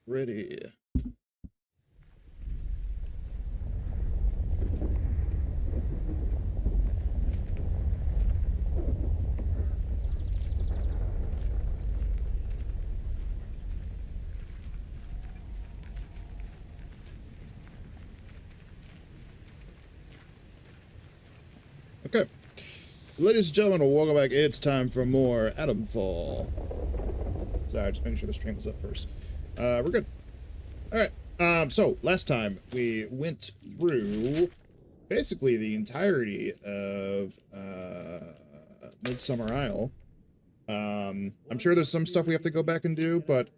Ready. Okay. Ladies and gentlemen, welcome back. It's time for more Atomfall. Sorry, just making sure the stream was up first. We're good. Alright. So, last time we went through basically the entirety of Midsummer Isle. I'm sure there's some stuff we have to go back and do, but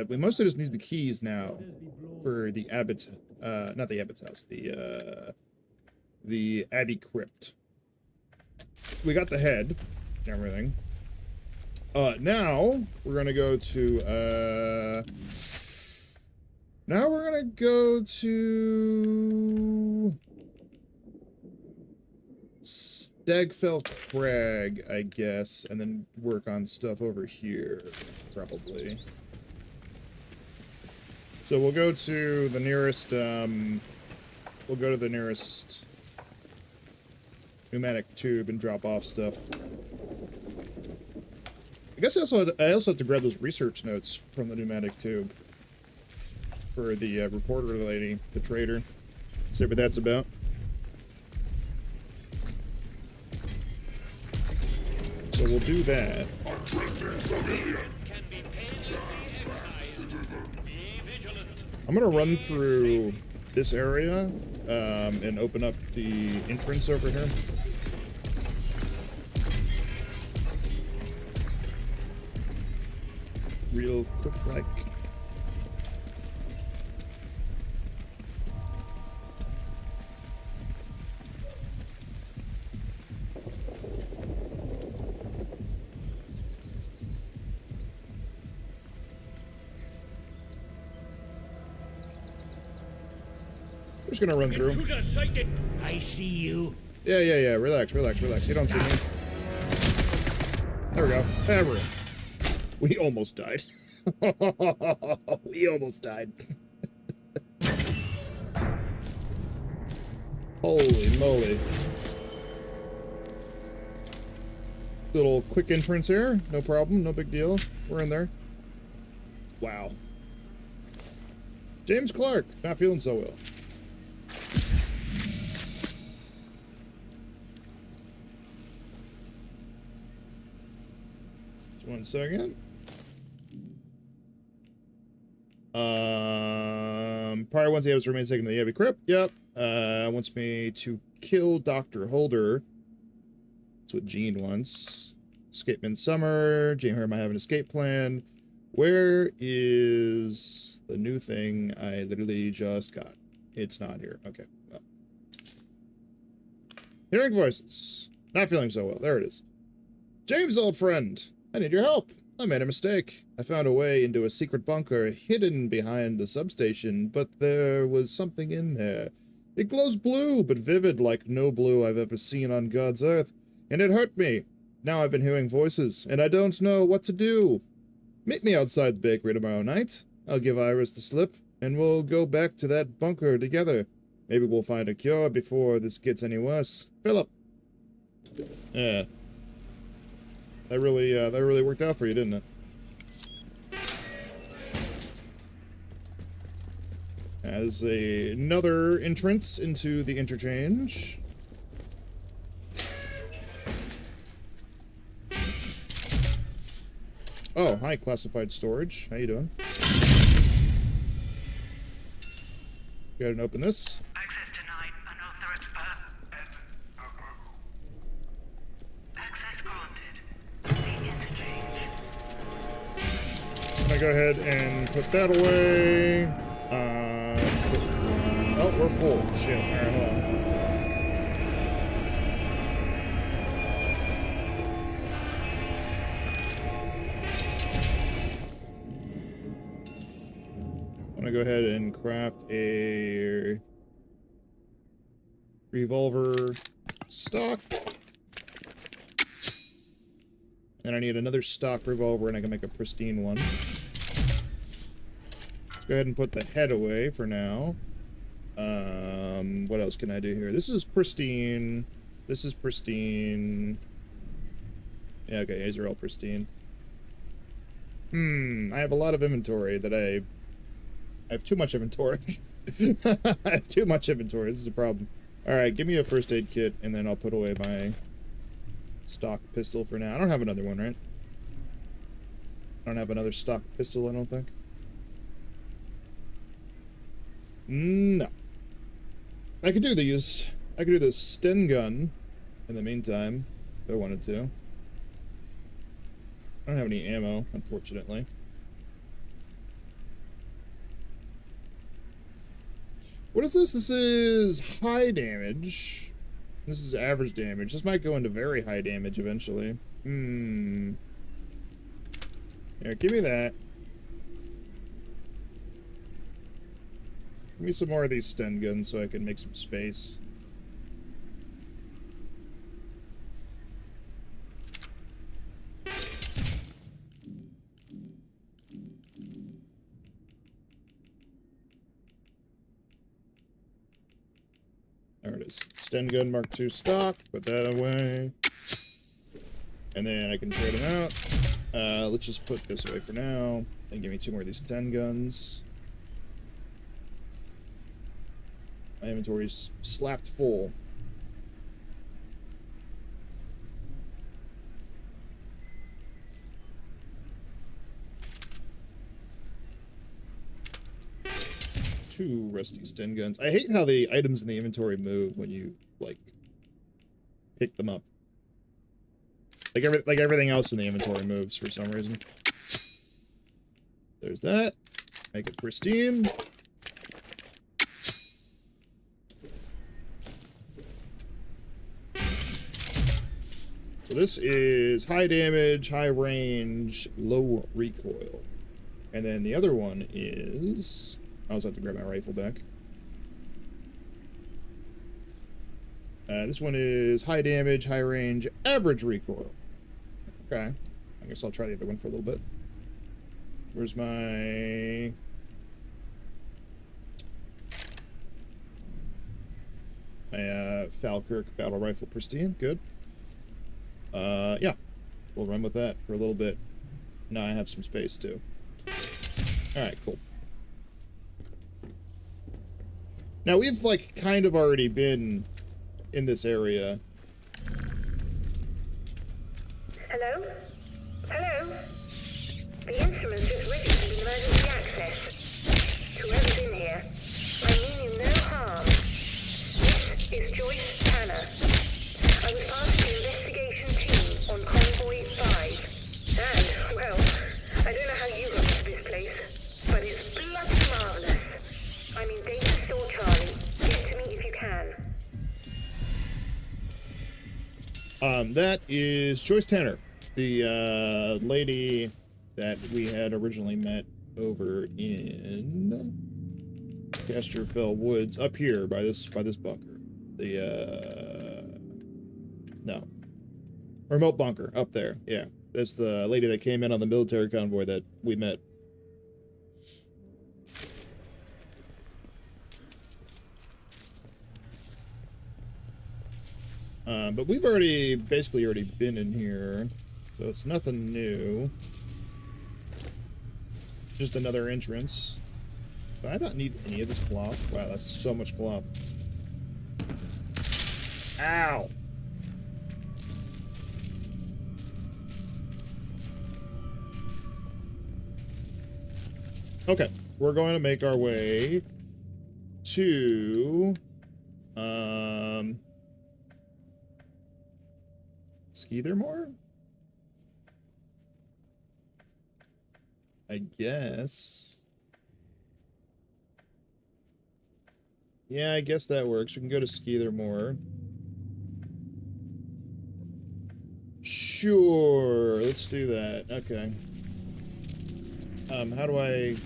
we mostly just need the keys now for the Abbot's, not the Abbot's house, the Abbey Crypt. We got the head and everything. Now we're gonna go to Stagfell Crag, I guess, and then work on stuff over here, probably. So we'll go to the nearest, pneumatic tube and drop off stuff. I guess I also have to grab those research notes from the pneumatic tube for the reporter lady, the trader. See what that's about. So we'll do that. I'm gonna run through this area and open up the entrance over here. Real quick, like. We're just gonna run through. I see you. Yeah. Relax. You don't see me. There we go. Ever. We almost died. We almost died. Holy moly. Little quick entrance here. No problem. No big deal. We're in there. Wow. James Clark. Not feeling so well. Just 1 second. Prior once the evidence remains taken to the Abbey Crypt. Yep. Wants me to kill Dr. Holder. That's what Jean wants. Escape Midsummer. Jean heard I have an escape plan. Where is the new thing I literally just got? It's not here. Okay. Well. Hearing voices. Not feeling so well. There it is. James, old friend. I need your help. I made a mistake. I found a way into a secret bunker hidden behind the substation, but there was something in there. It glows blue, but vivid like no blue I've ever seen on God's earth, and it hurt me. Now I've been hearing voices, and I don't know what to do. Meet me outside the bakery tomorrow night. I'll give Iris the slip, and we'll go back to that bunker together. Maybe we'll find a cure before this gets any worse. Philip. Yeah. That really worked out for you, didn't it? As another entrance into the interchange. Oh, hi, classified storage. How you doing? Go ahead and open this. Access denied. Unauthorized. Access granted. The interchange. I'm gonna go ahead and put that away. Oh, we're full. Shit. Alright, hold on. I'm gonna go ahead and craft a revolver stock. And I need another stock revolver, and I can make a pristine one. go ahead and put the head away for now. What else can I do here? This is pristine. This is pristine. Yeah, okay, these are all pristine. I have a lot of inventory that I have too much inventory. I have too much inventory. This is a problem. Alright, give me a first aid kit, and then I'll put away my stock pistol for now. I don't have another one, right? I don't have another stock pistol, I don't think. No. I could do these. I could do the Sten gun in the meantime, if I wanted to. I don't have any ammo, unfortunately. What is this? This is high damage. This is average damage. This might go into very high damage eventually. Here, give me that. Give me some more of these Sten guns so I can make some space. There it is. Sten gun Mark II stock. Put that away. And then I can trade them out. Let's just put this away for now. And give me 2 more of these Sten guns. My inventory's slapped full. Two rusty Sten guns. I hate how the items in the inventory move when you, like, pick them up. Like everything else in the inventory moves for some reason. There's that. Make it pristine. So this is high damage, high range, low recoil. And then the other one is... I also have to grab my rifle back. This one is high damage, high range, average recoil. Okay. I guess I'll try the other one for a little bit. Where's my... Falkirk battle rifle pristine. Good. Yeah. We'll run with that for a little bit. Now I have some space, too. Alright, cool. Now, we've, like, kind of already been in this area. Hello? Hello? The instrument's just registered emergency access. Whoever's in here, I mean you no harm. This is Joyce Tanner. I was part of the investigation team on Convoy 5. And, well, I don't know how you got into this place, but it's bloody marvelous. I'm in Data Store Charlie. Get to me if you can. That is Joyce Tanner, the lady that we had originally met over in Casterfell Woods, up here by this bunker. The no, remote bunker up there. Yeah, that's the lady that came in on the military convoy that we met. But we've basically already been in here, so it's nothing new. Just another entrance. But I don't need any of this cloth. Wow, that's so much cloth. Ow! Okay, we're going to make our way to... Skeethermore? I guess. Yeah, I guess that works. We can go to Skeethermore. Sure, let's do that. Okay. How do I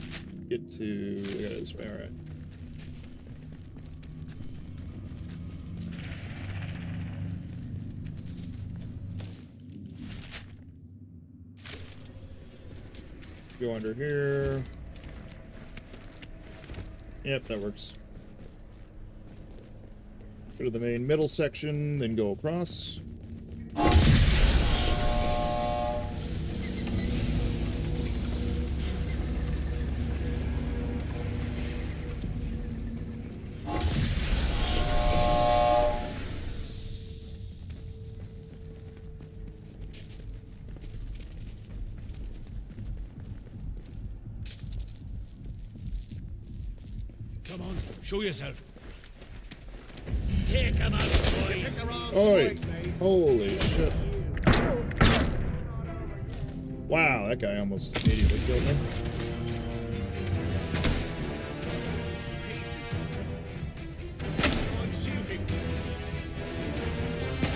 get to... I got it this way, alright. Go under here. Yep, that works. Go to the main middle section, then go across. Come on, show yourself. Take him out, boys. Oi! Holy shit. Wow, that guy almost immediately killed me.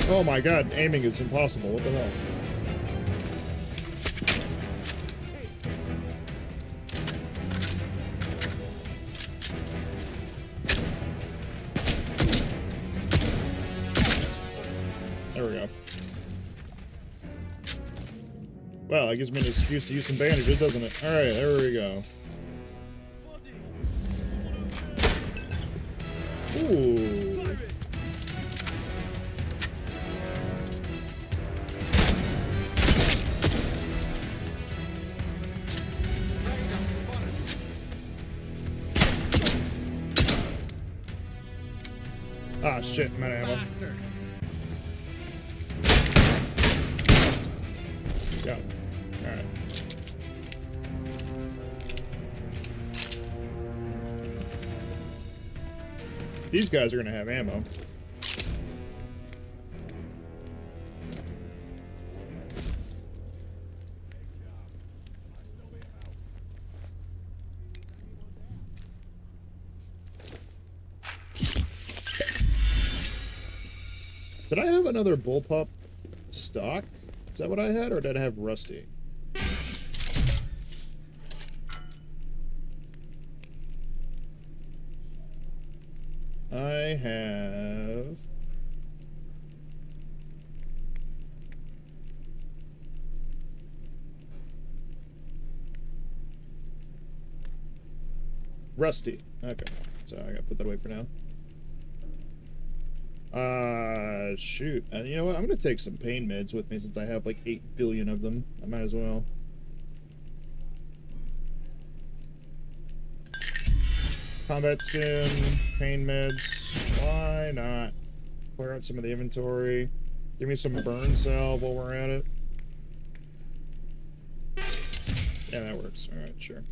Oh my god, aiming is impossible. What the hell? There we go. Well, that gives me an excuse to use some bandages, doesn't it? Alright, there we go. Ooh. Ah, shit, I'm out of ammo. Yeah. Alright. These guys are gonna have ammo. Did I have another bullpup stock? Is that what I had, or did I have Rusty? I have... Rusty. Okay. So I gotta put that away for now. Shoot. You know what? I'm gonna take some pain meds with me since I have like 8 billion of them. I might as well. Combat stim, pain meds. Why not? Clear out some of the inventory. Give me some burn salve while we're at it. Yeah, that works. Alright, sure.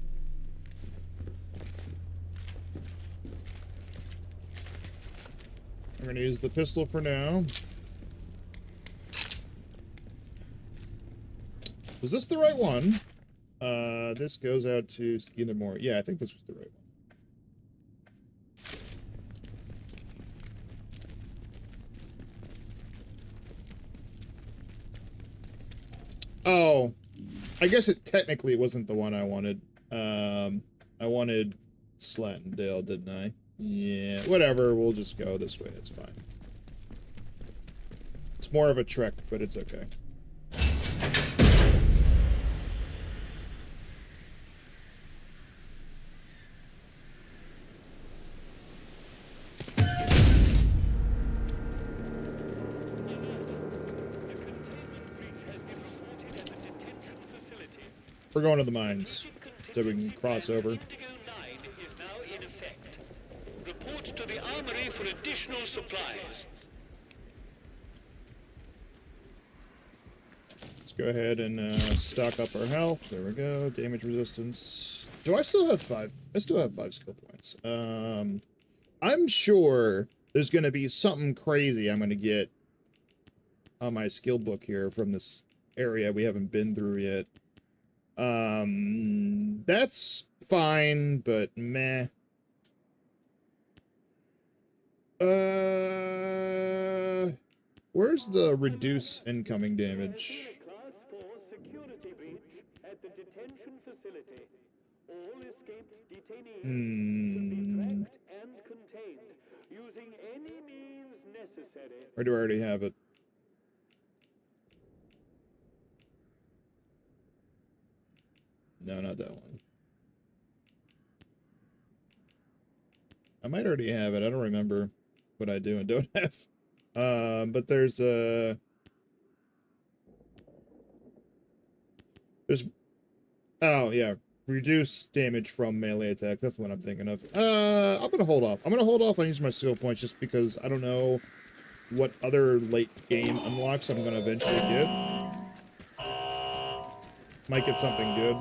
I'm gonna use the pistol for now. Was this the right one? This goes out to Skeeler Moore. Yeah, I think this was the right one. Oh, I guess it technically wasn't the one I wanted. I wanted Slattendale, didn't I? Yeah, whatever. We'll just go this way. It's fine. It's more of a trek, but it's okay. We're going to the mines, so we can cross over. Report to the armory for additional supplies. Let's go ahead and stock up our health. There we go. Damage resistance. Do I still have 5? I still have 5 skill points. I'm sure there's going to be something crazy I'm going to get on my skill book here from this area we haven't been through yet. That's fine, but meh. Where's the reduce incoming damage? Class 4 security breach at the detention facility. All escaped detainees will be tracked and contained using any means necessary. Or do I already have it? No, not that one. I might already have it. I don't remember what I do and don't have. But there's oh yeah, reduce damage from melee attack. That's the one I'm thinking of. I'm gonna hold off. I'm gonna hold off on using my skill points just because I don't know what other late game unlocks I'm gonna eventually get. Might get something good.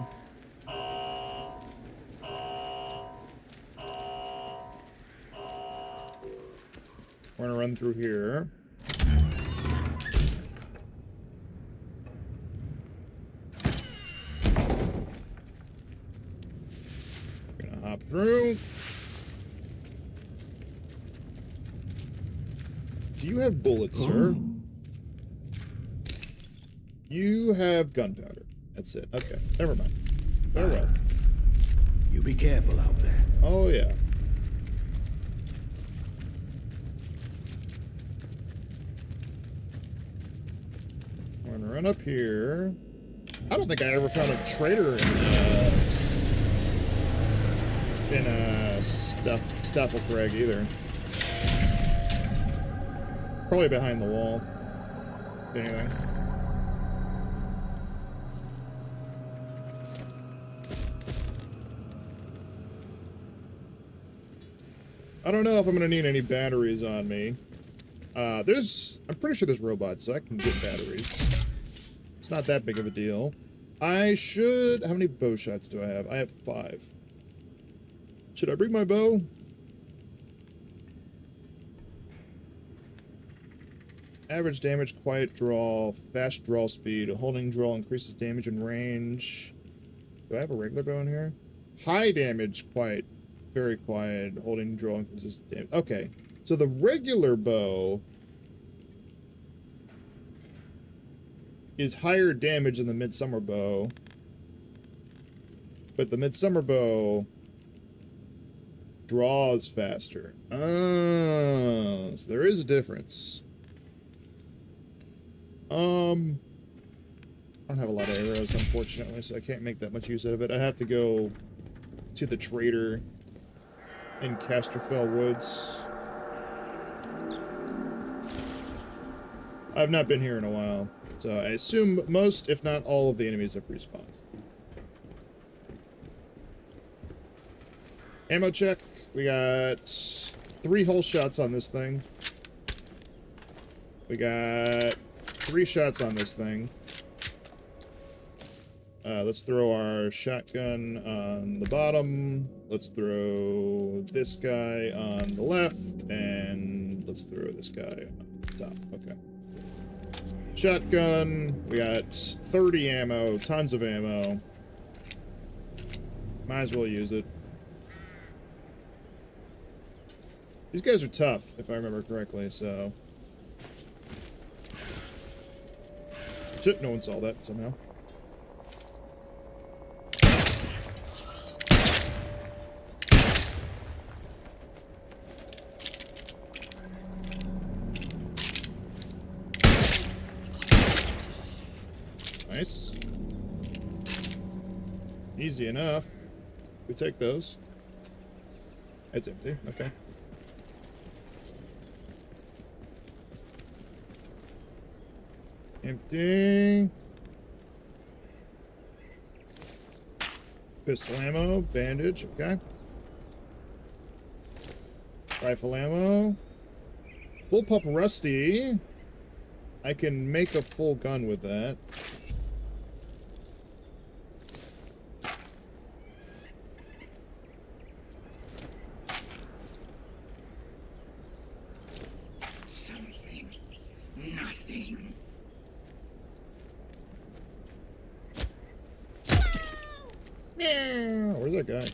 We're gonna run through here. Gonna hop through. Do you have bullets, sir? You have gunpowder. That's it. Okay, never mind. Very well. You be careful out there. Oh, yeah. We're gonna run up here. I don't think I ever found a traitor in Staffelcraig either. Probably behind the wall. Anyway. I don't know if I'm gonna need any batteries on me. I'm pretty sure there's robots, so I can get batteries. It's not that big of a deal. How many bow shots do I have? I have 5. Should I bring my bow? Average damage, quiet draw, fast draw speed. Holding draw increases damage and range. Do I have a regular bow in here? High damage, quiet. Very quiet. Holding draw increases damage. Okay. So the regular bow is higher damage than the Midsummer bow. But the Midsummer bow draws faster. Oh, so there is a difference. I don't have a lot of arrows, unfortunately, so I can't make that much use out of it. I'd have to go to the trader in Casterfell Woods. I've not been here in a while, so I assume most, if not all, of the enemies have respawned. Ammo check. We got 3 whole shots on this thing. We got 3 shots on this thing. Let's throw our shotgun on the bottom. Let's throw this guy on the left. And let's throw this guy on the top. Okay. Shotgun. We got 30 ammo. Tons of ammo. Might as well use it. These guys are tough, if I remember correctly, so... Shit, no one saw that somehow. Nice. Easy enough. We take those. It's empty. Okay. Empty. Pistol ammo, bandage, okay. Rifle ammo. Bullpup rusty. I can make a full gun with that. Something. Nothing. Yeah, where's that guy?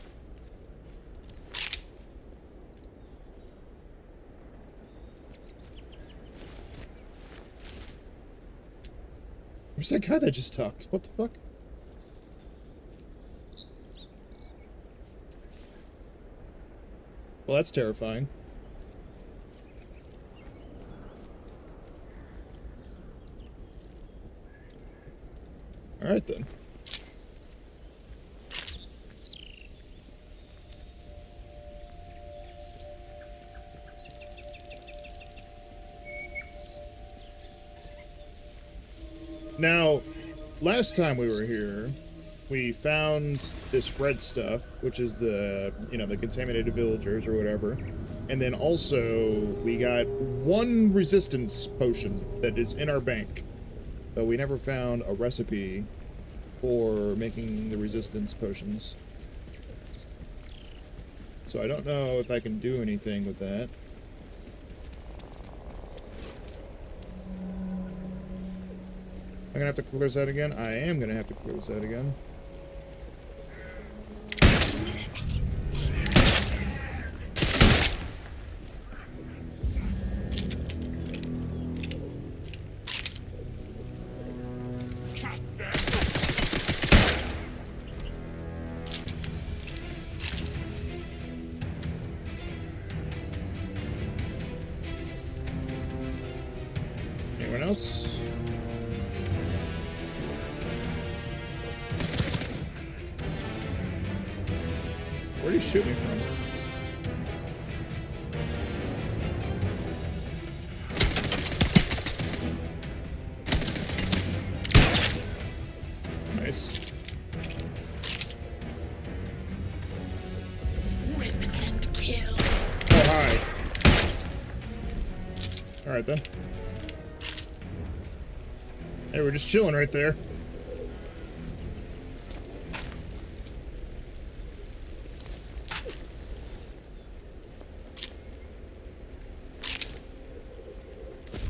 Where's that guy that just talked? What the fuck? Well, that's terrifying. Alright then. Now, last time we were here, we found this red stuff, which is the, you know, the contaminated villagers or whatever. And then also, we got one resistance potion that is in our bank. But we never found a recipe for making the resistance potions. So I don't know if I can do anything with that. I'm gonna have to clear this out again. I am gonna have to clear this out again. Anyone else? Where did he shoot me from? Nice. Rip and kill. Oh, hi. Alright then. Hey, we're just chilling right there.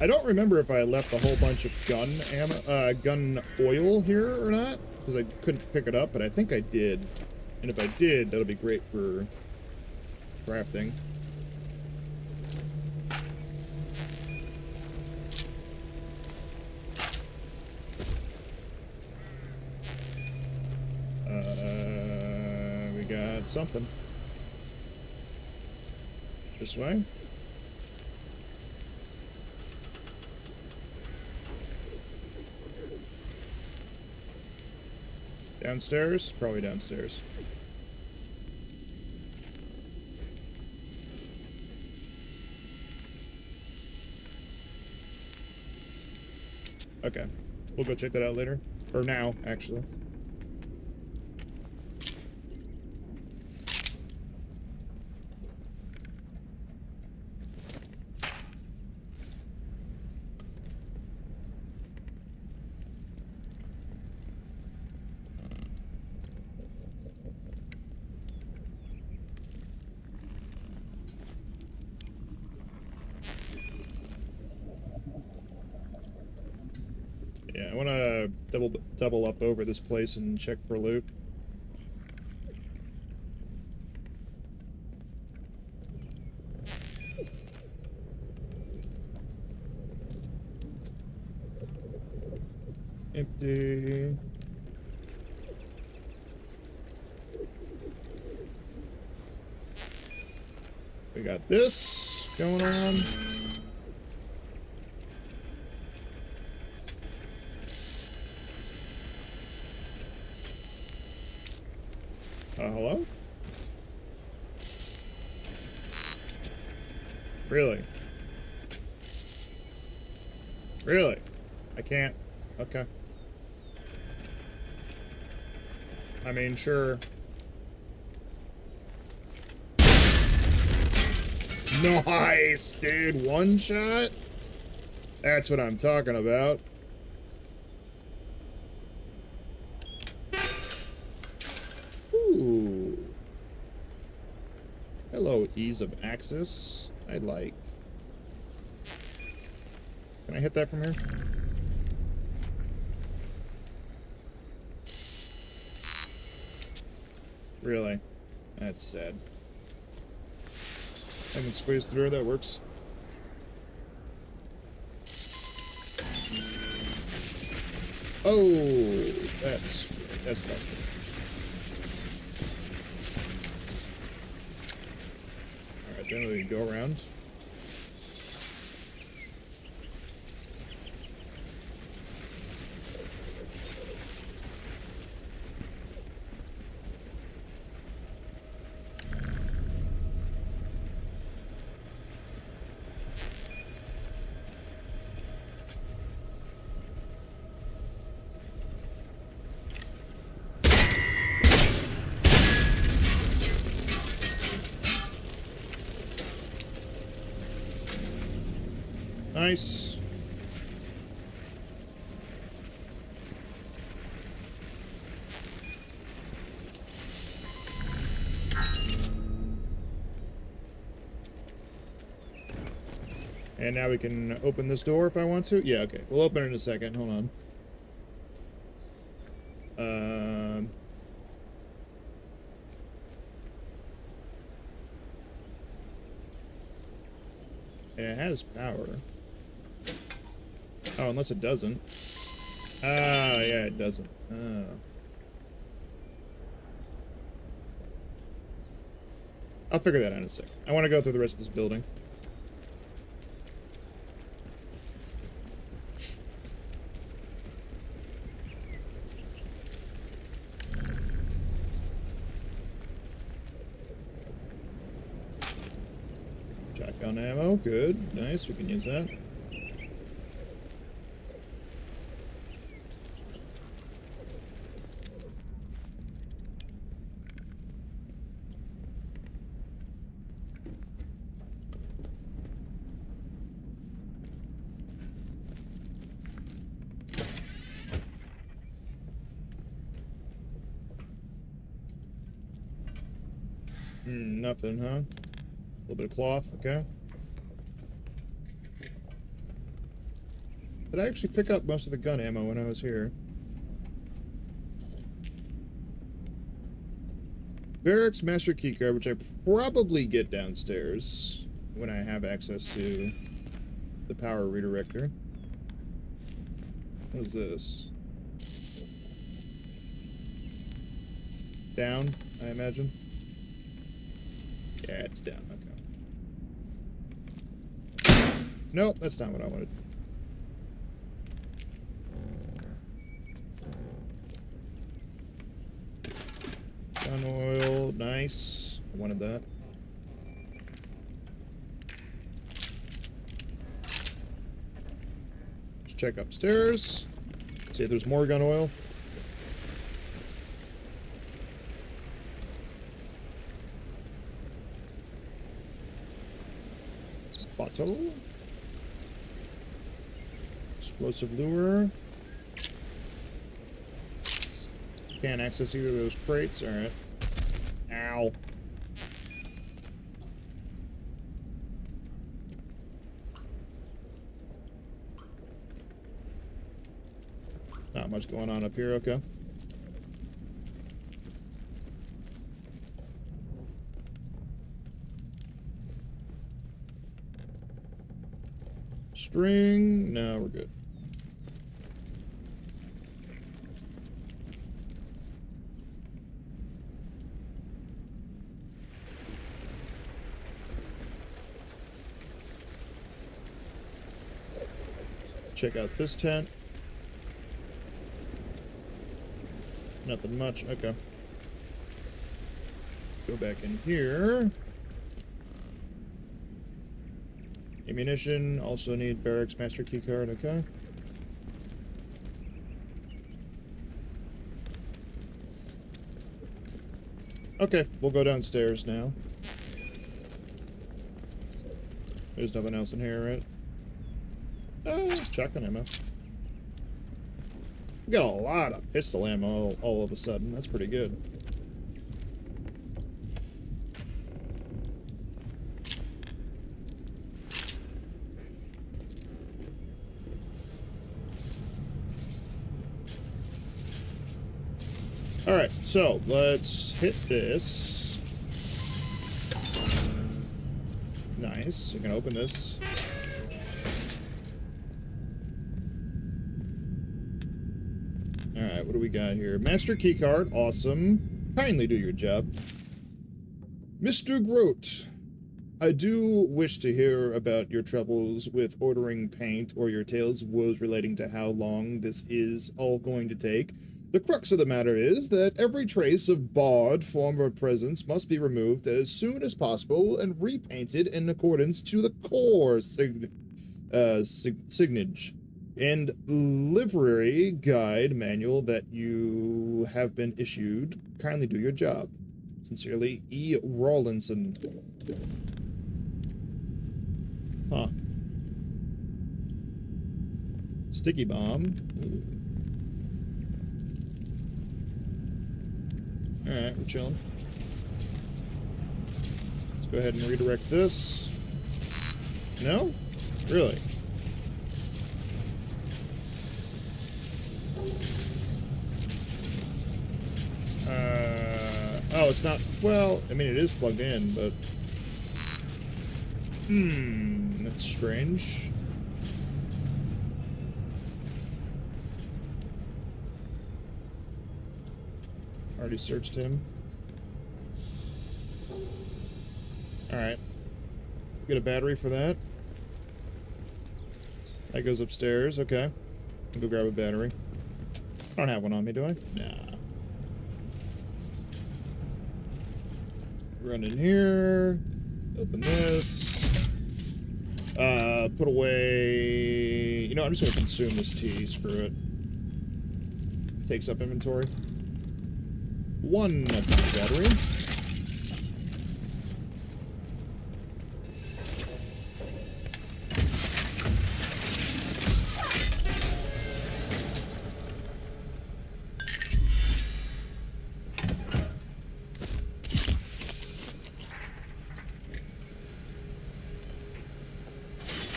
I don't remember if I left a whole bunch of gun ammo, gun oil here or not, because I couldn't pick it up, but I think I did. And if I did, that'll be great for crafting. We got something. This way. Downstairs? Probably downstairs. Okay. We'll go check that out later. Or now, actually. Yeah, I want to double up over this place and check for loot. Empty. We got this going on. Hello? Really? Really? I can't. Okay. I mean, sure. Nice, dude. One shot? That's what I'm talking about. Ooh. Hello, ease of access. I like. Can I hit that from here? Really? That's sad. I can squeeze through, that works. Oh, that's lovely. Alright, then we go around. Nice. And now we can open this door if I want to. Yeah, okay. We'll open it in a second. Hold on. It has power. Oh, unless it doesn't. Ah, yeah, it doesn't. Oh. I'll figure that out in a sec. I want to go through the rest of this building. Shotgun ammo, good. Nice, we can use that. Nothing, huh? A little bit of cloth, okay. Did I actually pick up most of the gun ammo when I was here? Barracks master keycard, which I probably get downstairs when I have access to the power redirector. What is this? Down, I imagine. Yeah, it's down, okay. Nope, that's not what I wanted. Gun oil, nice. I wanted that. Let's check upstairs. See if there's more gun oil. Bottle. Explosive lure. Can't access either of those crates. Alright. Ow. Not much going on up here, okay. String. No, we're good. Check out this tent. Nothing much. Okay. Go back in here. Ammunition. Also need barracks master keycard. Okay. Okay, we'll go downstairs now. There's nothing else in here, right? Shotgun ammo. We got a lot of pistol ammo all of a sudden. That's pretty good. Alright, so let's hit this. Nice. You can open this. Alright, what do we got here? Master keycard, awesome. Kindly do your job. Mr. Grote, I do wish to hear about your troubles with ordering paint or your tales of woes relating to how long this is all going to take. The crux of the matter is that every trace of barred former presence must be removed as soon as possible and repainted in accordance to the core signage and livery guide manual that you have been issued. Kindly do your job. Sincerely, E. Rawlinson. Huh. Sticky bomb. Alright, we're chilling. Let's go ahead and redirect this. No? Really? Oh, it's not... Well, I mean, it is plugged in, but... That's strange. Already searched him. Alright. Get a battery for that. That goes upstairs. Okay. I'll go grab a battery. I don't have one on me, do I? Nah. Run in here. Open this. Put away... You know, I'm just gonna consume this tea. Screw it. Takes up inventory. One atomic battery.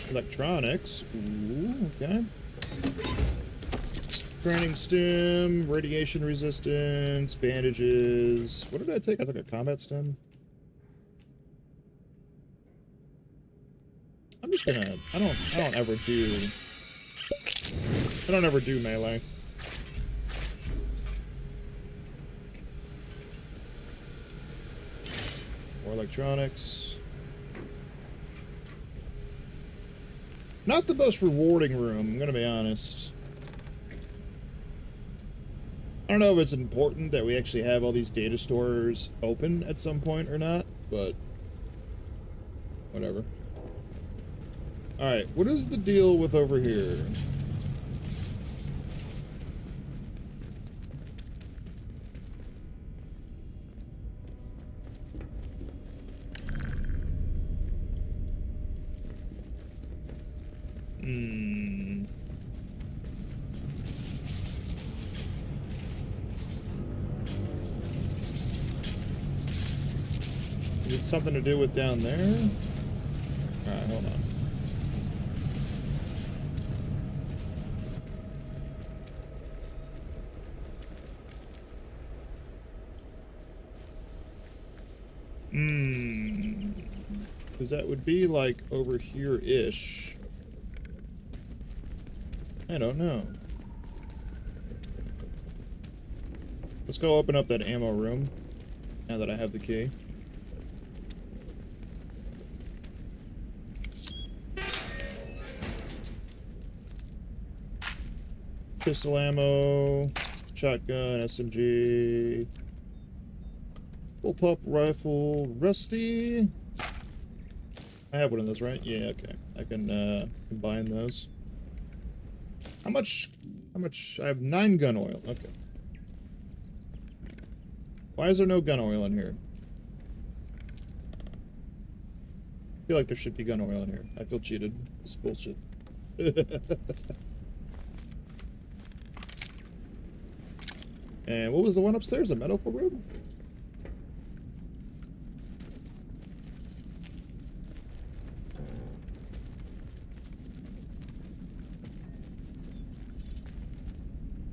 Electronics. Ooh, okay. Grinding stem, radiation resistance, bandages. What did I take? I took a combat stem. I'm just gonna... I don't ever do melee. More electronics. Not the most rewarding room, I'm gonna be honest. I don't know if it's important that we actually have all these data stores open at some point or not, but whatever. Alright, what is the deal with over here? Is it something to do with down there? Alright, hold on. Because that would be like over here-ish. I don't know. Let's go open up that ammo room now that I have the key. Pistol ammo, shotgun, SMG, bullpup rifle, rusty. I have one of those, right? Yeah, okay. I can combine those. How much? I have 9 gun oil. Okay. Why is there no gun oil in here? I feel like there should be gun oil in here. I feel cheated. This is bullshit. And what was the one upstairs? A medical room?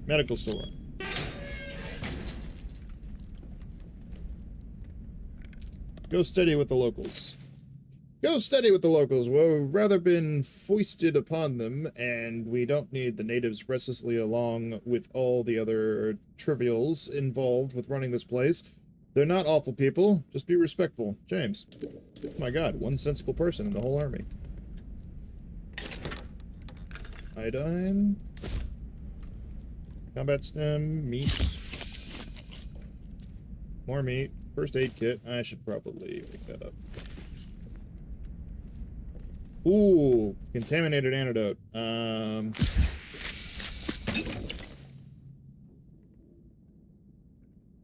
Medical store. Go steady with the locals. Go steady with the locals. We've rather been foisted upon them, and we don't need the natives restlessly along with all the other trivials involved with running this place. They're not awful people. Just be respectful. James. Oh my god, one sensible person in the whole army. Iodine. Combat stem. Meat. More meat. First aid kit. I should probably pick that up. Ooh, contaminated antidote.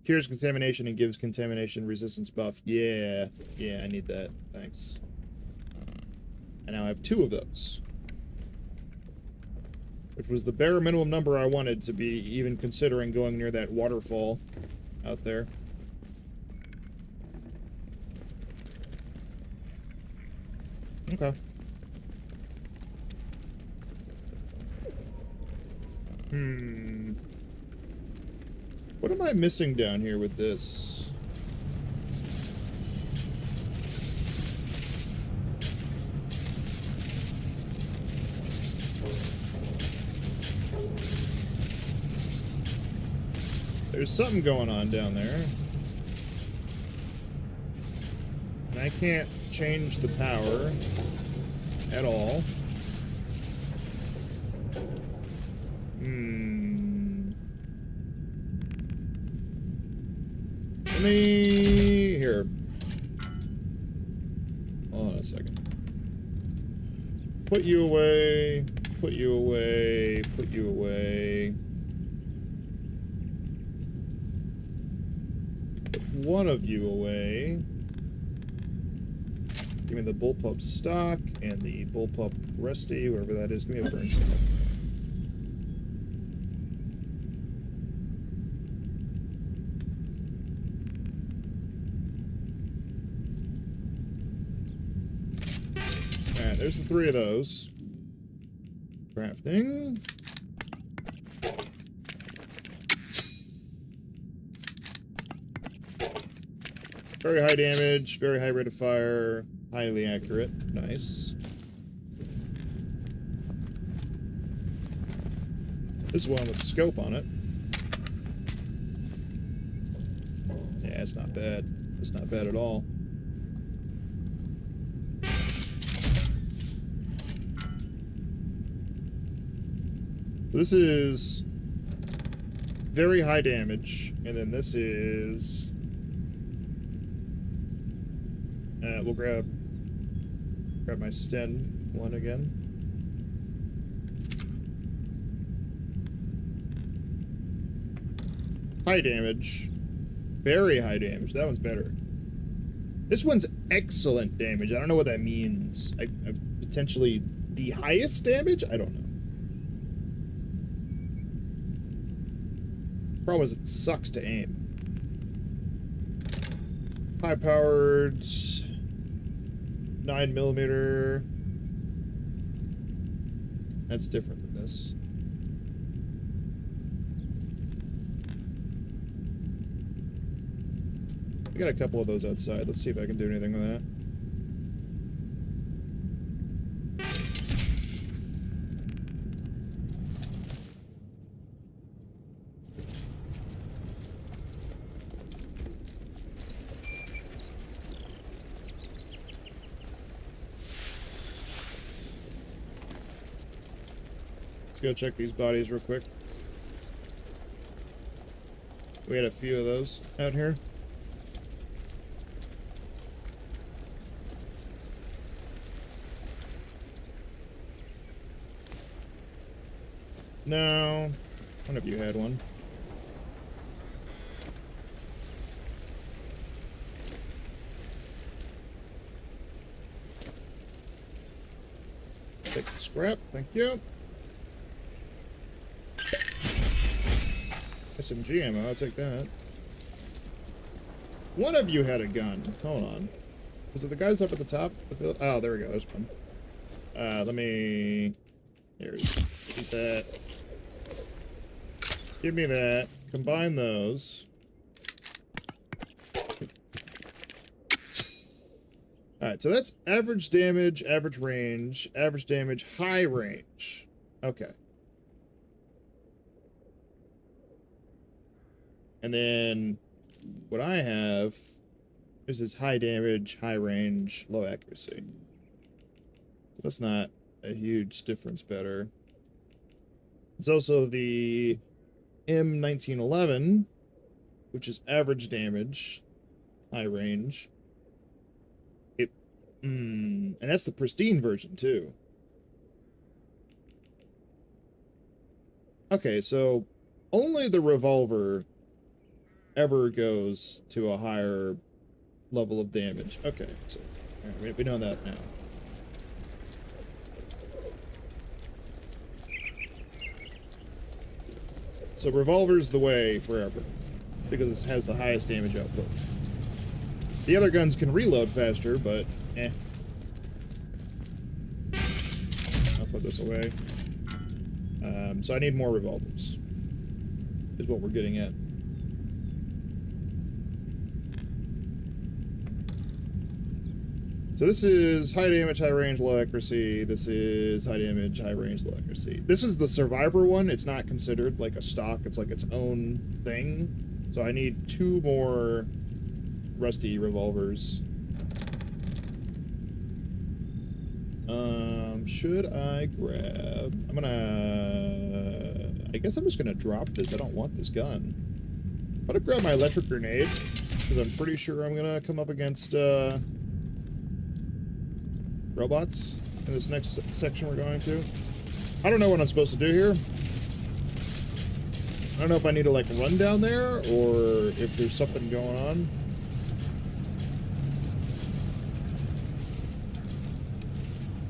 Cures contamination and gives contamination resistance buff. Yeah, I need that. Thanks. And now I have 2 of those. which was the bare minimum number I wanted to be even considering going near that waterfall out there. Okay. What am I missing down here with this? There's something going on down there. And I can't change the power at all. Let me... Here. Hold on a second. Put you away. Put you away. Put you away. Put one of you away. Give me the bullpup stock and the bullpup rusty, wherever that is. Give me a burn stock. Alright, there's the 3 of those. Crafting. Very high damage, very high rate of fire, highly accurate. Nice. This is one with the scope on it. Yeah, it's not bad. It's not bad at all. So this is very high damage, and then this is... we'll grab my Sten one again. High damage. Very high damage. That one's better. This one's excellent damage. I don't know what that means. Potentially the highest damage? I don't know. Problem is it sucks to aim. High-powered 9mm. That's different than this. I got a couple of those outside. Let's see if I can do anything with that. Go check these bodies real quick. We had a few of those out here. No, one of you had one. Take the scrap, thank you. SMG ammo, I'll take that. One of you had a gun. Hold on. Was it the guys up at the top? Oh, there we go. There's one. Let me... Here's... Eat that. Give me that. Combine those. Alright, so that's average damage, average range, average damage, high range. Okay. And then what I have is this high damage, high range, low accuracy. So that's not a huge difference better. It's also the M1911, which is average damage, high range. And that's the pristine version too. Okay, so only the revolver ever goes to a higher level of damage. Okay, so right, we know that now. So revolver's the way forever, because it has the highest damage output. The other guns can reload faster, but eh. I'll put this away. So I need more revolvers, is what we're getting at. So this is high damage, high range, low accuracy. This is high damage, high range, low accuracy. This is the survivor one. It's not considered like a stock. It's like its own thing. So I need 2 more rusty revolvers. Should I grab... I guess I'm just gonna drop this. I don't want this gun. I'm gonna grab my electric grenade, because I'm pretty sure I'm gonna come up against, robots in this next section we're going to. I don't know what I'm supposed to do here. I don't know if I need to, like, run down there, or if there's something going on.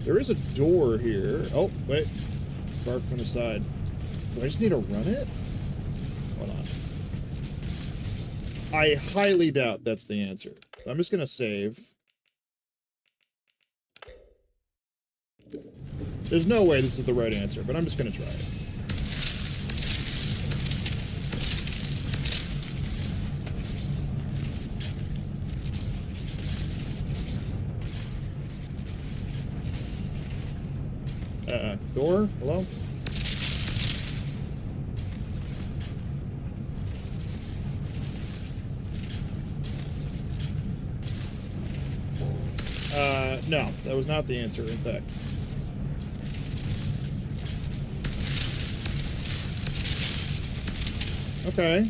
There is a door here. Oh, wait. Far from the side. Do I just need to run it? Hold on. I highly doubt that's the answer. I'm just gonna save. There's no way this is the right answer, but I'm just gonna try it. Door? Hello? No, that was not the answer, in fact. Okay.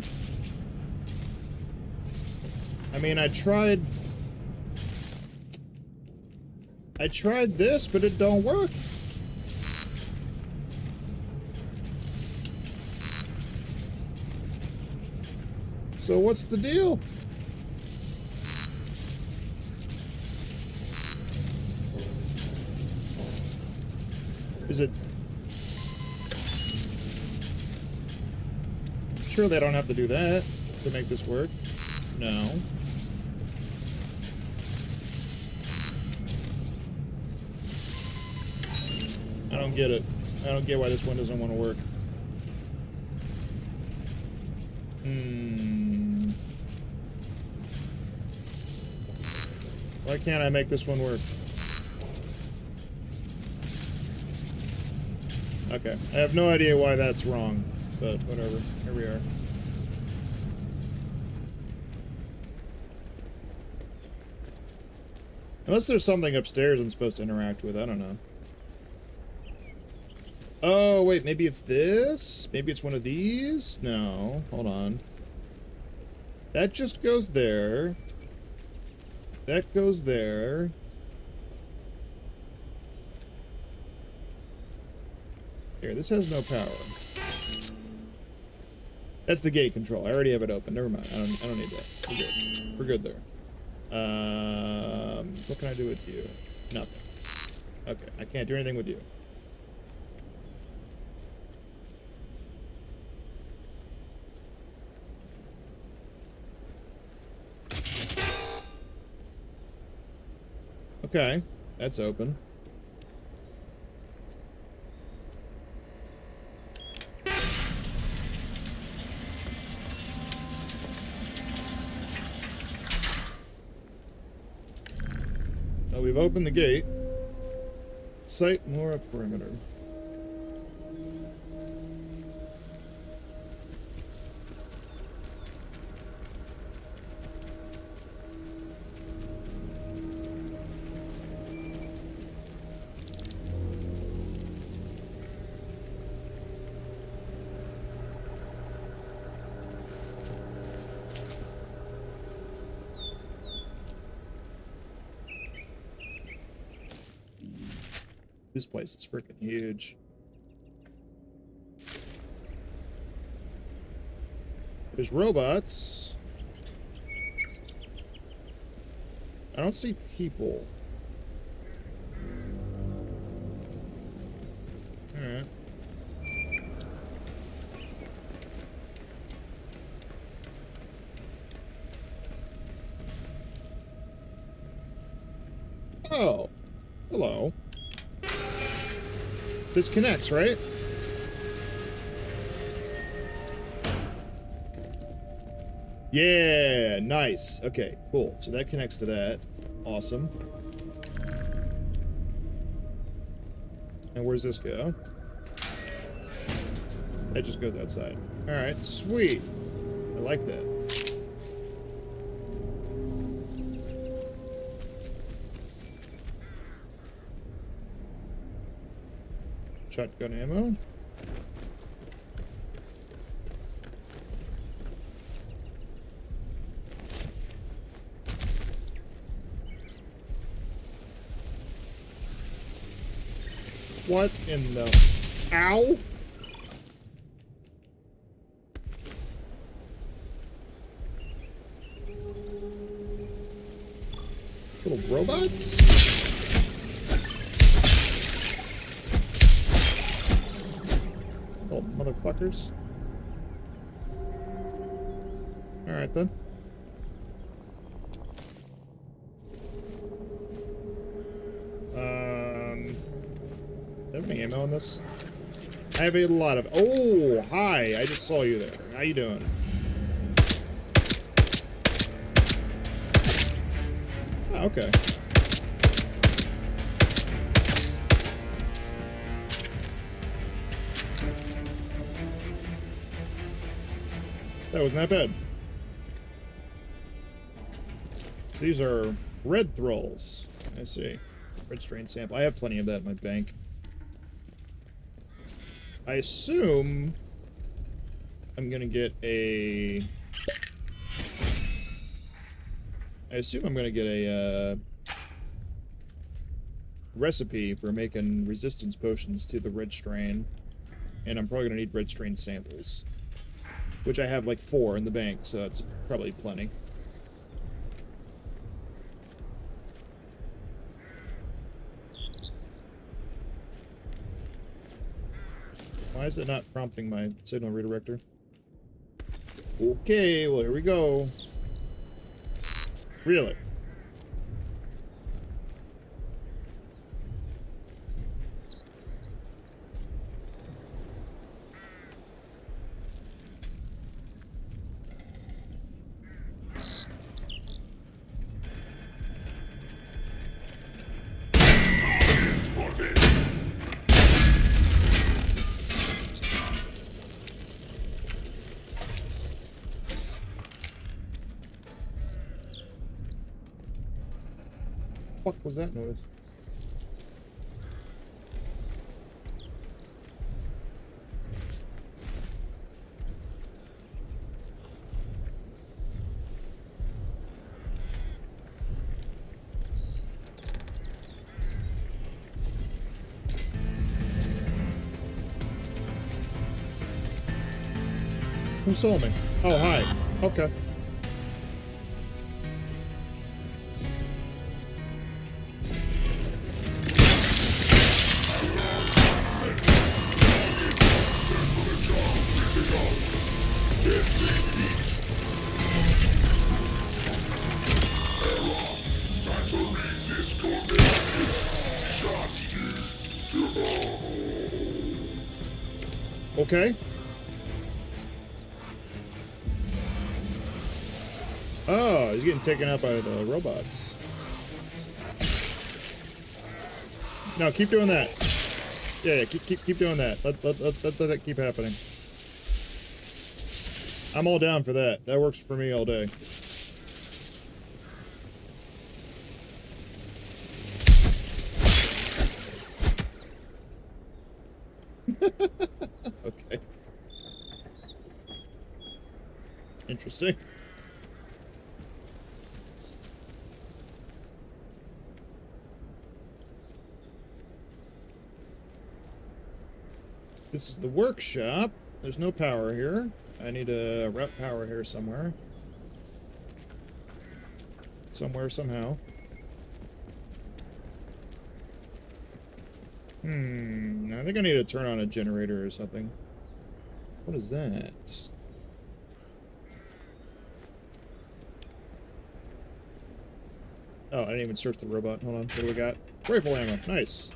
I mean, I tried this, but it don't work. So what's the deal? Is it... Surely I don't have to do that to make this work. No. I don't get it. I don't get why this one doesn't want to work. Why can't I make this one work? Okay. I have no idea why that's wrong, but whatever. Here we are. Unless there's something upstairs I'm supposed to interact with, I don't know. Oh, wait, maybe it's this? Maybe it's one of these? No, hold on. That just goes there. That goes there. Here, this has no power. That's the gate control. I already have it open. Never mind. I don't need that. We're good. We're good there. What can I do with you? Nothing. Okay, I can't do anything with you. Okay, that's open. Now we've opened the gate. Sight more perimeter. This place is freaking huge. There's robots. I don't see people. Alright. Oh. Hello. This connects, right? Yeah, nice. Okay, cool. So that connects to that. Awesome. And where's this go? That just goes outside. Alright, sweet. I like that. Shotgun ammo. What in the... Ow! Little robots? Little motherfuckers. Alright then. Do I have any ammo on this? I have a lot of... Oh, hi! I just saw you there. How you doing? Oh, okay. That wasn't that bad. So these are red thralls. I see. Red strain sample. I have plenty of that in my bank. I assume I'm gonna get a... recipe for making resistance potions to the red strain. And I'm probably gonna need red strain samples. Which I have like 4 in the bank, so that's probably plenty. Why is it not prompting my signal redirector? Okay, well, here we go. Really? What was that noise? Who saw me? Oh, hi. Okay. Okay. Oh, he's getting taken out by the robots. No, keep doing that. Yeah, keep doing that. Let that keep happening. I'm all down for that. That works for me all day. Okay. Interesting. This is the workshop. There's no power here. I need to route power here somewhere. Somewhere, somehow. I think I need to turn on a generator or something. What is that? Oh, I didn't even search the robot. Hold on. What do we got? Rifle ammo. Nice.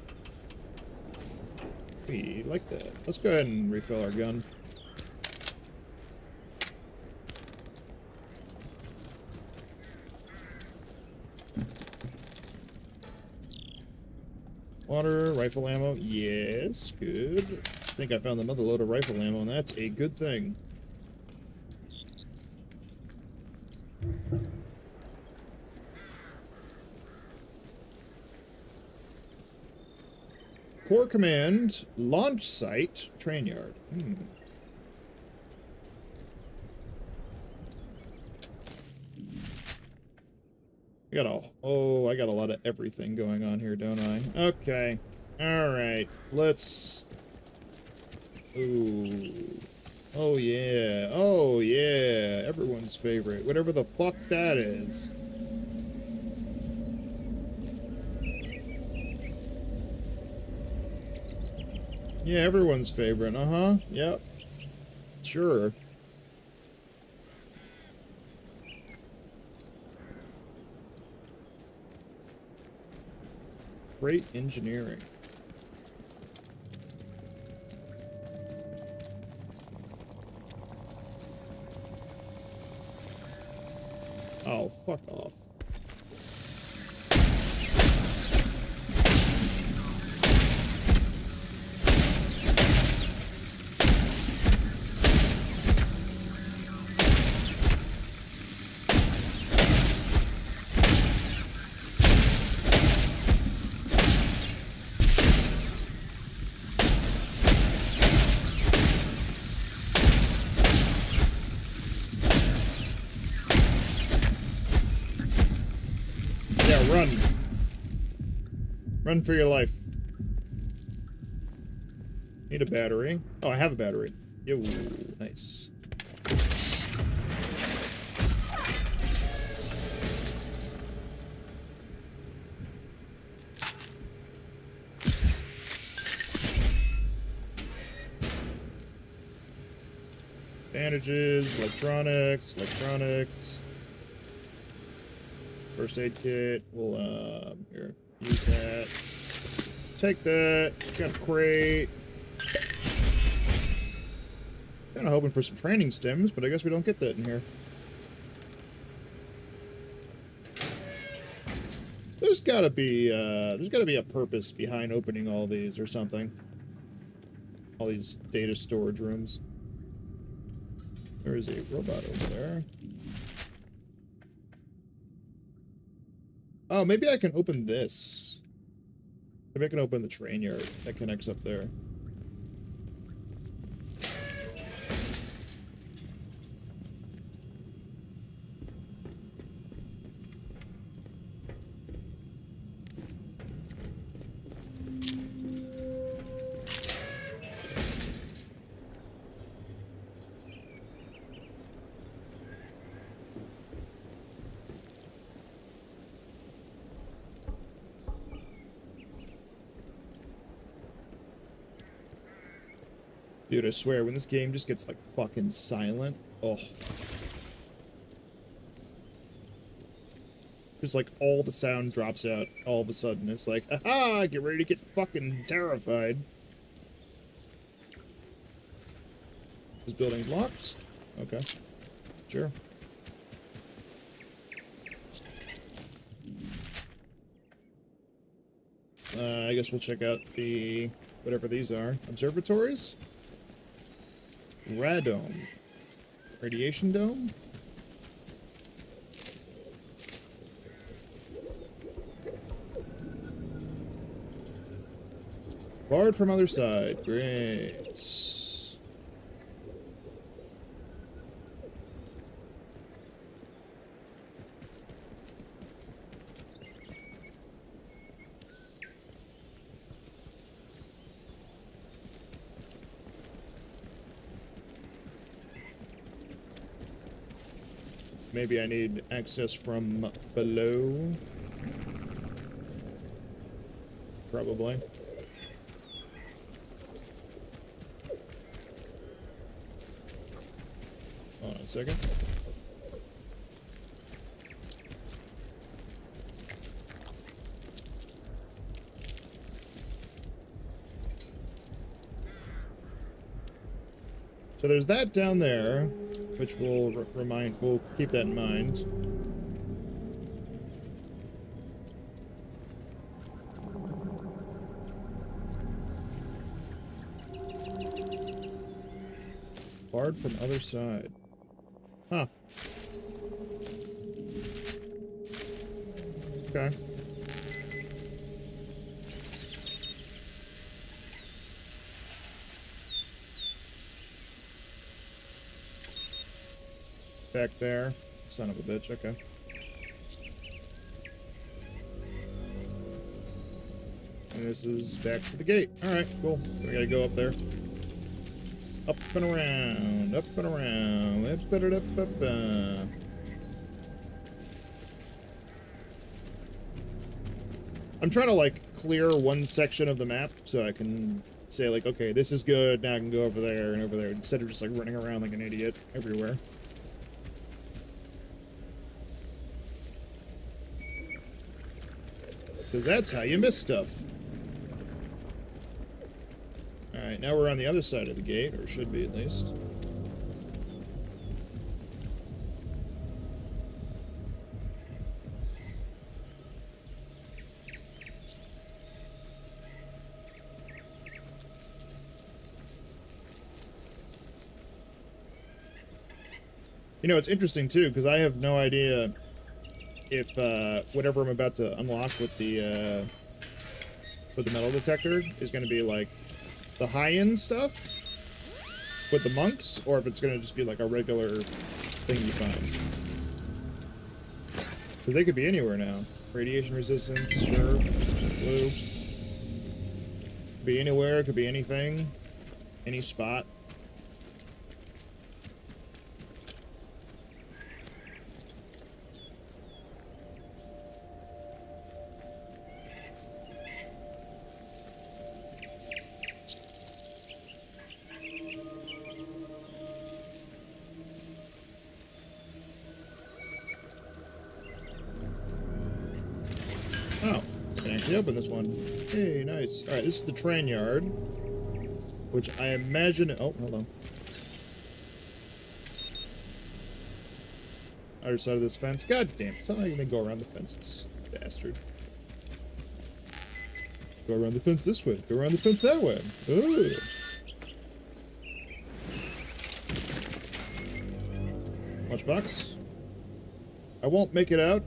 We like that. Let's go ahead and refill our gun. Water, rifle ammo. Yes, good. I think I found another load of rifle ammo, and that's a good thing. Core command, launch site, train yard. I got a lot of everything going on here, don't I? Okay. Alright. Let's... Ooh. Oh, yeah. Oh, yeah. Everyone's favorite. Whatever the fuck that is. Yeah, everyone's favorite. Uh-huh. Yep. Sure. Freight engineering. Oh, fuck off. Run. Run for your life. Need a battery. Oh, I have a battery. Yo, nice. Bandages, electronics. First aid kit. We'll, here, use that. Take that. Got a crate. Kinda hoping for some training stims, but I guess we don't get that in here. There's gotta be a purpose behind opening all these or something. All these data storage rooms. There is a robot over there. Oh, maybe I can open this. Maybe I can open the train yard that connects up there. Dude, I swear, when this game just gets, like, fucking silent, oh. Just, like, all the sound drops out all of a sudden. It's like, aha, get ready to get fucking terrified. This building's locked? Okay. Sure. I guess we'll check out the... whatever these are. Observatories? Radome. Radiation dome? Barred from other side. Great. Maybe I need access from below. Probably. Hold on a second. So there's that down there, which we'll we'll keep that in mind. Barred from other side. Huh. Okay. Back there. Son of a bitch, okay. And this is back to the gate. Alright, cool. We gotta go up there. Up and around, up and around. I'm trying to, like, clear one section of the map so I can say, like, okay, this is good, now I can go over there and over there, instead of just, like, running around like an idiot everywhere. Because that's how you miss stuff. Alright, now we're on the other side of the gate, or should be at least. You know, it's interesting, too, because I have no idea if, whatever I'm about to unlock with the metal detector is going to be, like, the high-end stuff with the monks, or if it's going to just be, like, a regular thing you find. Because they could be anywhere now. Radiation resistance, sure. Blue. Could be anywhere, could be anything. Any spot. Oh, I can actually open this one. Hey, nice. Alright, this is the train yard. Which I imagine... Oh, hello. Other side of this fence. God damn, it's not even gonna go around the fences. Bastard. Go around the fence this way. Go around the fence that way. Oh. Lunchbox. I won't make it out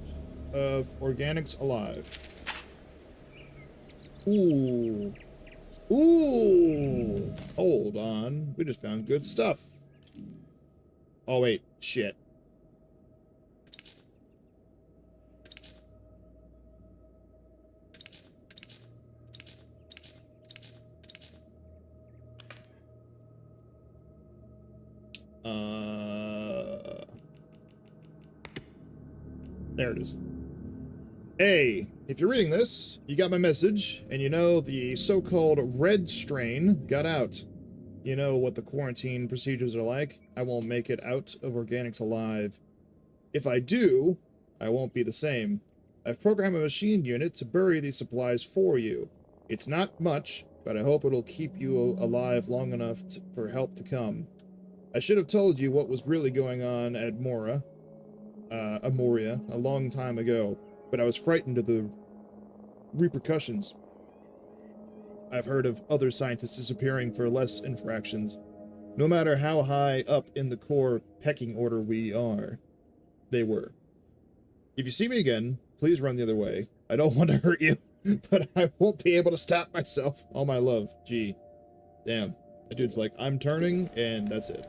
of organics alive. Ooh. Ooh. Hold on. We just found good stuff. Oh, wait. Shit. There it is. Hey, if you're reading this, you got my message, and you know the so-called red strain got out. You know what the quarantine procedures are like. I won't make it out of organics alive. If I do, I won't be the same. I've programmed a machine unit to bury these supplies for you. It's not much, but I hope it'll keep you alive long enough for help to come. I should have told you what was really going on at Amoria a long time ago, but I was frightened of the repercussions. I've heard of other scientists disappearing for less infractions, no matter how high up in the core pecking order they were. If you see me again, please run the other way. I don't want to hurt you, but I won't be able to stop myself. All my love, G. Damn. That dude's like, I'm turning, and that's it.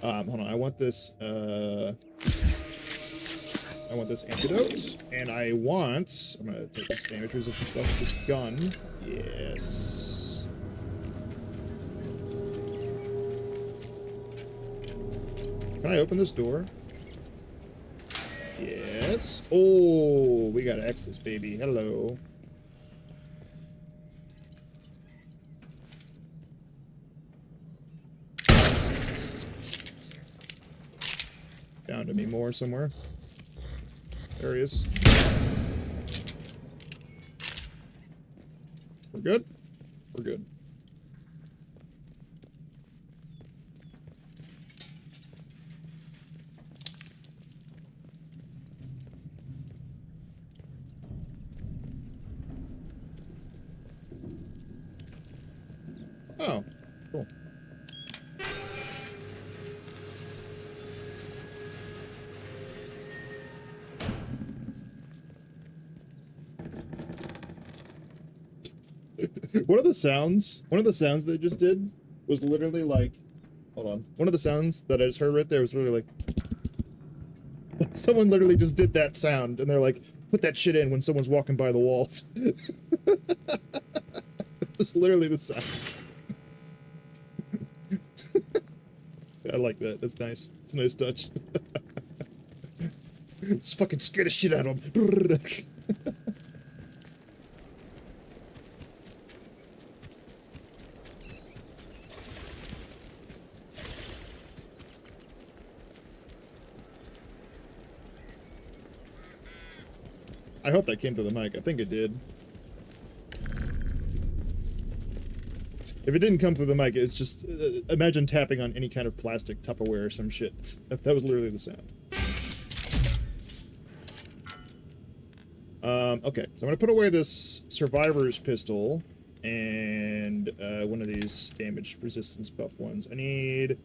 Hold on, I want this antidote, and I'm gonna take this damage resistance buff with this gun. Yes. Can I open this door? Yes. Oh, we got access, baby. Hello. Down to me more somewhere. There he is. We're good? We're good. Oh, cool. One of the sounds they just did was literally like, hold on. One of the sounds that I just heard right there was literally like, someone literally just did that sound, and they're like, put that shit in when someone's walking by the walls. That's literally the sound. I like that. That's nice. It's a nice touch. Just fucking scare the shit out of them. I hope that came through the mic. I think it did. If it didn't come through the mic, it's just... imagine tapping on any kind of plastic Tupperware or some shit. That was literally the sound. Okay, so I'm gonna put away this Survivor's Pistol and one of these damage resistance buff ones. I need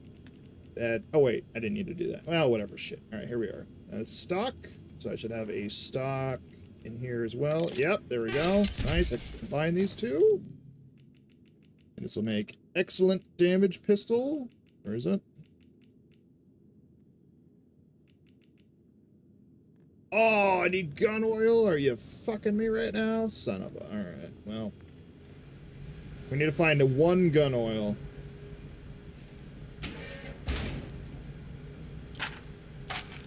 that... oh wait, I didn't need to do that. Well, whatever, shit. Alright, here we are. Stock. So I should have a stock in here as well. Yep, there we go. Nice, I can combine these two. And this will make excellent damage pistol. Where is it? Oh, I need gun oil? Are you fucking me right now? Son of a... alright, well. We need to find a one gun oil.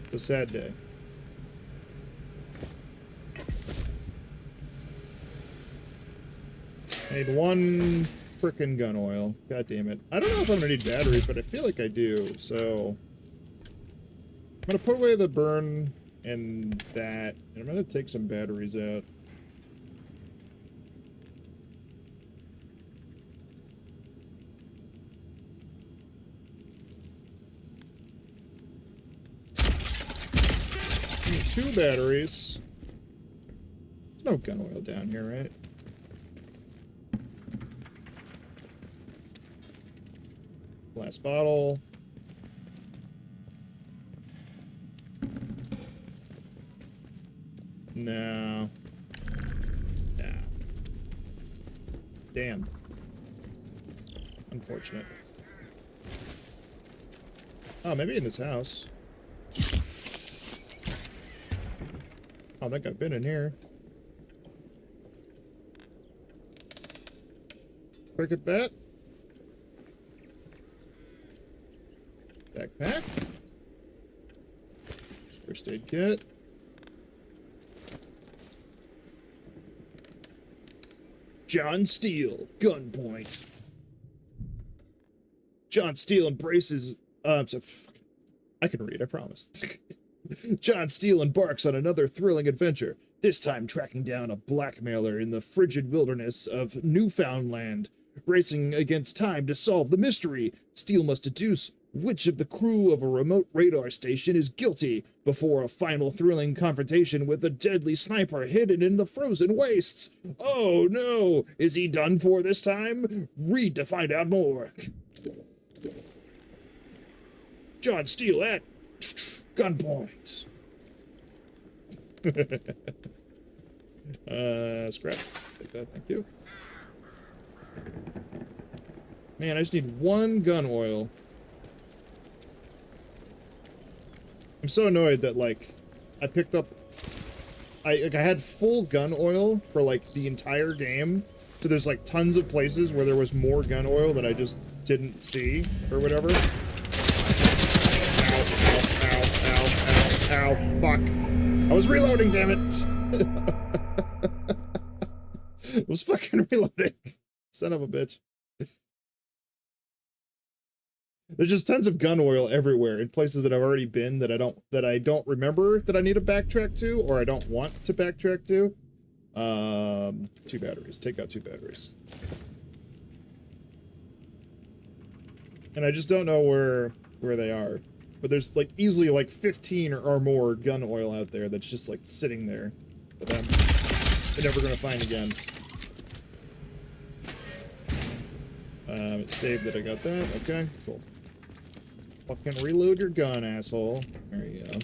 It's a sad day. I need one frickin' gun oil. God damn it. I don't know if I'm gonna need batteries, but I feel like I do, so... I'm gonna put away the burn and that, and I'm gonna take some batteries out. Need 2 batteries. There's no gun oil down here, right? Glass bottle. No. Nah. Damn. Unfortunate. Oh, maybe in this house. I think I've been in here. Cricket bat. Backpack. First aid kit. John Steele, gunpoint. John Steele embraces... I can read, I promise. John Steele embarks on another thrilling adventure, this time tracking down a blackmailer in the frigid wilderness of Newfoundland. Racing against time to solve the mystery, Steele must deduce which of the crew of a remote radar station is guilty before a final thrilling confrontation with a deadly sniper hidden in the frozen wastes. Oh no! Is he done for this time? Read to find out more. John Steele at gunpoint. Scrap. Take that, thank you. Man, I just need one gun oil. I'm so annoyed that, like, I picked up... I had full gun oil for, like, the entire game. So there's, like, tons of places where there was more gun oil that I just didn't see, or whatever. Ow, fuck. I was reloading, damn it! I was fucking reloading. Son of a bitch. There's just tons of gun oil everywhere in places that I've already been that I don't remember that I need to backtrack to, or I don't want to backtrack to. 2 batteries. Take out 2 batteries. And I just don't know where they are. But there's like easily like 15 or more gun oil out there that's just like sitting there that I'm never gonna find again. It saved that I got that. Okay, cool. Fucking reload your gun, asshole. There you go.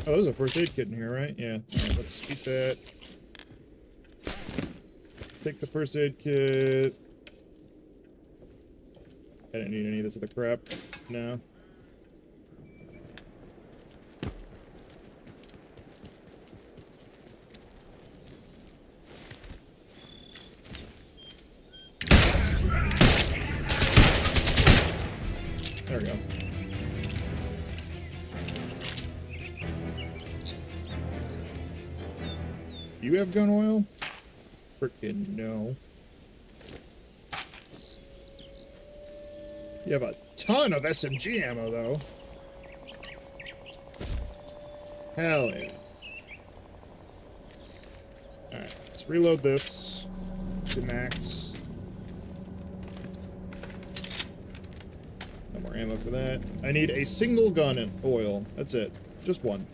Oh, there's a first aid kit in here, right? Yeah. Alright, let's eat that. Take the first aid kit. I didn't need any of this other crap. No. There we go. You have gun oil? Frickin' no. You have a ton of SMG ammo, though. Hell yeah. Alright, let's reload this to max. No more ammo for that. I need a single gun and oil. That's it. Just one.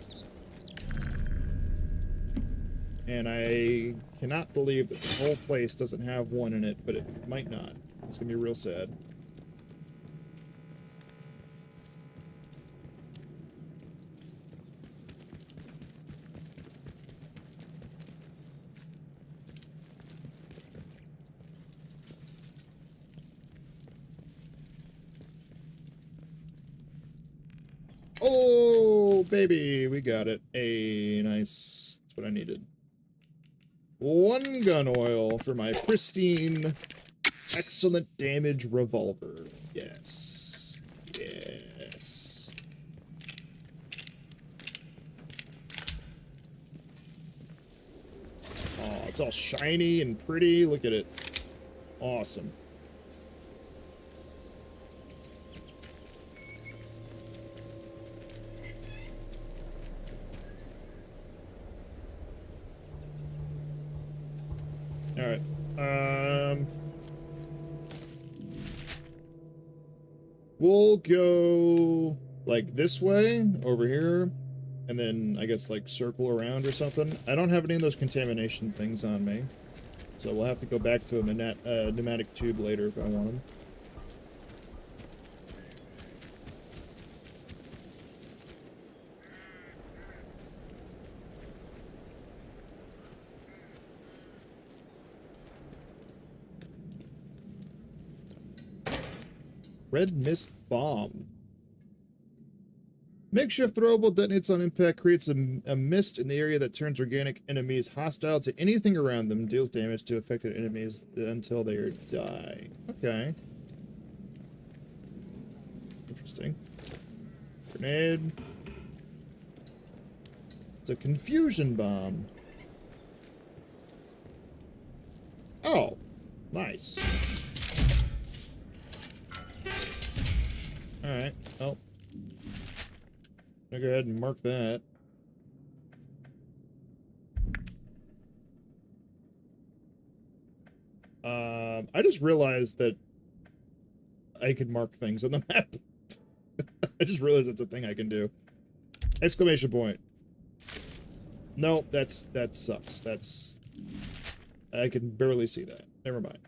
And I cannot believe that the whole place doesn't have one in it, but it might not. It's gonna be real sad. Oh, baby, we got it. Hey, nice. That's what I needed. One gun oil for my pristine, excellent damage revolver. Yes. Yes. Oh, it's all shiny and pretty. Look at it. Awesome. Alright. We'll go like this way over here, and then I guess like circle around or something. I don't have any of those contamination things on me, so we'll have to go back to a pneumatic tube later if I want them. Red mist bomb. Makeshift throwable detonates on impact, creates a mist in the area that turns organic enemies hostile to anything around them, deals damage to affected enemies until they die. Okay. Interesting. Grenade. It's a confusion bomb. Oh, nice. Alright, well. I'll go ahead and mark that. I just realized that I could mark things on the map. I just realized that's a thing I can do. Exclamation point. No, that sucks. That's... I can barely see that. Never mind.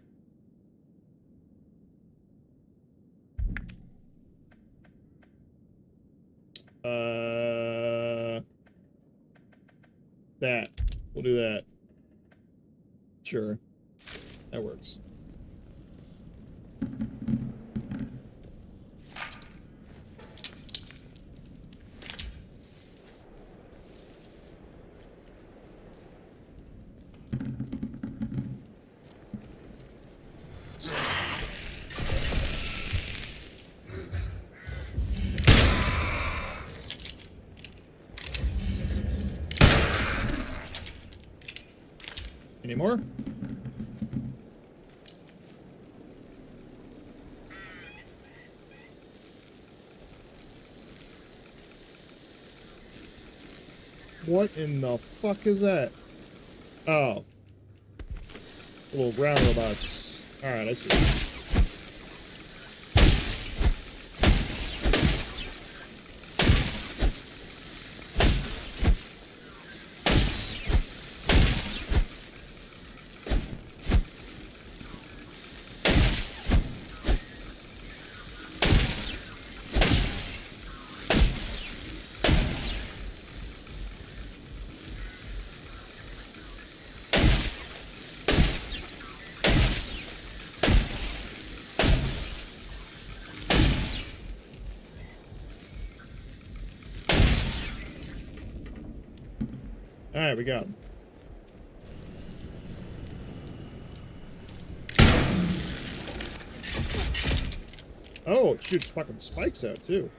That. We'll do that. Sure. That works. Any more? What in the fuck is that? Oh. Little ground robots. Alright, I see. Alright, we got him. Oh, it shoots fucking spikes out, too.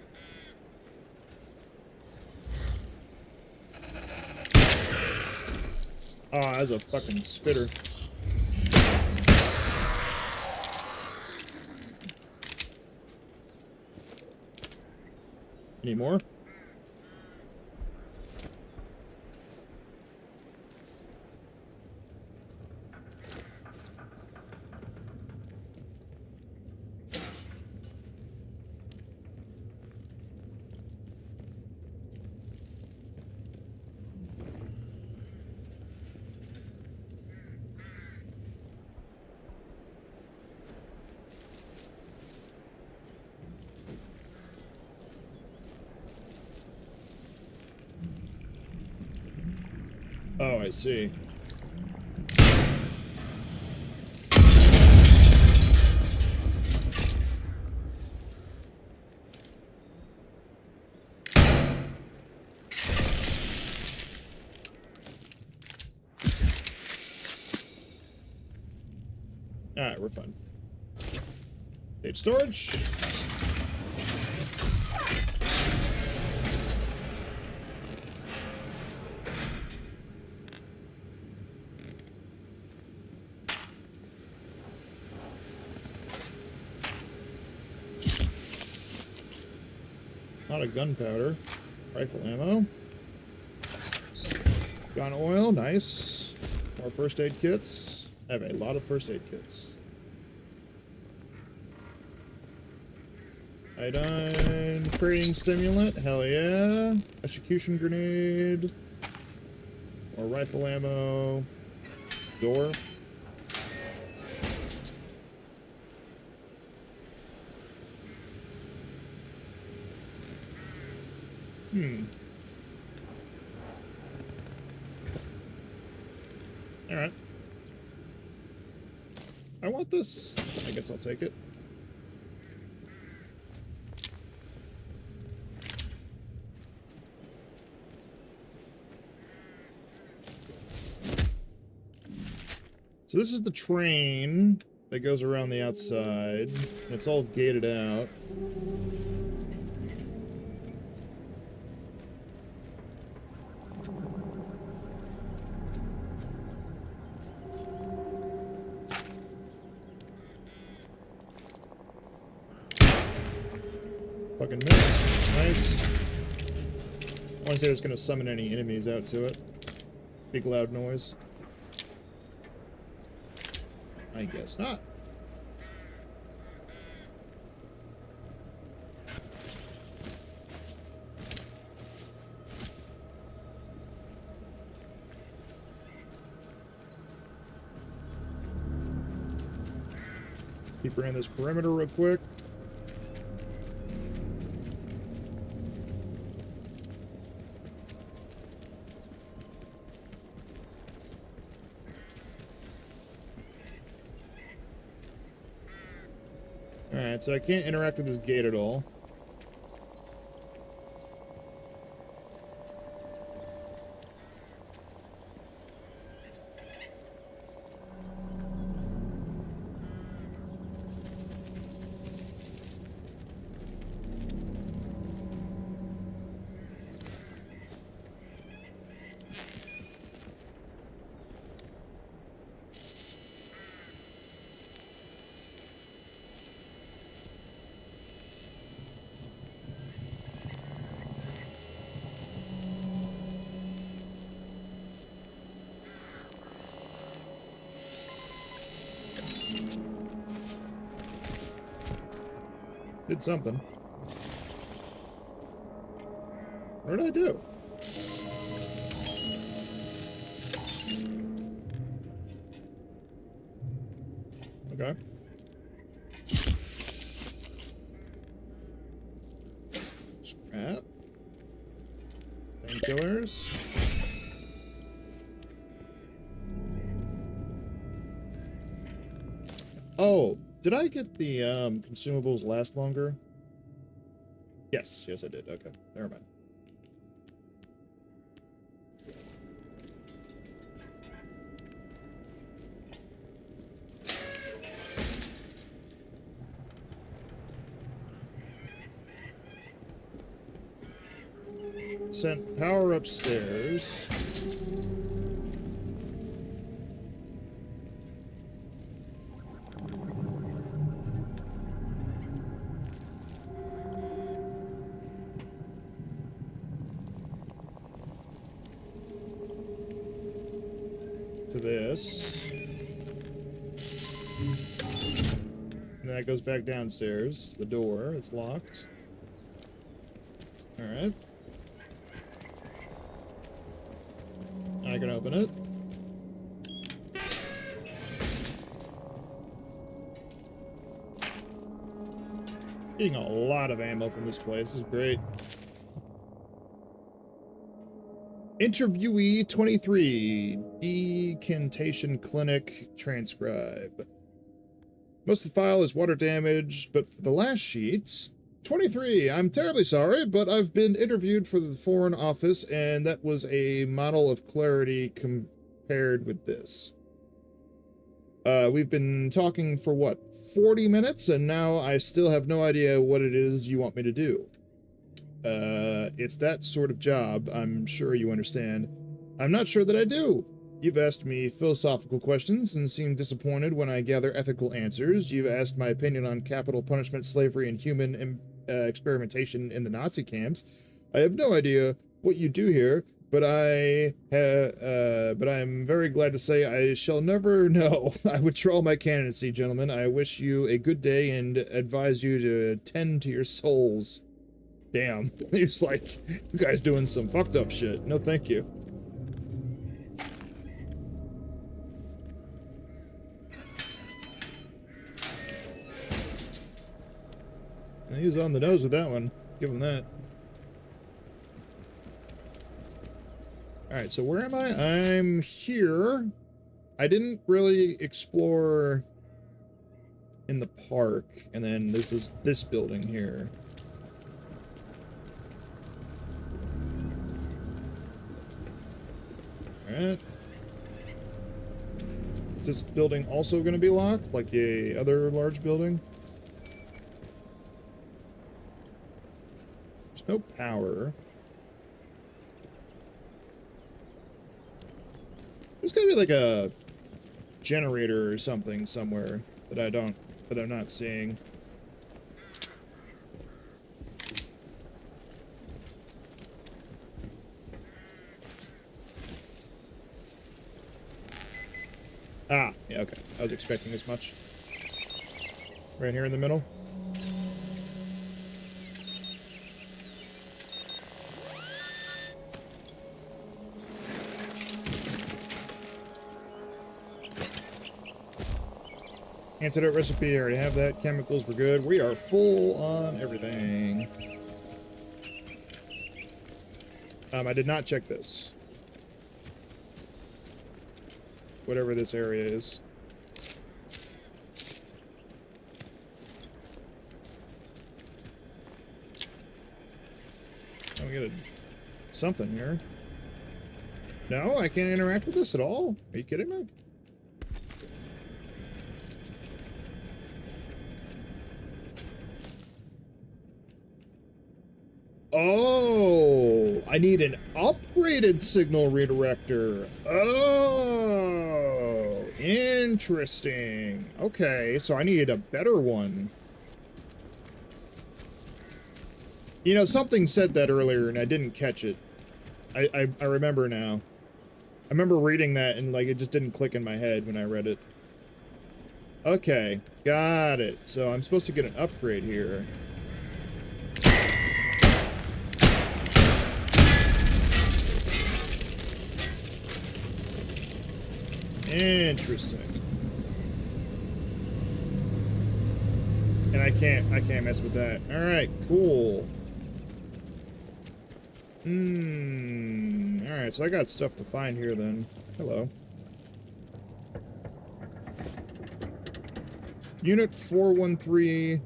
Oh, that's a fucking spitter. Any more? Oh, I see. Alright, we're fine. Stage storage. A lot of gunpowder. Rifle ammo. Gun oil, nice. More first aid kits. I have a lot of first aid kits. Iodine trading stimulant, hell yeah. Execution grenade. More rifle ammo. Door. Alright. I want this. I guess I'll take it. So this is the train that goes around the outside. It's all gated out. Fucking miss. Nice. I want to say it's going to summon any enemies out to it. Big loud noise. I guess not. Keep around this perimeter real quick. Alright, so I can't interact with this gate at all. Did something. What did I do? Okay. Scrap. Painkillers. Oh. Did I get the consumables last longer? Yes, I did. Okay, never mind. sent power upstairs. To this. And that goes back downstairs. The door, it's locked. Alright. I can open it. Getting a lot of ammo from this place. This is great. Interviewee 23. Decantation Clinic Transcribe. Most of the file is water damaged, but for the last sheets... 23. I'm terribly sorry, but I've been interviewed for the Foreign Office, and that was a model of clarity compared with this. We've been talking for, what, 40 minutes, and now I still have no idea what it is you want me to do. It's that sort of job, I'm sure you understand. I'm not sure that I do. You've asked me philosophical questions and seemed disappointed when I gather ethical answers. You've asked my opinion on capital punishment, slavery, and human experimentation in the Nazi camps. I have no idea what you do here, but I'm very glad to say I shall never know. I withdraw my candidacy, gentlemen. I wish you a good day and advise you to tend to your souls. Damn. He's like, you guys doing some fucked up shit. No, thank you. He was on the nose with that one. Give him that. Alright, so where am I? I'm here. I didn't really explore in the park. And then this is this building here. Alright. Is this building also going to be locked? Like the other large building? There's no power. There's gotta be like a generator or something somewhere that I'm not seeing. Ah, yeah, okay. I was expecting as much. Right here in the middle. Antidote recipe, I already have that. Chemicals, we're good. We are full on everything. I did not check this. Whatever this area is. Oh, we got something here. No, I can't interact with this at all? Are you kidding me? Oh, I need an upgraded signal redirector. Oh, interesting. Okay, so I needed a better one. You know, something said that earlier and I didn't catch it. I remember now. I remember reading that and like it just didn't click in my head when I read it. Okay, got it. So I'm supposed to get an upgrade here. Interesting. And I can't mess with that. Alright, cool. Alright, so I got stuff to find here then. Hello. Unit 413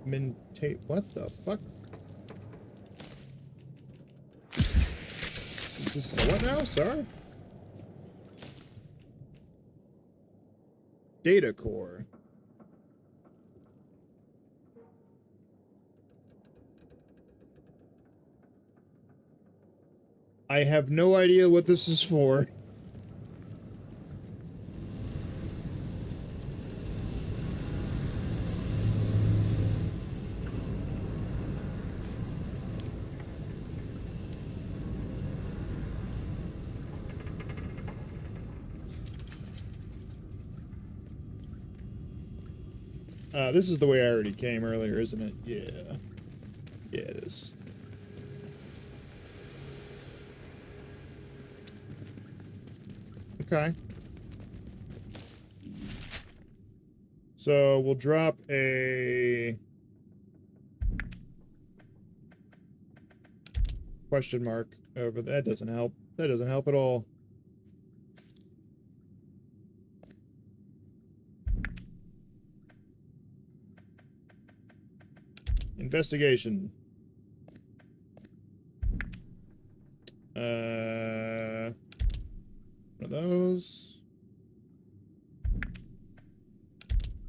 Mintate. What the fuck? This is a what now? Sorry? Data core. I have no idea what this is for. This is the way I already came earlier, isn't it? Yeah. Yeah, it is. Okay. So we'll drop a question mark over. That doesn't help. That doesn't help at all. Investigation. One of those.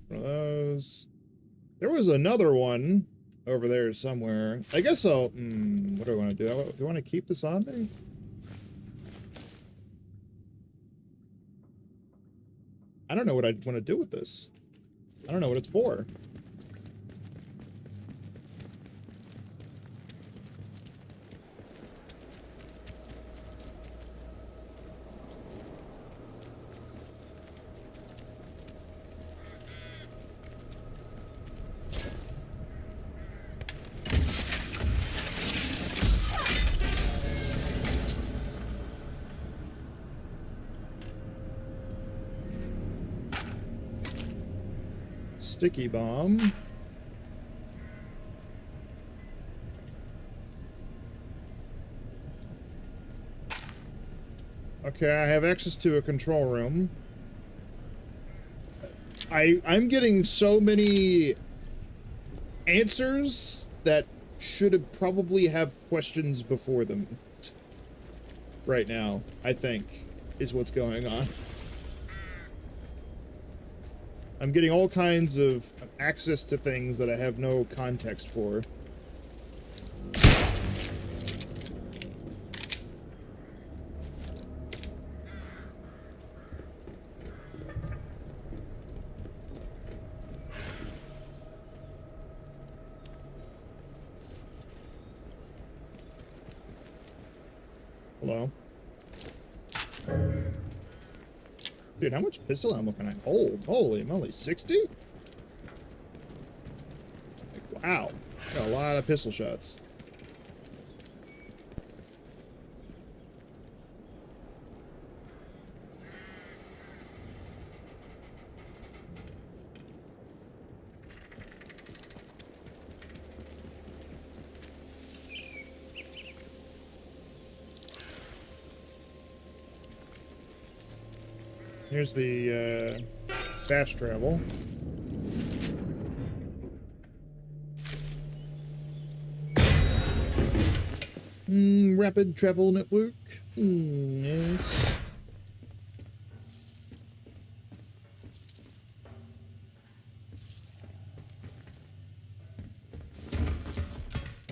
One of those. There was another one over there somewhere. I guess I'll... what do I want to do? Do I want to keep this on me? I don't know what I want to do with this. I don't know what it's for. Sticky bomb. Okay, I have access to a control room. I'm getting so many answers that should have probably have questions before them. Right now, I think, is what's going on. I'm getting all kinds of access to things that I have no context for. Hello? Dude, how much pistol ammo can I hold? Holy moly, 60? Like, wow. Got a lot of pistol shots. Here's the fast travel. Rapid travel network. Yes.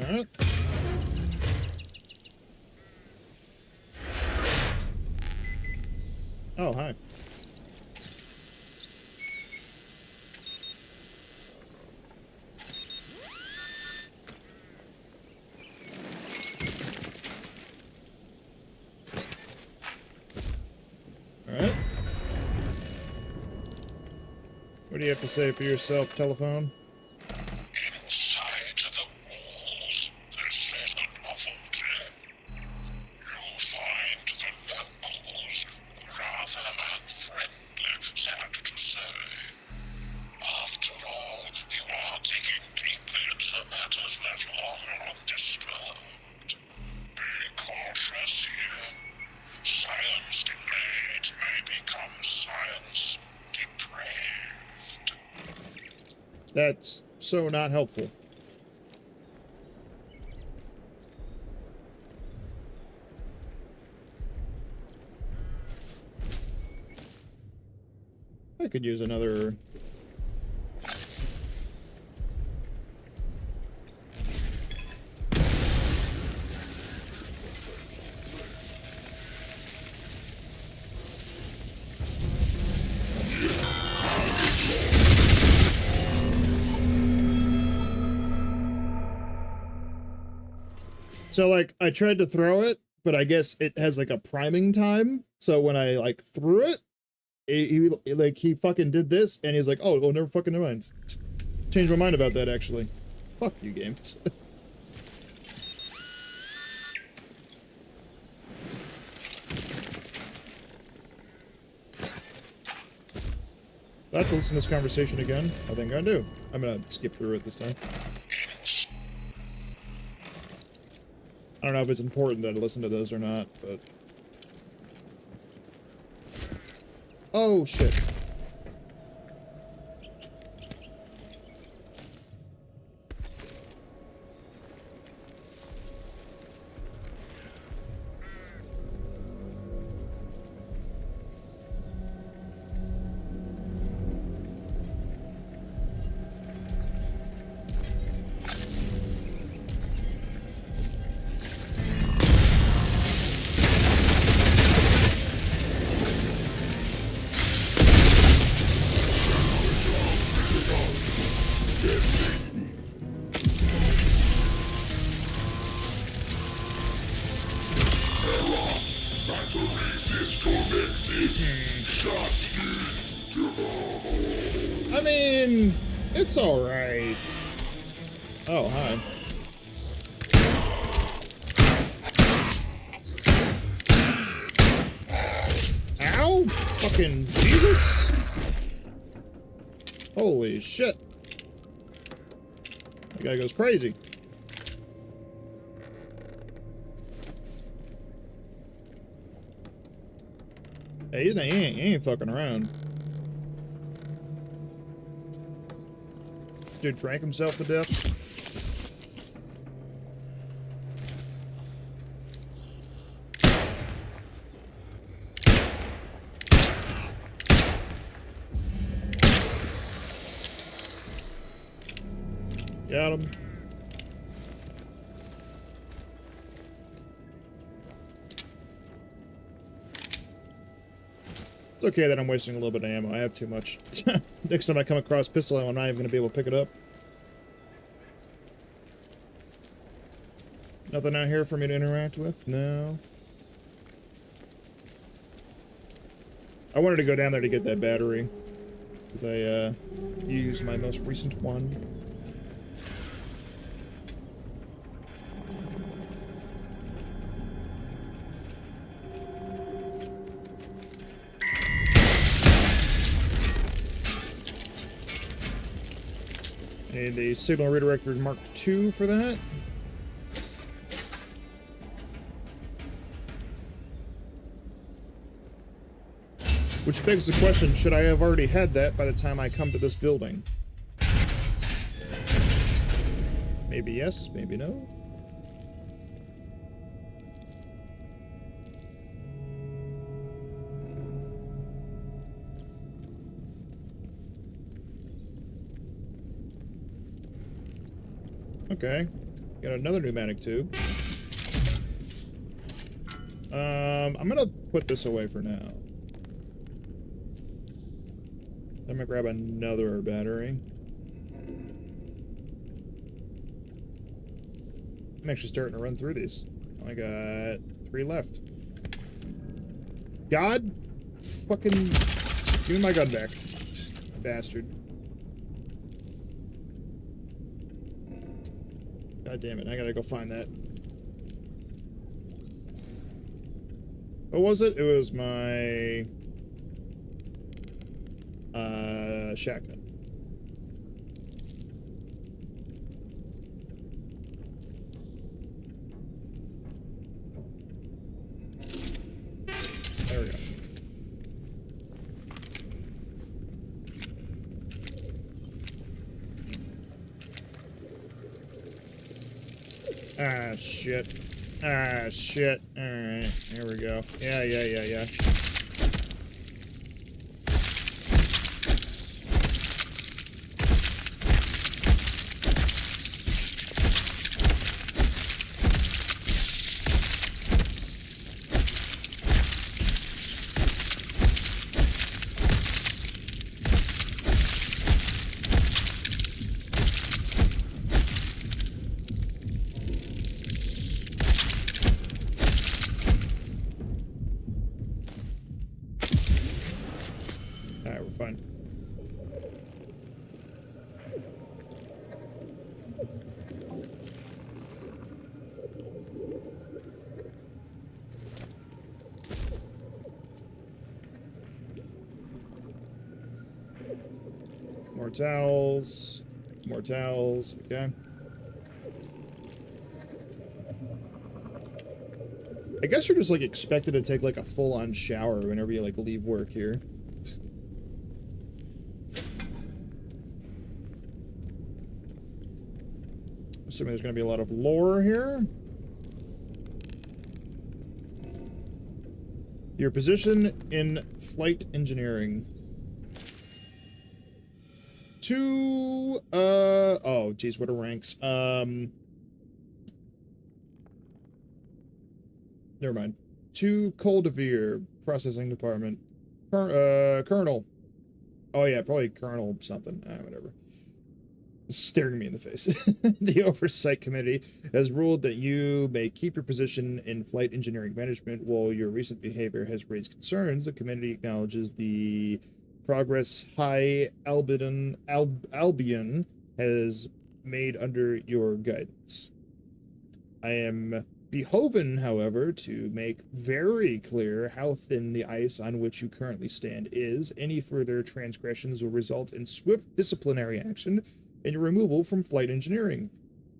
Alright. Oh, hi. What do you have to say for yourself, telephone? Inside the walls, this is an novelty. You'll find the locals rather unfriendly, sad to say. After all, you are digging deeply into matters left long undisturbed. Be cautious here. Science delayed may become science depraved. That's so not helpful. I could use another... So, like, I tried to throw it, but I guess it has, like, a priming time. So when I, like, threw it, he fucking did this, and he's like, oh, never fucking mind. Changed my mind about that, actually. Fuck you, games. I have to listen to this conversation again. I think I do. I'm gonna skip through it this time. I don't know if it's important that I listen to those or not, but... Oh, shit. I mean, it's alright. Oh, hi. Ow! Fucking Jesus! Holy shit. That guy goes crazy. Hey, he ain't fucking around. This dude drank himself to death. Got him. It's okay that I'm wasting a little bit of ammo. I have too much. Next time I come across pistol ammo, I'm not even going to be able to pick it up. Nothing out here for me to interact with? No. I wanted to go down there to get that battery. Because I used my most recent one. Need a signal redirector Mark II for that. Which begs the question, should I have already had that by the time I come to this building? Maybe yes, maybe no. Okay, got another pneumatic tube. I'm gonna put this away for now. I'm gonna grab another battery. I'm actually starting to run through these. I got 3 left. God, fucking, give me my gun back, bastard. God damn it, I gotta go find that. What was it? It was my... shotgun. There we go. Ah, shit. Ah, shit. Alright, here we go. Yeah. fine. More towels. More towels. Okay. I guess you're just, like, expected to take, like, a full-on shower whenever you, like, leave work here. Assuming there's gonna be a lot of lore here. Your position in flight engineering. Oh, geez, what are ranks? Never mind. 2 Coldevier, processing department. Colonel. Oh yeah, probably Colonel something. Whatever. Staring me in the face. The Oversight Committee has ruled that you may keep your position in flight engineering management. While your recent behavior has raised concerns, the committee acknowledges the progress High Albion has made under your guidance. I am behoven, however, to make very clear how thin the ice on which you currently stand is. Any further transgressions will result in swift disciplinary action and your removal from flight engineering.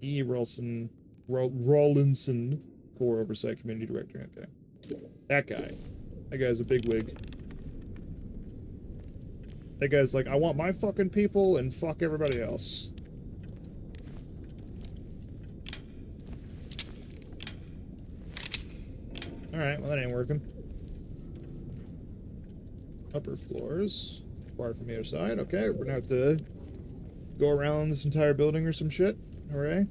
E. Rawlinson, Core Oversight Committee Director. Okay. That guy. That guy's a bigwig. That guy's like, I want my fucking people and fuck everybody else. Alright, well that ain't working. Upper floors. Far from the other side. Okay, we're gonna have to go around this entire building or some shit. Hooray.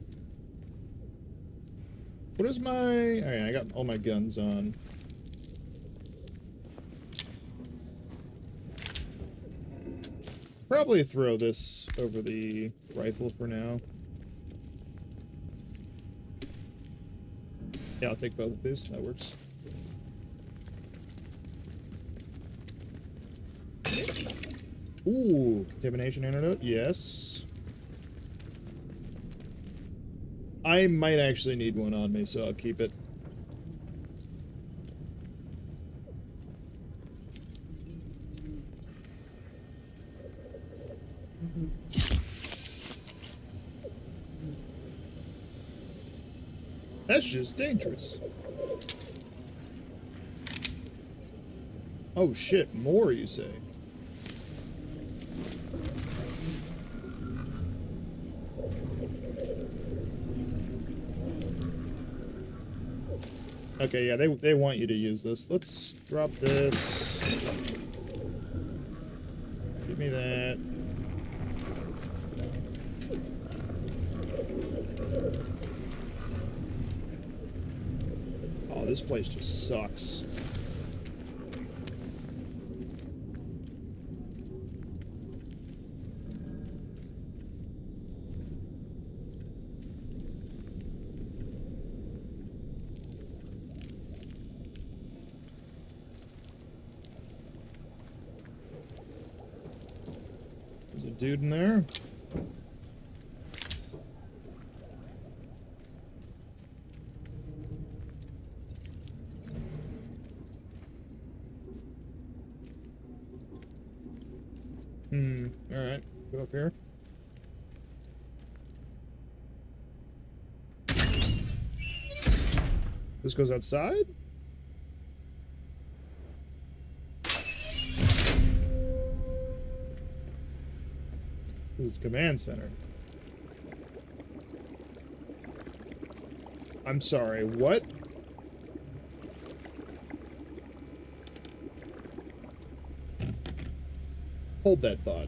What is my... Alright, I got all my guns on. Probably throw this over the rifle for now. Yeah, I'll take both of these. That works. Ooh, contamination antidote. Yes. I might actually need one on me, so I'll keep it. That's just dangerous. Oh shit, more you say? Okay, yeah, they want you to use this. Let's drop this. Give me that. Oh, this place just sucks. There's a dude in there. Alright. Go up here. This goes outside? This is command center. I'm sorry, what? Hold that thought.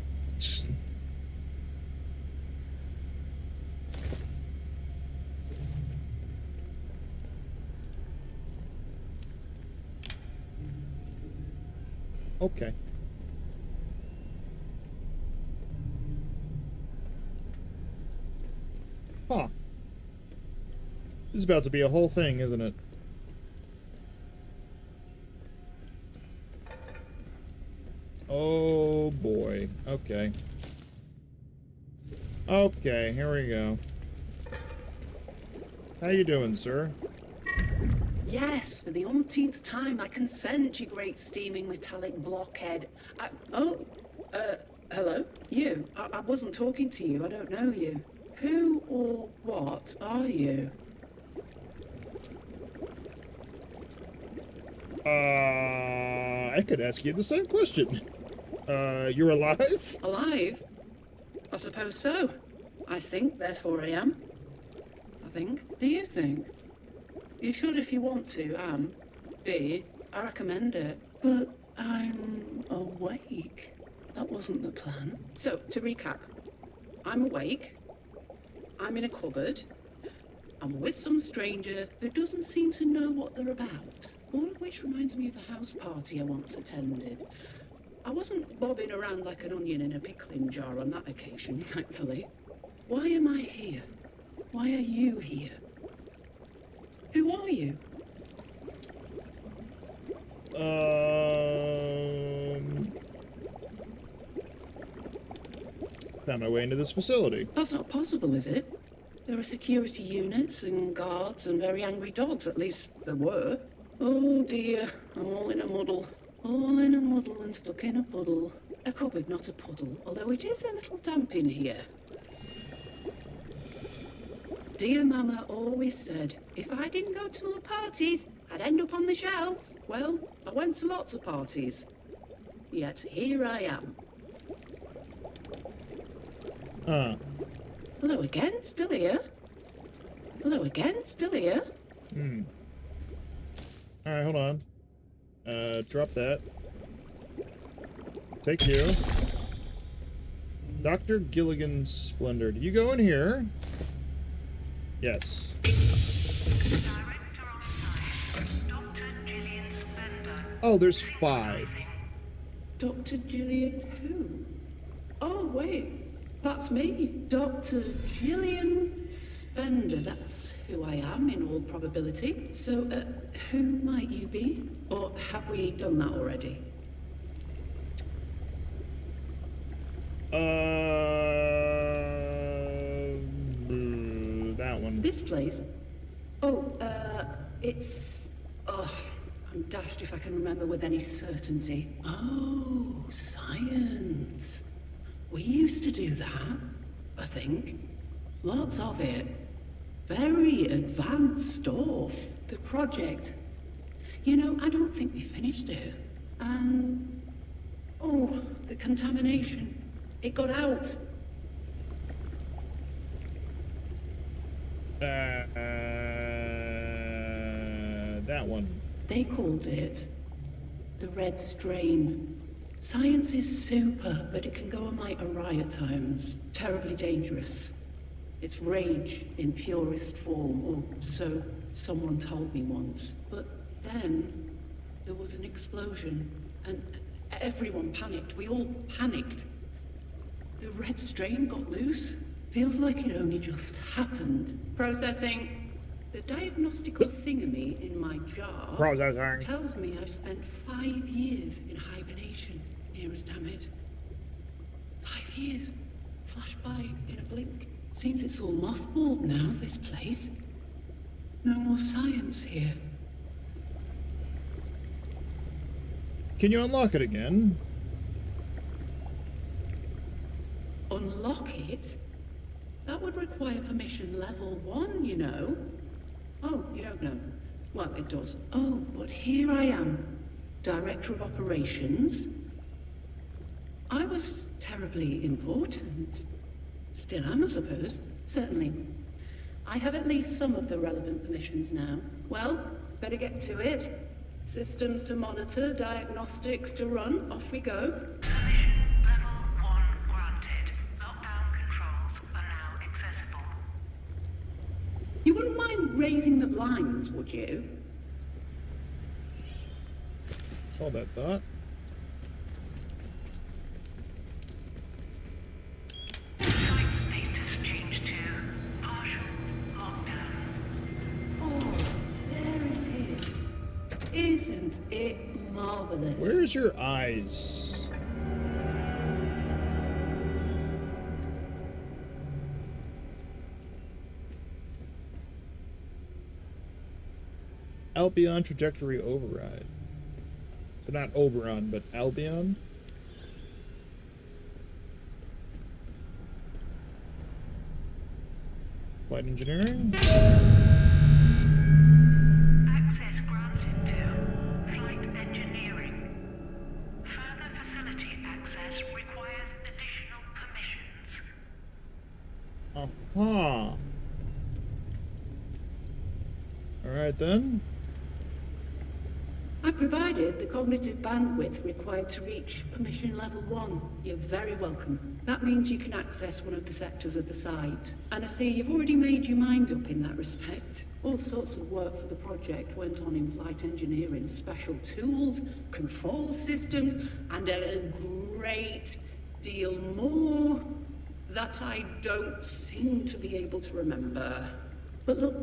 Okay. Huh. This is about to be a whole thing, isn't it? Oh. Oh boy. Okay. Okay, here we go. How you doing, sir? Yes, for the umpteenth time, I consent, you great steaming metallic blockhead. Hello? You? I wasn't talking to you, I don't know you. Who or what are you? I could ask you the same question. You're alive? Alive? I suppose so. I think, therefore I am. I think. Do you think? You should if you want to, B. I recommend it. But I'm awake. That wasn't the plan. So, to recap. I'm awake. I'm in a cupboard. I'm with some stranger who doesn't seem to know what they're about. All of which reminds me of a house party I once attended. I wasn't bobbing around like an onion in a pickling jar on that occasion, thankfully. Why am I here? Why are you here? Who are you? Found my way into this facility. That's not possible, is it? There are security units and guards and very angry dogs, at least there were. Oh dear, I'm all in a muddle. All in a muddle and stuck in a puddle. A cupboard, not a puddle, although it is a little damp in here. Dear Mama always said, if I didn't go to all the parties, I'd end up on the shelf. Well, I went to lots of parties. Yet here I am. Hello again, still here? Hello again, still here? Alright, hold on. Drop that. Take you. Dr. Gilligan's Splendor. Did you go in here? Yes. Oh, there's 5. Dr. Gillian who? Oh, wait. That's me. Dr. Gillian Spender. That's who I am, in all probability. So, who might you be? Or have we done that already? That one. This place? Oh, it's... Oh, I'm dashed if I can remember with any certainty. Oh, science. We used to do that, I think. Lots of it. Very advanced stuff. The project. You know, I don't think we finished it. And... oh, the contamination. It got out. That one. They called it the red strain. Science is super, but it can go a mite awry at times. Terribly dangerous. It's rage in purest form, or so someone told me once. But then there was an explosion, and everyone panicked. We all panicked. The red strain got loose. Feels like it only just happened. Processing. The diagnostical thingamy in my jar Processing. tells me I've spent 5 years in hibernation, near as damn it. 5 years. Flash by in a blink. Seems it's all mothballed now, this place. No more science here. Can you unlock it again? Unlock it? That would require permission level 1, you know. Oh, you don't know. Well, it does. Oh, but here I am, Director of Operations. I was terribly important. Still am, I suppose. Certainly. I have at least some of the relevant permissions now. Well, better get to it. Systems to monitor, diagnostics to run. Off we go. Permission level 1 granted. Lockdown controls are now accessible. You wouldn't mind raising the blinds, would you? Hold that thought. Site status changed to partial lockdown. Oh, there it is. Isn't it marvelous? Where's your eyes? Albion trajectory override. So not Oberon, but Albion. Flight engineering. Access granted to flight engineering. Further facility access requires additional permissions. Uh-huh. Alright then. I provided the cognitive bandwidth required to reach permission level 1. You're very welcome. That means you can access one of the sectors of the site. And I see you've already made your mind up in that respect. All sorts of work for the project went on in flight engineering, special tools, control systems, and a great deal more that I don't seem to be able to remember. But look,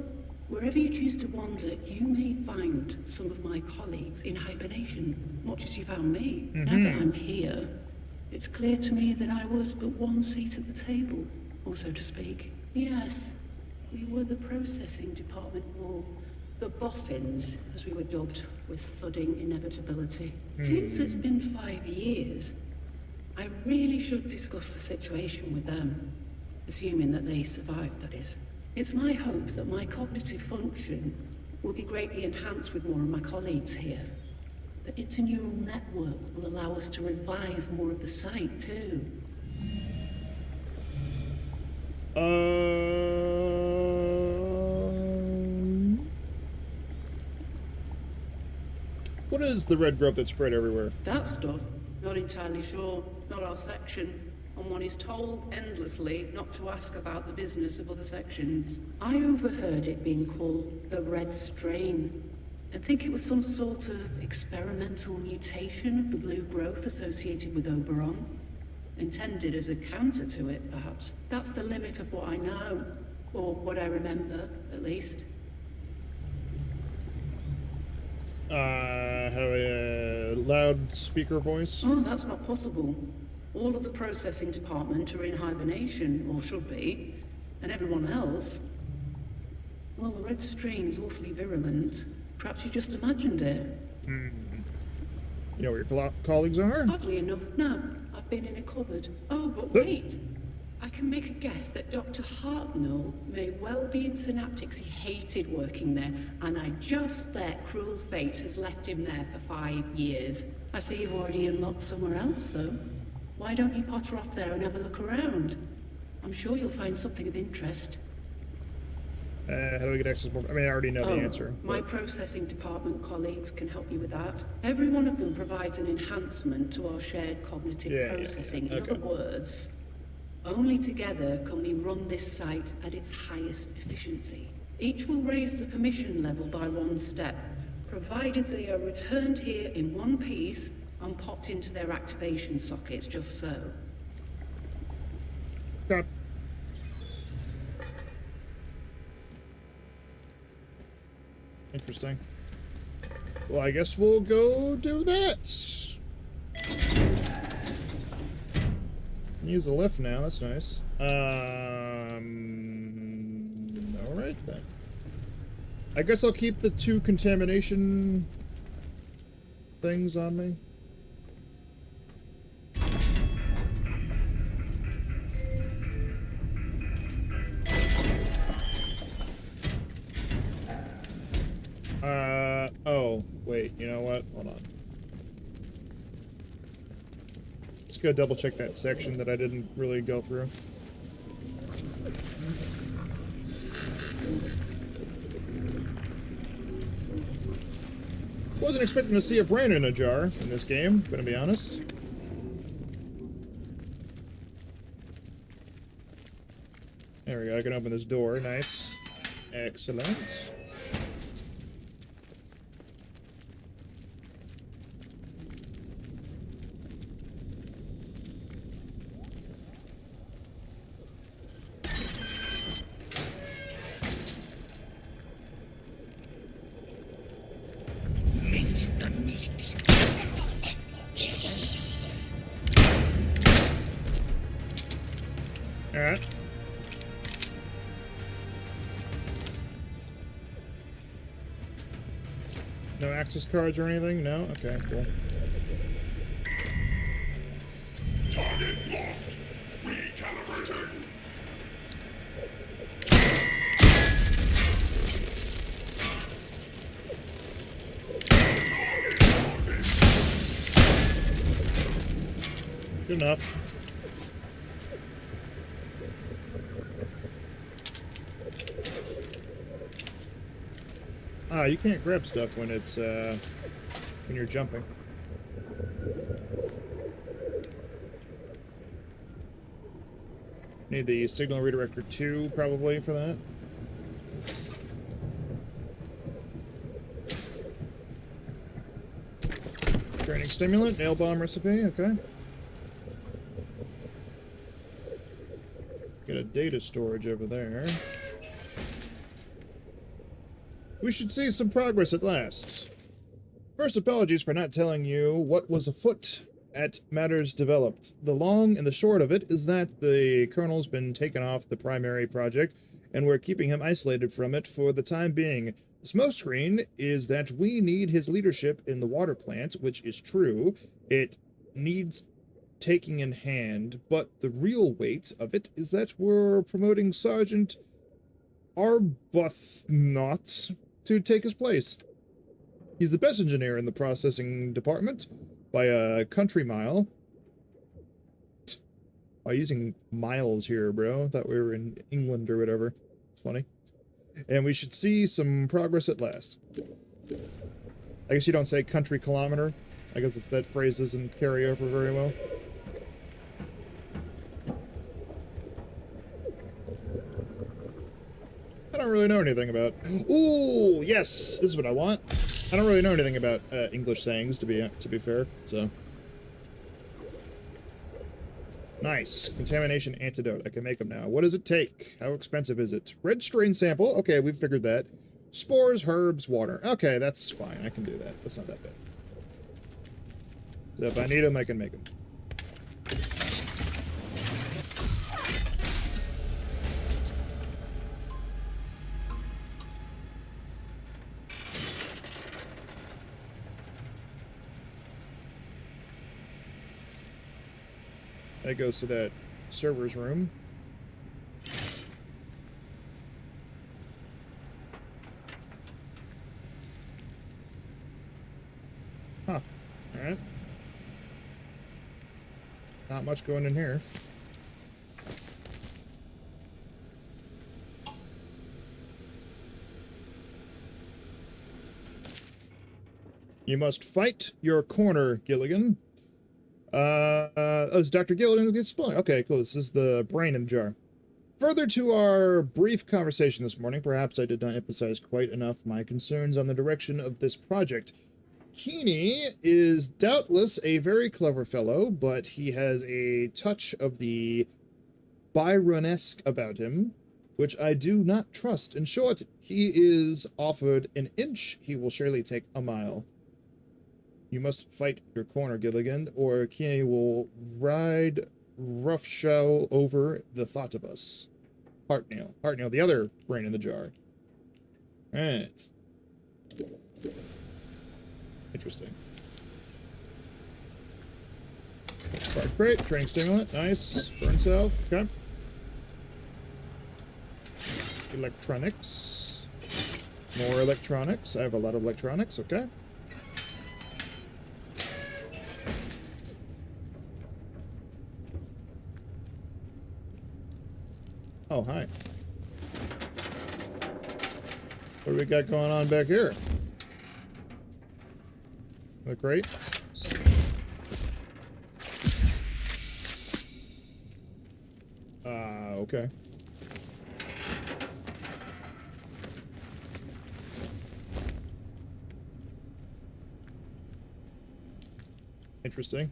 wherever you choose to wander, you may find some of my colleagues in hibernation, much as you found me. Now that I'm here, it's clear to me that I was but one seat at the table, or so to speak. Yes, we were the processing department, or the boffins, as we were dubbed, with thudding inevitability. Since it's been 5 years, I really should discuss the situation with them, assuming that they survived, that is. It's my hope that my cognitive function will be greatly enhanced with more of my colleagues here. The interneural network will allow us to revise more of the site, too. What is the red growth that's spread everywhere? That stuff, not entirely sure. Not our section. And one is told endlessly not to ask about the business of other sections. I overheard it being called the Red Strain, and think it was some sort of experimental mutation of the blue growth associated with Oberon. Intended as a counter to it, perhaps. That's the limit of what I know, or what I remember, at least. Loudspeaker voice? Oh, that's not possible. All of the processing department are in hibernation, or should be, and everyone else... Well, the red strain's awfully virulent. Perhaps you just imagined it. You know where your colleagues are? Oddly enough, no. I've been in a cupboard. Oh, but wait! I can make a guess that Dr. Hartnell may well be in Synaptics. He hated working there, and I just bet cruel fate has left him there for 5 years. I see you've already unlocked somewhere else, though. Why don't you potter off there and have a look around? I'm sure you'll find something of interest. How do we get access more? I mean, I already know the answer. My processing department colleagues can help you with that. Every one of them provides an enhancement to our shared cognitive processing. In other words, only together can we run this site at its highest efficiency. Each will raise the permission level by 1 step, provided they are returned here in one piece and popped into their activation sockets, just so. Got. Interesting. Well, I guess we'll go do that. Use the lift now, that's nice. Alright then. I guess I'll keep the 2 contamination things on me. Oh, wait, you know what? Hold on. Just go double check that section that I didn't really go through. Wasn't expecting to see a brain in a jar in this game, gonna be honest. There we go, I can open this door, nice. Excellent. Mince the meat. Alright. access cards or anything? No? Okay, cool. Target lost. Recalibrating. Good enough. Ah, you can't grab stuff when it's, when you're jumping. Need the signal redirector 2, probably, for that. Training stimulant, nail bomb recipe, okay. Get a data storage over there. We should see some progress at last. First, apologies for not telling you what was afoot at matters developed. The long and the short of it is that the colonel's been taken off the primary project, and we're keeping him isolated from it for the time being. The smokescreen is that we need his leadership in the water plant, which is true. It needs taking in hand, but the real weight of it is that we're promoting Sergeant Arbuthnot to take his place. He's the best engineer in the processing department by a country mile. I'm using miles here, bro. I thought we were in England or whatever. It's funny. And we should see some progress at last. I guess you don't say country kilometer. I guess it's that phrase doesn't carry over very well. I don't really know anything about... Ooh, yes! This is what I want. I don't really know anything about English sayings, to be fair, so... Nice. Contamination antidote. I can make them now. What does it take? How expensive is it? Red strain sample. Okay, we've figured that. Spores, herbs, water. Okay, that's fine. I can do that. That's not that bad. So if I need them, I can make them. That goes to that server's room. Huh. Alright. Not much going in here. You must fight your corner, Gilligan. Oh, it's Dr. Gilligan who gets spelling. Okay, cool. This is the brain in the jar. Further to our brief conversation this morning, perhaps I did not emphasize quite enough my concerns on the direction of this project. Keeney is doubtless a very clever fellow, but he has a touch of the Byronesque about him, which I do not trust. In short, he is offered an inch, he will surely take a mile. You must fight your corner, Gilligan, or Keeney will ride roughshod over the thought of us. Hartnell. Hartnell, the other brain in the jar. Alright. Interesting. Spark crate, training stimulant, nice. Burn self, okay. Electronics. More electronics. I have a lot of electronics, okay. Oh, hi. What do we got going on back here? The crate? Okay. Interesting.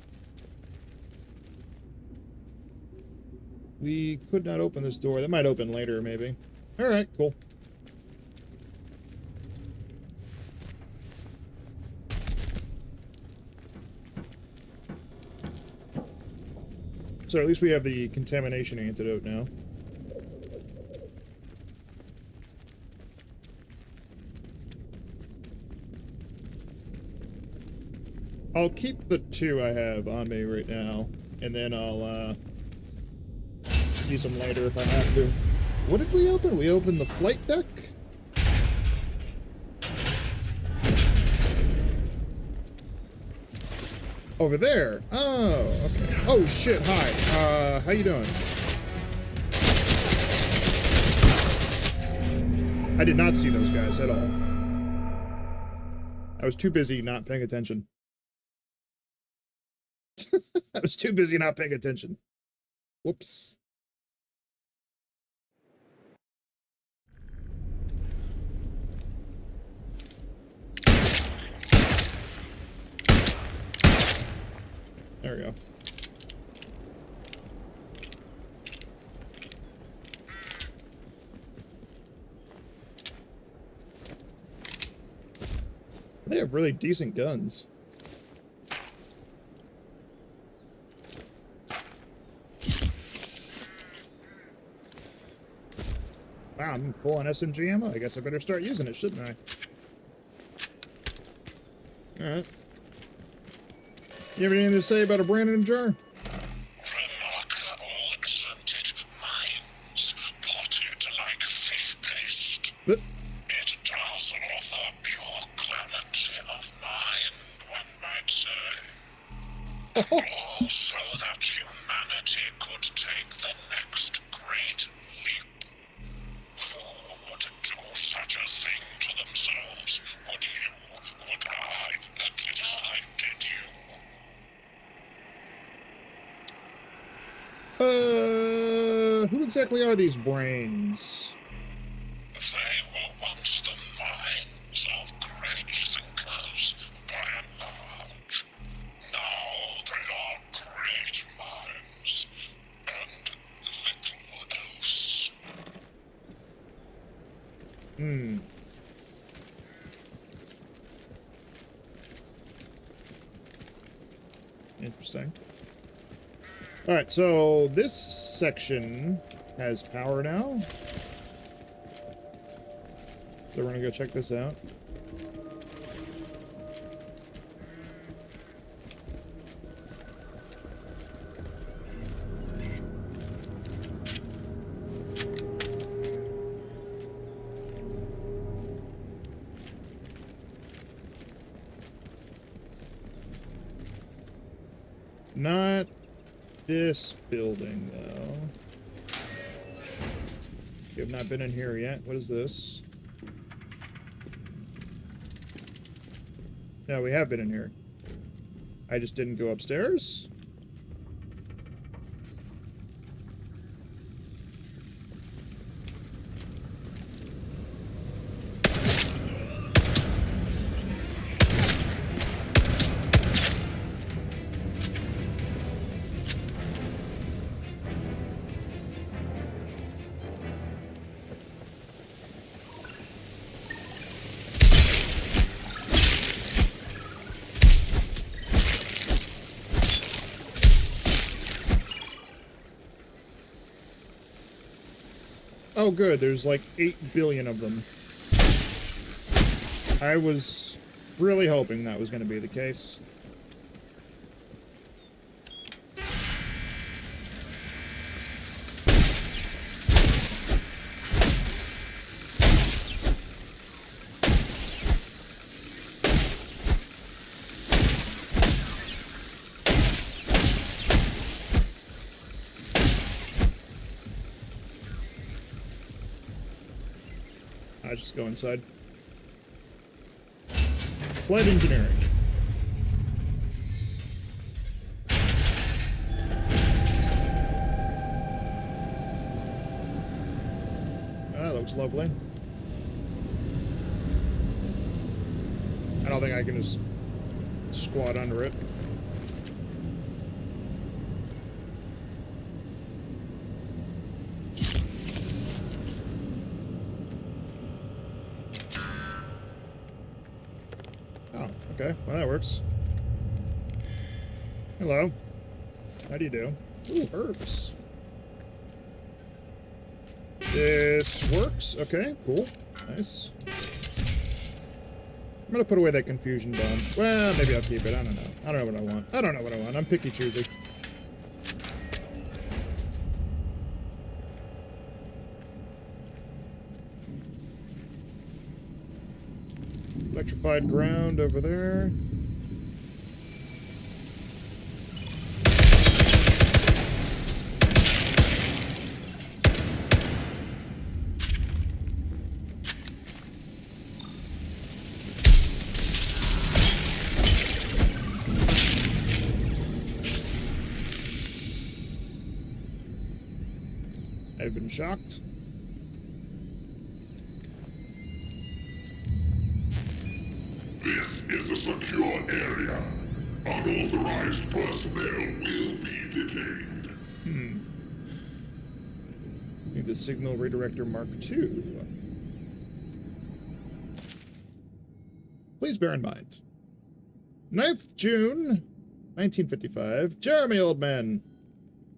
We could not open this door. That might open later, maybe. Alright, cool. So at least we have the contamination antidote now. I'll keep the 2 I have on me right now, and then I'll use them later if I have to. What did we open? We opened the flight deck? Over there. Oh, okay. Oh shit, hi. How you doing? I did not see those guys at all. I was too busy not paying attention. I was too busy not paying attention. Whoops. There we go. They have really decent guns. Wow, I'm full on SMG ammo. I guess I better start using it, shouldn't I? Alright. You have anything to say about a Brandon jar? Remarkable exerted minds, potted like fish paste. But It does offer pure clarity of mind, one might say. All so that humanity could take the next great leap. Who would do such a thing to themselves? Would you? Would I? Did I? Did you? Who exactly are these brains? They were once the minds of great thinkers, by and large. Now they are great minds, and little else. Interesting. Alright, so this section has power now. So we're gonna go check this out. Not this building, though. You have not been in here yet. What is this? No, we have been in here. I just didn't go upstairs? Oh, good. There's like 8 billion of them. I was really hoping that was going to be the case. I just go inside. Flight engineering. That looks lovely. I don't think I can just squat under it. Okay, well that works. Hello. How do you do? Ooh, herbs. This works. Okay, cool. Nice. I'm gonna put away that confusion bomb. Well, maybe I'll keep it. I don't know. I don't know what I want. I don't know what I want. I'm picky choosy. Electrified ground over there. I've been shocked. This is a secure area. Unauthorized personnel will be detained. Need the signal redirector Mark II. Please bear in mind. 9th June, 1955. Jeremy, old man.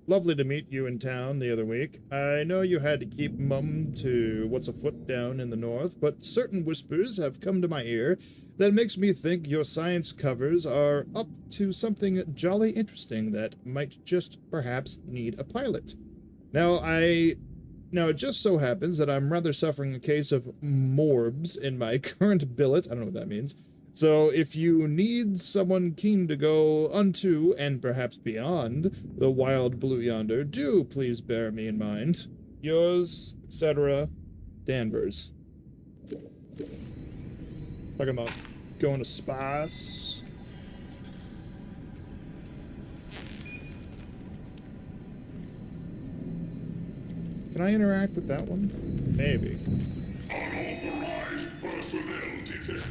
Lovely to meet you in town the other week. I know you had to keep mum to what's afoot down in the north, but certain whispers have come to my ear that makes me think your science covers are up to something jolly interesting that might just perhaps need a pilot. Now, it just so happens that I'm rather suffering a case of morbs in my current billet. I don't know what that means. So if you need someone keen to go unto, and perhaps beyond, the wild blue yonder, do please bear me in mind. Yours, etc., Danvers. Talking about going to space. Can I interact with that one? Maybe. Unauthorized personnel detected.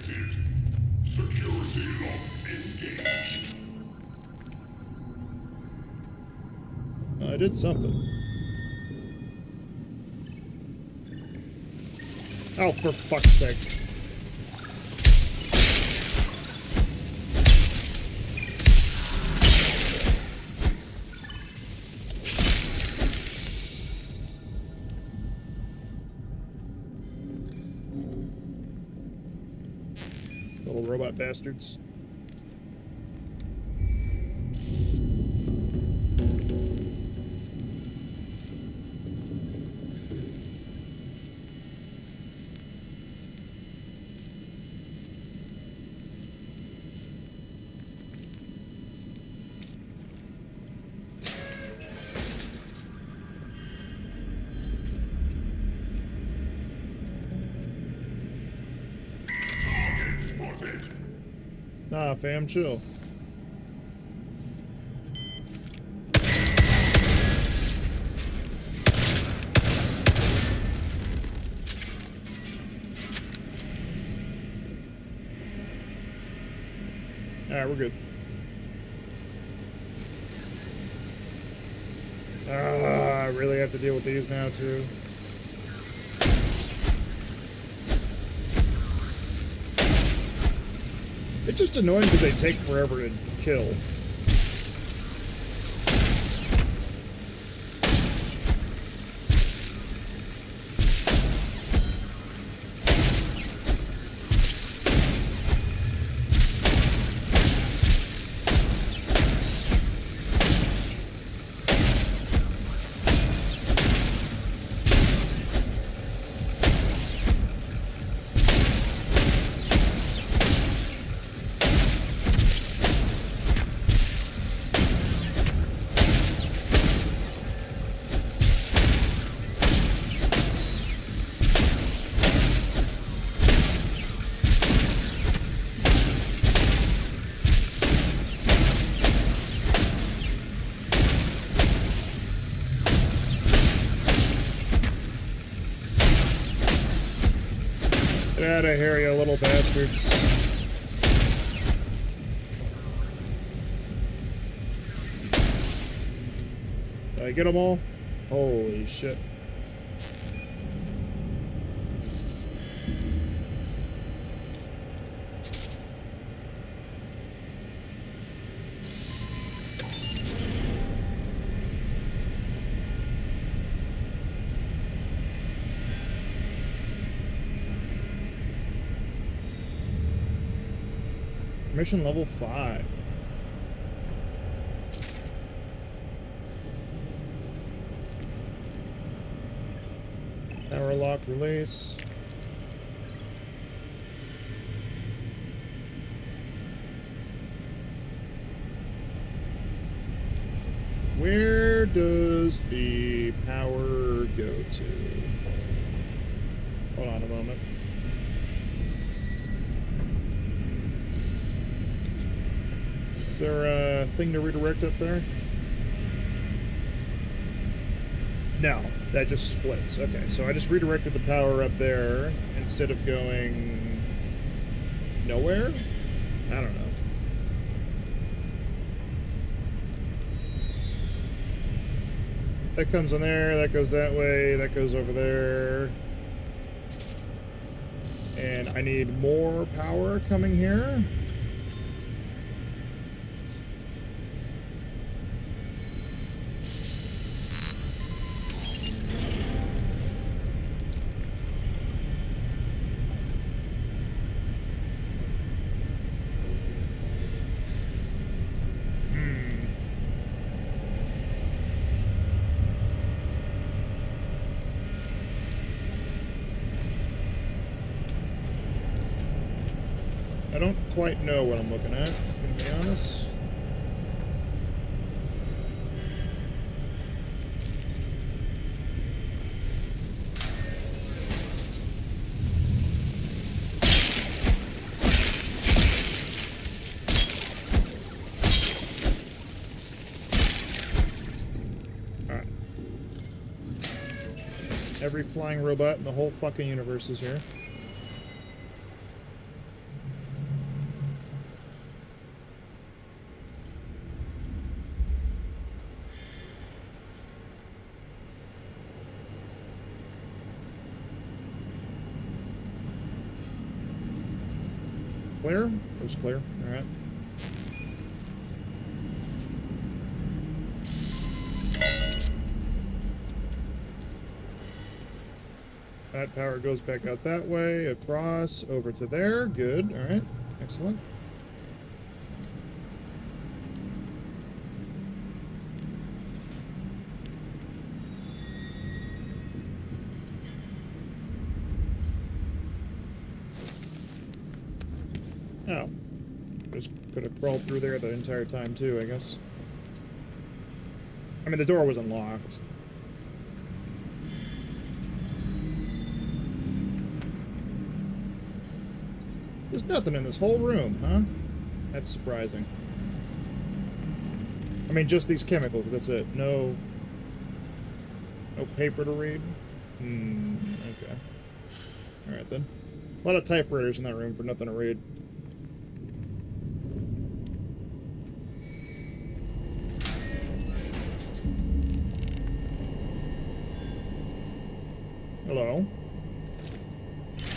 Security lock engaged. I did something. Oh, for fuck's sake. Little robot bastards. Nah, fam, chill. Alright, we're good. I really have to deal with these now, too. It's just annoying because they take forever to kill. Get out of here, you little bastards. Did I get them all? Holy shit. Mission level 5. Power lock release. Where does the power go to? Hold on a moment. Is there a thing to redirect up there? No, that just splits. Okay, so I just redirected the power up there instead of going nowhere? I don't know. That comes in there, that goes that way, that goes over there. And I need more power coming here. I don't quite know what I'm looking at, to be honest. Alright. Every flying robot in the whole fucking universe is here. Clear? Coast clear. Alright. That power goes back out that way, across, over to there. Good. Alright. Excellent. Oh. Just could have crawled through there the entire time, too, I guess. I mean, the door was unlocked. There's nothing in this whole room, huh? That's surprising. I mean, just these chemicals, that's it. No paper to read? Okay. Alright, then. A lot of typewriters in that room for nothing to read. Hello.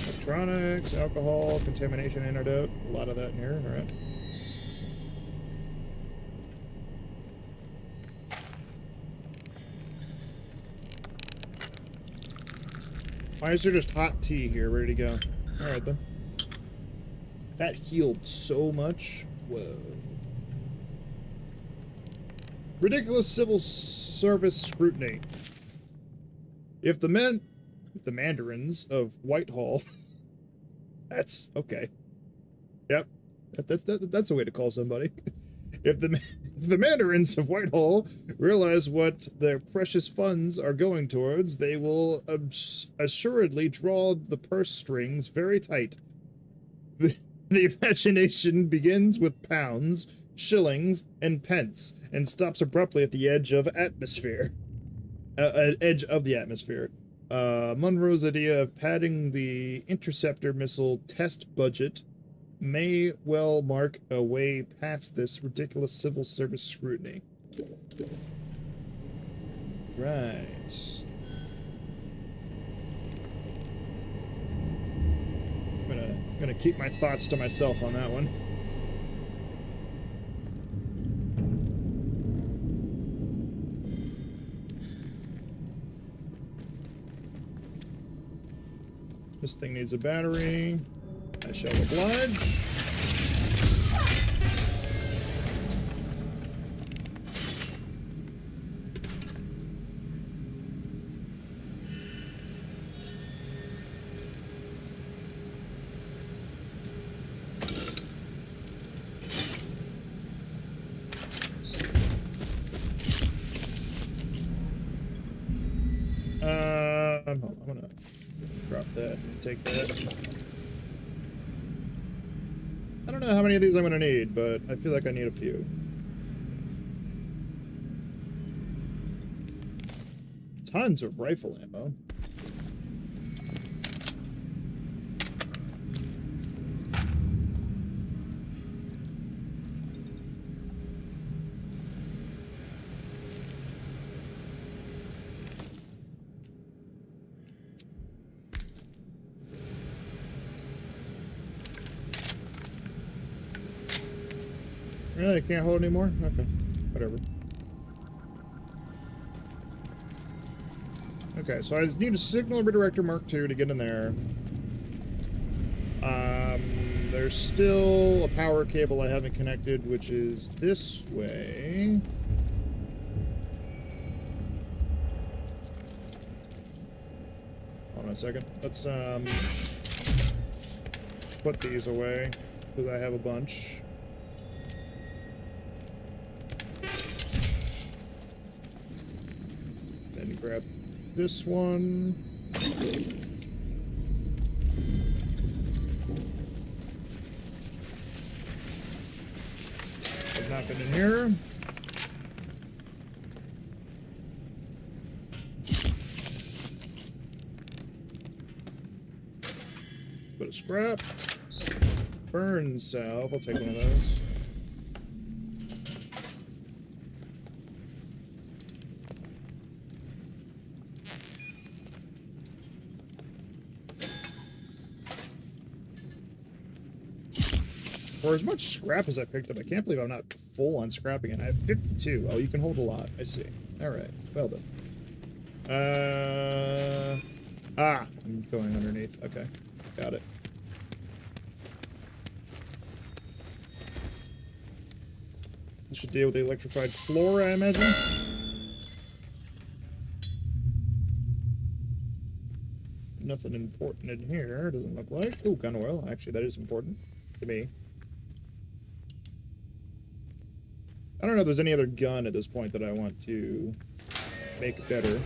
Electronics, alcohol, contamination antidote. A lot of that in here, alright. Why is there just hot tea here, ready to go? Alright then. That healed so much. Whoa. Ridiculous civil service scrutiny. If the mandarins of Whitehall... That's... okay. Yep. That's a way to call somebody. If the mandarins of Whitehall realize what their precious funds are going towards, they will assuredly draw the purse strings very tight. The imagination begins with pounds, shillings, and pence, and stops abruptly at the edge of atmosphere. Edge of the atmosphere. Monroe's idea of padding the interceptor missile test budget may well mark a way past this ridiculous civil service scrutiny. Right. I'm gonna keep my thoughts to myself on that one. This thing needs a battery. I shall oblige. Hold on, I'm gonna drop that and take that. I don't know how many of these I'm gonna need, but I feel like I need a few. Tons of rifle ammo. Really? I can't hold anymore? Okay. Whatever. Okay, so I just need a signal redirector Mark II to get in there. There's still a power cable I haven't connected, which is this way. Hold on a second. Let's, put these away, because I have a bunch. Then grab this one. Put nothing in here. Bit of scrap. Burn salve. I'll take one of those. For as much scrap as I picked up, I can't believe I'm not full on scrapping it. I have 52. Oh, you can hold a lot. I see. Alright. Well done. I'm going underneath. Okay. Got it. This should deal with the electrified floor, I imagine. Nothing important in here, doesn't look like. Ooh, gun oil. Actually, that is important to me. I don't know if there's any other gun at this point that I want to make better.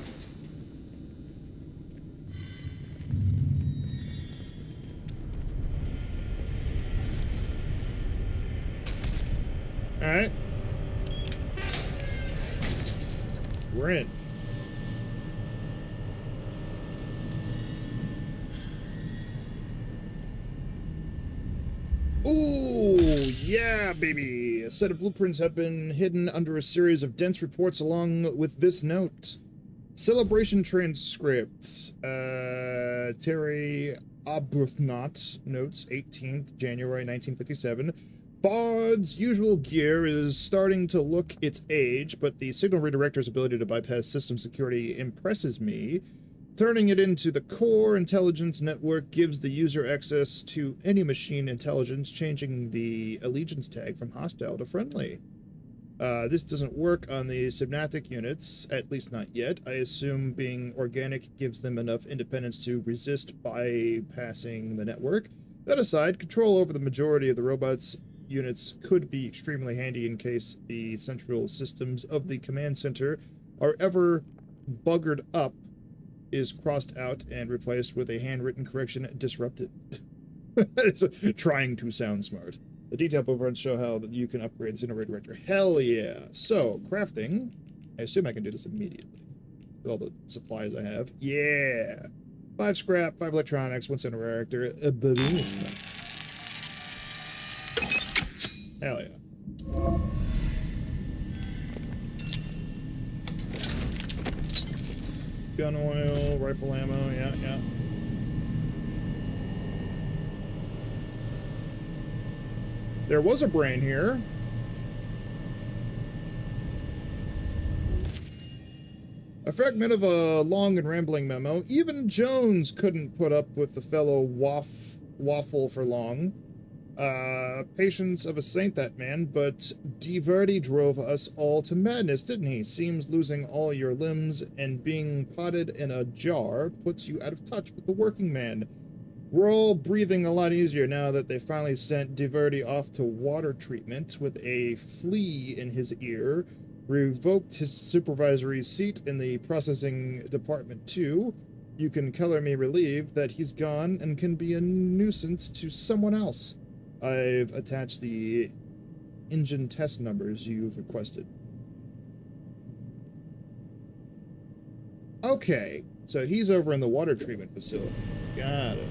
Alright. We're in. Ooh, yeah, baby. A set of blueprints have been hidden under a series of dense reports along with this note. Celebration transcript. Terry Arbuthnot notes 18th January 1957. Baud's usual gear is starting to look its age, but the signal redirector's ability to bypass system security impresses me. Turning it into the core intelligence network gives the user access to any machine intelligence, changing the allegiance tag from hostile to friendly. This doesn't work on the Subnatic units, at least not yet. I assume being organic gives them enough independence to resist bypassing the network. That aside, control over the majority of the robots units could be extremely handy in case the central systems of the command center are ever buggered up, is crossed out and replaced with a handwritten correction disrupted. It's trying to sound smart. The detail blueprints show how that you can upgrade the signal redirector. Hell yeah. So, crafting. I assume I can do this immediately. With all the supplies I have. Yeah. 5 scrap, 5 electronics, 1 signal reactor, a balloon. Hell yeah. Gun oil, rifle ammo, yeah. There was a brain here. A fragment of a long and rambling memo. Even Jones couldn't put up with the fellow waffle for long. Patience of a saint, that man, but Diverdi drove us all to madness, didn't he? Seems losing all your limbs and being potted in a jar puts you out of touch with the working man. We're all breathing a lot easier now that they finally sent Diverdi off to water treatment with a flea in his ear, revoked his supervisory seat in the processing department too. you can color me relieved that he's gone and can be a nuisance to someone else. I've attached the engine test numbers you've requested. Okay, so he's over in the water treatment facility. Got it.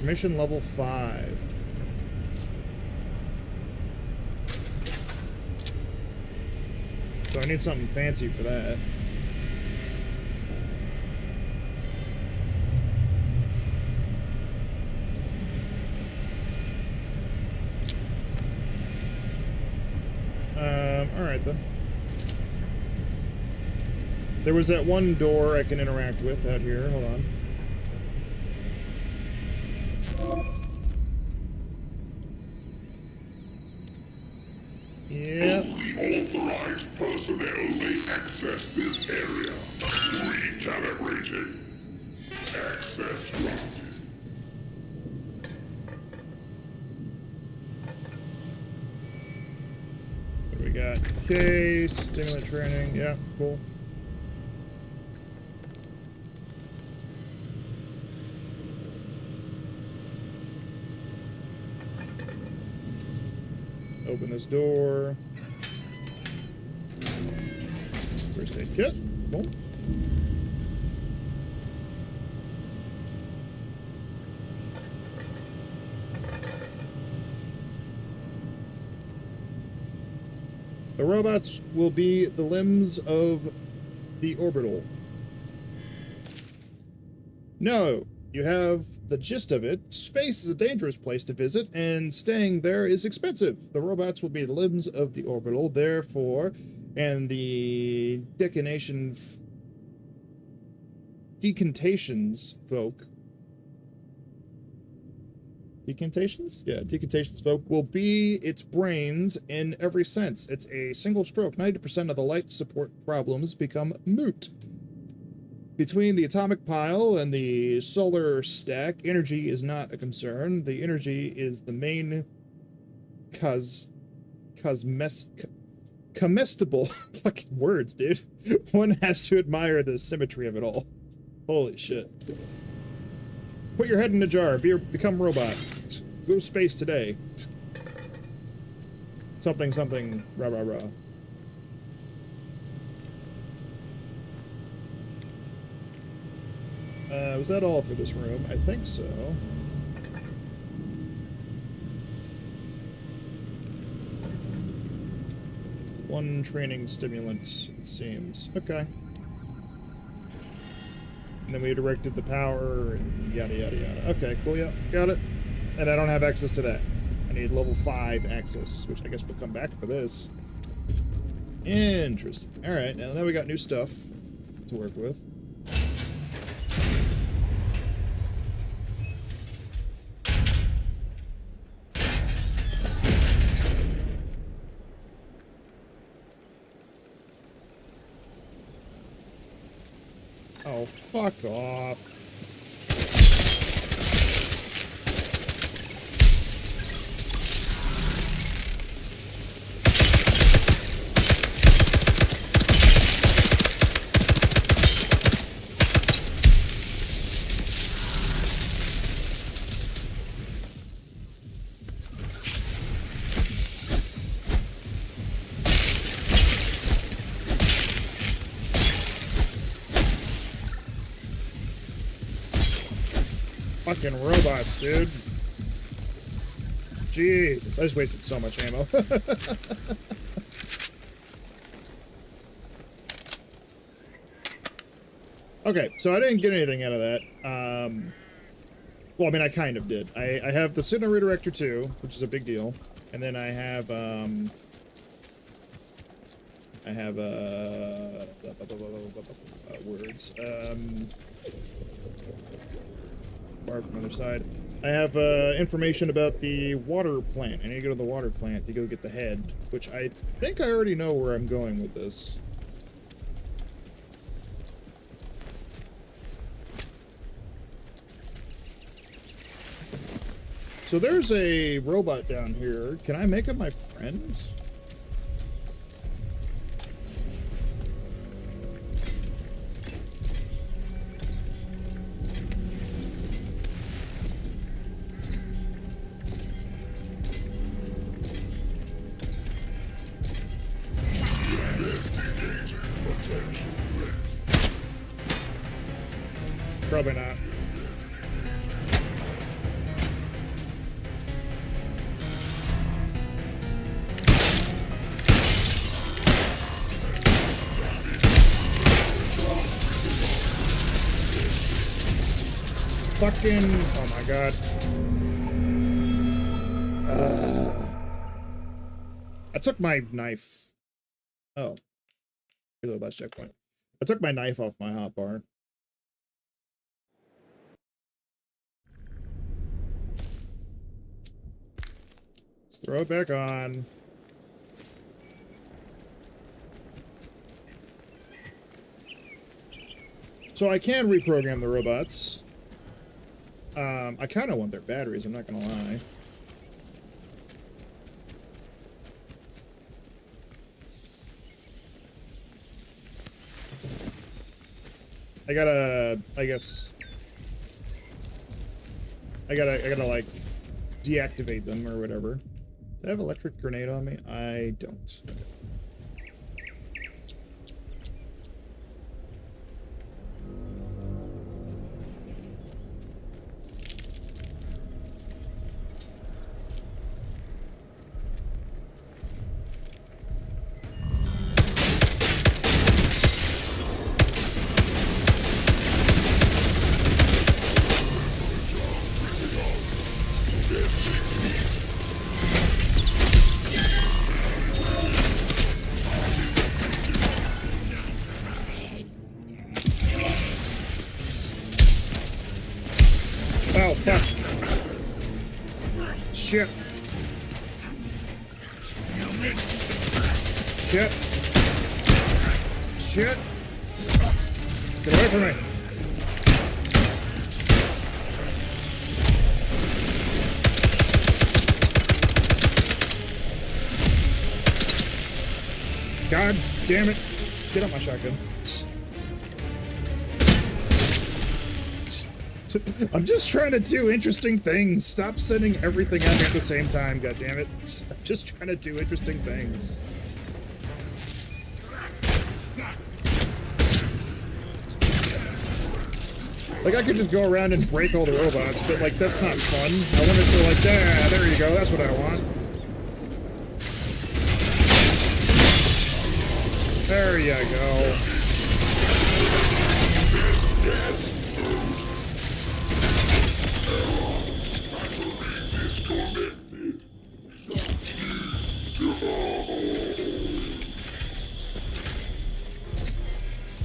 Mission level 5. So I need something fancy for that. Alright then. There was that one door I can interact with out here. Hold on. Yeah. Only authorized personnel may access this area. Recalibrating. Access granted. What do we got? Okay, stimulant training. Yeah, cool. Open this door. First aid kit. Cool. The robots will be the limbs of the orbital. No, you have the gist of it. Space is a dangerous place to visit, and staying there is expensive. The robots will be the limbs of the orbital, therefore, and the decantations folk. Decantations? Yeah, decantations folk will be its brains in every sense. It's a single stroke. 90% of the life support problems become moot. Between the atomic pile and the solar stack, energy is not a concern. The energy is the main comestible fucking words, dude. One has to admire the symmetry of it all. Holy shit. Put your head in a jar. Become robot. Go space today. Something, something, rah, rah, rah. Was that all for this room? I think so. One training stimulant, it seems. Okay. And then we directed the power and yada yada yada. Okay, cool, yeah, got it. And I don't have access to that. I need level 5 access, which I guess will come back for this. Interesting. Alright, now we got new stuff to work with. Oh, fuck off. Fucking robots, dude. Jesus, I just wasted so much ammo. Okay, so I didn't get anything out of that. Well, I mean, I kind of did. I have the signal redirector 2, which is a big deal. And then I have, words. Bar from the other side. I have information about the water plant. I need to go to the water plant to go get the head, which I think I already know where I'm going with this. So there's a robot down here. Can I make it my friend? Probably not. Fucking, oh my god. I took my knife. Oh. Here's the last checkpoint. I took my knife off my hotbar. Let's throw it back on. So I can reprogram the robots. I kind of want their batteries, I'm not gonna lie. I gotta, I guess... I gotta, like, deactivate them or whatever. Do I have electric grenade on me? I don't. Okay. Oh, fuck. Shit. Shit. Shit. Get away from me. God damn it. Get up my shotgun. I'm just trying to do interesting things. Stop sending everything at me at the same time, God damn it. I'm just trying to do interesting things. Like, I could just go around and break all the robots, but, like, that's not fun. I want it to, like, there you go, that's what I want. There you go.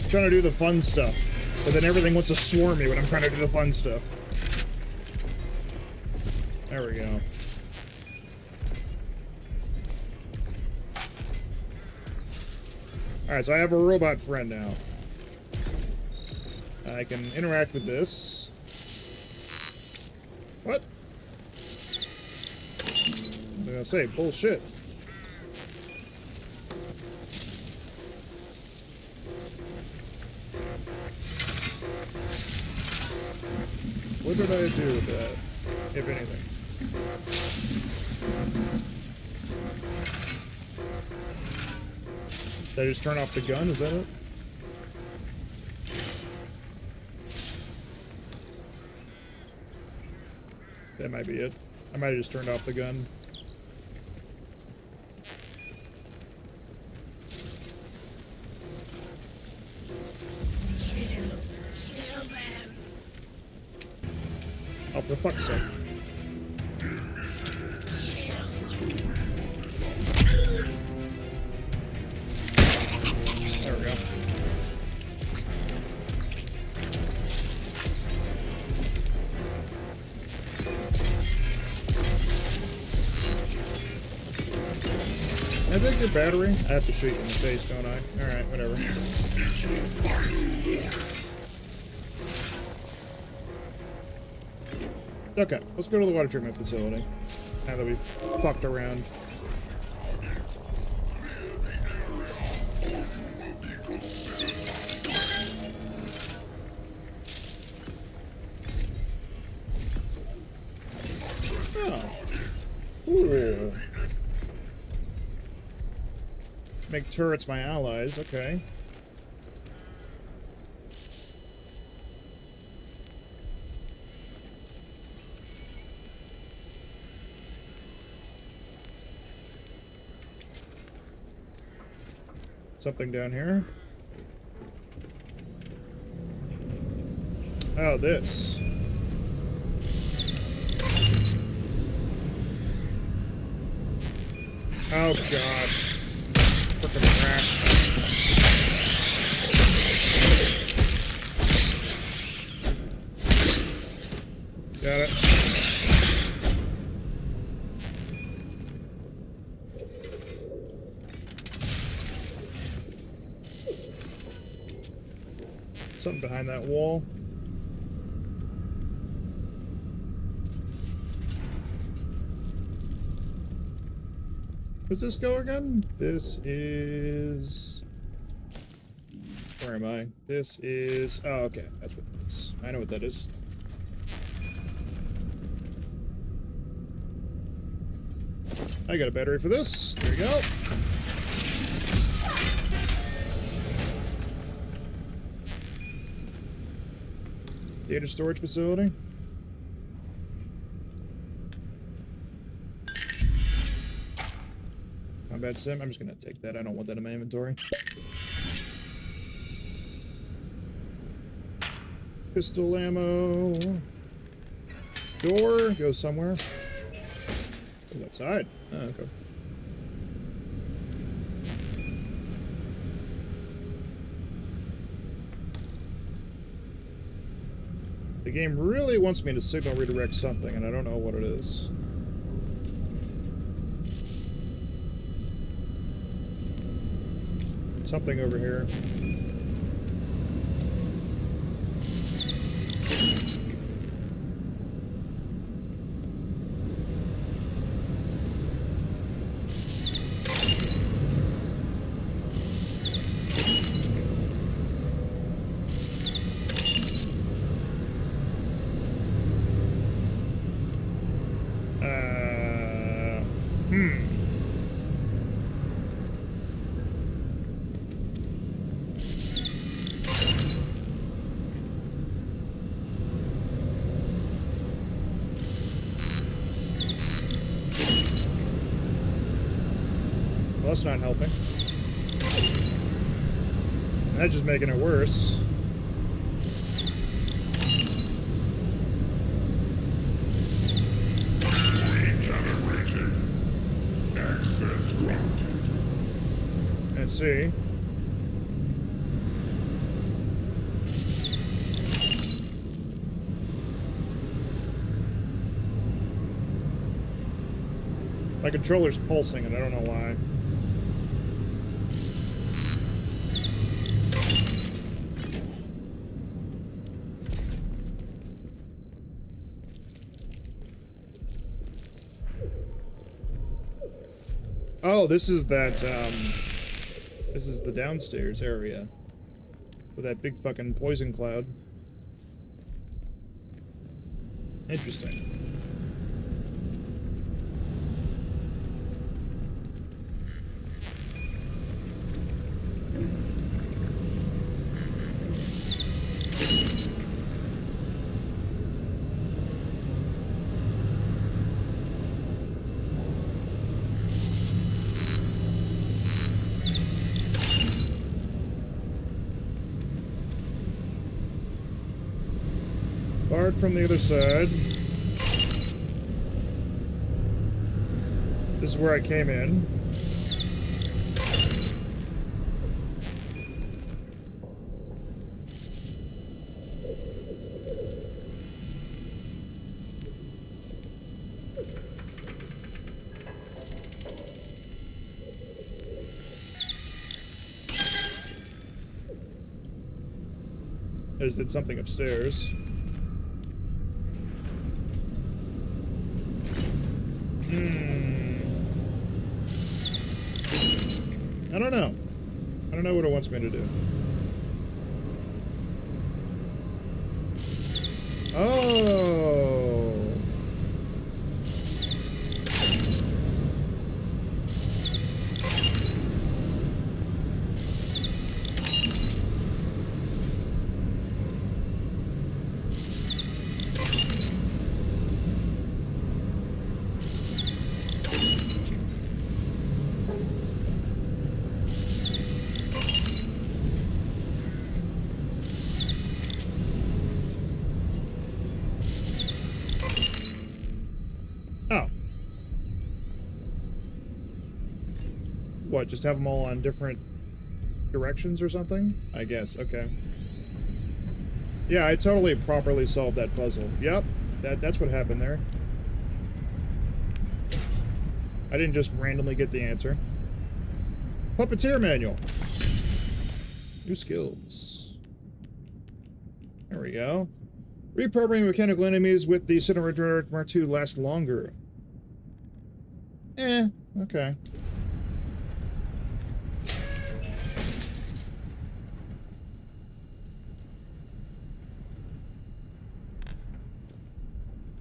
Trying to do the fun stuff, but then everything wants to swarm me when I'm trying to do the fun stuff. There we go. Alright, so I have a robot friend now. I can interact with this. What? I'm gonna say, bullshit. What did I do with that, if anything? Did I just turn off the gun? Is that it? That might be it. I might have just turned off the gun. Oh, for fuck's sake. There we go. Can I take your battery? I have to shoot you in the face, don't I? Alright, whatever. Okay, let's go to the water treatment facility. Now that we've fucked around. Oh. Ooh. Make turrets my allies, okay. Something down here. Oh, this. Oh, God. Frickin' rats. Got it. Something behind that wall. Where's this go again? This is... Where am I? This is... Oh, okay. That's what it is. I know what that is. I got a battery for this. There you go. Data storage facility. Combat sim. I'm just gonna take that. I don't want that in my inventory. Pistol ammo. Door goes somewhere. Goes outside. Oh, okay. The game really wants me to signal redirect something, and I don't know what it is. Something over here. Well, that's not helping. That's just making it worse. Regenerated. Access granted. Let's see. My controller's pulsing, and I don't know why. Oh, this is that, this is the downstairs area. With that big fucking poison cloud. Interesting. Barred from the other side. This is where I came in. I just did something upstairs. I don't know. I don't know what it wants me to do. Oh. Oh. What, just have them all on different directions or something? I guess, okay. Yeah, I totally properly solved that puzzle. Yep, that's what happened there. I didn't just randomly get the answer. Puppeteer manual. New skills. There we go. Reprogramming mechanical enemies with the Cinerator Mark II lasts longer. Okay.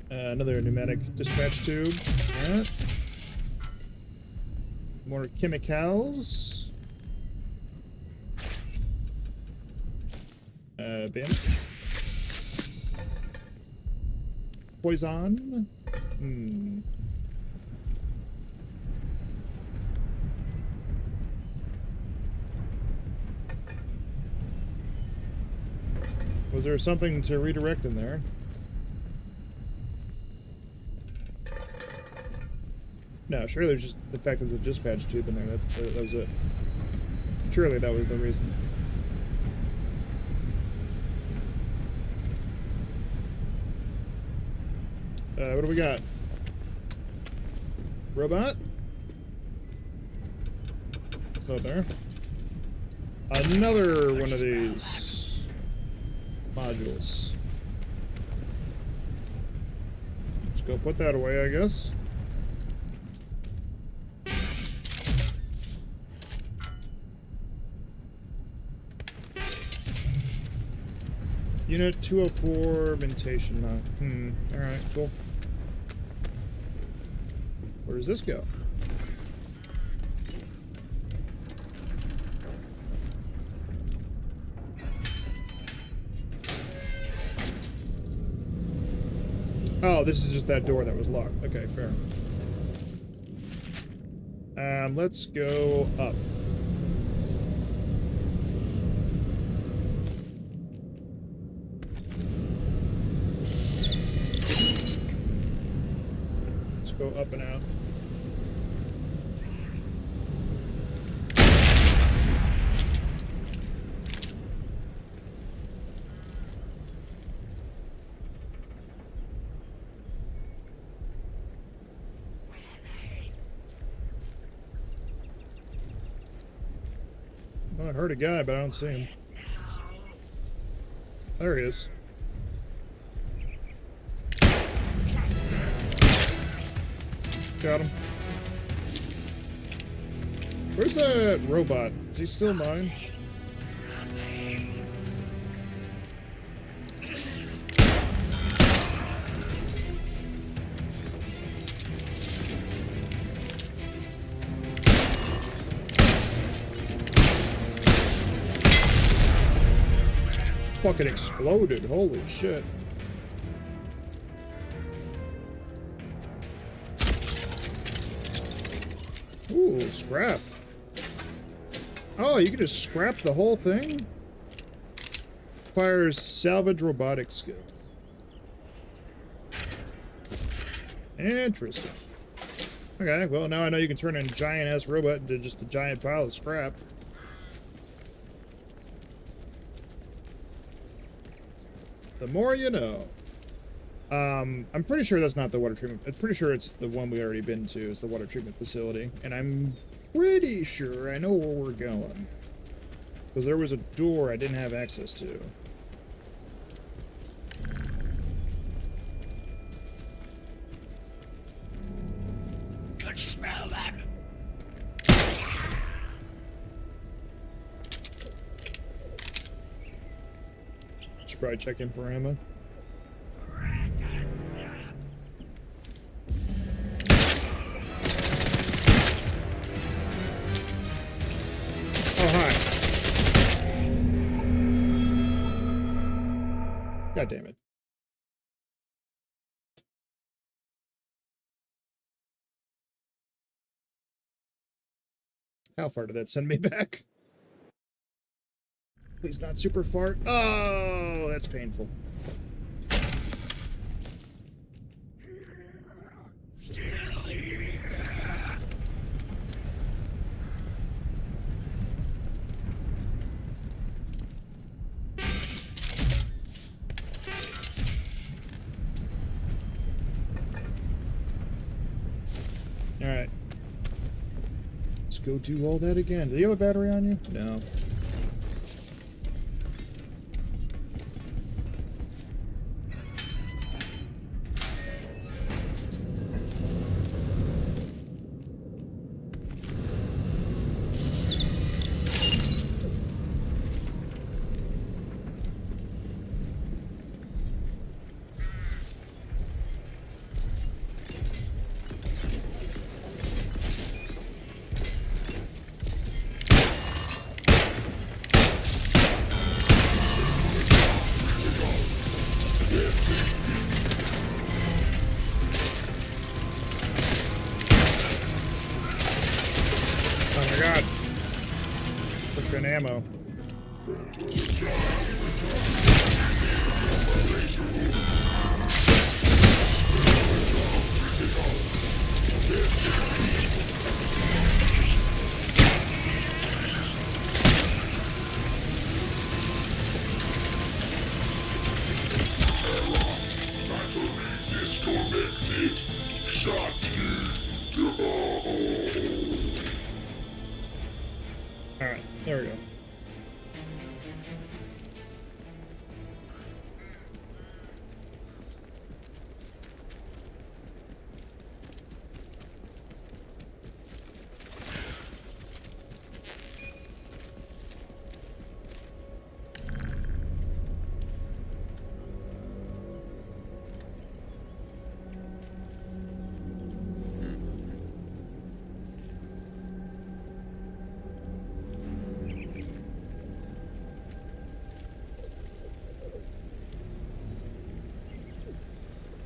Another pneumatic dispatch tube. Alright. More chemicals. Bandage. Poison. Was there something to redirect in there? No, surely there's just the fact that there's a dispatch tube in there. That was it. Surely that was the reason. What do we got? Robot? Not there. Another one of these modules. Let's go put that away, I guess. Unit 204, mentation. Alright, cool. Where does this go? Oh, this is just that door that was locked. Okay, fair. Let's go up. Let's go up and out. I heard a guy, but I don't see him. There he is. Got him. Where's that robot? Is he still mine? Fucking exploded. Holy shit. Ooh, scrap. Oh, you can just scrap the whole thing? Requires salvage robotic skill. Interesting. Okay, well now I know you can turn a giant-ass robot into just a giant pile of scrap. The more you know. I'm pretty sure that's not the water treatment. I'm pretty sure it's the one we already been to. It's the water treatment facility. And I'm pretty sure I know where we're going. Because there was a door I didn't have access to. smell them. Should probably check in for ammo. Oh, hi. God damn it. How far did that send me back? Please not super far. Oh, that's painful. Alright. Let's go do all that again. Do you have a battery on you? No. Oh my god. Freaking ammo. Alright, there we go.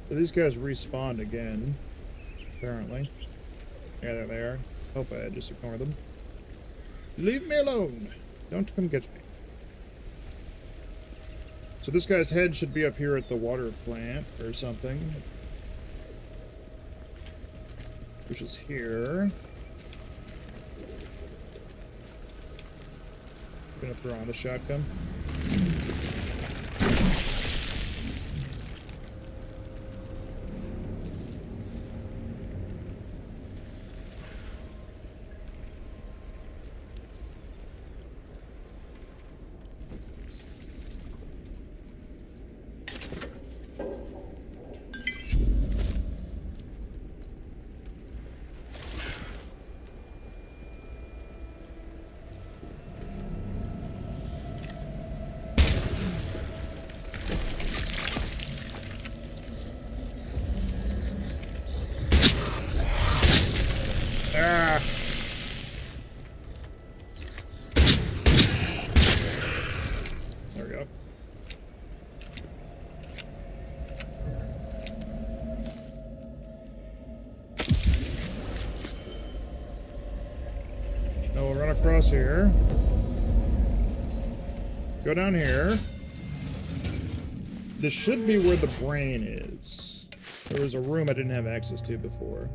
So these guys respawned again, apparently. Yeah, there they are. Hopefully I just ignore them. Leave me alone! Don't come get me. So this guy's head should be up here at the water plant or something. Which is here. Gonna throw on the shotgun. Ah! There we go. Now we'll run across here. Go down here. This should be where the brain is. There was a room I didn't have access to before.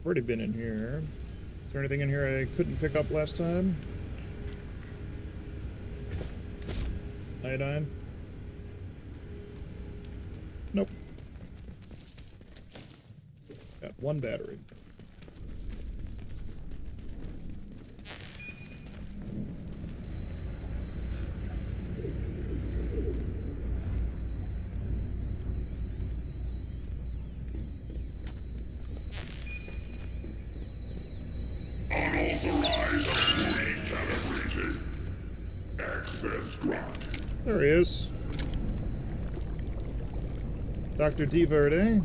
Already been in here. Is there anything in here I couldn't pick up last time? Iodine? Nope. Got one battery. Access granted. There he is. Dr. D. Verde.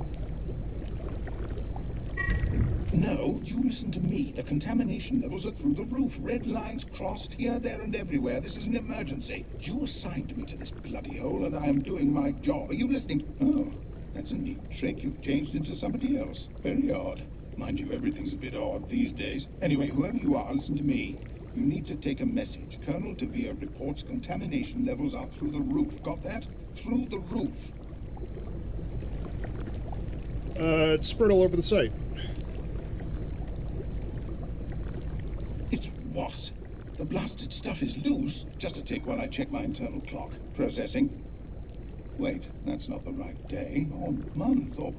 No, you listen to me. The contamination levels are through the roof. Red lines crossed here, there, and everywhere. This is an emergency. You assigned me to this bloody hole, and I am doing my job. Are you listening? Oh, that's a neat trick. You've changed into somebody else. Very odd. Mind you, everything's a bit odd these days. Anyway, whoever you are, listen to me. You need to take a message. Colonel DeVere reports contamination levels are through the roof. Got that? Through the roof. It's spread all over the site. It's what? The blasted stuff is loose? Just a tick while I check my internal clock. Processing. Wait, that's not the right day, or month, or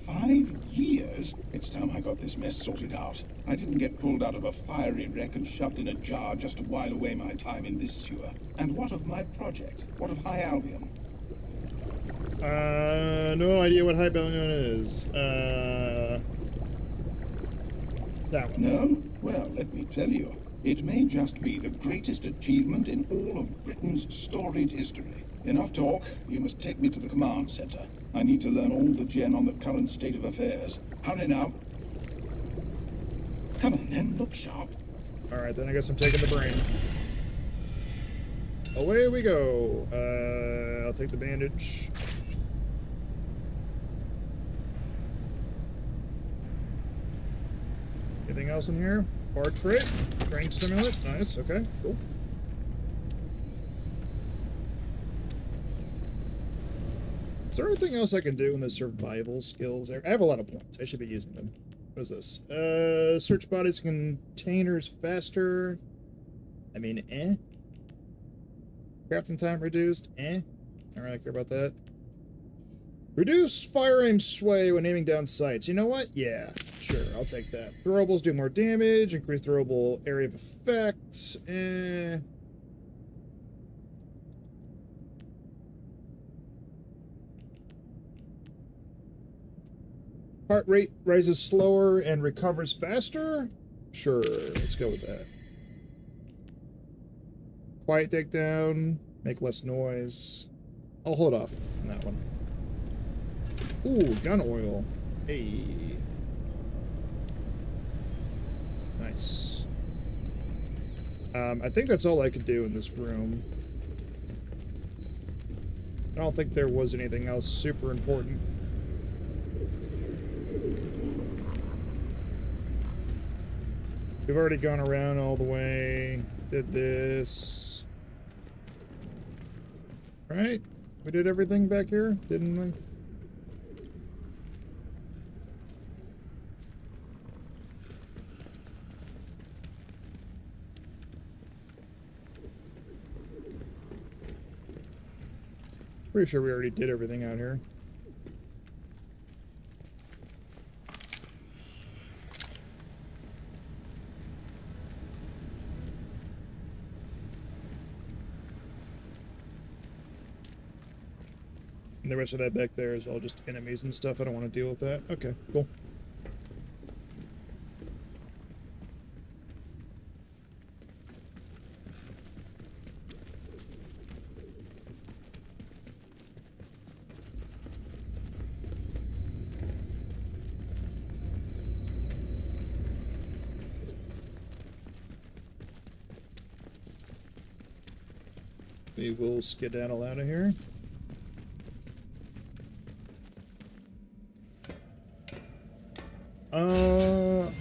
5 years? It's time I got this mess sorted out. I didn't get pulled out of a fiery wreck and shoved in a jar just to while away my time in this sewer. And what of my project? What of High Albion? No idea what High Albion is. That one. No? Well, let me tell you. It may just be the greatest achievement in all of Britain's storied history. Enough talk. You must take me to the command center. I need to learn all the gen on the current state of affairs. Hurry now. Come on then, look sharp. Alright, then I guess I'm taking the brain. Away we go. I'll take the bandage. Anything else in here? Bar trait? Brain stimulant? Nice, okay, cool. Is there anything else I can do in the survival skills? I have a lot of points. I should be using them. What is this? Search bodies and containers faster. I mean, Crafting time reduced. I don't really care about that. Reduce fire aim sway when aiming down sights. You know what? Yeah, sure, I'll take that. Throwables do more damage. Increase throwable area of effect. Heart rate rises slower and recovers faster? Sure, let's go with that. Quiet takedown, make less noise. I'll hold off on that one. Ooh, gun oil. Hey. Nice. I think that's all I could do in this room. I don't think there was anything else super important. We've already gone around all the way. Did this. Right? We did everything back here, didn't we? Pretty sure we already did everything out here. And the rest of that back there is all just enemies and stuff. I don't want to deal with that. Okay, cool. We will skedaddle out of here. Oh!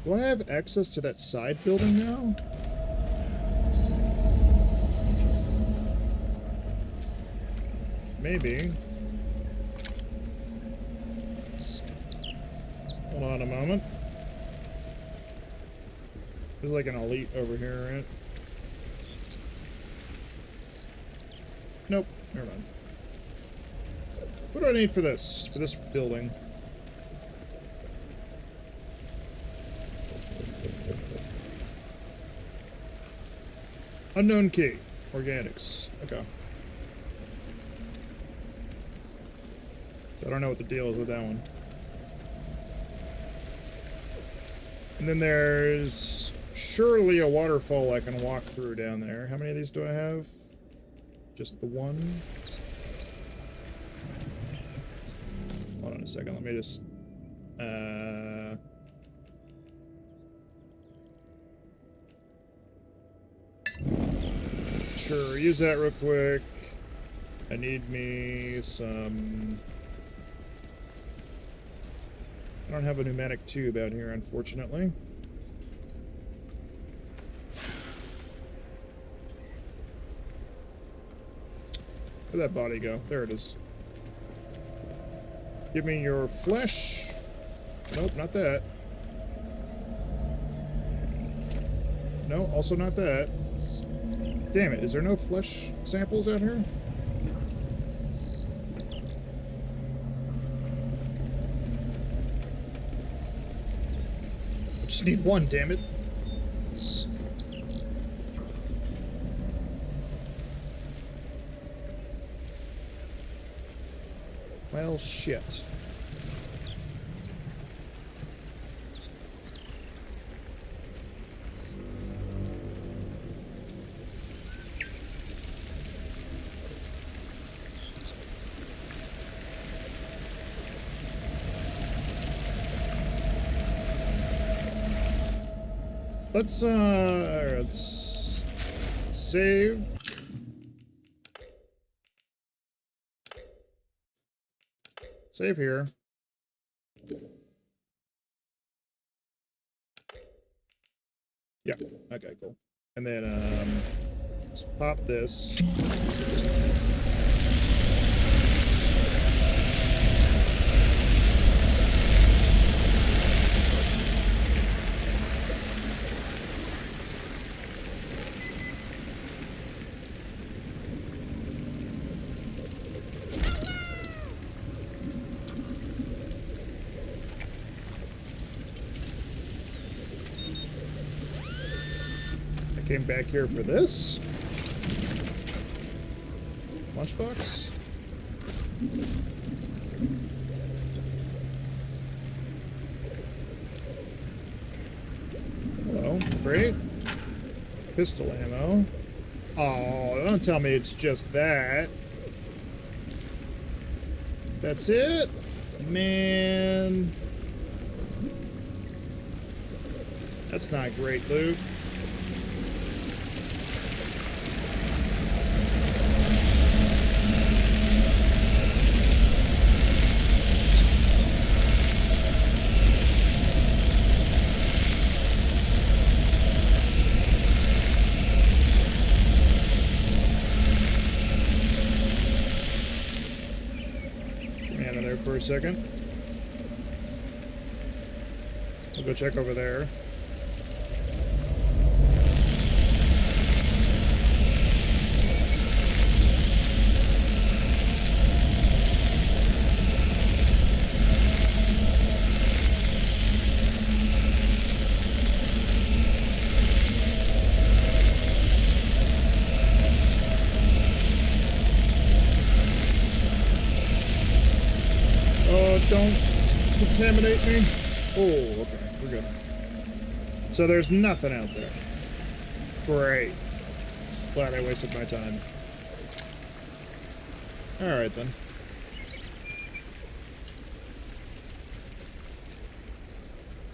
Do I have access to that side building now? Maybe. Hold on a moment. There's like an elite over here, right? Nope, never mind. What do I need for this? For this building? Unknown key. Organics. Okay. So I don't know what the deal is with that one. And then there's surely a waterfall I can walk through down there. How many of these do I have? Just the one? Hold on a second, let me just... Sure, use that real quick. I need me some... I don't have a pneumatic tube out here, unfortunately. Where'd that body go? There it is. Give me your flesh. Nope, not that. No, also not that. Damn it, is there no flesh samples out here? I just need one, damn it. Well, shit. Let's save. Save here. Yeah, okay, cool. And then, let's pop this. Came back here for this. Lunchbox. Hello. Great. Pistol ammo. Oh, don't tell me it's just that. That's it? Man. That's not great loot. For a second. We'll go check over there. Don't contaminate me. Oh, okay, we're good. So there's nothing out there. Great. Glad I wasted my time. Alright then.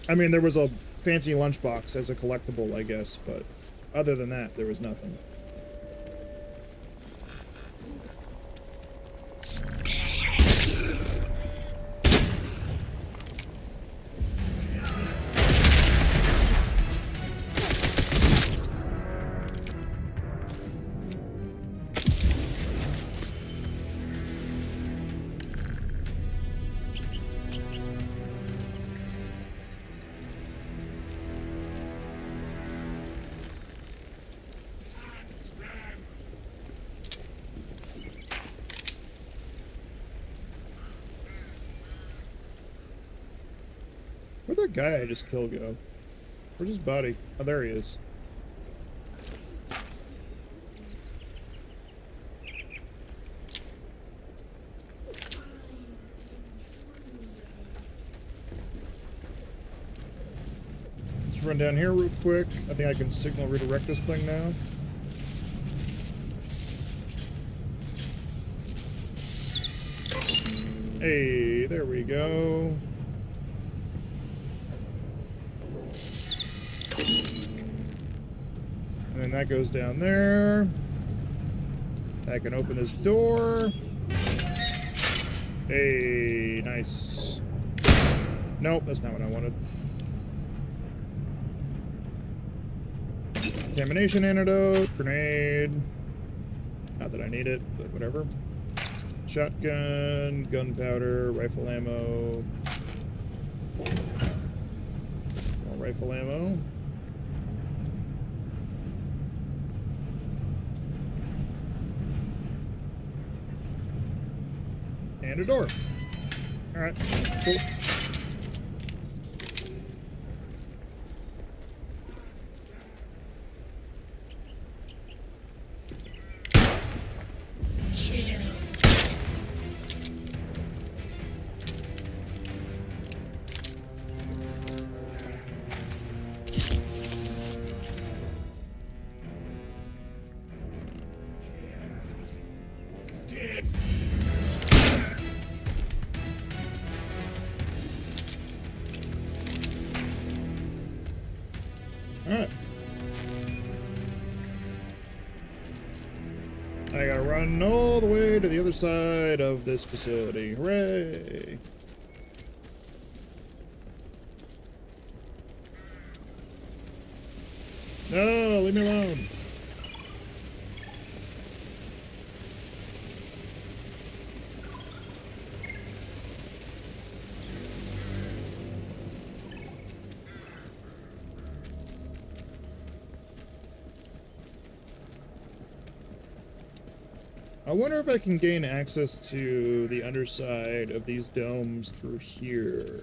I mean, there was a fancy lunchbox as a collectible, I guess, but other than that, there was nothing. Where'd that guy I just killed go? Where's his body? Oh, there he is. What's run down here real quick. I think I can signal redirect this thing now. Hey, there we go. And then that goes down there. I can open this door. Hey, nice. Nope, that's not what I wanted. Contamination antidote, grenade. Not that I need it, but whatever. Shotgun, gunpowder, rifle ammo. More rifle ammo. And a door. Alright, cool. Alright. I gotta run all the way to the other side of this facility. Hooray! No, leave me alone. I wonder if I can gain access to the underside of these domes through here.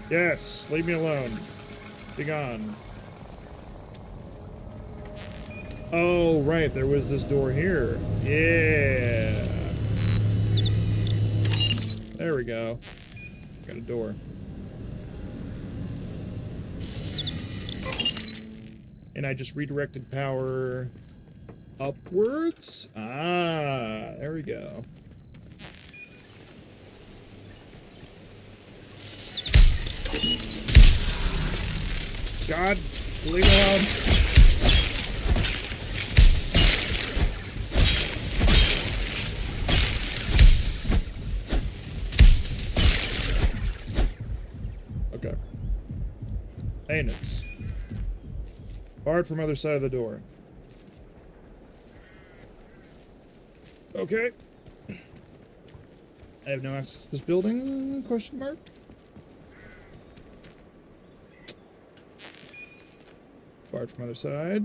Yes, leave me alone. Be gone. Oh, right, there was this door here. Yeah. There we go. Got a door. And I just redirected power upwards? Ah, there we go. God, leave me alone. Okay. Maintenance. Barred from other side of the door. Okay. I have no access to this building? Question mark? Barred from other side.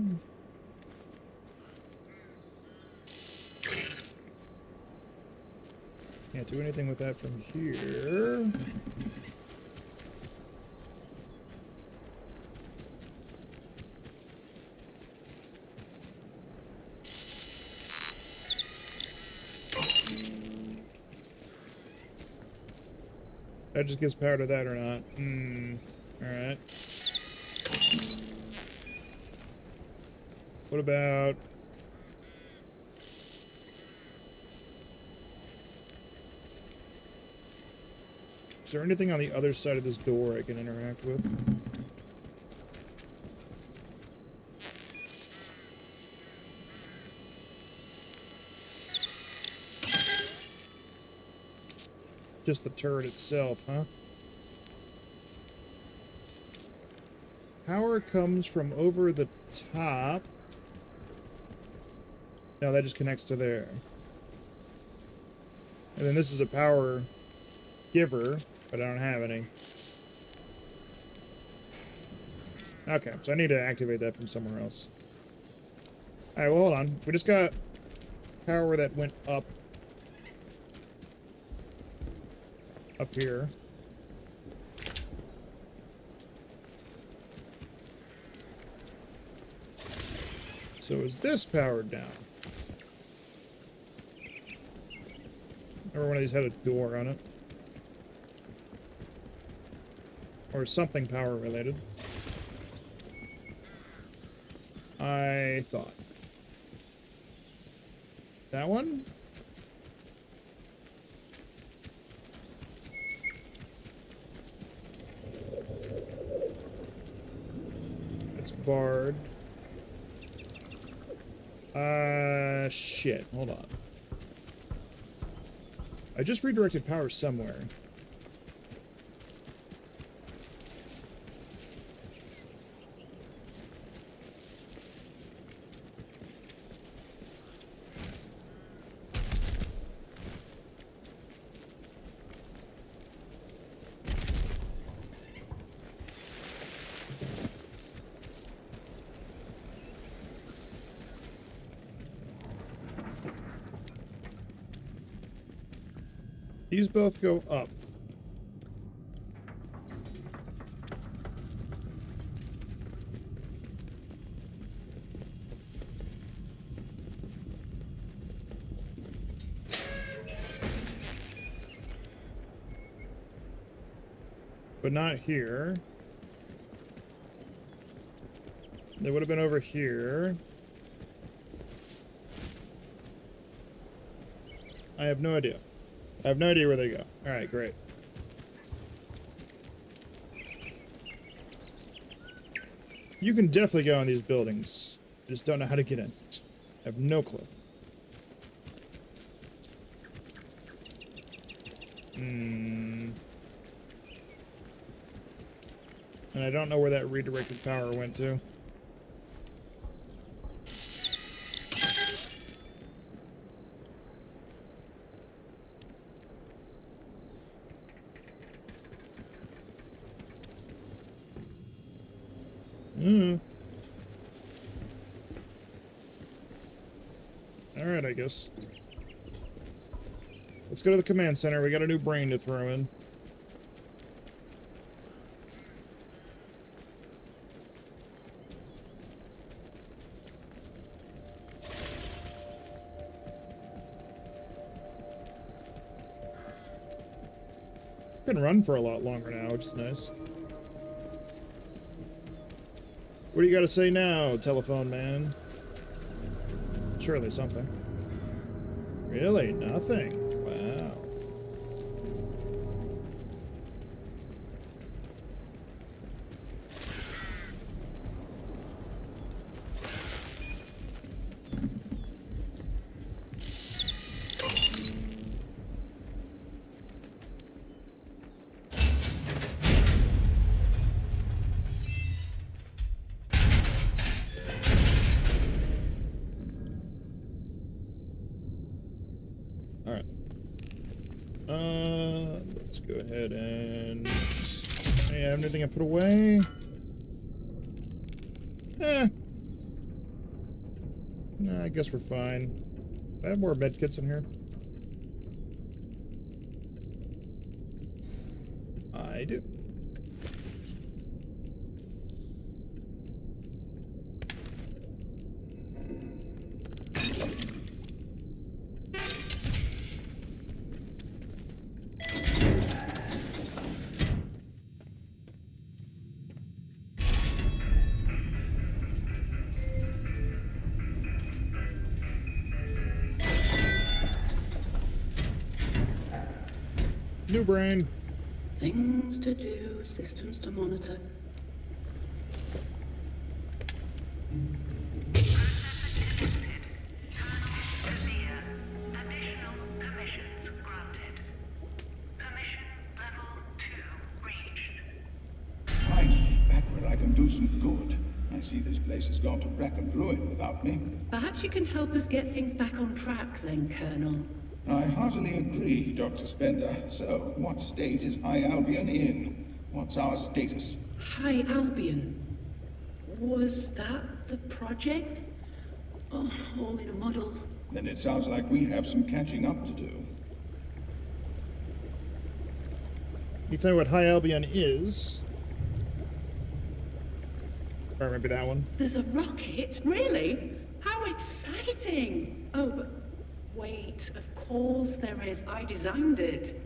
Can't do anything with that from here. That just gives power to that or not? Alright. What about... Is there anything on the other side of this door I can interact with? Just the turret itself, huh? Power comes from over the top. No, that just connects to there. And then this is a power giver, but I don't have any. Okay, so I need to activate that from somewhere else. Alright, well, hold on. We just got power that went up here. So is this powered down? Every one of these had a door on it. Or something power related. I thought. That one? It's barred. Shit. Hold on. I just redirected power somewhere. These both go up. But not here. They would have been over here. I have no idea. I have no idea where they go. Alright, great. You can definitely go in these buildings. I just don't know how to get in. I have no clue. And I don't know where that redirected power went to. Alright, I guess. Let's go to the command center. We got a new brain to throw in. Can run for a lot longer now, which is nice. What do you got to say now, telephone man? Surely something. Really? Nothing? Wow. Alright. Let's go ahead and... Hey, have anything I put away? Nah, I guess we're fine. Do I have more medkits in here? I do. New brain. Things to do, systems to monitor. Additional permissions granted. Permission level 2 reached. Finally, back where I can do some good. I see this place has gone to wreck and ruin without me. Perhaps you can help us get things back on track then, Colonel. I heartily agree, Dr. Spender. So, what state is High Albion in? What's our status? High Albion. Was that the project? Oh, all in a muddle. Then it sounds like we have some catching up to do. You tell me what High Albion is. Or maybe that one. There's a rocket? Really? How exciting! Oh, but wait, of course there is. I designed it.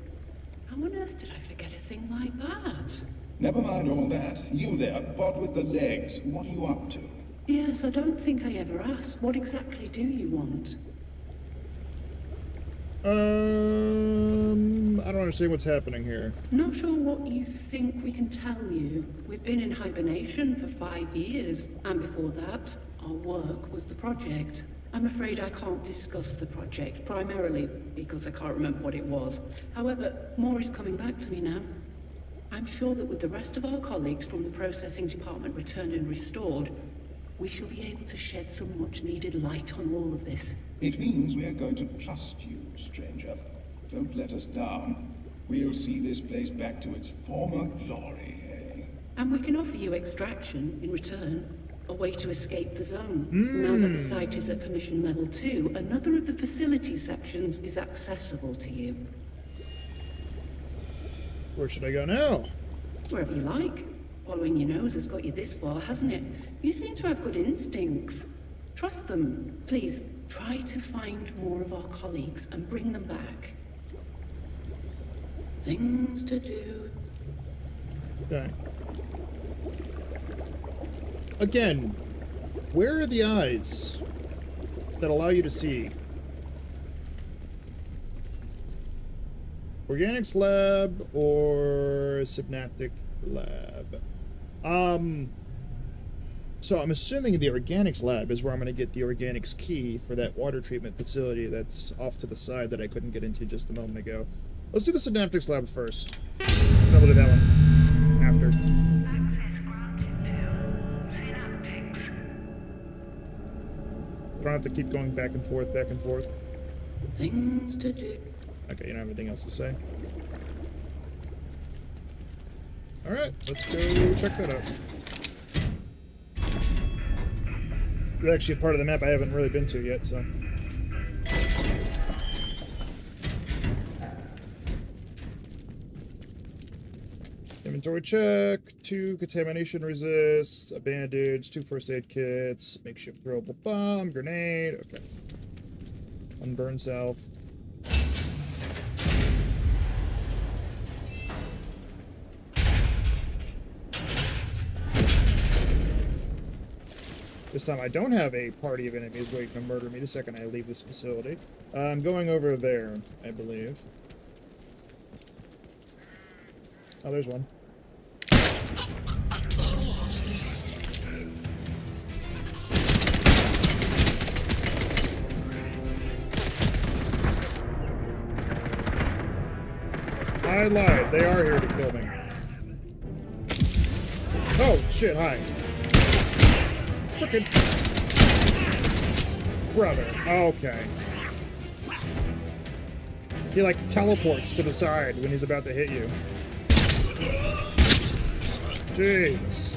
How on earth did I forget a thing like that? Never mind all that. You there, bud with the legs. What are you up to? Yes, I don't think I ever asked. What exactly do you want? I don't understand what's happening here. Not sure what you think we can tell you. We've been in hibernation for 5 years, and before that, our work was the project. I'm afraid I can't discuss the project, primarily because I can't remember what it was. However, more is coming back to me now. I'm sure that with the rest of our colleagues from the processing department returned and restored, we shall be able to shed some much-needed light on all of this. It means we are going to trust you, stranger. Don't let us down. We'll see this place back to its former glory, eh? And we can offer you extraction in return, a way to escape the zone. Now that the site is at permission level 2, another of the facility sections is accessible to you. Where should I go now? Wherever you like. Following your nose has got you this far, hasn't it? You seem to have good instincts. Trust them. Please, try to find more of our colleagues and bring them back. Things to do. Okay. Again, where are the eyes that allow you to see? Organics lab or synaptic lab? So I'm assuming the organics lab is where I'm going to get the organics key for that water treatment facility that's off to the side that I couldn't get into just a moment ago. Let's do the synaptics lab first. Then we'll do that one after. Access granted to synaptics. I don't have to keep going back and forth, back and forth. Things to do. Okay, you don't have anything else to say? Alright, let's go check that out. It's actually a part of the map I haven't really been to yet, so... Inventory check, 2 contamination resists, a bandage, 2 first aid kits, makeshift throwable bomb, grenade, okay. Unburn salve. This time I don't have a party of enemies waiting to murder me the second I leave this facility. I'm going over there, I believe. Oh, there's one. I lied. They are here to kill me. Oh, shit, hi. Frickin' brother. Okay. He, like, teleports to the side when he's about to hit you. Jesus.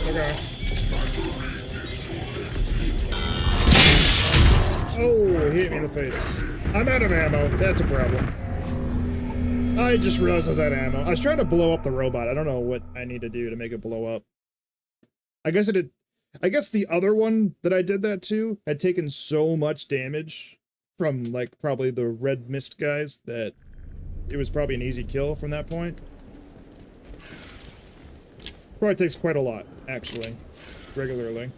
Okay. Oh, he hit me in the face. I'm out of ammo. That's a problem. I just realized I was out of ammo. I was trying to blow up the robot. I don't know what I need to do to make it blow up. I guess the other one that I did that to had taken so much damage from, like, probably the red mist guys that it was probably an easy kill from that point. Probably takes quite a lot, actually, regularly.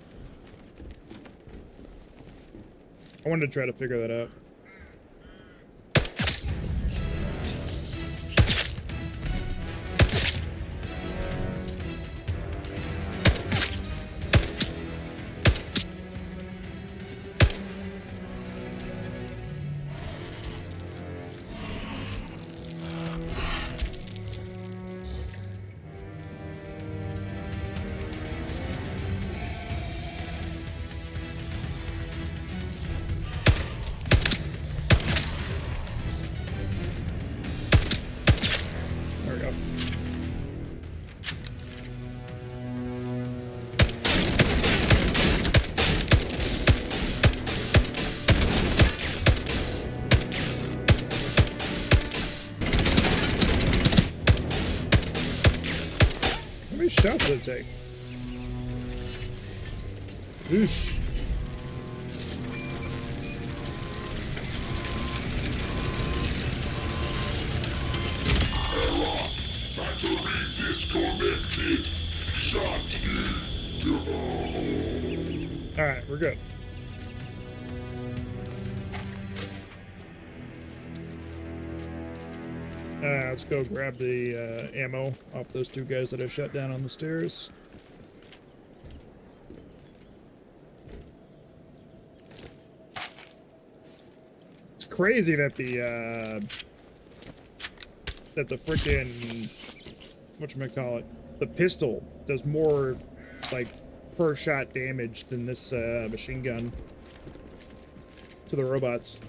I wanted to try to figure that out. There we go. How many shots did it take? Oosh. Disconnected. Shut Alright, we're good. Let's go grab the ammo off those two guys that I shut down on the stairs. It's crazy that the frickin' whatchamacallit, the pistol does more, like, per shot damage than this machine gun to the robots.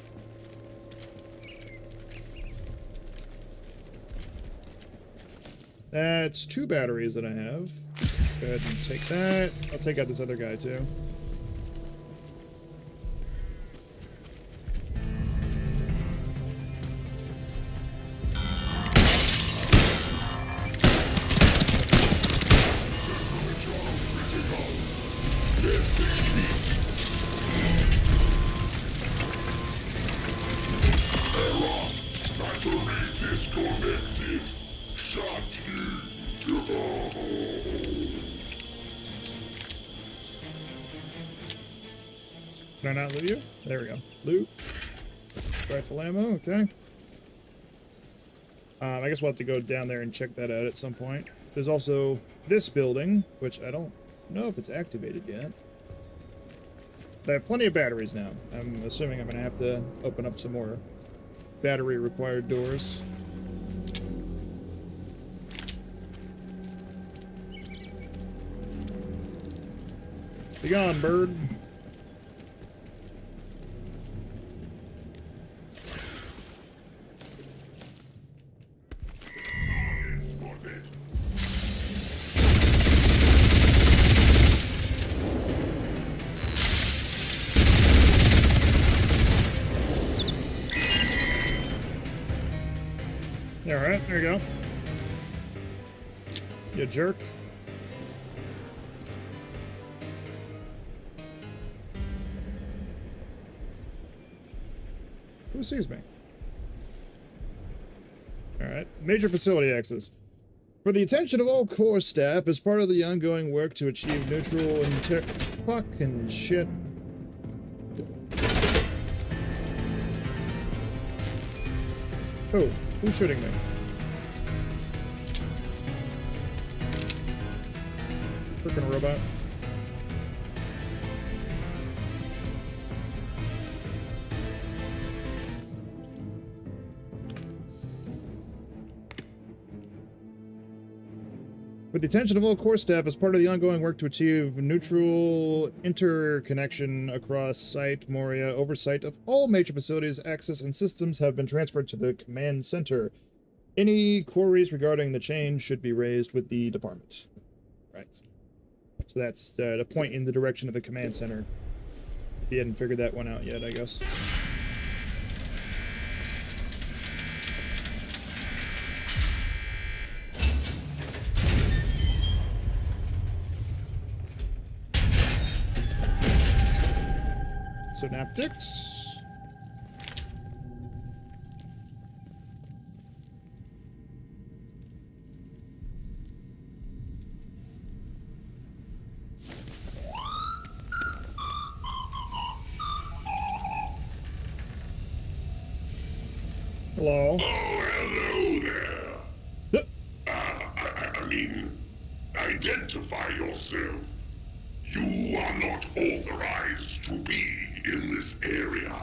That's 2 batteries that I have. Go ahead and take that. I'll take out this other guy too. disconnected. Shut Can I not loot you? There we go. Loot. Rifle ammo, okay. I guess we'll have to go down there and check that out at some point. There's also this building, which I don't know if it's activated yet. But I have plenty of batteries now. I'm assuming I'm going to have to open up some more battery-required doors. Be gone, bird. Alright, there you go. You jerk. Who sees me? Alright. Major facility access. For the attention of all core staff, as part of the ongoing work to achieve neutral and fucking shit. Oh, who's shooting me? Frickin' robot. With the attention of all core staff as part of the ongoing work to achieve neutral interconnection across Site Moria, oversight of all major facilities, access, and systems have been transferred to the command center. Any queries regarding the change should be raised with the department. Right. So that's to point in the direction of the command center. If you hadn't figured that one out yet, I guess. Synaptics. Hello. Oh, hello there. I mean, identify yourself. You are not authorized to be in this area.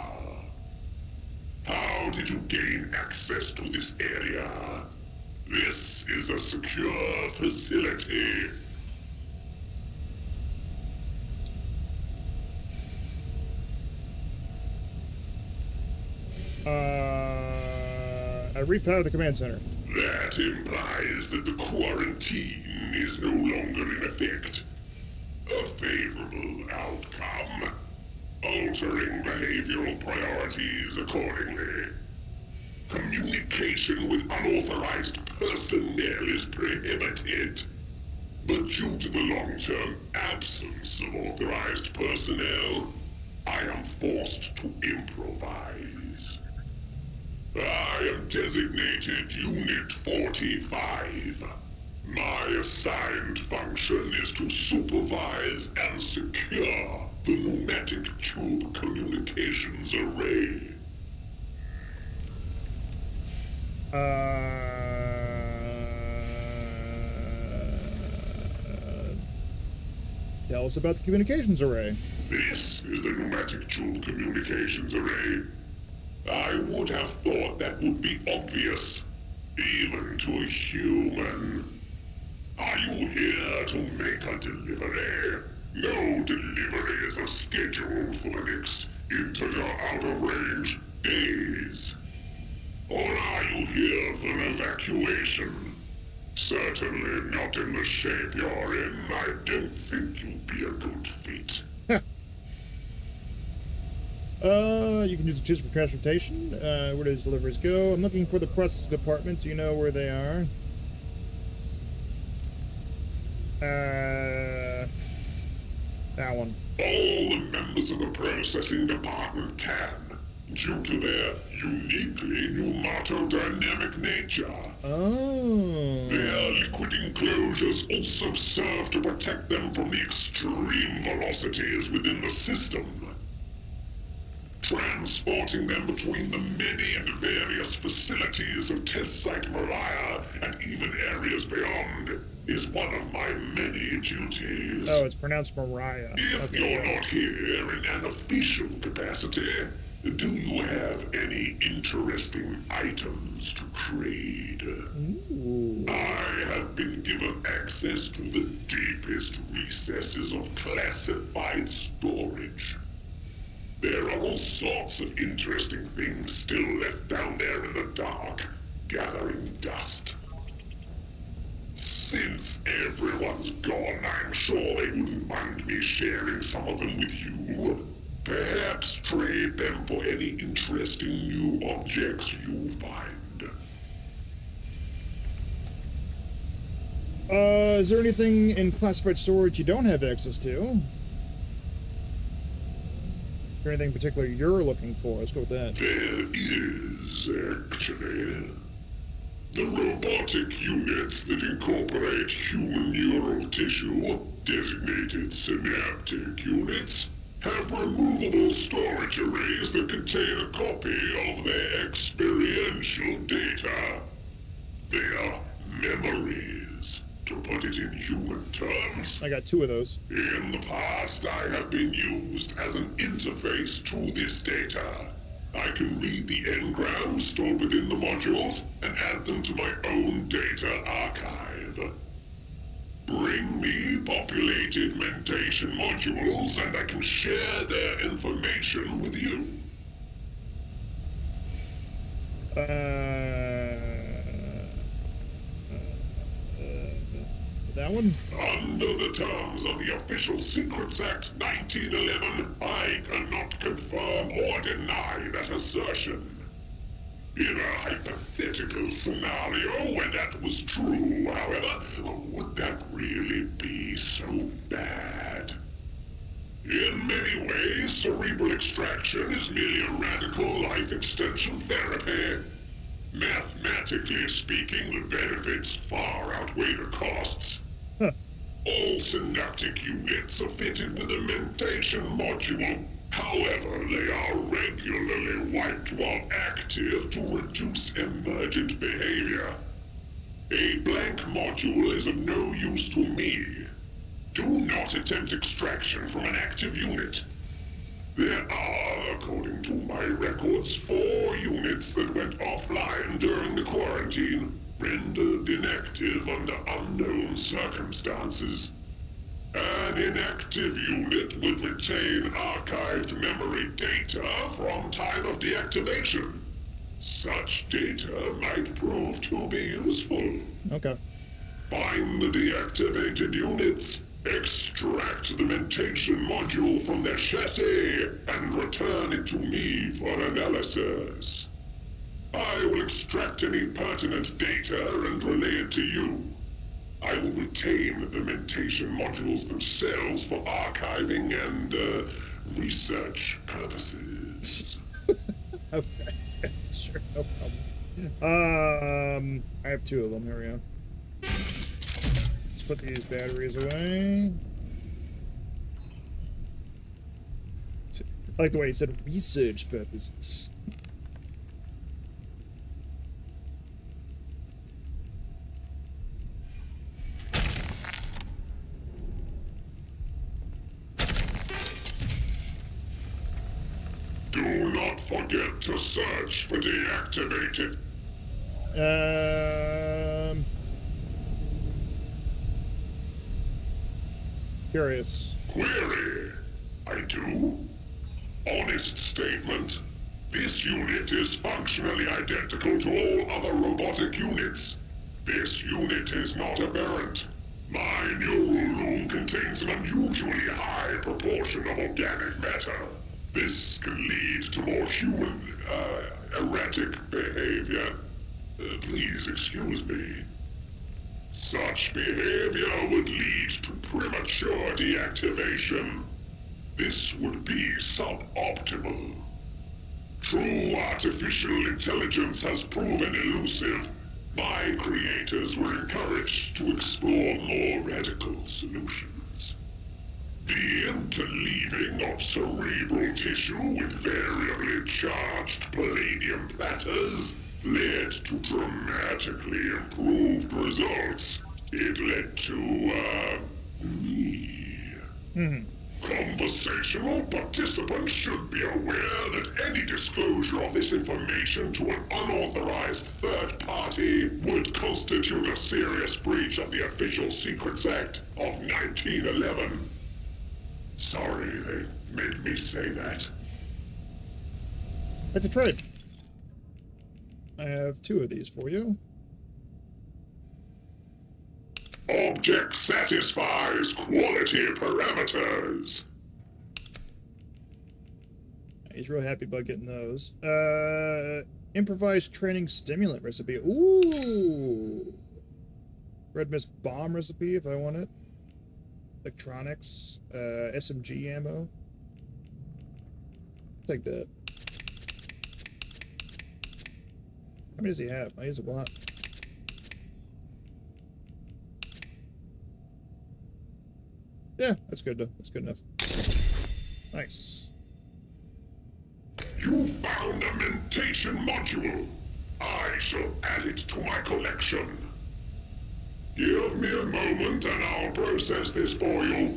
How did you gain access to this area? This is a secure facility. I repowered the command center. That implies that the quarantine is no longer in effect. A favorable outcome. Altering behavioral priorities accordingly. Communication with unauthorized personnel is prohibited. But due to the long-term absence of authorized personnel, I am forced to improvise. I am designated Unit 45. My assigned function is to supervise and secure the pneumatic tube communications array. Tell us about the communications array. This is the pneumatic tube communications array. I would have thought that would be obvious, even to a human. Are you here to make a delivery? No deliveries are scheduled for the next inter or out of range days. Or are you here for an evacuation? Certainly not in the shape you're in. I don't think you'd be a good fit. You can use the choose for transportation. Where do these deliveries go? I'm looking for the processing department. Do you know where they are? That one. All the members of the processing department can, due to their uniquely pneumatodynamic nature. Oh. Their liquid enclosures also serve to protect them from the extreme velocities within the system. Transporting them between the many and various facilities of Test Site Mariah and even areas beyond is one of my many duties. Oh, it's pronounced Mariah. If Okay, you're yeah. not here in an official capacity, do you have any interesting items to trade? Ooh. I have been given access to the deepest recesses of classified storage. There are all sorts of interesting things still left down there in the dark, gathering dust. Since everyone's gone, I'm sure they wouldn't mind me sharing some of them with you. Perhaps trade them for any interesting new objects you find. Is there anything in classified storage you don't have access to? Is there anything in particular you're looking for? Let's go with that. There is, actually. The robotic units that incorporate human neural tissue, designated synaptic units, have removable storage arrays that contain a copy of their experiential data. They are memories, to put it in human terms. I got 2 of those. In the past, I have been used as an interface to this data. I can read the engrams stored within the modules and add them to my own data archive. Bring me populated mentation modules and I can share their information with you. that one? Under the terms of the Official Secrets Act 1911, I cannot confirm or deny that assertion. In a hypothetical scenario where that was true, however, would that really be so bad? In many ways, cerebral extraction is merely a radical life extension therapy. Mathematically speaking, the benefits far outweigh the costs. Huh. All synaptic units are fitted with a mentation module. However, they are regularly wiped while active to reduce emergent behavior. A blank module is of no use to me. Do not attempt extraction from an active unit. There are, according to my records, 4 units that went offline during the quarantine, rendered inactive under unknown circumstances. An inactive unit would retain archived memory data from time of deactivation. Such data might prove to be useful. Okay. Find the deactivated units, extract the mentation module from their chassis, and return it to me for analysis. I will extract any pertinent data and relay it to you. I will retain the mentation modules themselves for archiving and, research purposes. Okay. Sure, no problem. I have 2 of them. Here we go. Let's put these batteries away. I like the way he said research purposes. Do not forget to search for deactivated. Curious. Query. I do? Honest statement. This unit is functionally identical to all other robotic units. This unit is not aberrant. My neural loom contains an unusually high proportion of organic matter. This can lead to more human, erratic behavior. Please excuse me. Such behavior would lead to premature deactivation. This would be suboptimal. True artificial intelligence has proven elusive. My creators were encouraged to explore more radical solutions. The interleaving of cerebral tissue with variably charged palladium platters led to dramatically improved results. It led to, me. Conversational participants should be aware that any disclosure of this information to an unauthorized third party would constitute a serious breach of the Official Secrets Act of 1911. Sorry they made me say that. That's a trade. I have 2 of these for you. Object satisfies quality parameters. He's real happy about getting those. Improvised training stimulant recipe. Ooh! Red Mist bomb recipe if I want it. Electronics. SMG ammo. Take that. How many does he have? I use a lot. Yeah, that's good though. That's good enough. Nice. You found a mentation module. I shall add it to my collection. Give me a moment and I'll process this for you.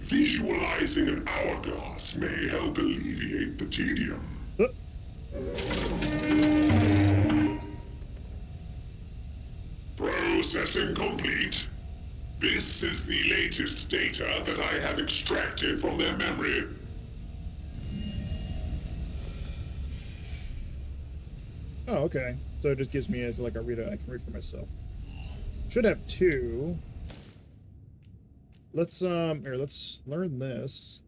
Visualizing an hourglass may help alleviate the tedium. Processing complete. This is the latest data that I have extracted from their memory. Oh, okay. So it just gives me as like a reader I can read for myself. Should have 2. Let's learn this.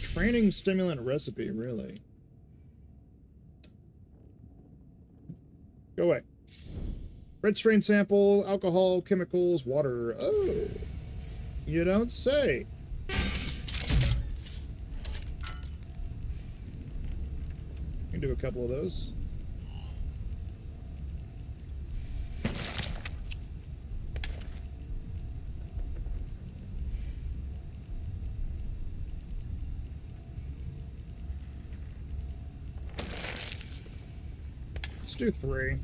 Training stimulant recipe, really. Go away. Red strain sample, alcohol, chemicals, water. Oh, you don't say. Can do a couple of those. Let's do 3.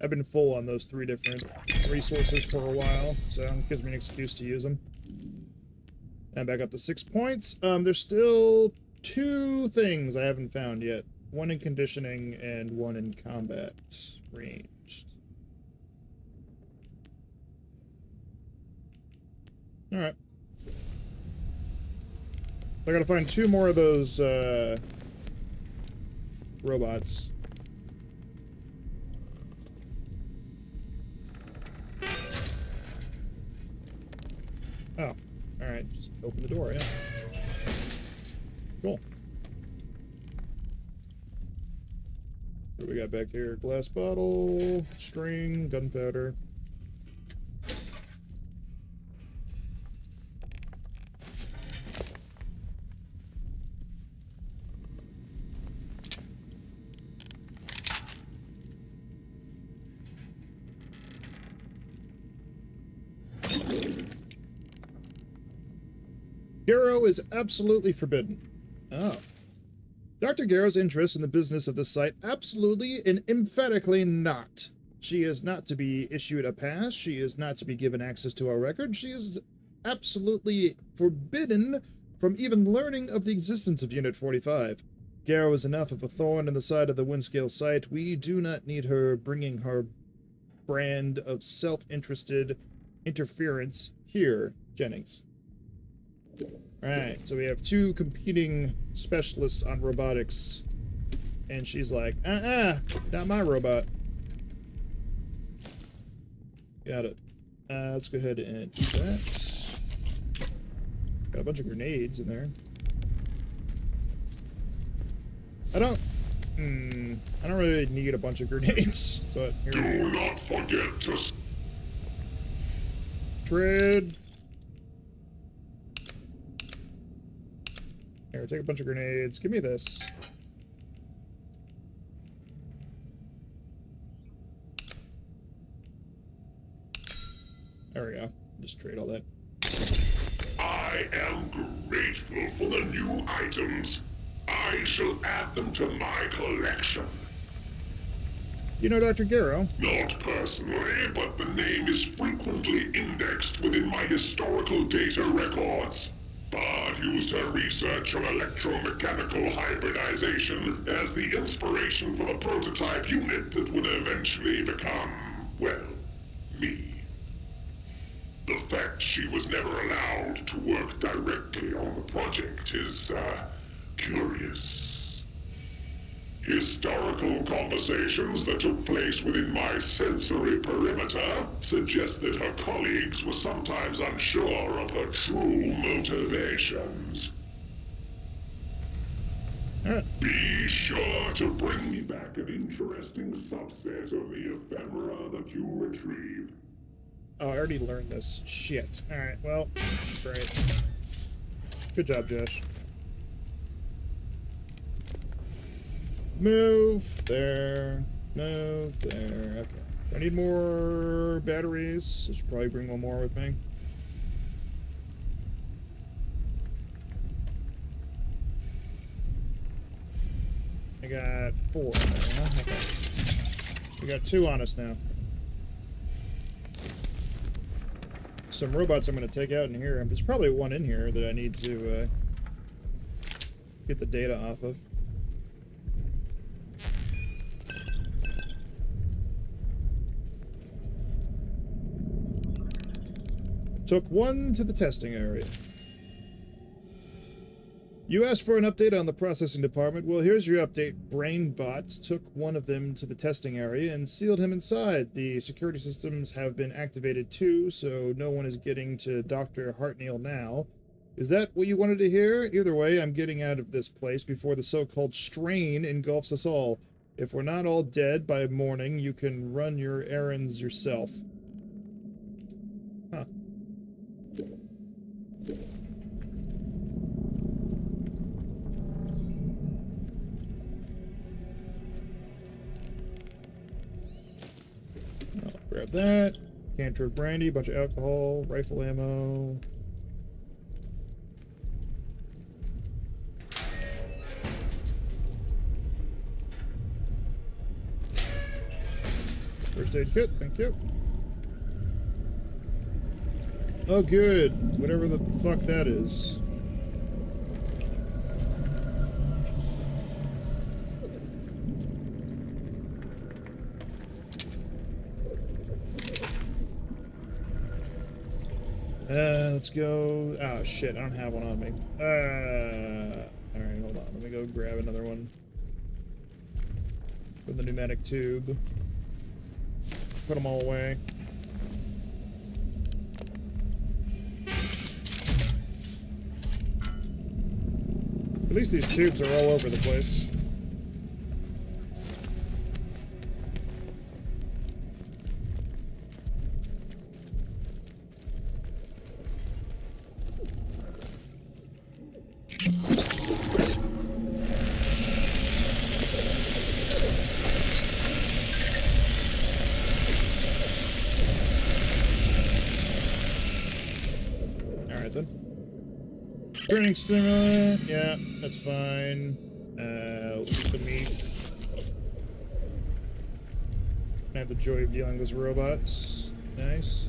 I've been full on those 3 different resources for a while, so it gives me an excuse to use them. And back up to 6 points. There's still 2 things I haven't found yet. 1 in conditioning and 1 in combat ranged. Alright. I gotta find 2 more of those, robots. Oh, alright, just open the door, yeah. Cool. What do we got back here? Glass bottle, string, gunpowder. Garrow is absolutely forbidden. Oh. Dr. Garrow's interest in the business of the site absolutely and emphatically not. She is not to be issued a pass. She is not to be given access to our records. She is absolutely forbidden from even learning of the existence of Unit 45. Garrow is enough of a thorn in the side of the Windscale site. We do not need her bringing her brand of self-interested interference here, Jennings. Alright, so we have 2 competing specialists on robotics. And she's like, not my robot. Got it. Let's go ahead and do that. Got a bunch of grenades in there. I don't really need a bunch of grenades, but here we Do go. not forget to Tread. Here, take a bunch of grenades. Give me this. There we go. Just trade all that. I am grateful for the new items. I shall add them to my collection. You know Dr. Garrow? Not personally, but the name is frequently indexed within my historical data records. Bard used her research on electromechanical hybridization as the inspiration for the prototype unit that would eventually become, well, me. The fact she was never allowed to work directly on the project is, curious. Historical conversations that took place within my sensory perimeter suggest that her colleagues were sometimes unsure of her true motivations. Be sure to bring me back an interesting subset of the ephemera that you retrieved. Oh, I already learned this. Shit. Alright, well, great. Good job, Josh. Move there. Move there. Okay. Do I need more batteries? I should probably bring one more with me. I got 4 now. Okay. We got 2 on us now. Some robots I'm going to take out in here. There's probably 1 in here that I need to get the data off of. Took one to the testing area. You asked for an update on the processing department. Well, here's your update. BrainBot took one of them to the testing area and sealed him inside. The security systems have been activated too, so no one is getting to Dr. Hartnell now. Is that what you wanted to hear? Either way, I'm getting out of this place before the so-called strain engulfs us all. If we're not all dead by morning, you can run your errands yourself. Huh. I'll grab that. Canter of brandy, bunch of alcohol, rifle ammo. First aid kit, thank you. Oh, good. Whatever the fuck that is. Let's go. Oh, shit, I don't have one on me. Alright, hold on. Let me go grab another one. From the pneumatic tube. Put them all away. At least these tubes are all over the place. Burning stimulant, yeah, that's fine. Eat the meat. I have the joy of dealing with robots. Nice.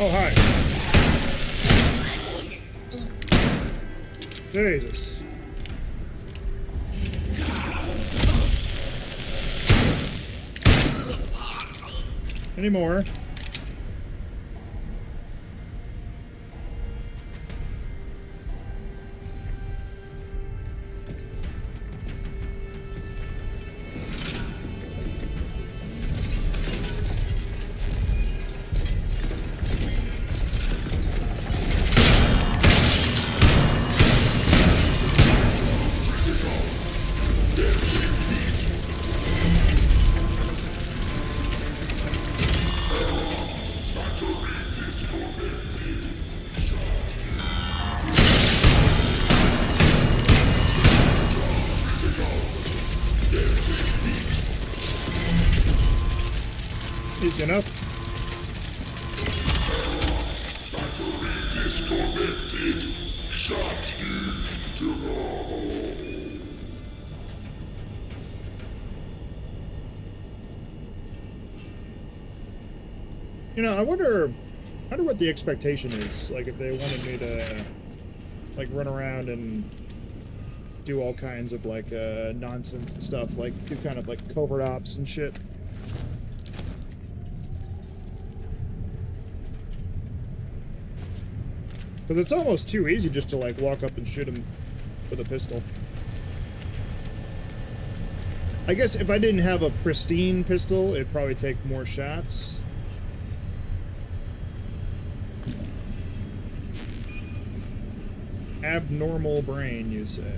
Oh, hi. Jesus. Any more? Easy enough. You know, I wonder what the expectation is. Like, if they wanted me to, like, run around and do all kinds of, like, nonsense and stuff. Like, do kind of, like, covert ops and shit. Because it's almost too easy just to, like, walk up and shoot him with a pistol. I guess if I didn't have a pristine pistol, it'd probably take more shots. Abnormal brain, you say?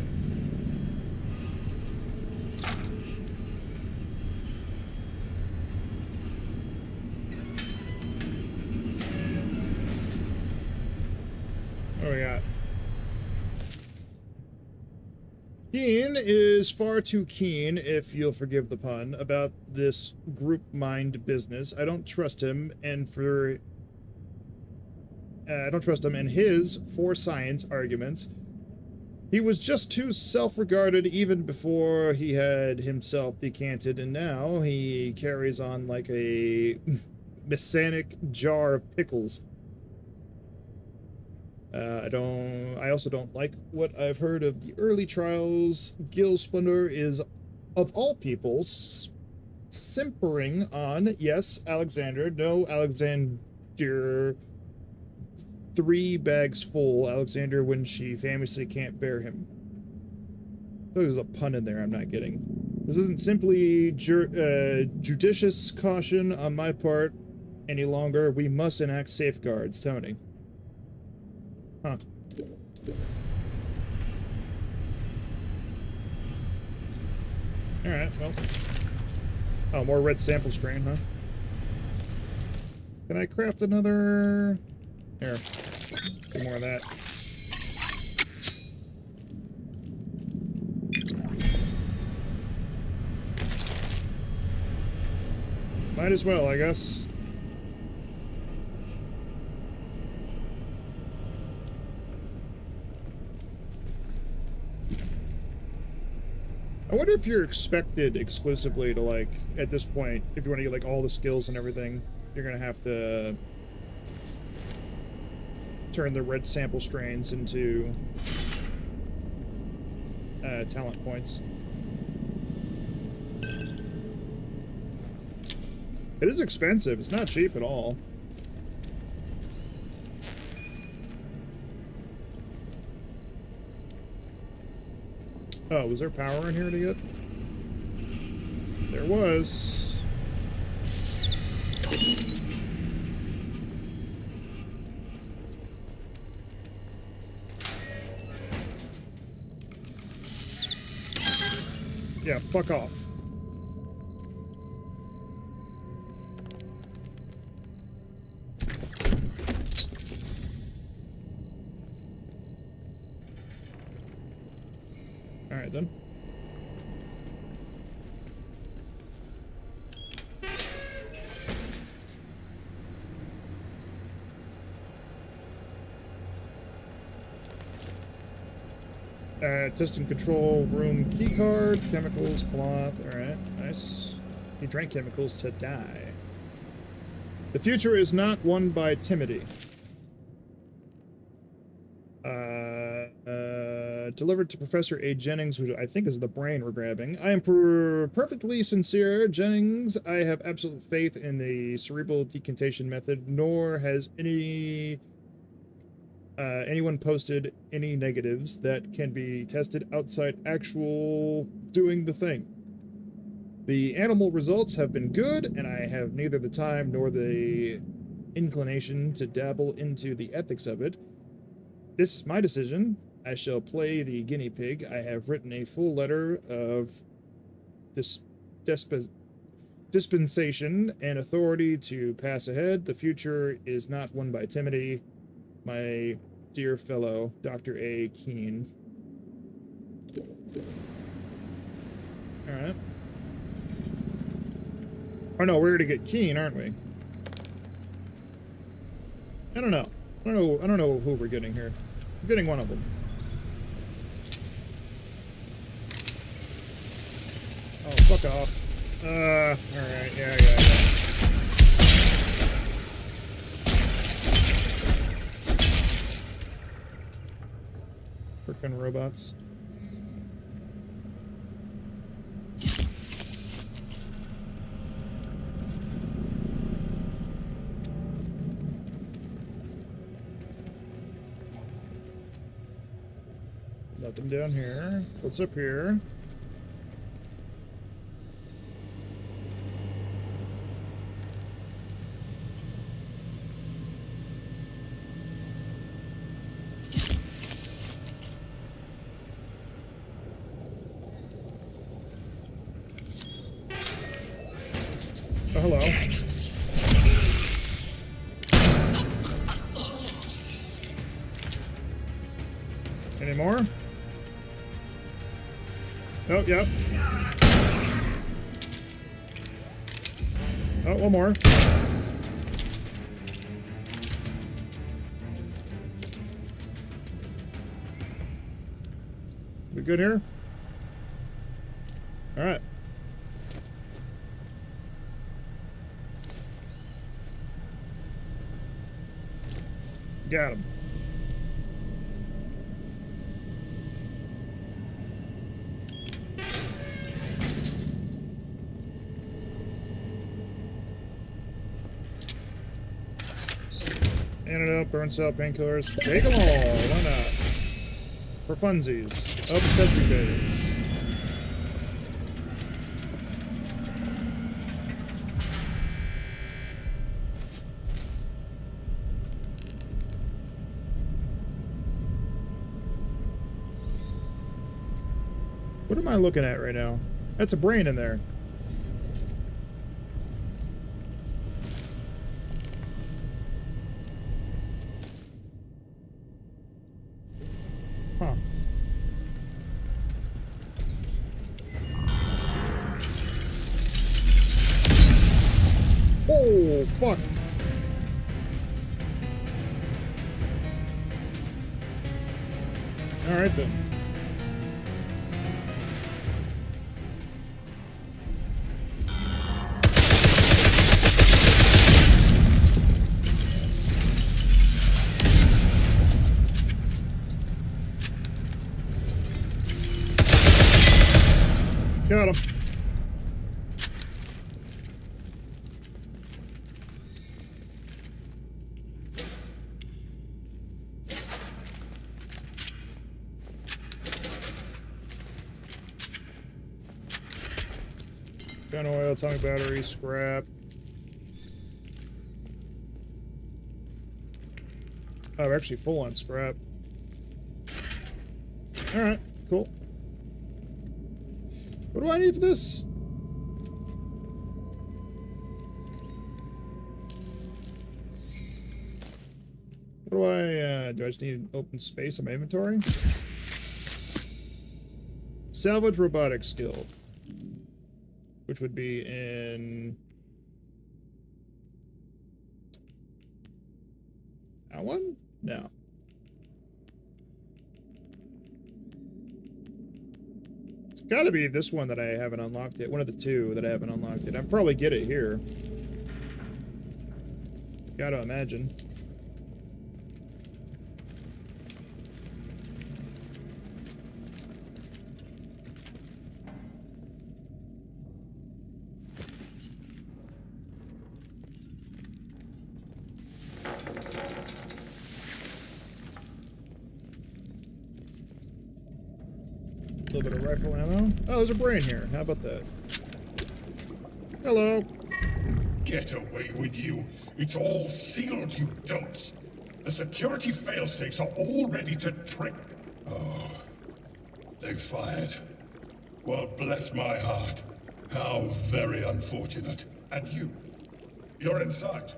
What do we got? Keen is far too keen, if you'll forgive the pun, about this group mind business. I don't trust him, and his for science arguments. He was just too self-regarded even before he had himself decanted, and now he carries on like a messianic jar of pickles. I also don't like what I've heard of the early trials. Gil Splendor is, of all peoples, simpering on, yes, Alexander, no, Alexander, 3 bags full, Alexander when she famously can't bear him. There's a pun in there I'm not getting. This isn't simply judicious caution on my part any longer. We must enact safeguards, Tony. Huh. Alright, well. Oh, more red sample strain, huh? Can I craft another... Here. Get more of that. Might as well, I guess. I wonder if you're expected exclusively to, like, at this point, if you want to get, like, all the skills and everything, you're gonna have to turn the red sample strains into talent points. It is expensive. It's not cheap at all. Oh, was there power in here to get? There was. Yeah, fuck off. Alright then. Test and control room keycard, chemicals, cloth. Alright, nice. He drank chemicals to die. The future is not won by timidity. Delivered to Professor A. Jennings, which I think is the brain we're grabbing. I am perfectly sincere, Jennings. I have absolute faith in the cerebral decantation method, nor has anyone posted any negatives that can be tested outside actual doing the thing. The animal results have been good, and I have neither the time nor the inclination to dabble into the ethics of it. This is my decision. I shall play the guinea pig. I have written a full letter of dispensation and authority to pass ahead. The future is not won by timidity, my dear fellow, Dr. A. Keene. Alright. Oh no, we're to get Keene, aren't we? I don't know. I don't know who we're getting here. I'm getting one of them. Oh, fuck off. Alright, yeah. Frickin' robots. Nothing down here. What's up here? Oh, hello. Any more? Oh, yep. Oh, one more. We good here? All right. Got him. Antidote, burn cell, painkillers. Take them all. Why not? For funsies. Open testing phase. What am I looking at right now? That's a brain in there. Huh. Oh, fuck. All right, then. Got him. Gun oil, atomic battery, scrap. Oh, we're actually full on scrap. Alright, cool. What do I need for this? What do I just need open space in my inventory? Salvage robotics skill. Which would be in... that one? No. It's gotta be this one that I haven't unlocked yet. One of the two that I haven't unlocked yet. I'll probably get it here. Gotta imagine. A little bit of rifle ammo. Oh, there's a brain here. How about that? Hello. Get away with you. It's all sealed, you don'ts. The security failsafes are all ready to trip. Oh, they fired. Well, bless my heart. How very unfortunate. And you're inside.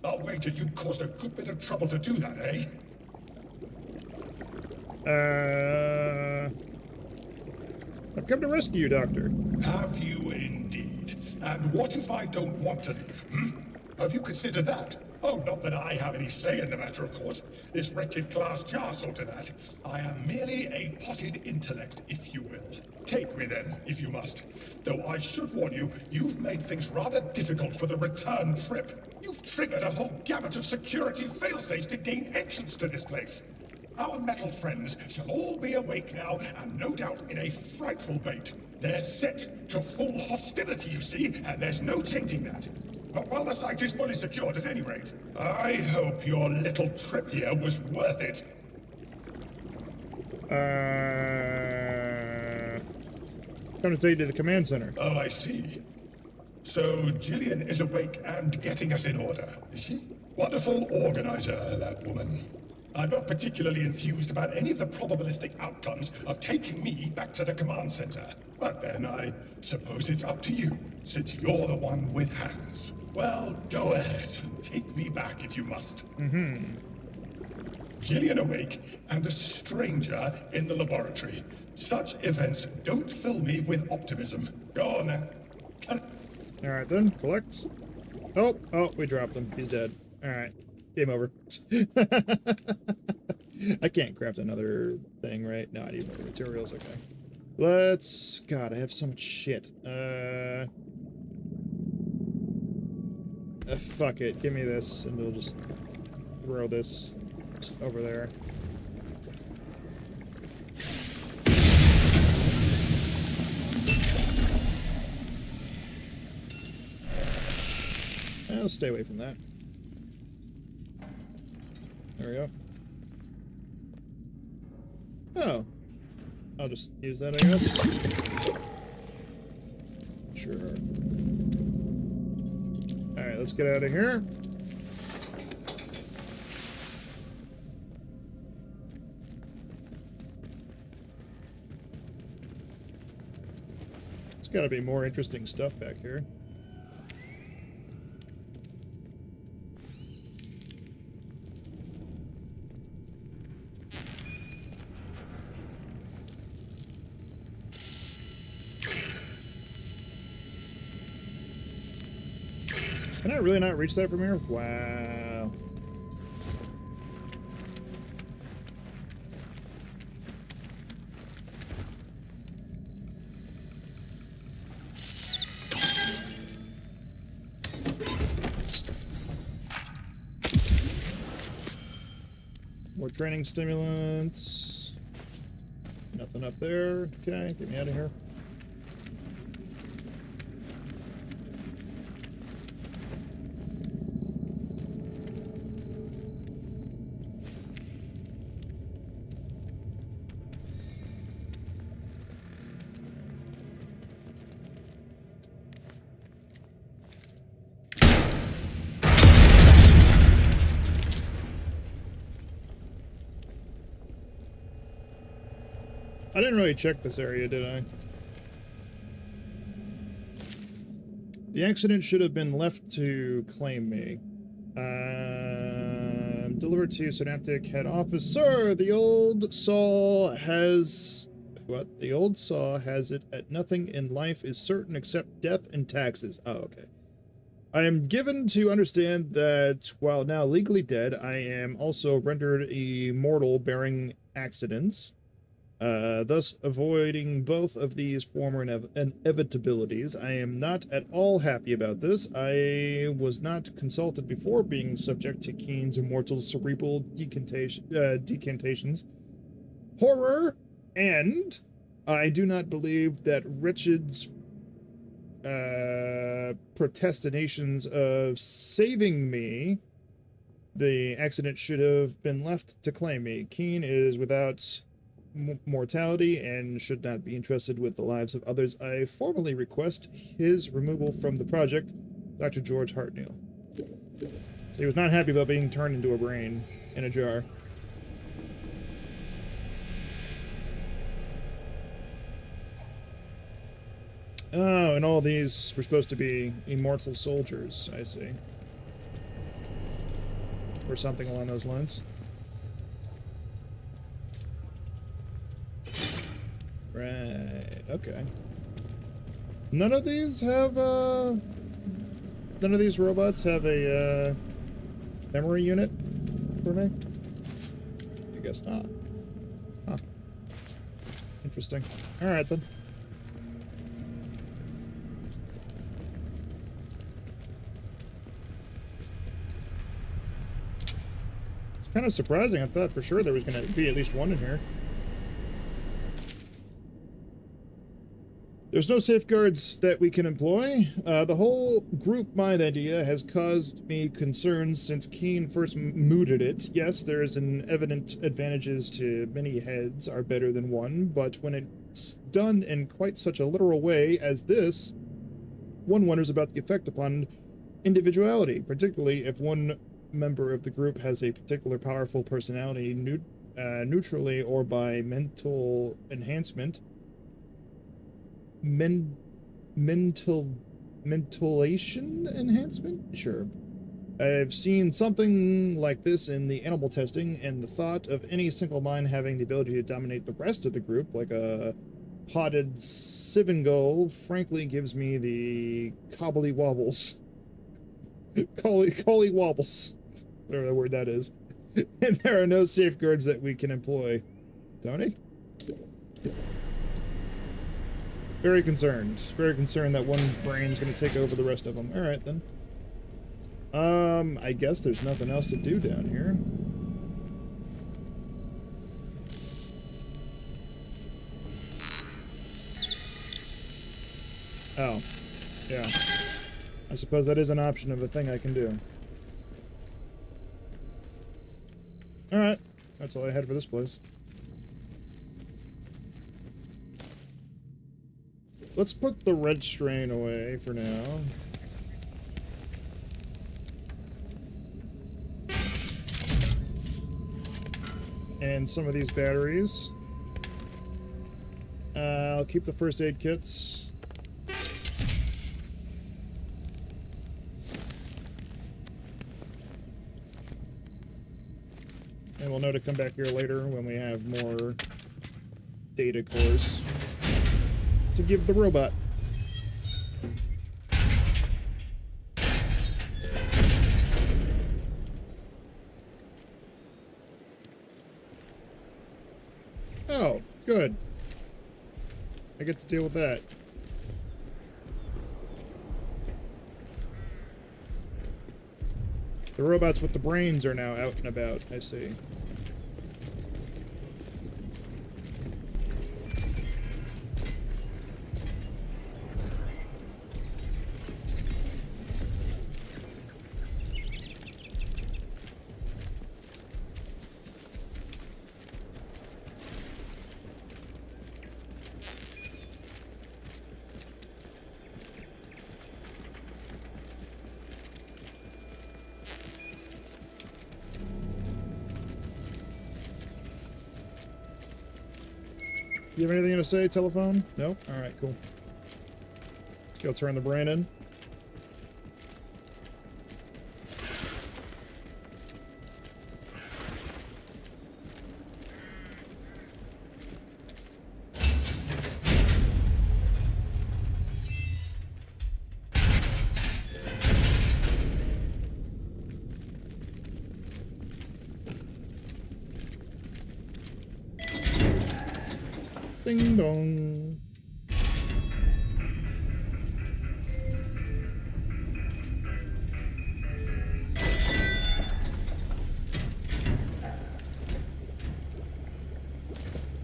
I'll wager you caused a good bit of trouble to do that, eh? I've come to rescue you, Doctor. Have you indeed? And what if I don't want to leave, hmm? Have you considered that? Oh, not that I have any say in the matter, of course. This wretched glass jar saw to that. I am merely a potted intellect, if you will. Take me then, if you must. Though I should warn you, you've made things rather difficult for the return trip. You've triggered a whole gamut of security failsafes to gain entrance to this place. Our metal friends shall all be awake now, and no doubt in a frightful bait. They're set to full hostility, you see, and there's no changing that. But while the site is fully secured at any rate, I hope your little trip here was worth it. Come to take you to the command center. Oh, I see. So Jillian is awake and getting us in order, is she? Wonderful organizer, that woman. I'm not particularly enthused about any of the probabilistic outcomes of taking me back to the command center. But then I suppose it's up to you, since you're the one with hands. Well, go ahead and take me back if you must. Jillian awake and a stranger in the laboratory. Such events don't fill me with optimism. Go on then. Alright then, collect. Oh, we dropped him. He's dead. Alright. Game over. I can't craft another thing, right? No, I need more materials. Okay. Let's... God, I have so much shit. Fuck it. Give me this, and we'll just throw this over there. I'll stay away from that. There we go. Oh. I'll just use that, I guess. Sure. Alright, let's get out of here. There's gotta be more interesting stuff back here. Can I really not reach that from here? Wow. More training stimulants. Nothing up there. Okay, get me out of here. I didn't really check this area, did I? The accident should have been left to claim me. Delivered to Synaptic head office. Sir, the old saw has... What? The old saw has it at nothing in life is certain except death and taxes. Oh, okay. I am given to understand that while now legally dead, I am also rendered immortal bearing accidents. Thus avoiding both of these former inevitabilities. I am not at all happy about this. I was not consulted before being subject to Keen's immortal cerebral decantations. Horror, and I do not believe that Richard's protestations of saving me, the accident should have been left to claim me. Keen is without mortality and should not be entrusted with the lives of others. I formally request his removal from the project. Dr. George Hartnell. So he was not happy about being turned into a brain in a jar. Oh, and all these were supposed to be immortal soldiers, I see. Or something along those lines. Right, okay. None of these have, none of these robots have a, memory unit for me? I guess not. Huh. Interesting. Alright, then. It's kind of surprising. I thought for sure there was going to be at least one in here. There's no safeguards that we can employ. The whole group mind idea has caused me concerns since Keen first mooted it. Yes, there is an evident advantages to many heads are better than one, but when it's done in quite such a literal way as this, one wonders about the effect upon individuality, particularly if one member of the group has a particular powerful personality neutrally or by mental enhancement. Mentalation enhancement? Sure. I've seen something like this in the animal testing, and the thought of any single mind having the ability to dominate the rest of the group, like a potted Sivengull, frankly gives me the cobbly wobbles. Collie wobbles. Whatever the word that is. And there are no safeguards that we can employ. Tony? Very concerned that one brain's gonna take over the rest of them. Alright, then. I guess there's nothing else to do down here. Oh. Yeah. I suppose that is an option of a thing I can do. That's all I had for this place. Let's put the red strain away for now. And some of these batteries. I'll keep the first aid kits. And we'll know to come back here later when we have more data cores to give the robot. Oh, good. I get to deal with that. The robots with the brains are now out and about, I see. You have anything to say, telephone? No? Alright, cool. Go turn the brain in. Ding dong.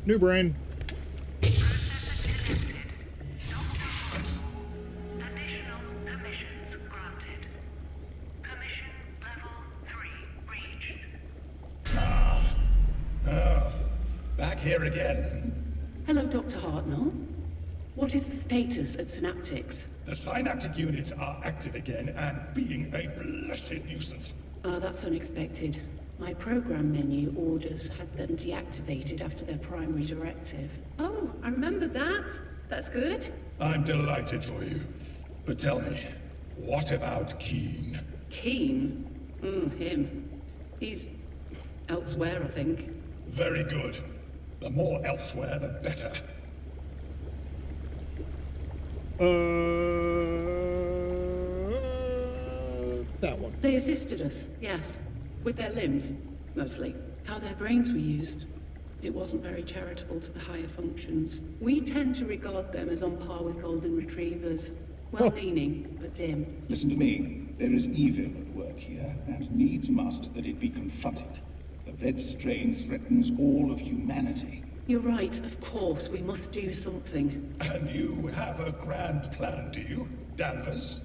New brain. Additional permissions granted. Permission level 3 reached. Back here again. Hello, Dr. Hartnell. What is the status at Synaptics? The synaptic units are active again and being a blessed nuisance. That's unexpected. My program menu orders had them deactivated after their primary directive. Oh, I remember that. That's good. I'm delighted for you. But tell me, what about Keen? Keen? Him. He's elsewhere, I think. Very good. The more elsewhere, the better. That one. They assisted us, yes. With their limbs, mostly. How their brains were used. It wasn't very charitable to the higher functions. We tend to regard them as on par with golden retrievers. Well-meaning, but dim. Listen to me. There is evil at work here, and needs must that it be confronted. The red strain threatens all of humanity. You're right, of course, we must do something. And you have a grand plan, do you, Danvers?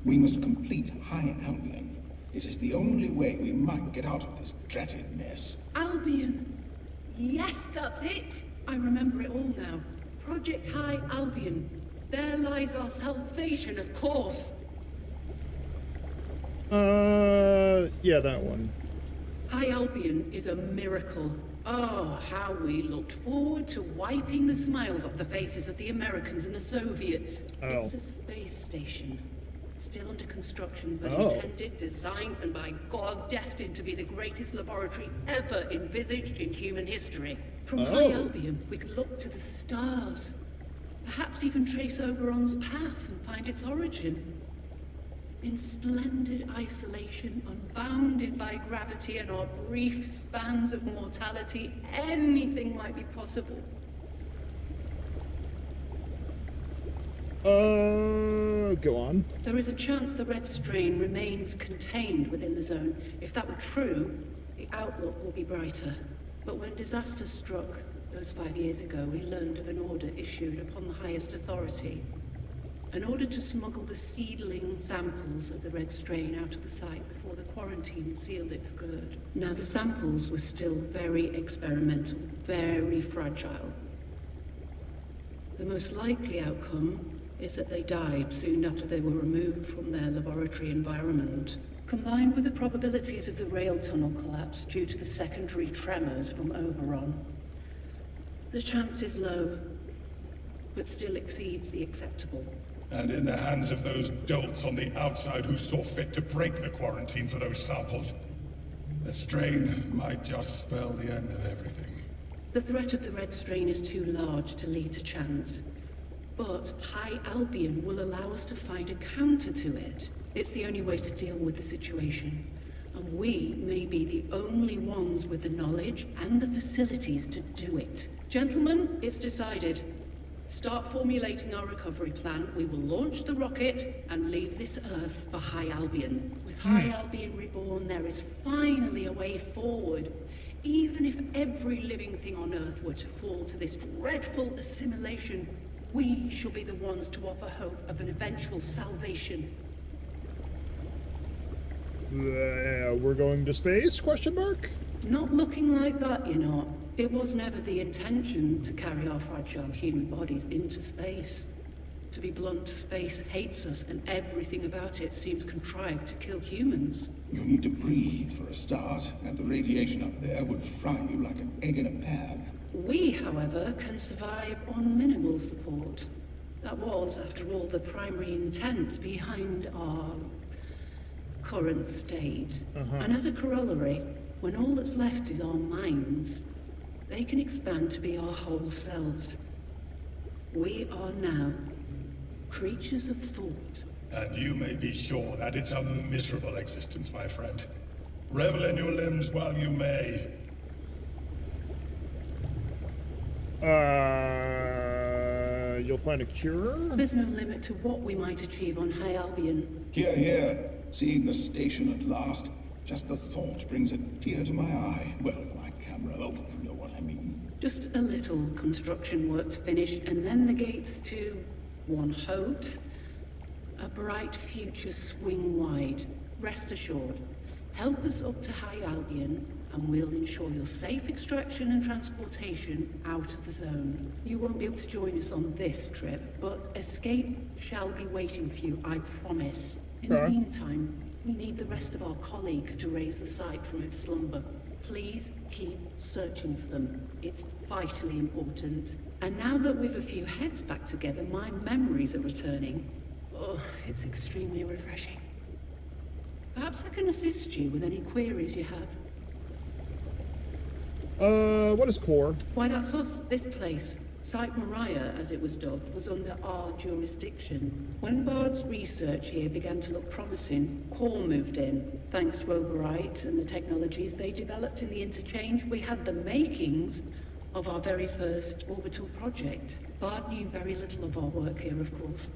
We must complete High Albion. It is the only way we might get out of this dreaded mess. Albion! Yes, that's it! I remember it all now. Project High Albion. There lies our salvation, of course. Yeah, that one. High Albion is a miracle. Oh, how we looked forward to wiping the smiles off the faces of the Americans and the Soviets. Oh. It's a space station. Still under construction, but Oh. intended, designed, and by God destined to be the greatest laboratory ever envisaged in human history. From High Albion, we could look to the stars. Perhaps even trace Oberon's path and find its origin. In splendid isolation, unbounded by gravity and our brief spans of mortality, anything might be possible. Go on. There is a chance the red strain remains contained within the zone. If that were true, the outlook will be brighter. But when disaster struck, those 5 years ago, we learned of an order issued upon the highest authority. in order to smuggle the seedling samples of the red strain out of the site before the quarantine sealed it for good. Now, the samples were still very experimental, very fragile. The most likely outcome is that they died soon after they were removed from their laboratory environment. Combined with the probabilities of the rail tunnel collapse due to the secondary tremors from Oberon, the chance is low, but still exceeds the acceptable. And in the hands of those dolts on the outside who saw fit to break the quarantine for those samples, the strain might just spell the end of everything. The threat of the red strain is too large to lead to chance. But High Albion will allow us to find a counter to it. It's the only way to deal with the situation. And we may be the only ones with the knowledge and the facilities to do it. Gentlemen, it's decided. Start formulating our recovery plan. We will launch the rocket and leave this Earth for High Albion. With High Albion reborn, there is finally a way forward. Even if every living thing on Earth were to fall to this dreadful assimilation, we shall be the ones to offer hope of an eventual salvation. We're going to space? Question mark? Not looking like that, you're not. It was never the intention to carry our fragile human bodies into space. To be blunt, space hates us, and everything about it seems contrived to kill humans. You need to breathe for a start, and the radiation up there would fry you like an egg in a pan. We, however, can survive on minimal support. That was, after all, the primary intent behind our current state. And as a corollary, when all that's left is our minds, they can expand to be our whole selves. We are now creatures of thought. And you may be sure that it's a miserable existence, my friend. Revel in your limbs while you may. You'll find a cure? There's no limit to what we might achieve on High Albion. Here, here. Seeing the station at last. Just the thought brings a tear to my eye. Well, my camera, oh, you know what I mean. Just a little construction work to finish, and then the gates to, one hopes, a bright future swing wide. Rest assured, help us up to High Albion, and we'll ensure your safe extraction and transportation out of the zone. You won't be able to join us on this trip, but escape shall be waiting for you, I promise. In the meantime, we need the rest of our colleagues to raise the site from its slumber. Please keep searching for them. It's vitally important. And now that we've a few heads back together, my memories are returning. Oh, it's extremely refreshing. Perhaps I can assist you with any queries you have. What is core? Why, that's us, this place. Site Moriah, as it was dubbed, was under our jurisdiction. When Bard's research here began to look promising, Core moved in. Thanks to Oberite and the technologies they developed in the interchange, we had the makings of our very first orbital project. Bard knew very little of our work here, of course.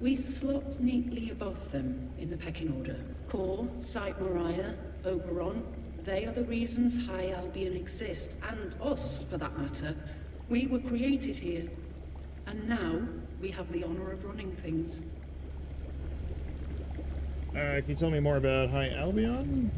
We slot neatly above them in the pecking order. Core, Site Moriah, Oberon, they are the reasons High Albion exists, and us, for that matter. We were created here, and now we have the honor of running things. Can you tell me more about High Albion?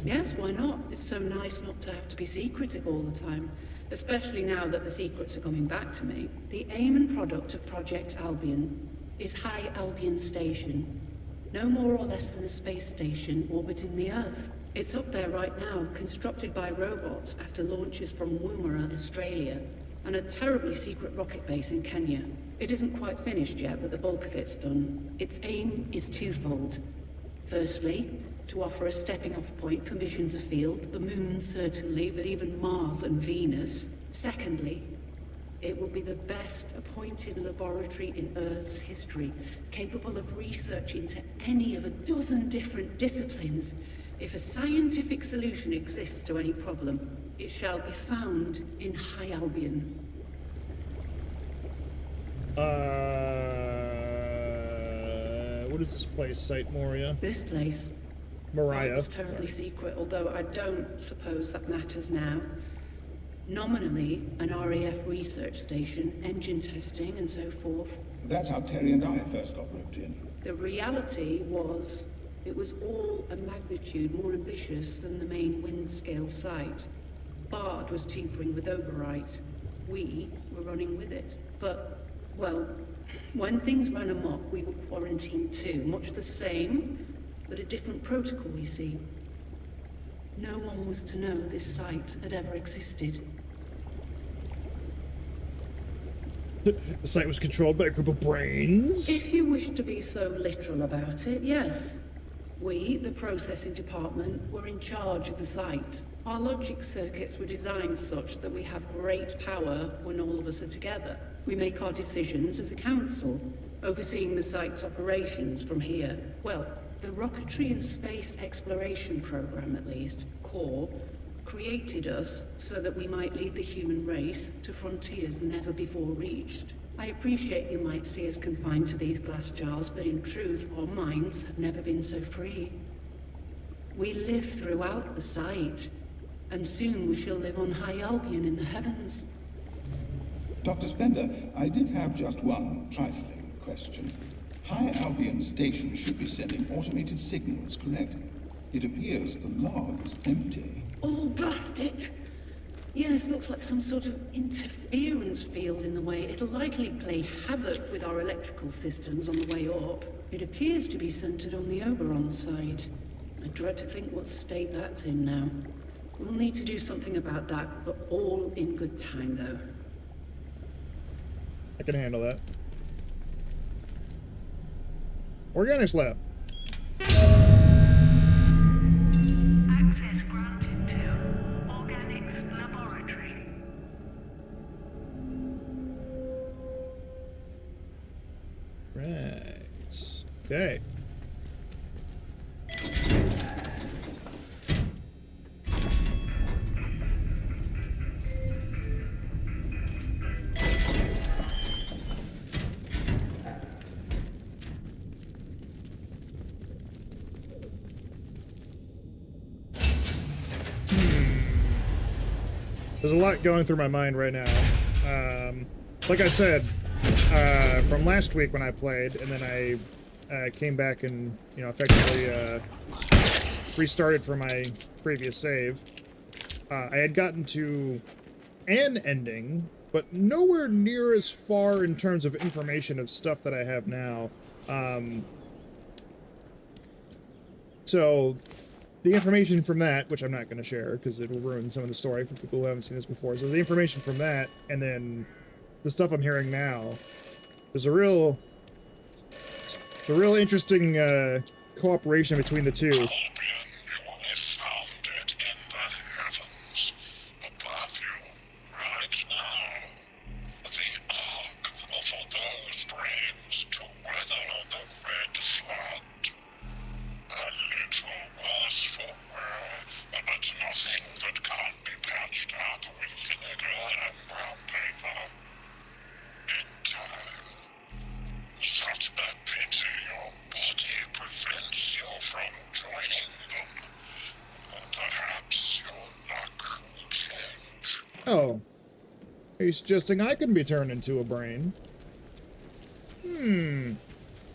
Yes, why not? It's so nice not to have to be secretive all the time, especially now that the secrets are coming back to me. The aim and product of Project Albion is High Albion Station. No more or less than a space station orbiting the Earth. It's up there right now, constructed by robots after launches from Woomera, Australia, and a terribly secret rocket base in Kenya. It isn't quite finished yet, but the bulk of it's done. Its aim is twofold. Firstly, to offer a stepping-off point for missions afield, the Moon certainly, but even Mars and Venus. Secondly, it will be the best appointed laboratory in Earth's history, capable of research into any of a dozen different disciplines. If a scientific solution exists to any problem, it shall be found in High Albion. What is this place? Site Moria? This place. Moriah. It's terribly secret, although I don't suppose that matters now. Nominally, an RAF research station, engine testing and so forth. That's how Terry and I first got roped in. The reality was, it was all a magnitude more ambitious than the main wind-scale site. Bard was tinkering with Oberite. We were running with it. But, well, when things ran amok, we were quarantined too. Much the same, but a different protocol, you see. No one was to know this site had ever existed. The site was controlled by a group of brains? If you wish to be so literal about it, yes. We, the processing department, were in charge of the site. Our logic circuits were designed such that we have great power when all of us are together. We make our decisions as a council, overseeing the site's operations from here. Well, the Rocketry and Space Exploration Program, at least, CORE, created us so that we might lead the human race to frontiers never before reached. I appreciate you might see us confined to these glass jars, but in truth, our minds have never been so free. We live throughout the site, and soon we shall live on High Albion in the heavens. Dr. Spender, I did have just one trifling question. High Albion Station should be sending automated signals, correct? It appears the log is empty. Oh, blast it! Yes, looks like some sort of interference field in the way. It'll likely play havoc with our electrical systems on the way up. It appears to be centered on the Oberon side. I dread to think what state that's in now. We'll need to do something about that, but all in good time, though. I can handle that. Organics lab. Access granted to Organics Laboratory. Right. Okay. There's a lot going through my mind right now. Like I said, from last week when I played, and then I came back and, you know, effectively restarted from my previous save. I had gotten to an ending, but nowhere near as far in terms of information of stuff that I have now. So the information from that, which I'm not going to share because it will ruin some of the story for people who haven't seen this before. So the information from that, and then the stuff I'm hearing now, there's a real interesting cooperation between the two. Albion, you only found it in the heavens, above you, right now. The ark for those brains to weather the red flood. A little worse for wear, but nothing that can't be patched up with vinegar and brown paper. In time. Such a pity your body prevents you from joining them. Perhaps your luck will change. Oh. Are you suggesting I can be turned into a brain?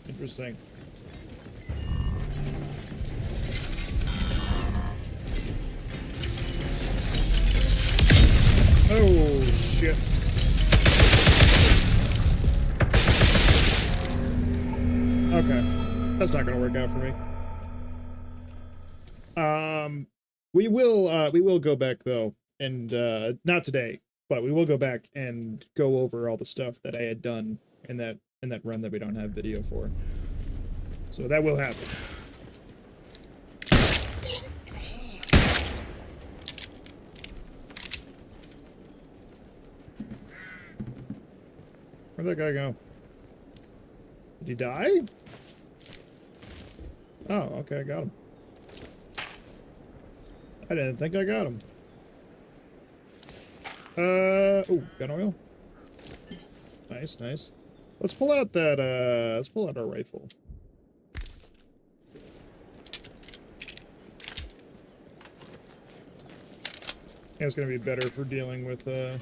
Interesting. Oh, shit. Okay. That's not gonna work out for me. We will go back though, and not today, but we will go back and go over all the stuff that I had done in that run that we don't have video for. So that will happen. Where'd that guy go? Did he die? Oh, okay, I got him. I didn't think I got him. Oh, gun oil. Nice, nice. Let's pull out that, let's pull out our rifle. Yeah, it's gonna be better for dealing with, we'll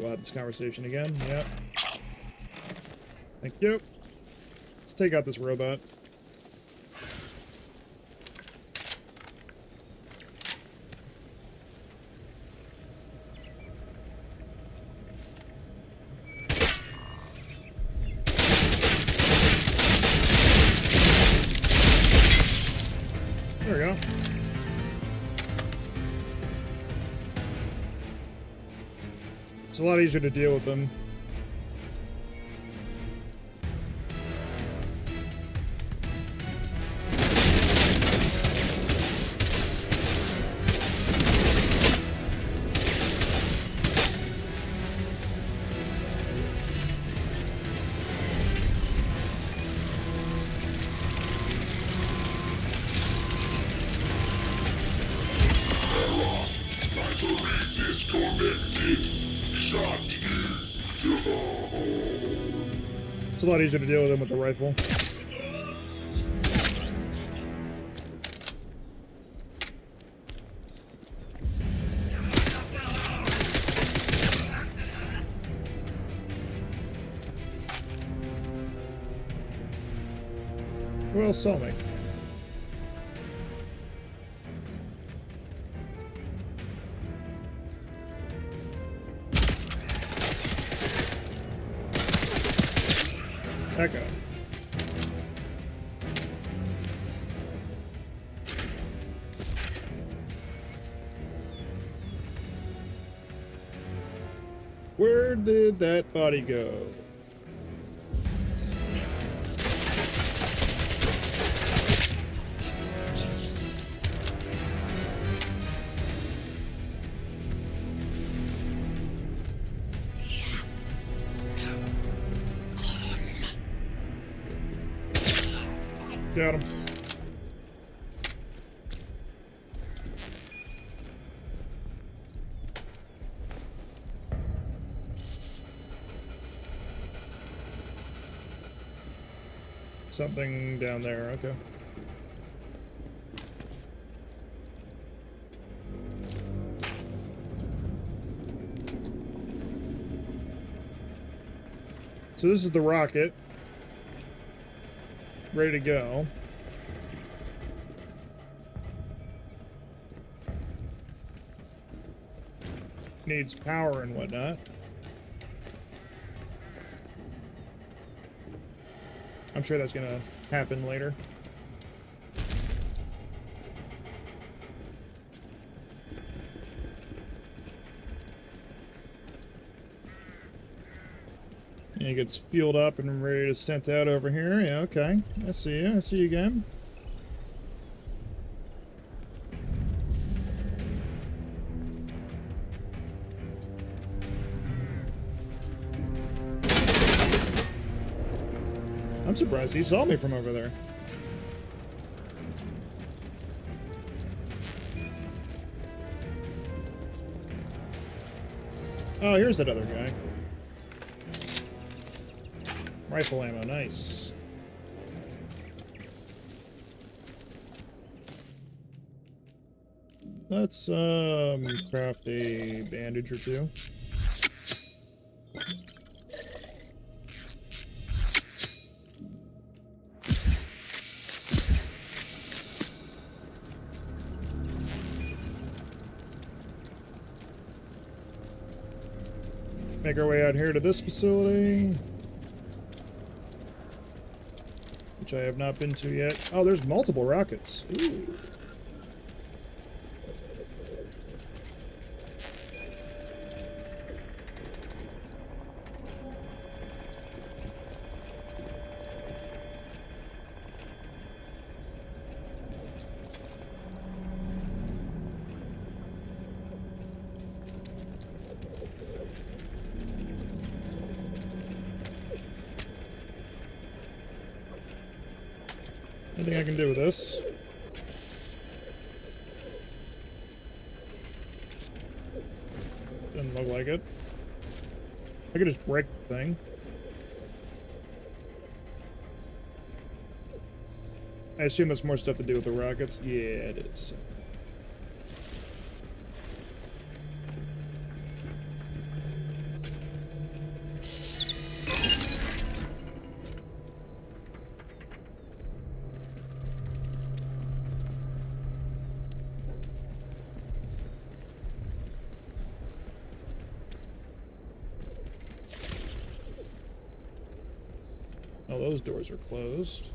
have this conversation again. Yep. Thank you. Let's take out this robot. There we go. It's a lot easier to deal with them. It's a lot easier to deal with them with the rifle. Who else saw me? That guy. Where did that body go? Got him. Something down there, okay. So this is the rocket. Ready to go. Needs power and whatnot. I'm sure that's gonna happen later. And it gets fueled up and ready to sent out over here. Yeah, okay. I see you. I see you again. I'm surprised he saw me from over there. Oh, here's that other guy. Rifle ammo, nice. Let's craft a bandage or two. Make our way out here to this facility, which I have not been to yet. Oh, there's multiple rockets. Ooh. Anything I can do with this? Doesn't look like it. I could just break the thing. I assume it's more stuff to do with the rockets. Yeah, it is. those doors are closed.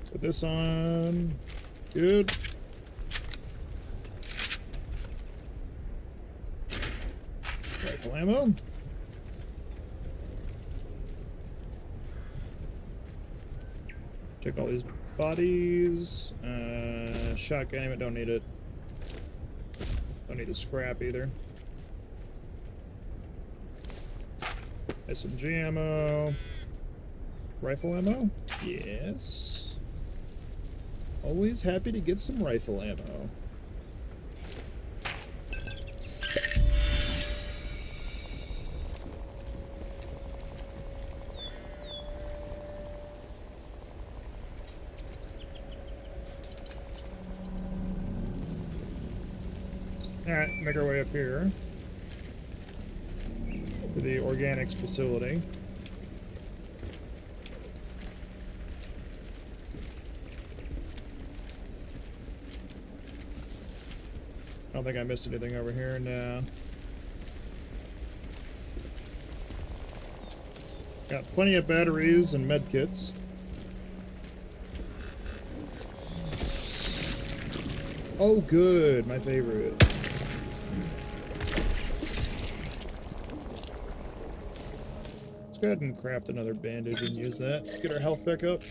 Put this on. Good. Rifle ammo. Check all these bodies. Shotgun ammo, don't need it. Don't need a scrap either. SMG ammo. Rifle ammo? Yes. Always happy to get some rifle ammo. Alright, make our way up here to the organics facility. I don't think I missed anything over here now. Got plenty of batteries and med kits. Oh, good, my favorite. Let's go ahead and craft another bandage and use that. Let's get our health back up.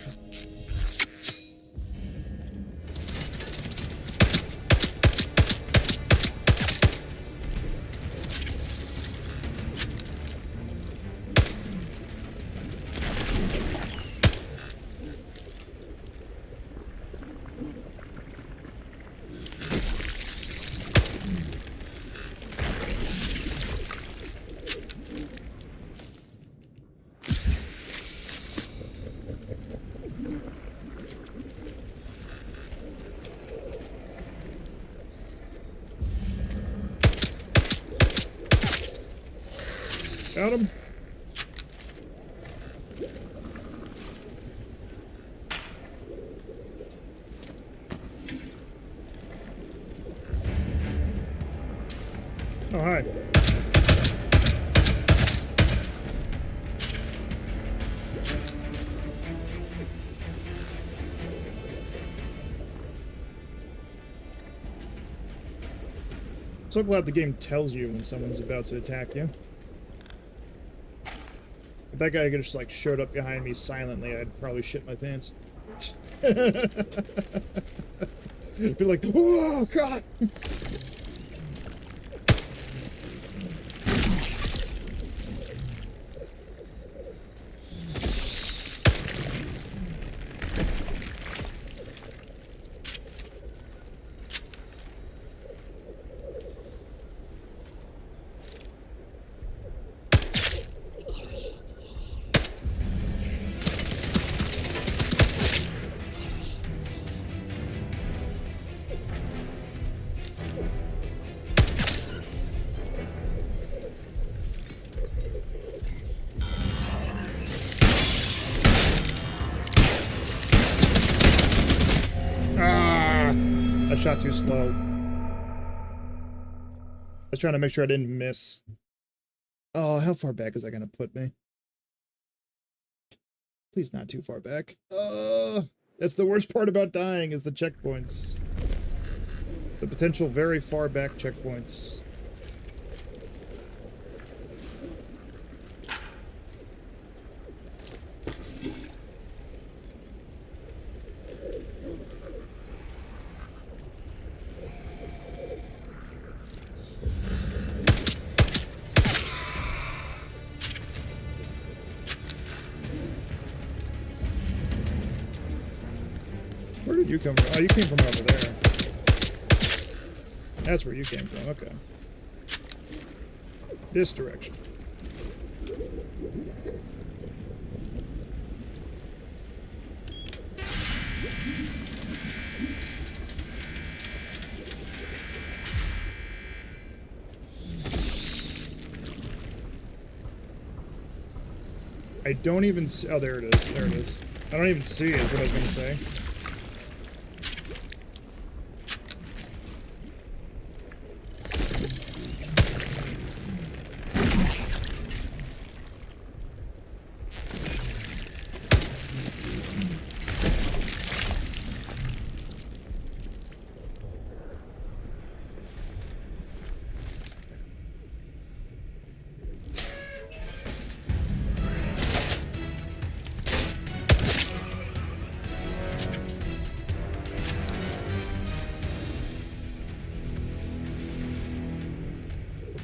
Got him. Oh, hi. So glad the game tells you when someone's about to attack you. If that guy just like showed up behind me silently, I'd probably shit my pants. Be like, oh god! I shot too slow. I was trying to make sure I didn't miss. Oh, how far back is that gonna put me? Please not too far back. That's the worst part about dying is the checkpoints. The potential very far back checkpoints. Where'd you come from? Oh, you came from over there. That's where you came from, okay. This direction. I don't even see, oh, there it is. There it is. I don't even see it, is what I was going to say.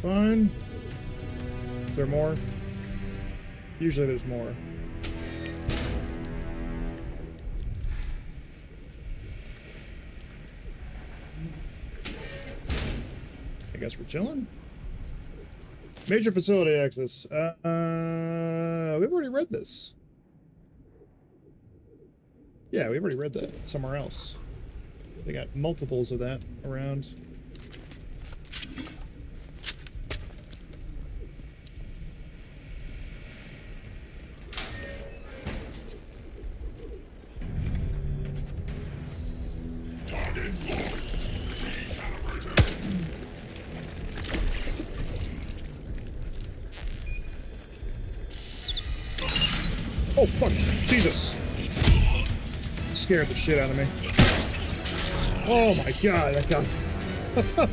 Fine. Is there more? Usually there's more. I guess we're chilling. Major facility access. We've already read this. Yeah, we've already read that somewhere else. They got multiples of that around. Oh, fuck. Jesus. Scared the shit out of me. Oh my god, that guy.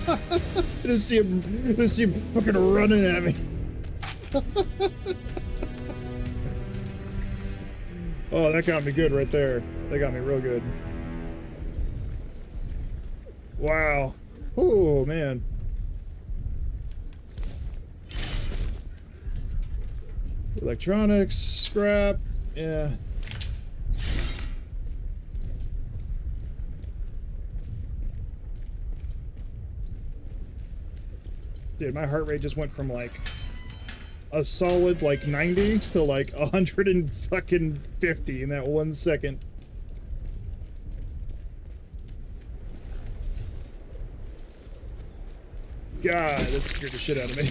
I just see him fucking running at me. Oh, that got me good right there. That got me real good. Wow. Oh, man. Electronics, scrap, yeah. Dude, my heart rate just went from like a solid like 90 to like 150 in that 1 second. God, that scared the shit out of me.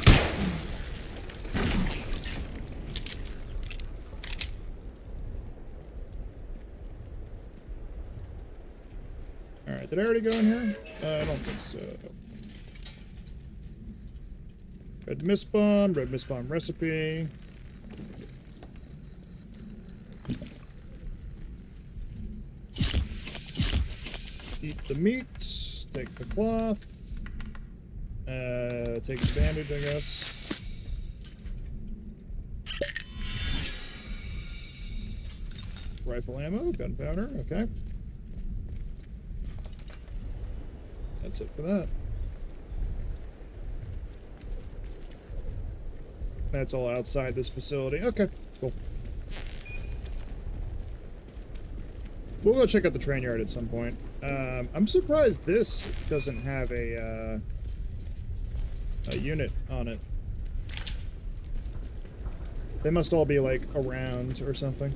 Alright, did I already go in here? I don't think so. Red mist bomb recipe. Eat the meat, take the cloth, take the bandage, I guess. Rifle ammo, gunpowder, okay. That's it for that. That's all outside this facility. Okay, cool. We'll go check out the train yard at some point. I'm surprised this doesn't have a unit on it. They must all be, like, around or something.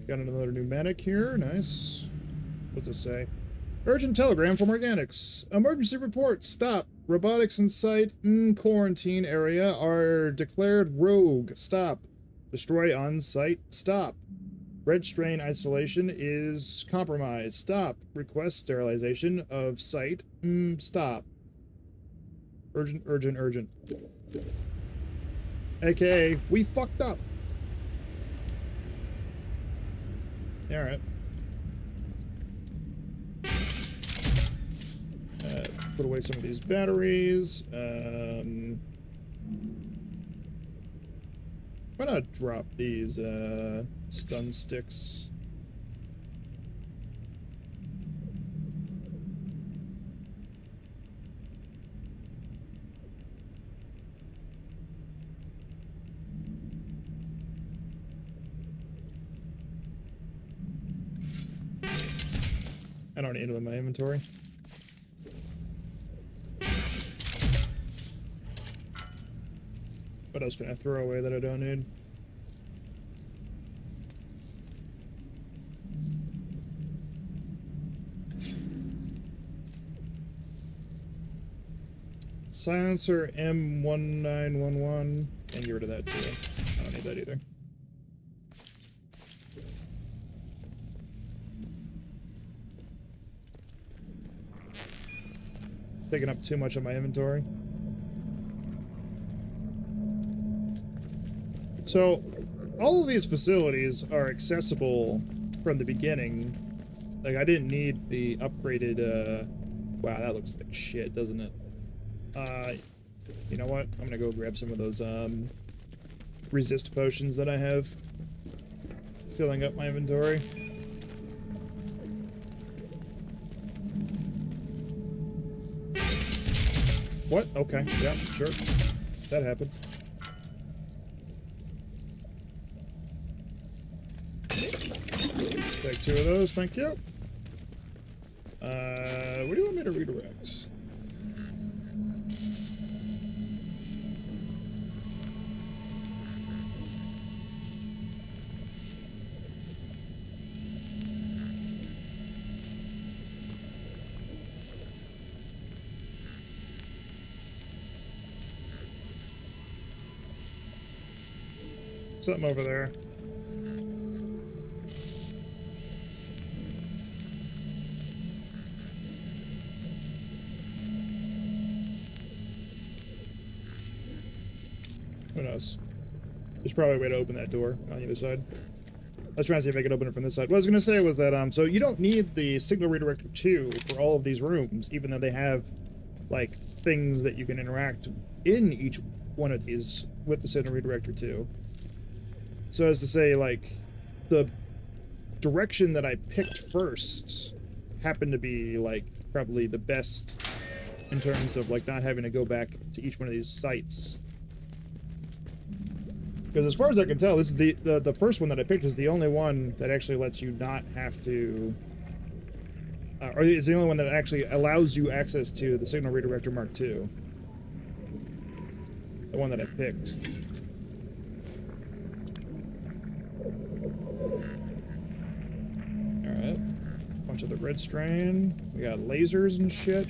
Got another pneumatic here. Nice. What's it say? Urgent telegram from Organics. Emergency report. Stop. Robotics in sight in quarantine area are declared rogue. Stop. Destroy on site. Stop. Red strain isolation is compromised. Stop. Request sterilization of site. Stop. Urgent, urgent, urgent. AKA, we fucked up. Alright. Put away some of these batteries. Why not drop these stun sticks? I don't need them in my inventory. What else can I throw away that I don't need? Silencer M1911. And get rid of that too. I don't need that either. Taking up too much of my inventory. So, all of these facilities are accessible from the beginning. Like, I didn't need the upgraded, wow, that looks like shit, doesn't it? You know what? I'm gonna go grab some of those, resist potions that I have. Filling up my inventory. What? Okay, yeah, sure. That happens. Take 2 of those, thank you. Where do you want me to redirect? Something over there. Who knows? There's probably a way to open that door on the other side. Let's try and see if I can open it from this side. What I was going to say was that, so you don't need the signal redirector 2 for all of these rooms, even though they have, like, things that you can interact in each one of these with the signal redirector 2. So as to say, like, the direction that I picked first happened to be, like, probably the best in terms of, like, not having to go back to each one of these sites. Because as far as I can tell, this is the first one that I picked is the only one that actually lets you not have to... or is the only one that actually allows you access to the signal redirector Mark II. The one that I picked. Bunch of the red strain. We got lasers and shit.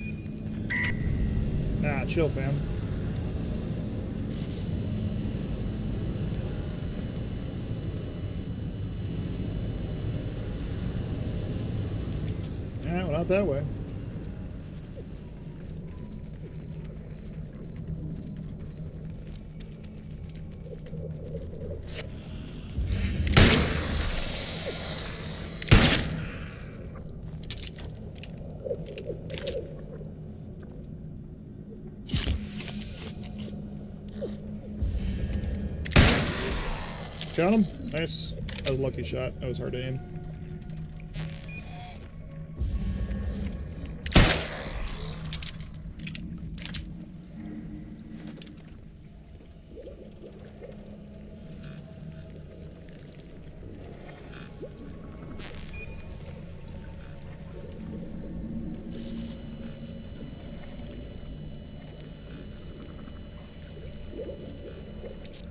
Nah, chill, fam. Yeah, well, not that way. Got him? Nice. That was a lucky shot. That was hard to aim.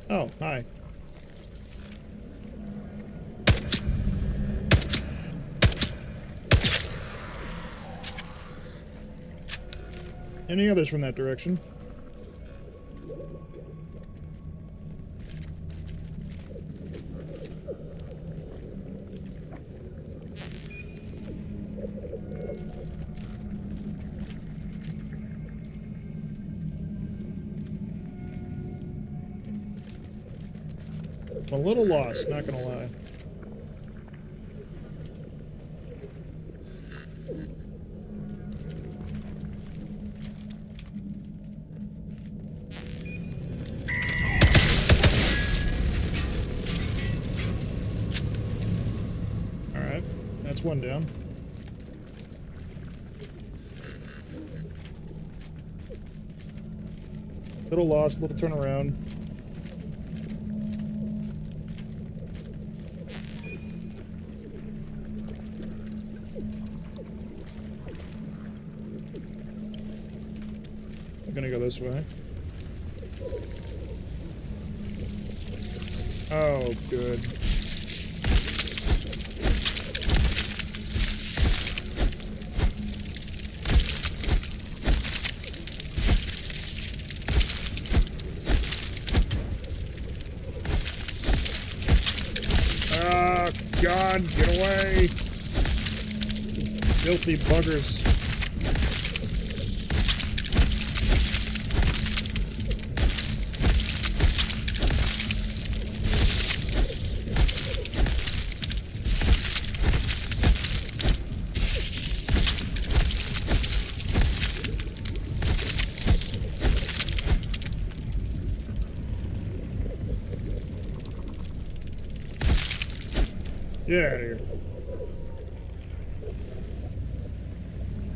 Oh, hi. Any others from that direction? I'm a little lost, not gonna lie. One down. Little lost, little turnaround. I'm gonna go this way. Oh, good. Ah, God, get away! Filthy buggers. Get out of here.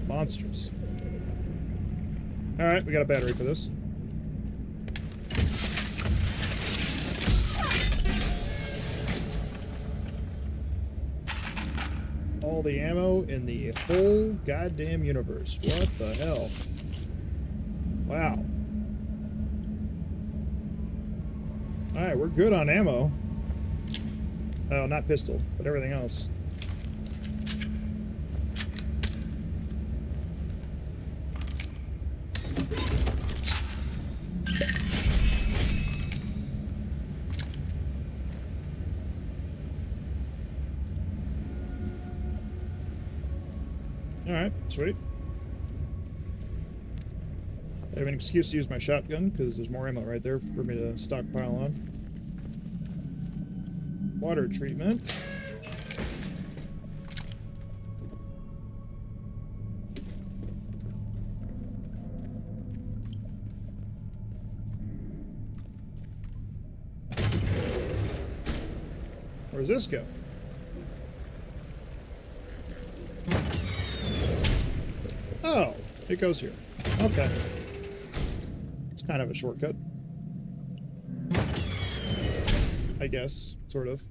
Monsters. Alright, we got a battery for this. All the ammo in the whole goddamn universe. What the hell? Wow. Alright, we're good on ammo. Oh, not pistol, but everything else. Alright, sweet. I have an excuse to use my shotgun, because there's more ammo right there for me to stockpile on. Water treatment. Where does this go? Oh, it goes here. Okay. It's kind of a shortcut. I guess, sort of.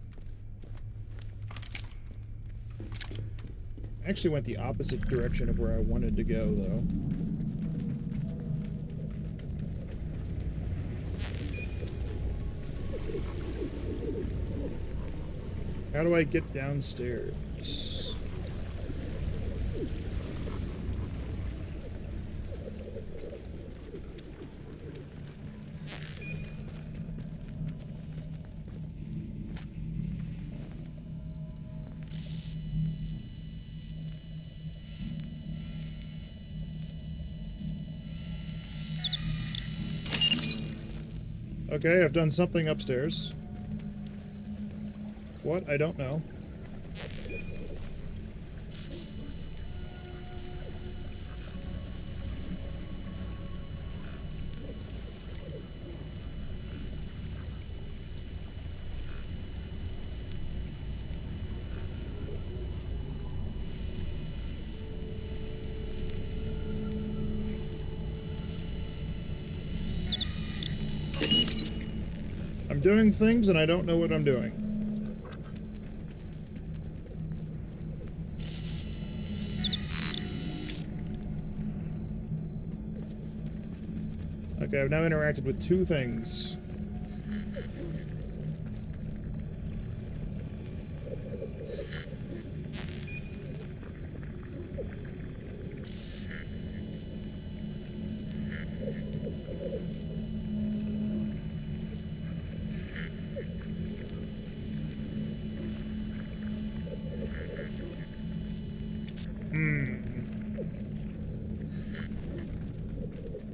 I actually went the opposite direction of where I wanted to go, though. How do I get downstairs? Okay, I've done something upstairs. What? I don't know. I'm doing things and I don't know what I'm doing. Okay, I've now interacted with two things.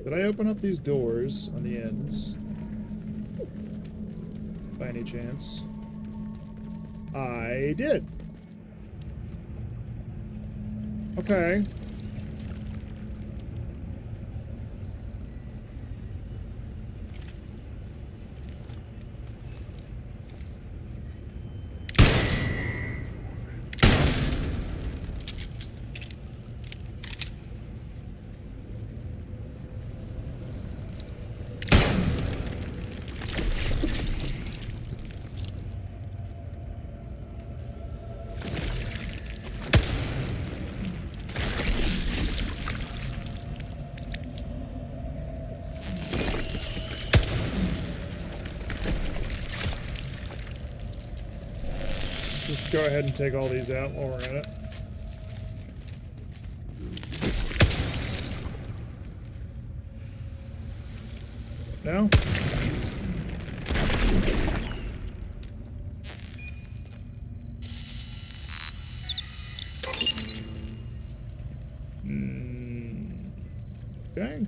Did I open up these doors on the ends? By any chance? I did. Okay. go ahead and take all these out while we're at it. No? Okay.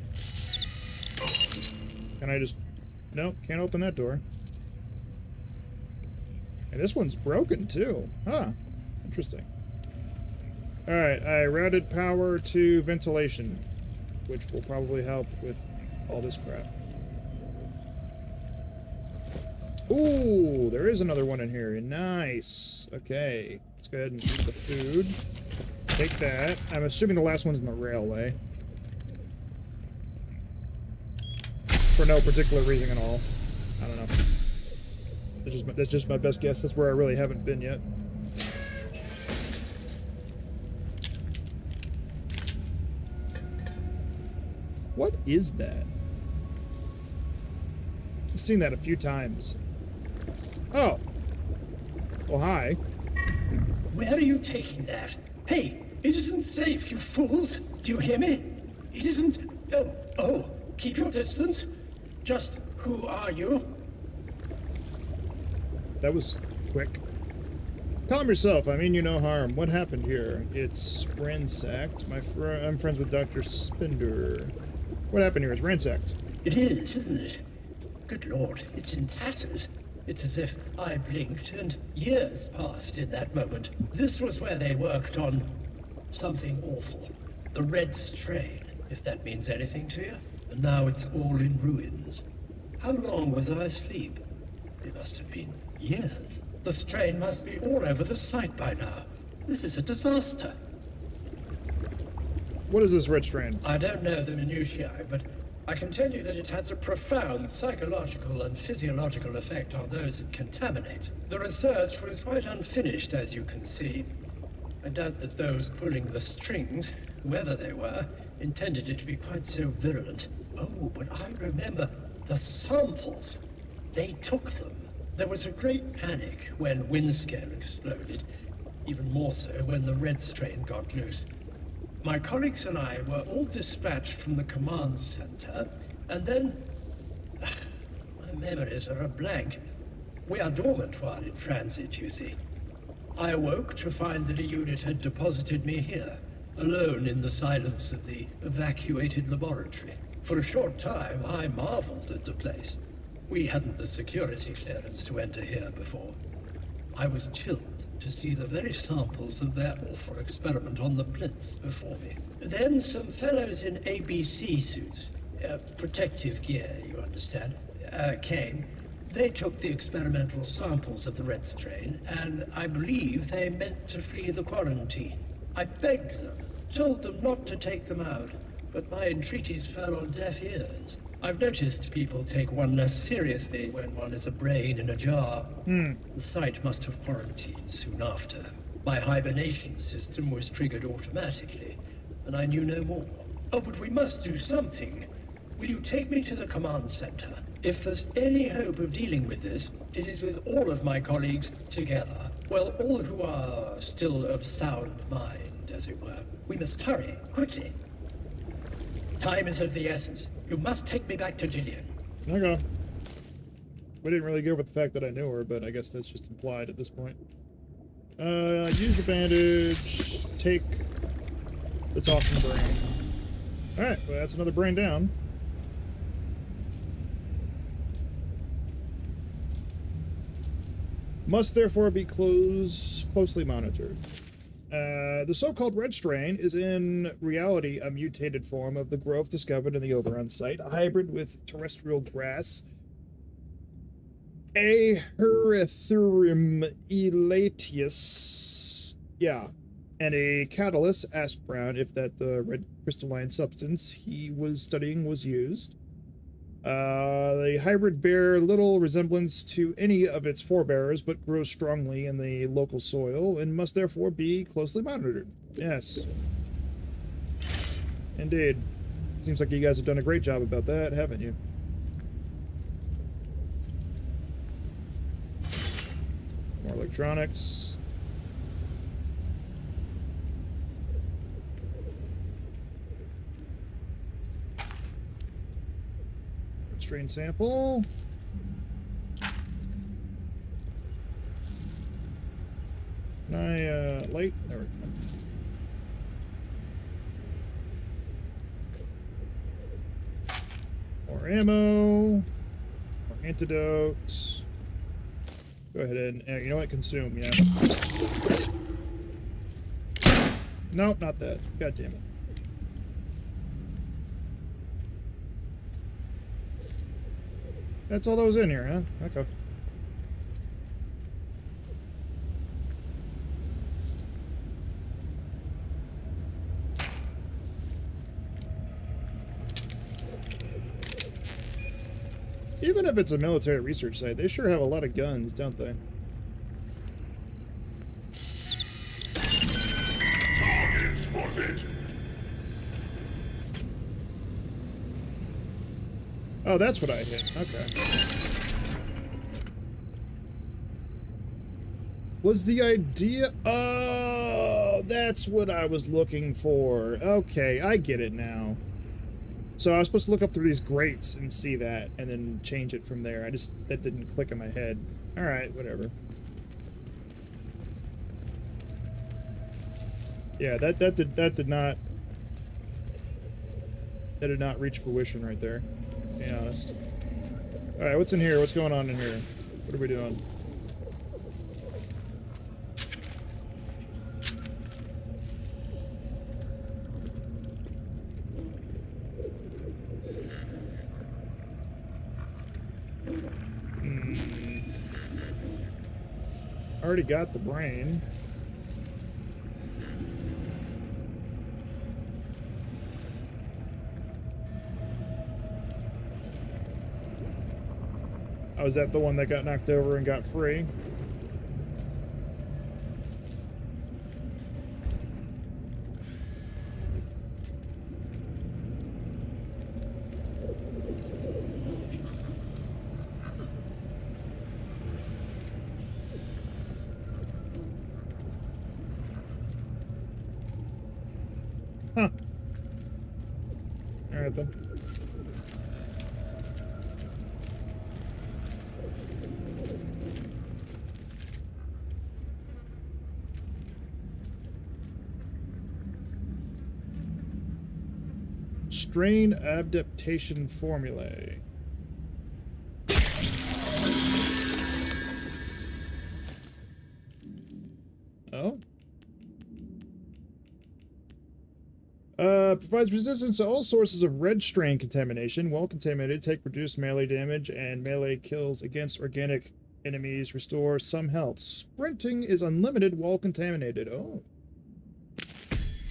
Can I just... Nope, can't open that door. And this one's broken, too. Huh. Interesting. Alright, I routed power to ventilation, which will probably help with all this crap. Ooh, there is another one in here. Nice. Okay, let's go ahead and eat the food. Take that. I'm assuming the last one's in the railway. For no particular reason at all. I don't know. That's just my best guess. That's where I really haven't been yet. What is that? I've seen that a few times. Oh. Well, hi. Where are you taking that? Hey, it isn't safe, you fools. Do you hear me? It isn't... Oh, keep your distance. Just who are you? That was quick. Calm yourself. I mean you no harm. What happened here? It's ransacked. I'm friends with Dr. Spender. What happened here? It's ransacked. It is, isn't it? Good Lord, it's in tatters. It's as if I blinked and years passed in that moment. This was where they worked on something awful. The Red Strain, if that means anything to you. And now it's all in ruins. How long was I asleep? It must have been years. The strain must be all over the site by now. This is a disaster. What is this Red Strain? I don't know the minutiae, but I can tell you that it has a profound psychological and physiological effect on those it contaminates. The research was quite unfinished, as you can see. I doubt that those pulling the strings, whoever they were, intended it to be quite so virulent. Oh, but I remember the samples. They took them. There was a great panic when Windscale exploded, even more so when the Red Strain got loose. My colleagues and I were all dispatched from the command center, and then... my memories are a blank. We are dormant while in transit, you see. I awoke to find that a unit had deposited me here, alone in the silence of the evacuated laboratory. For a short time, I marveled at the place. We hadn't the security clearance to enter here before. I was chilled to see the very samples of their awful experiment on the plinths before me. Then some fellows in ABC suits, protective gear, you understand, came. They took the experimental samples of the Red Strain, and I believe they meant to flee the quarantine. I begged them, told them not to take them out, but my entreaties fell on deaf ears. I've noticed people take one less seriously when one is a brain in a jar. The site must have quarantined soon after. My hibernation system was triggered automatically, and I knew no more. Oh, but we must do something. Will you take me to the command center? If there's any hope of dealing with this, it is with all of my colleagues together. Well, all who are still of sound mind, as it were. We must hurry, quickly. Time is of the essence. You must take me back to Jillian. Okay. We didn't really go with the fact that I knew her, but I guess that's just implied at this point. Use the bandage. Take the talking brain. Alright, well that's another brain down. Must therefore be closely monitored. The so-called Red Strain is in reality a mutated form of the growth discovered in the Oberon site, a hybrid with terrestrial grass, Aerythrum elatius. Yeah. And a catalyst. Asked Brown if that the red crystalline substance he was studying was used. The hybrid bear little resemblance to any of its forebears, but grows strongly in the local soil and must therefore be closely monitored. Yes. Indeed. Seems like you guys have done a great job about that, haven't you? More electronics. Strain sample. Can I, light? There we go. More ammo. More antidotes. Go ahead and, you know what? Consume, yeah. Nope, not that. God damn it. That's all that was in here, huh? Okay. Even if it's a military research site, they sure have a lot of guns, don't they? Target spotted. Oh, that's what I hit. Okay. Was the idea... Oh, that's what I was looking for. Okay, I get it now. So I was supposed to look up through these grates and see that, and then change it from there. That didn't click in my head. Alright, whatever. Yeah, that did not reach fruition right there, to be honest. Alright, what's in here? What's going on in here? What are we doing? Already got the brain. Oh, is that the one that got knocked over and got free? Huh. Alright then. Strain adaptation formulae. Oh? Provides resistance to all sources of red strain contamination. While contaminated, take reduced melee damage, and melee kills against organic enemies restore some health. Sprinting is unlimited while contaminated. Oh.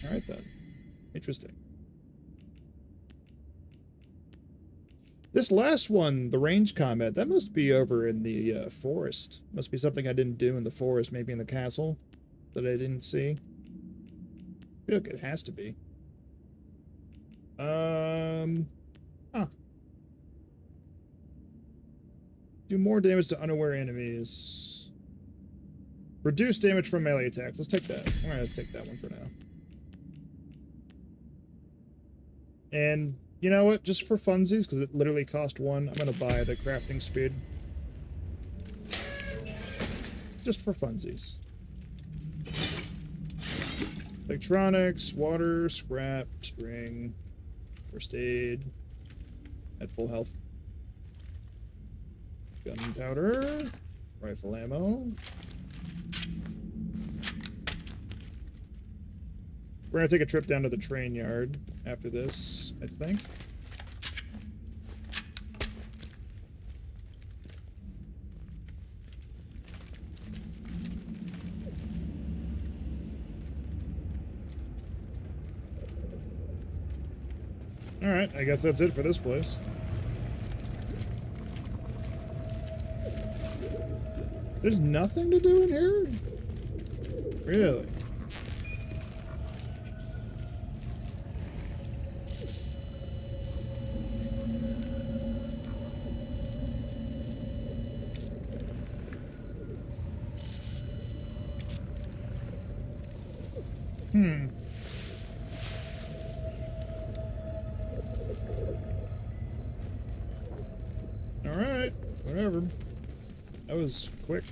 Alright then. Interesting. This last one, the range combat, that must be over in the forest. Must be something I didn't do in the forest, maybe in the castle that I didn't see. I feel like it has to be. Huh. Do more damage to unaware enemies. Reduce damage from melee attacks. Let's take that. Alright, let's take that one for now. And you know what? Just for funsies, because it literally cost one, I'm gonna buy the crafting speed. Just for funsies. Electronics, water, scrap, string, first aid, at full health. Gunpowder, rifle ammo. We're gonna take a trip down to the train yard after this, I think. Alright, I guess that's it for this place. There's nothing to do in here? Really? Whatever. That was quick.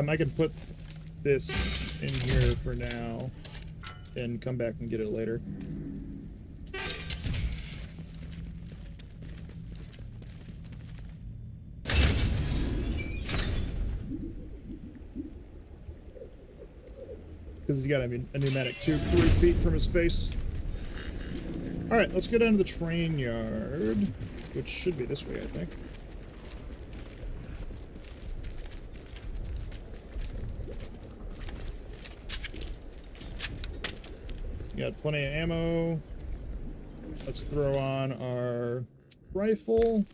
I can put this in here for now and come back and get it later. Because he's got a pneumatic tube 3 feet from his face. Alright, let's go down to the train yard, which should be this way, I think. Got plenty of ammo. Let's throw on our rifle.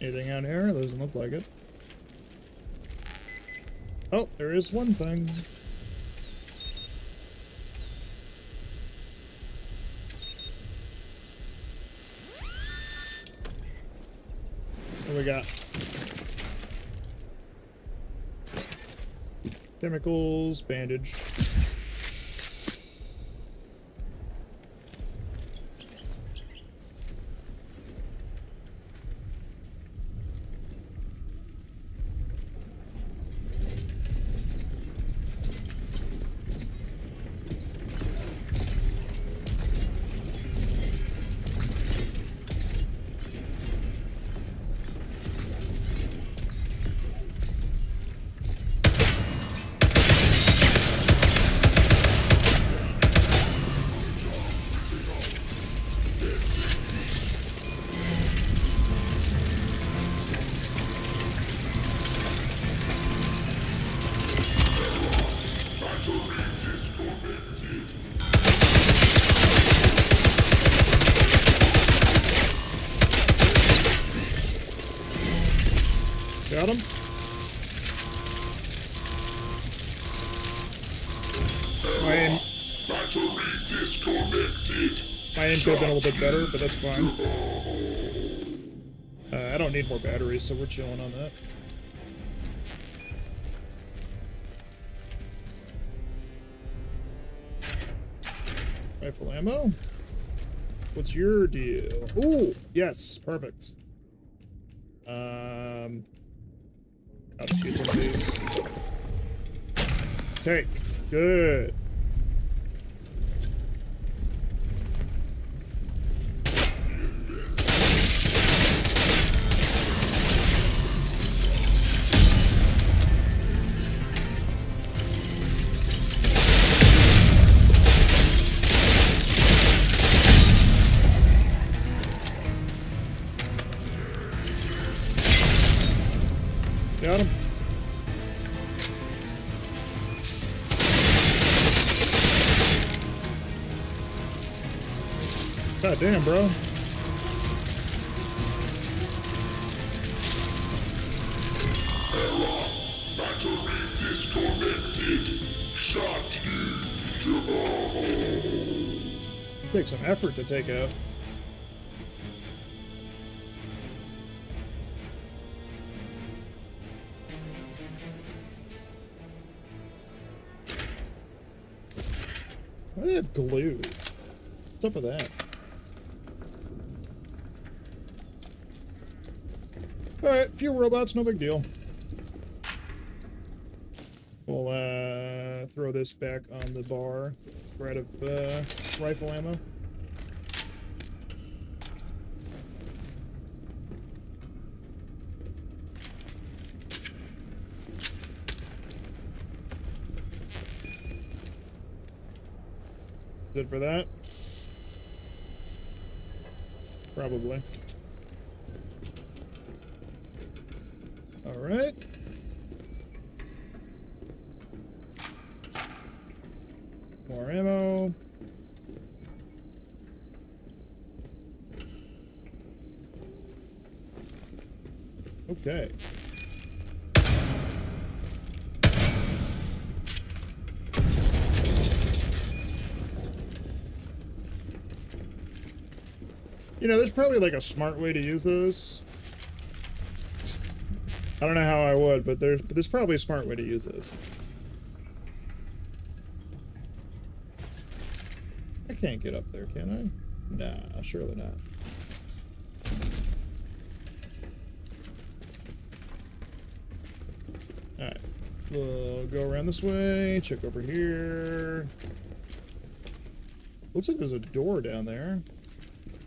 Anything out here? Doesn't look like it. Oh, there is one thing. What do we got? Chemicals, bandage. Got him. My aim could have been a little bit better, but that's fine. I don't need more batteries, so we're chilling on that. Rifle ammo? What's your deal? Ooh, yes, perfect. I'll just use one of these. Take. Good. Got him. God damn, bro. Battery disconnected. Shut Takes some effort to take out. Why do they have glue? What's up with that? Alright, few robots, no big deal. We'll throw this back on the bar. We're out of rifle ammo. Good for that? Probably. Alright. More ammo. Okay. You know, there's probably like a smart way to use those. I don't know how I would, but there's probably a smart way to use those. I can't get up there, can I? Nah, surely not. Alright. We'll go around this way, check over here. Looks like there's a door down there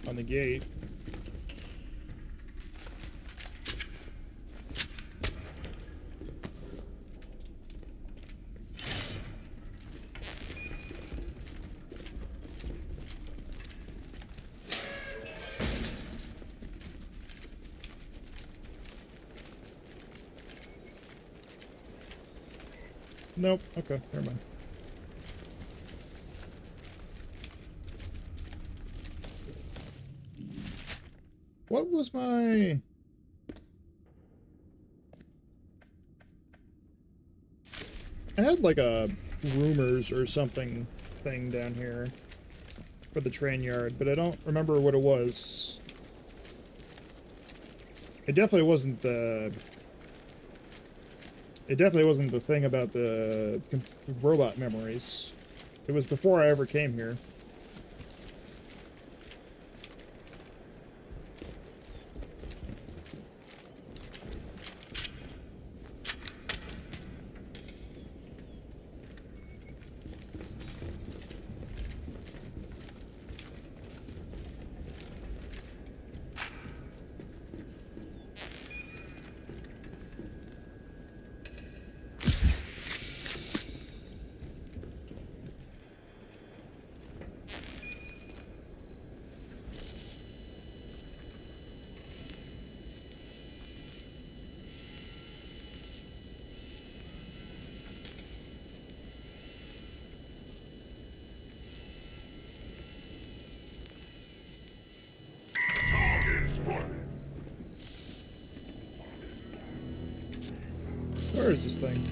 on the gate. Nope. Okay, never mind. What was my... I had like a rumors or something thing down here for the train yard, but I don't remember what it was. It definitely wasn't the... It definitely wasn't the thing about the robot memories. It was before I ever came here. Where is this thing?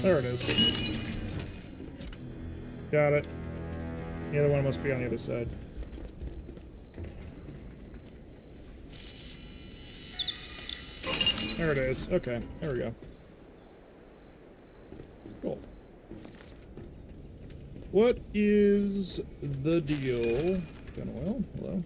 There it is. Got it. The other one must be on the other side. There it is. Okay, there we go. Cool. What is the deal? Gun oil? Hello?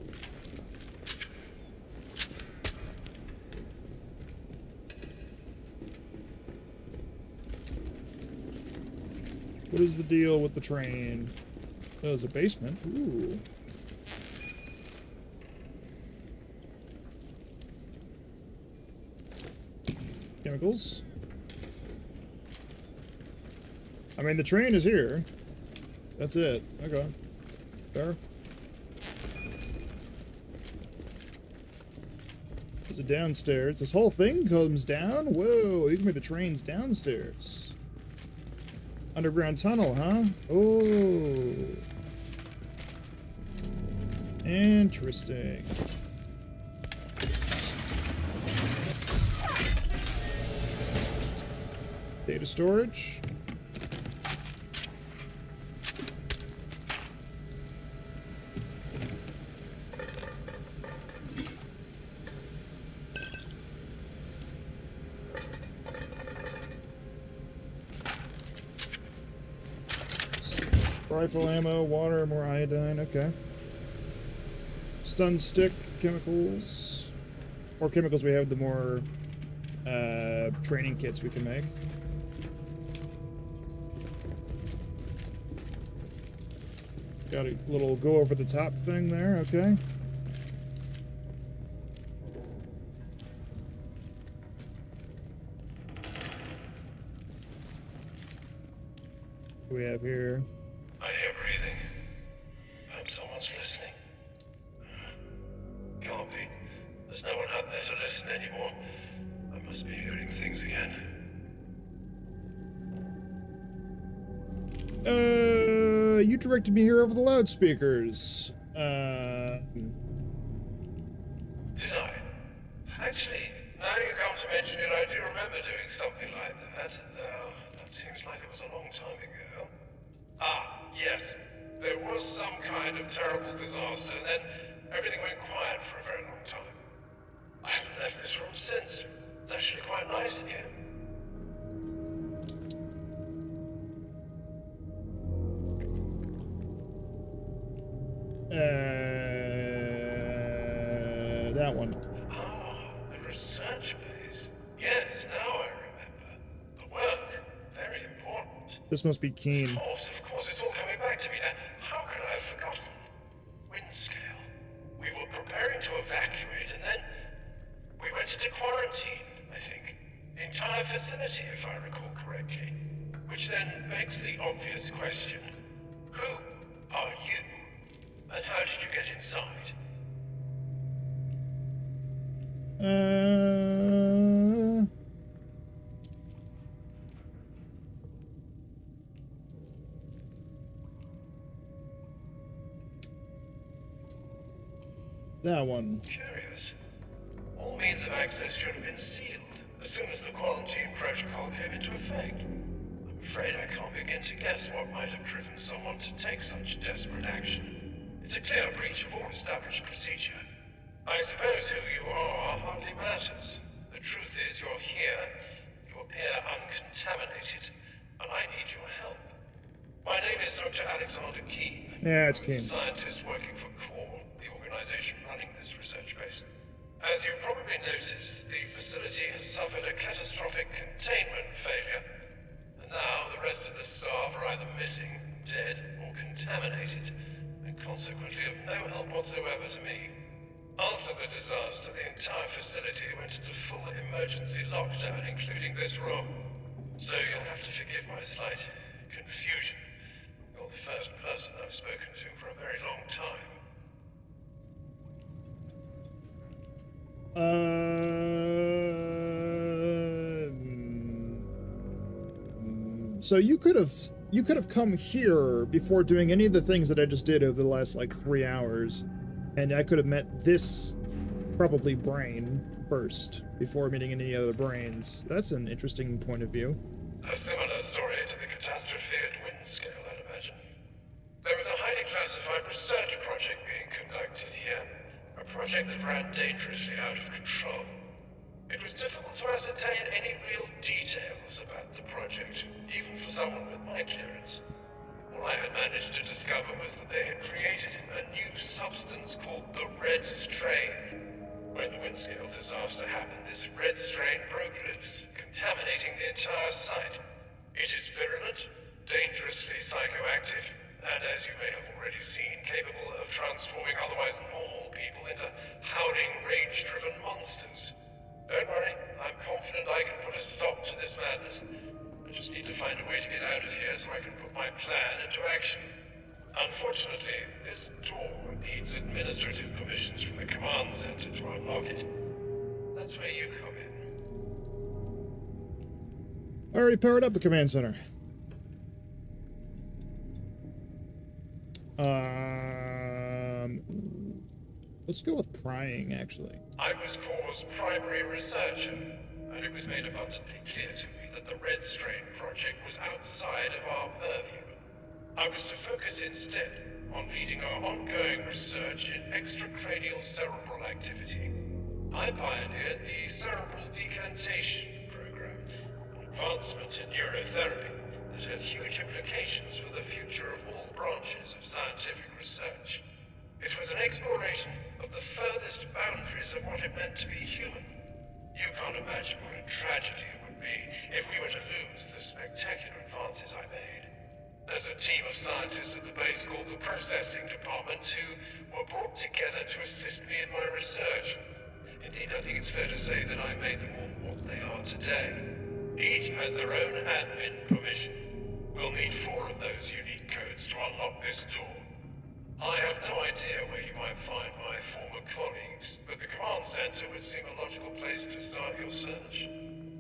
What is the deal with the train? Oh, there's a basement. Ooh. Chemicals. I mean, the train is here. That's it. Okay. Fair. There's a downstairs. This whole thing comes down? Whoa, you can make the trains downstairs. Underground tunnel, huh? Oh. Interesting. Data storage. Rifle ammo, water, more iodine, okay. Stun stick, chemicals. More chemicals we have, the more training kits we can make. Got a little go over the top thing there, okay. What do we have here? I hear breathing. I hope someone's listening. Can't be. There's no one out there to listen anymore. I must be hearing things again. You directed me here over the loudspeakers. Did I? Actually, now you come to mention it, I do remember doing something like that. Though, that seems like it was a long time ago. Ah, yes. There was some kind of terrible disaster, and then everything went quiet for a very long time. I haven't left this room since. It's actually quite nice in here. That one. Ah, the research base. Yes, now I remember. The work, very important. This must be Keen. Of course, it's all coming back to me now. How could I have forgotten? Windscale. We were preparing to evacuate, and then we went into quarantine, I think. The entire facility, if I recall correctly. Which then begs the obvious question. Who are you? And how did you get inside? That one. Curious. All means of access should have been sealed as soon as the quarantine protocol came into effect. I'm afraid I can't begin to guess what might have driven someone to take such desperate action. It's a clear breach of all established procedure. I suppose who you are hardly matters. The truth is you're here, you appear uncontaminated, and I need your help. My name is Dr. Alexander Keen. Yeah, it's Keen. Scientist working for CORE, the organization running this research base. As you probably noticed, the facility has suffered a catastrophic containment failure, and now the rest of the staff are either missing, dead, or contaminated, and consequently of no help whatsoever to me. After the disaster, the entire facility went into full emergency lockdown, including this room. So you'll have to forgive my slight confusion. You're the first person I've spoken to for a very long time. So you could have come here before doing any of the things that I just did over the last like 3 hours. And I could have met this, probably brain, first, before meeting any other brains. That's an interesting point of view. A similar story to the catastrophe at Windscale, I'd imagine. There was a highly classified research project being conducted here. A project that ran dangerously out of control. It was difficult to ascertain any real details about the project, even for someone with my clearance. All I had managed to discover was that they had created a new substance called the Red Strain. When the Windscale disaster happened, this red strain broke loose, contaminating the entire site. It is virulent, dangerously psychoactive, and as you may have already seen, capable of transforming otherwise normal people into howling, rage-driven monsters. Don't worry, I'm confident I can put a stop to this madness. I just need to find a way to get out of here so I can put my plan into action. Unfortunately, this door needs administrative permissions from the command center to unlock it. That's where you come in. I already powered up the command center. Let's go with prying, actually. I was CORE's primary researcher, and it was made abundantly clear to me that the Red Strain project was outside of our purview. I was to focus instead on leading our ongoing research in extracranial cerebral activity. I pioneered the cerebral decantation program, an advancement in neurotherapy that had huge implications for the future of all branches of scientific research. It was an exploration of the furthest boundaries of what it meant to be human. You can't imagine what a tragedy it would be if we were to lose the spectacular advances I made. There's a team of scientists at the base called the Processing Department who were brought together to assist me in my research. Indeed, I think it's fair to say that I made them all what they are today. Each has their own admin permission. We'll need 4 of those unique codes to unlock this door. I have no idea where you might find my former colleagues, but the command center would seem a logical place to start your search.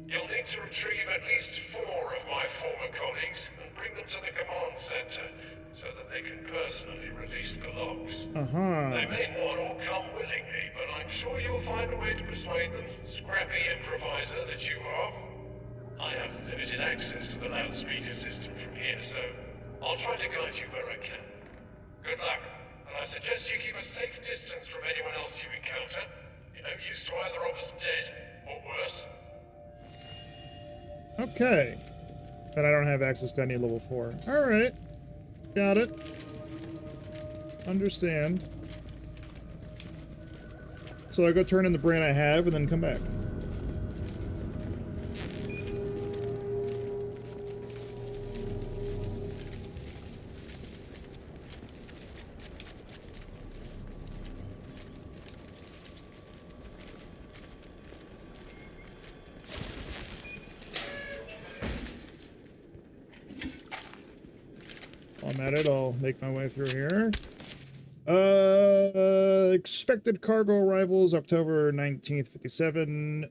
You'll need to retrieve at least 4 of my former colleagues and bring them to the command center. personally released the logs. Uh-huh. They may not all come willingly, but I'm sure you'll find a way to persuade them, scrappy improviser that you are. I have limited access to the loudspeaker system from here, so I'll try to guide you where I can. Good luck, and I suggest you keep a safe distance from anyone else you encounter. You're no use to either of us dead, or worse. Okay. But I don't have access to any level 4. Alright. Got it. Understand. So I go turn in the brain I have and then come back. While I'm at it, I'll make my way through here. Expected cargo arrivals October 19th, 57.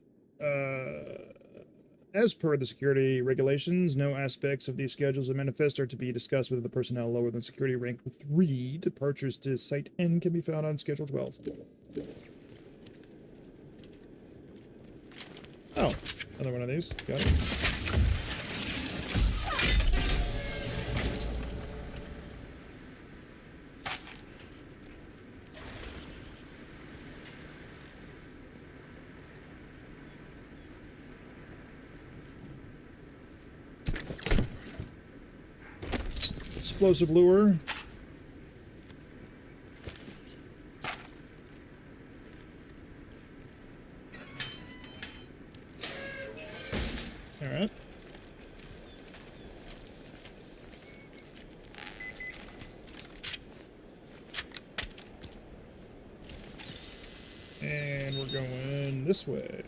As per the security regulations, no aspects of these schedules or manifest are to be discussed with the personnel lower than security rank 3. Departures to Site N can be found on Schedule 12. Oh, another one of these. Got it. Explosive lure. All right. And we're going this way.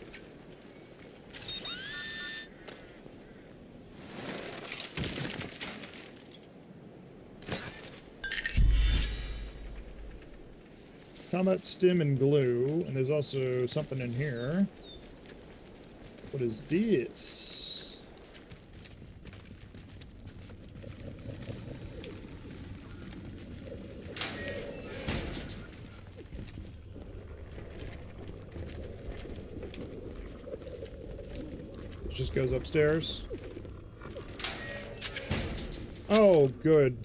Combat stim and glue, and there's also something in here. What is this? It just goes upstairs. Oh, good.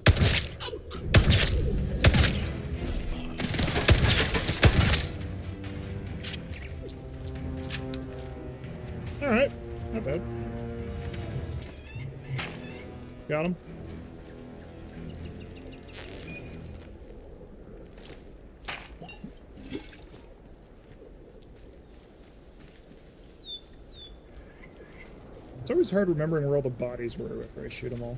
Alright, not bad. Got him. It's always hard remembering where all the bodies were after I shoot them all.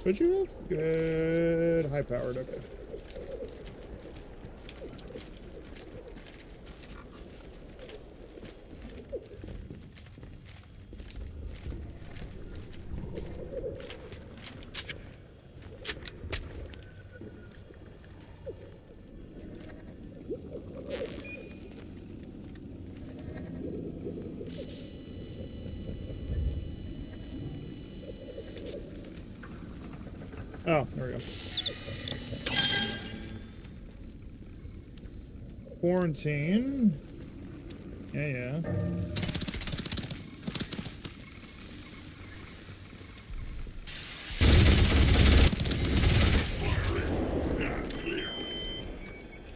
Would you have? Good. High powered, okay. Oh, there we go. Quarantine. Yeah.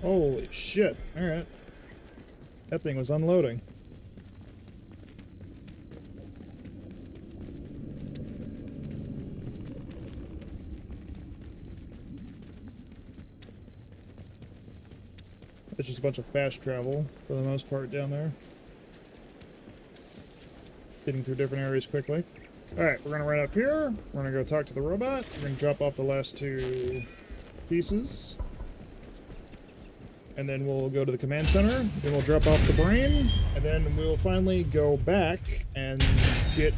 Holy shit. Alright. That thing was unloading. It's just a bunch of fast travel, for the most part, down there. Getting through different areas quickly. Alright, we're gonna run up here. We're gonna go talk to the robot. We're gonna drop off the last 2 pieces. And then we'll go to the command center. Then we'll drop off the brain. And then we'll finally go back and get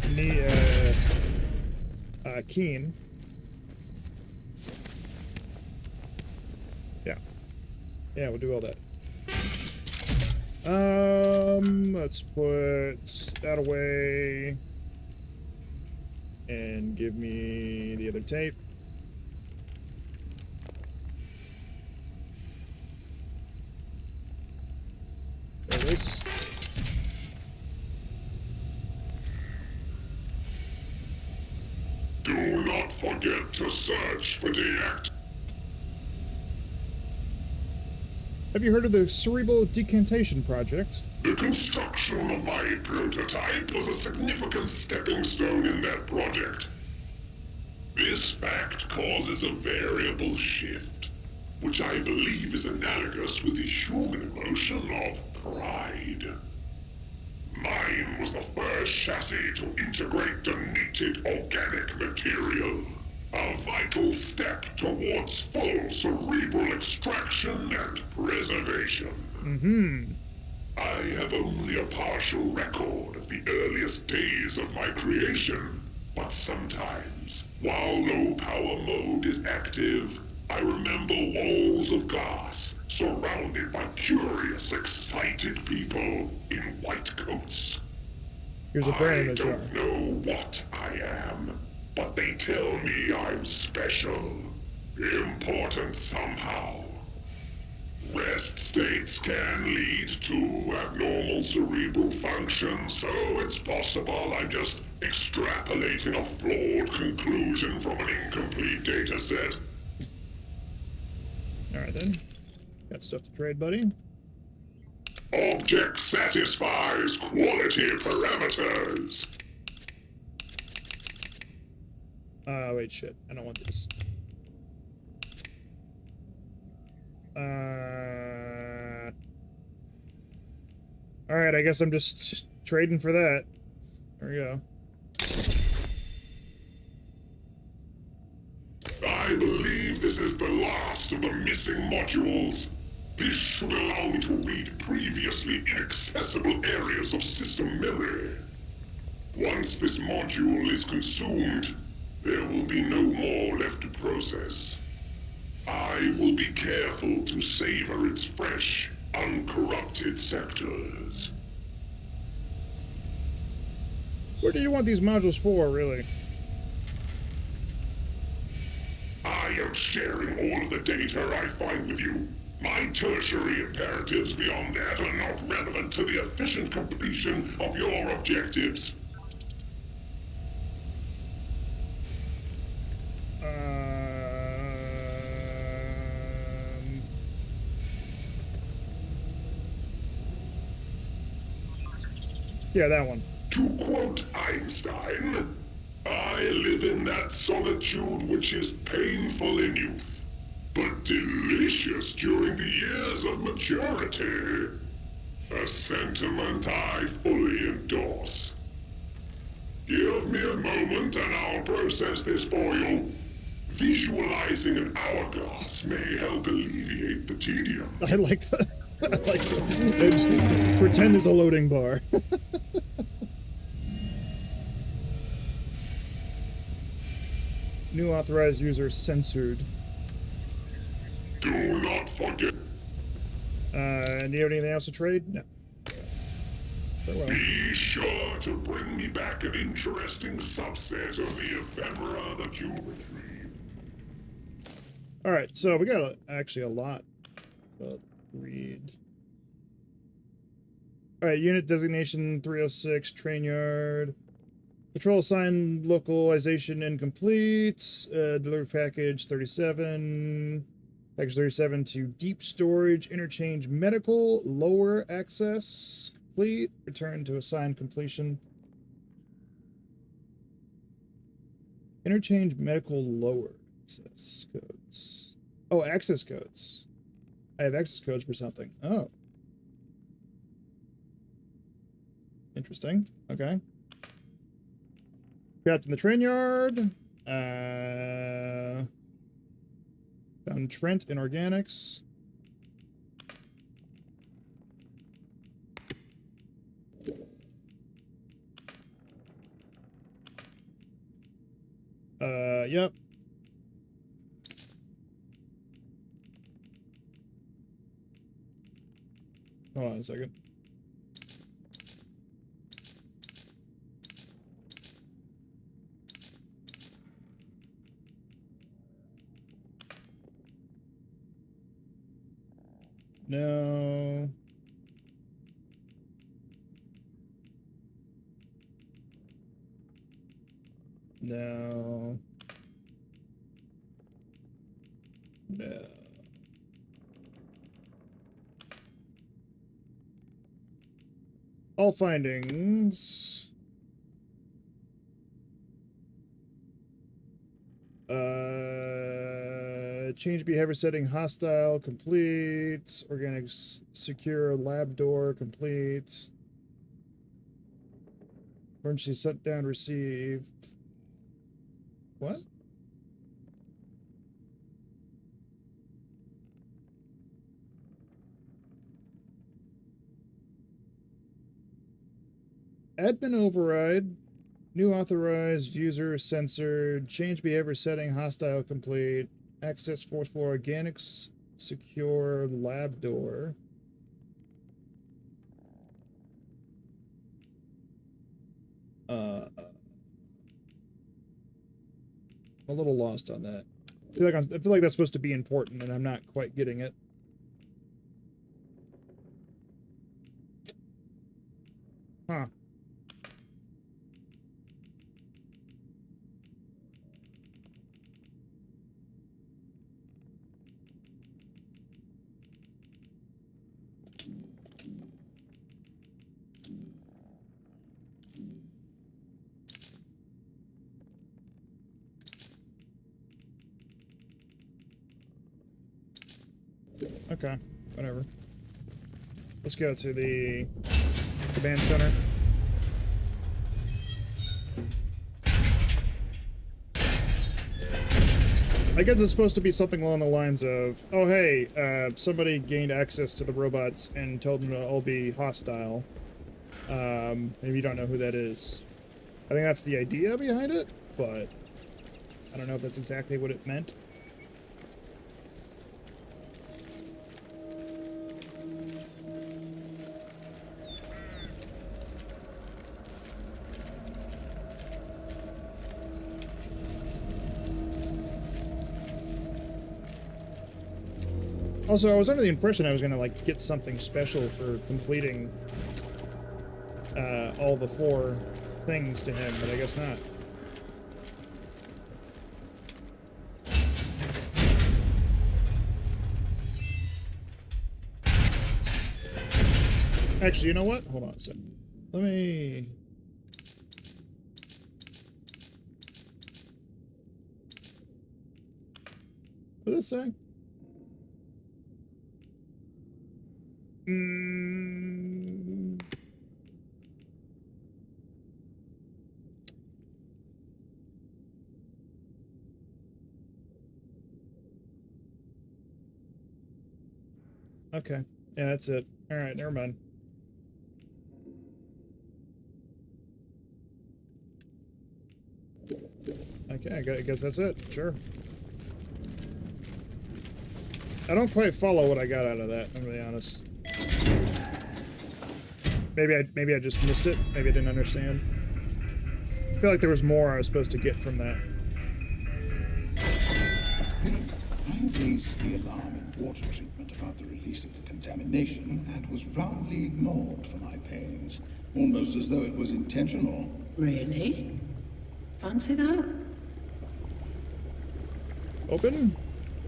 Keen. Yeah, we'll do all that. Let's put that away. And give me the other tape. There it is. Do not forget to search for the act. Have you heard of the Cerebral Decantation Project? The construction of my prototype was a significant stepping stone in that project. This fact causes a variable shift, which I believe is analogous with the human emotion of pride. Mine was the first chassis to integrate donated organic material, a vital step towards full cerebral extraction and preservation. I have only a partial record of the earliest days of my creation, but sometimes, while low power mode is active, I remember walls of glass surrounded by curious, excited people in white coats. Here's a brain in I a jar. don't know what I am, but they tell me I'm special, important somehow. Rest states can lead to abnormal cerebral function, so it's possible I'm just extrapolating a flawed conclusion from an incomplete data set. Alright then. Got stuff to trade, buddy. Object satisfies quality parameters. Wait, shit. I don't want this. Alright, I guess I'm just trading for that. There we go. I believe this is the last of the missing modules. This should allow me to read previously inaccessible areas of system memory. Once this module is consumed, there will be no more left to process. I will be careful to savor its fresh, uncorrupted sectors. What do you want these modules for, really? I am sharing all of the data I find with you. My tertiary imperatives beyond that are not relevant to the efficient completion of your objectives. Yeah, that one. To quote Einstein, I live in that solitude which is painful in youth, but delicious during the years of maturity. A sentiment I fully endorse. Give me a moment and I'll process this for you. Visualizing an hourglass may help alleviate the tedium. I like that. I like it. Pretend there's a loading bar. New authorized user censored. Do not forget. Do you have anything else to trade? No. Farewell. Be sure to bring me back an interesting subset of the ephemera that you retrieved. Alright, so we got actually a lot to read. Alright, unit designation 306, train yard. Patrol assigned localization incomplete. Delivery package 37. Package 37 to deep storage. Interchange medical. Lower access. Complete. Return to assigned completion. Interchange medical lower access codes. Oh, access codes. I have access codes for something. Oh. Interesting. Okay. Trapped in the train yard. Found Trent in organics. Yep. Hold on a second. No. No. No. All findings. Change behavior setting hostile complete. Organic secure lab door complete. Emergency shutdown received. What? Admin override. New authorized user censored. Change behavior setting hostile complete. Access fourth floor organics secure lab door. I'm a little lost on that. I feel like that's supposed to be important, and I'm not quite getting it. Huh. Okay, whatever. Let's go to the command center. I guess it's supposed to be something along the lines of, oh hey, somebody gained access to the robots and told them to all be hostile. Maybe you don't know who that is. I think that's the idea behind it, but I don't know if that's exactly what it meant. Also, I was under the impression I was gonna, like, get something special for completing, all the 4 things to him, but I guess not. Actually, you know what? Hold on a second. Let me... What does it say? Okay. Yeah, that's it. Alright, never mind. Okay, I guess that's it. Sure. I don't quite follow what I got out of that, I'm gonna be honest. Maybe I just missed it. Maybe I didn't understand. I feel like there was more I was supposed to get from that. I raised the alarm in water treatment about the release of the contamination and was roundly ignored for my pains, almost as though it was intentional. Really? Fancy that? Open.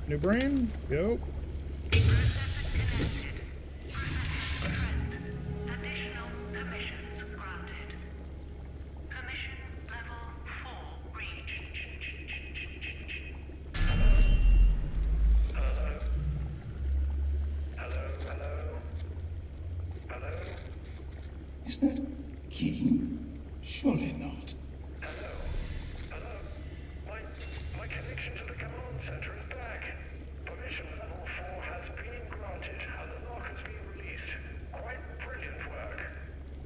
New brain. Go. Additional permissions granted. Permission level 4 reached. Hello? Is that Keen? Surely not. Hello? My connection to the command center is back. Permission level 4 has been granted and the lock has been released. Quite brilliant work.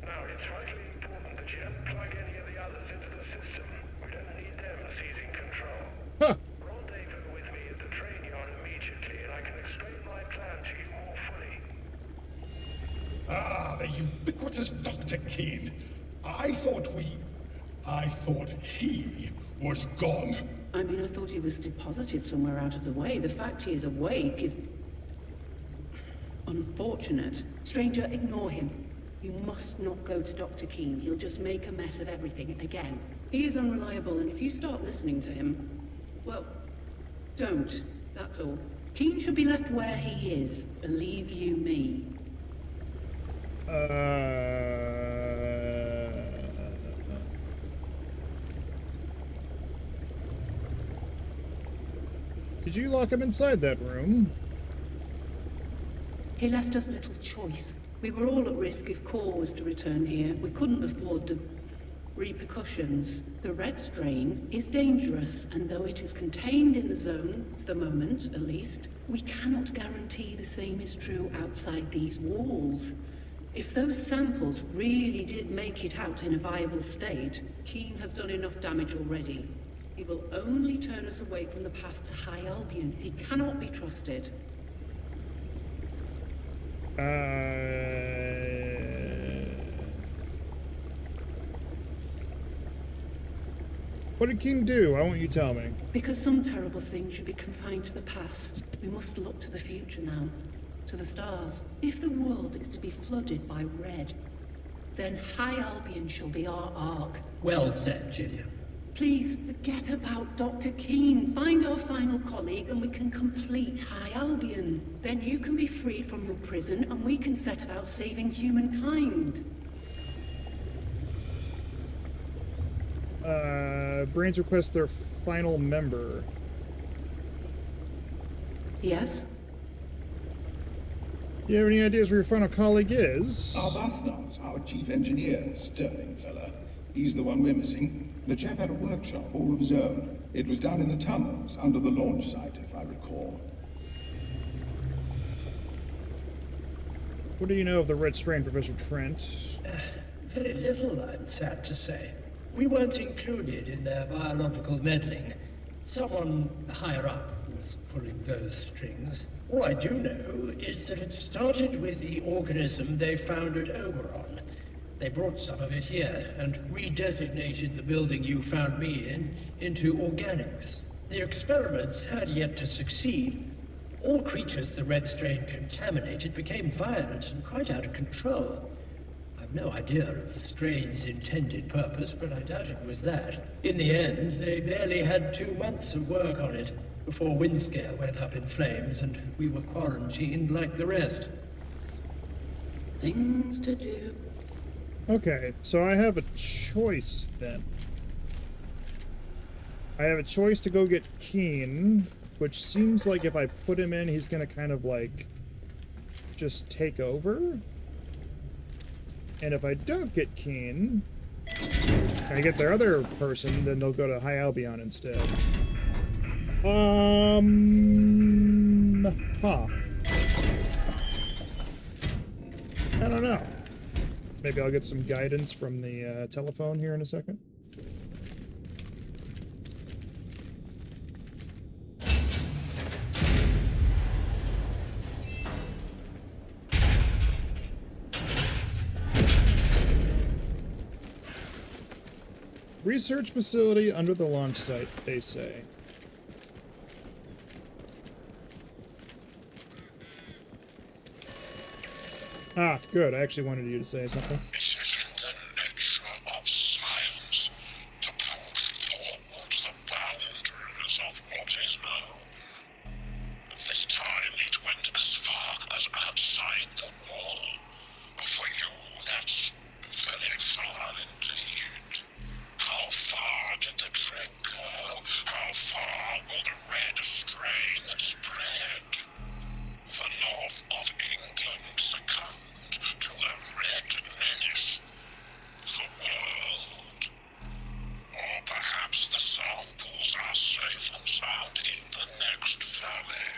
Now, it's vitally important that you don't plug any of the others into the system. We don't need them seizing control. Huh. Rendezvous with me at the train yard immediately and I can explain my plan to you more fully. Ah, the ubiquitous Dr. Keen. I thought he was gone. I mean, I thought he was deposited somewhere out of the way. The fact he is awake is... Unfortunate. Stranger, ignore him. You must not go to Dr. Keene. He'll just make a mess of everything again. He is unreliable, and if you start listening to him, well, don't. That's all. Keene should be left where he is. Believe you me. Did you lock him inside that room? He left us little choice. We were all at risk if Core was to return here. We couldn't afford the repercussions. The red strain is dangerous, and though it is contained in the zone, for the moment at least, we cannot guarantee the same is true outside these walls. If those samples really did make it out in a viable state, Keene has done enough damage already. He will only turn us away from the path to High Albion. He cannot be trusted. What did Keene do? Why won't you tell me? Because some terrible thing should be confined to the past. We must look to the future now. To the stars. If the world is to be flooded by red, then High Albion shall be our ark. Well said, Gillian. Please forget about Dr. Keene. Find our final colleague and we can complete High Albion. Then you can be freed from your prison and we can set about saving humankind. Brains request their final member. Yes? You have any ideas where your final colleague is? Arbuthnot, our chief engineer, sterling fella. He's the one we're missing. The chap had a workshop all of his own. It was down in the tunnels, under the launch site, if I recall. What do you know of the red strain, Professor Trent? Very little, I'm sad to say. We weren't included in their biological meddling. Someone higher up was pulling those strings. All I do know is that it started with the organism they found at Oberon. They brought some of it here and redesignated the building you found me in into organics. The experiments had yet to succeed. All creatures the red strain contaminated became violent and quite out of control. I've no idea of the strain's intended purpose, but I doubt it was that. In the end, they barely had 2 months of work on it before Windscale went up in flames and we were quarantined like the rest. Things to do. Okay, so I have a choice then. I have a choice to go get Keene, which seems like if I put him in, he's gonna kind of like just take over. And if I don't get Keene, and I get their other person, then they'll go to High Albion instead. Huh. I don't know. Maybe I'll get some guidance from the telephone here in a second. Research facility under the launch site, they say. Ah, good. I actually wanted you to say something. It is in the nature of science to push forward the boundaries of what is known. This time it went as far as outside the wall. For you, that's very far indeed. How far did the trek go? How far will the red strain spread? The north of England succumbed to a red menace. The world. Or perhaps the samples are safe and sound in the next valley.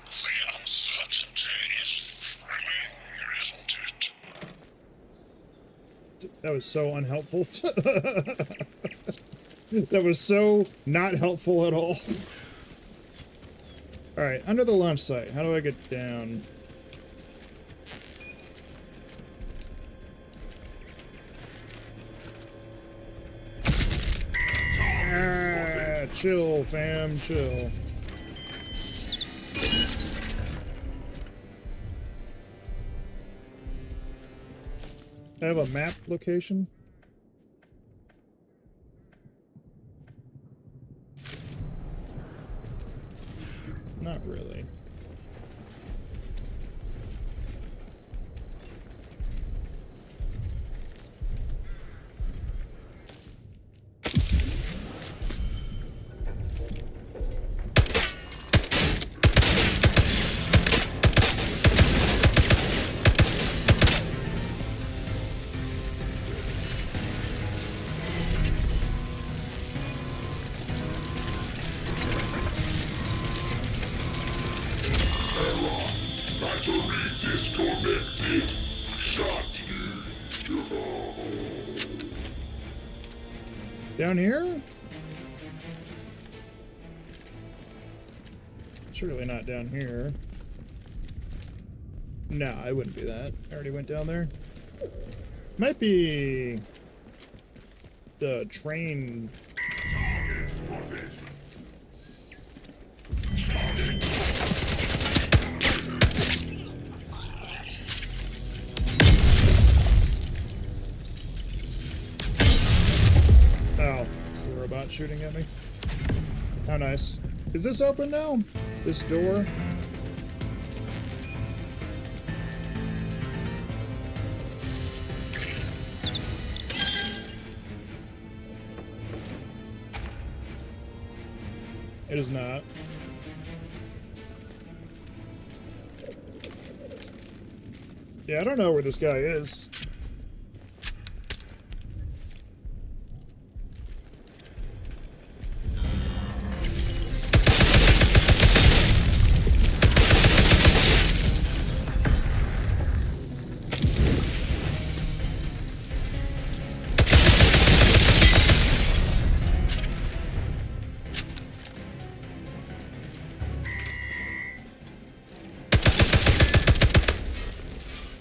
The uncertainty is thrilling, isn't it? That was so unhelpful. That was so not helpful at all. Alright, under the launch site. How do I get down? Ah, chill, fam, chill. I have a map location. Not really. Battery disconnected. Shut Down here? Surely not down here. No, I wouldn't do that. I already went down there. Might be the train. Oh, it's the robot shooting at me. How nice. Is this open now? This door? It is not. Yeah, I don't know where this guy is.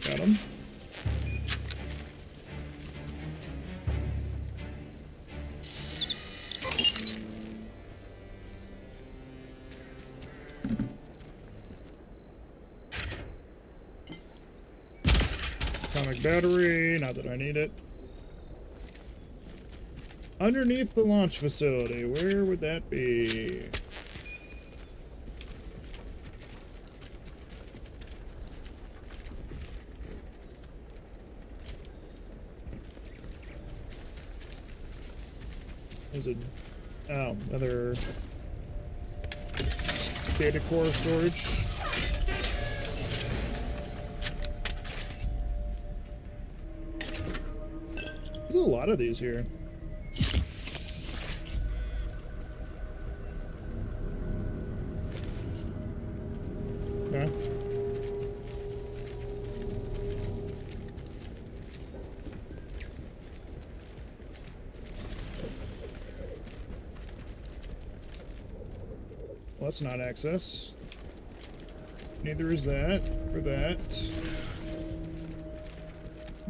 Got him. Atomic battery, not that I need it. Underneath the launch facility, where would that be? Is it? Oh, another data core storage. There's a lot of these here. Okay. Well, that's not access. Neither is that, or that.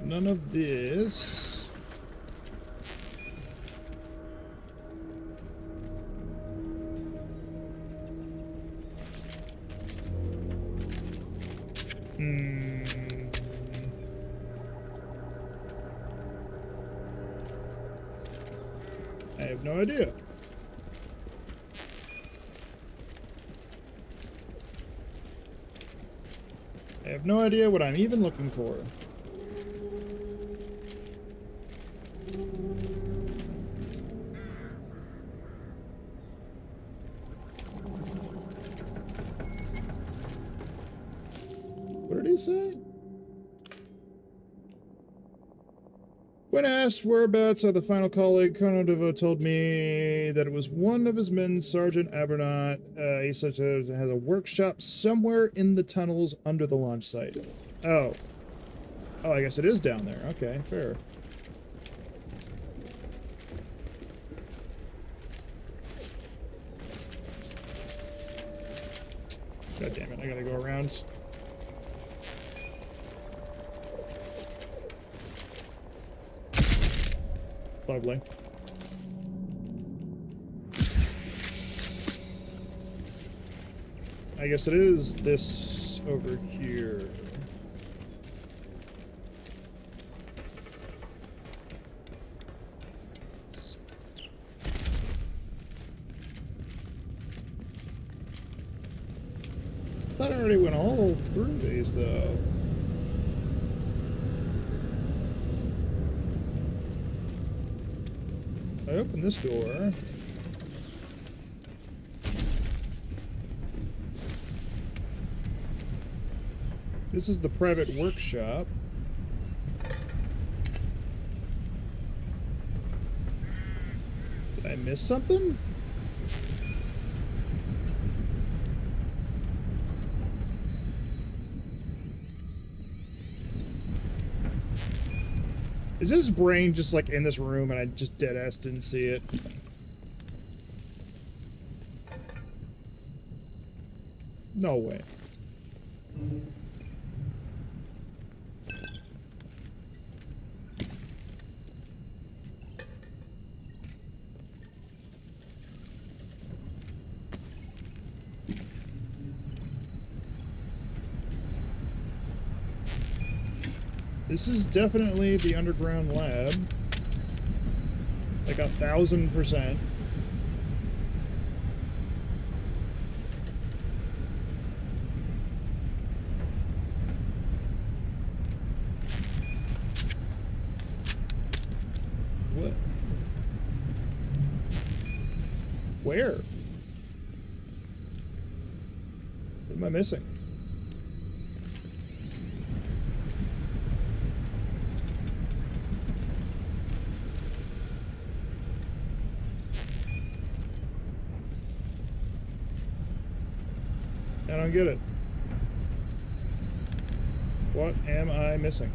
None of this. I have no idea. I have no idea what I'm even looking for. What did he say? When asked whereabouts of the final colleague, Colonel DeVoe told me that it was one of his men, Sergeant Abernaut. He said it has a workshop somewhere in the tunnels under the launch site. Oh. Oh, I guess it is down there. Okay, fair. God damn it, I gotta go around. Lovely. I guess it is this over here. thought I already went all through these, though. I opened this door. This is the private workshop. Did I miss something? Is his brain just like in this room and I just deadass didn't see it? No way. This is definitely the underground lab. Like 1000%. What? Where? What am I missing? I don't get it. What am I missing?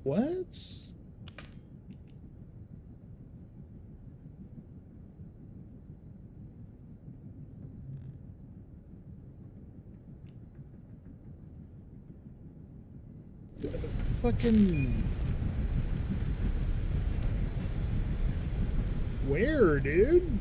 What? Fucking... Where, dude?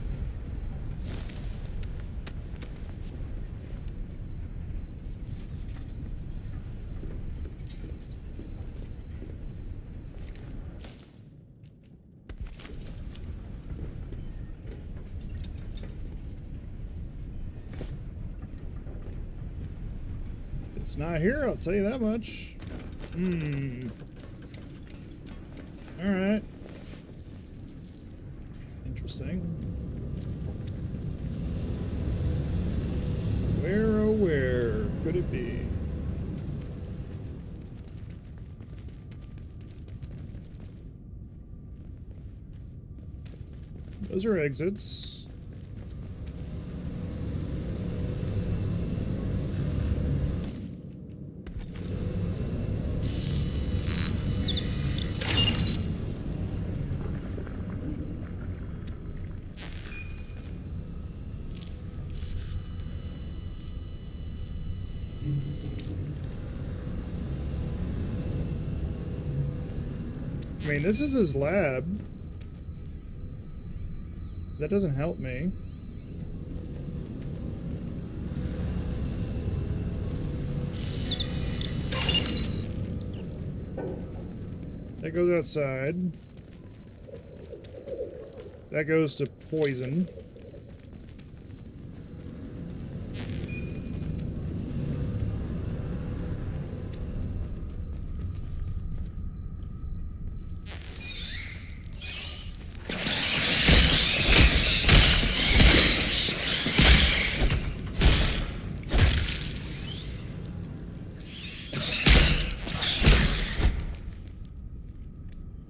It's not here, I'll tell you that much. Alright. Interesting. Where, oh where could it be? Those are exits. I mean, this is his lab. That doesn't help me. That goes outside. That goes to poison.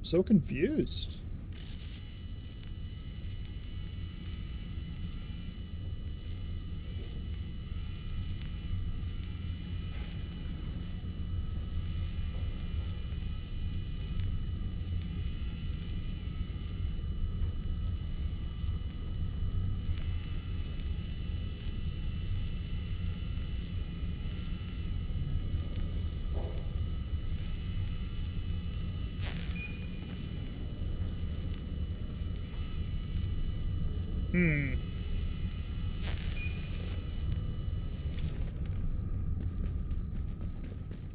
So confused. Hmm.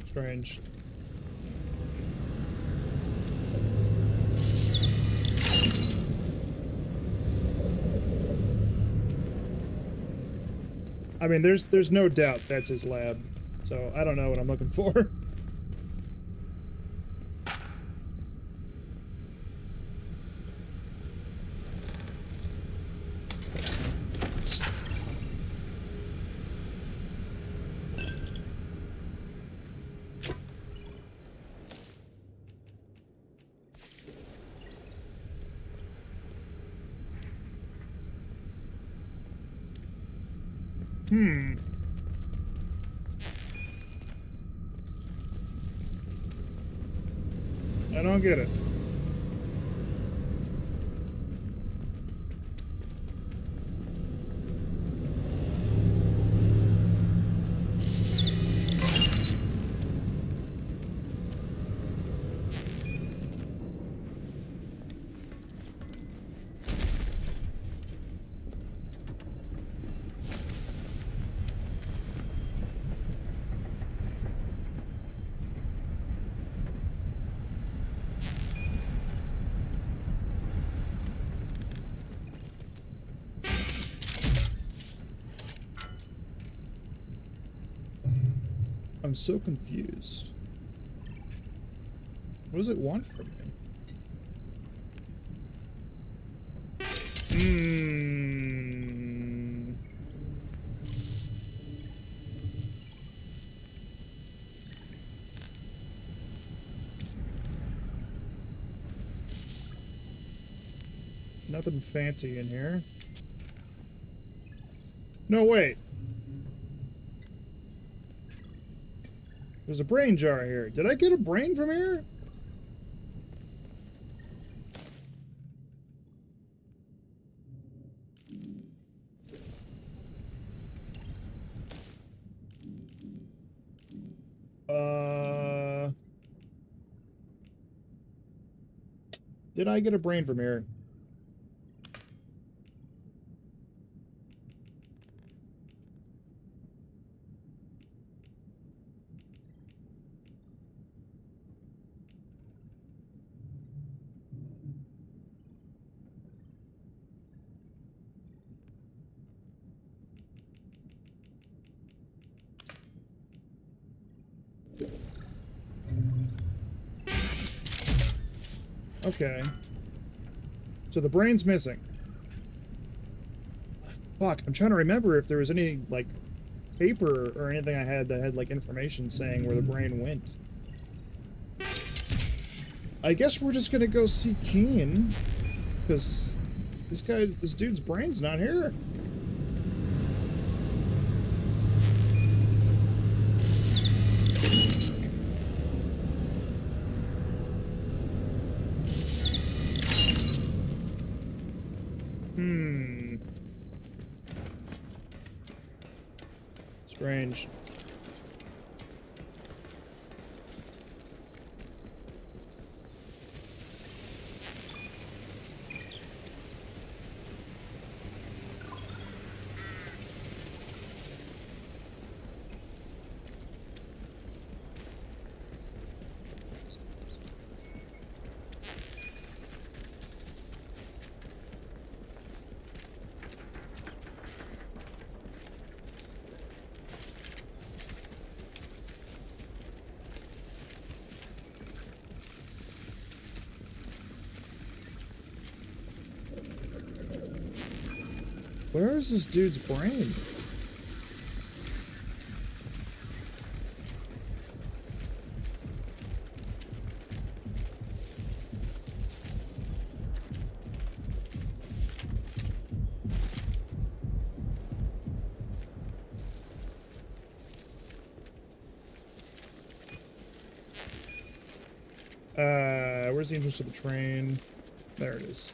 Strange. I mean, there's no doubt that's his lab, so I don't know what I'm looking for. Hmm. I don't get it. I'm so confused. What does it want from me? Hmm. Nothing fancy in here. No, wait. There's a brain jar here. Did I get a brain from here? Did I get a brain from here? Okay. So the brain's missing. Fuck, I'm trying to remember if there was any, like, paper or anything I had that had, like, information saying where the brain went. I guess we're just gonna go see Keen, because this dude's brain's not here. Strange. Where is this dude's brain? Where's the entrance to the train? There it is.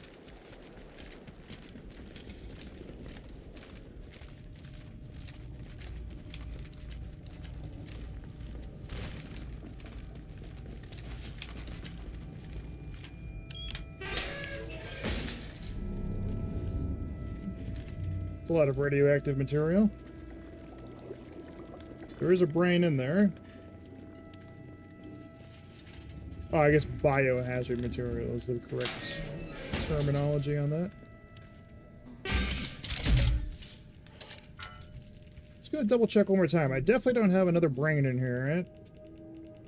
sample out of radioactive material. There is a brain in there. Oh, I guess biohazard material is the correct terminology on that. Just gonna double check one more time. I definitely don't have another brain in here, right?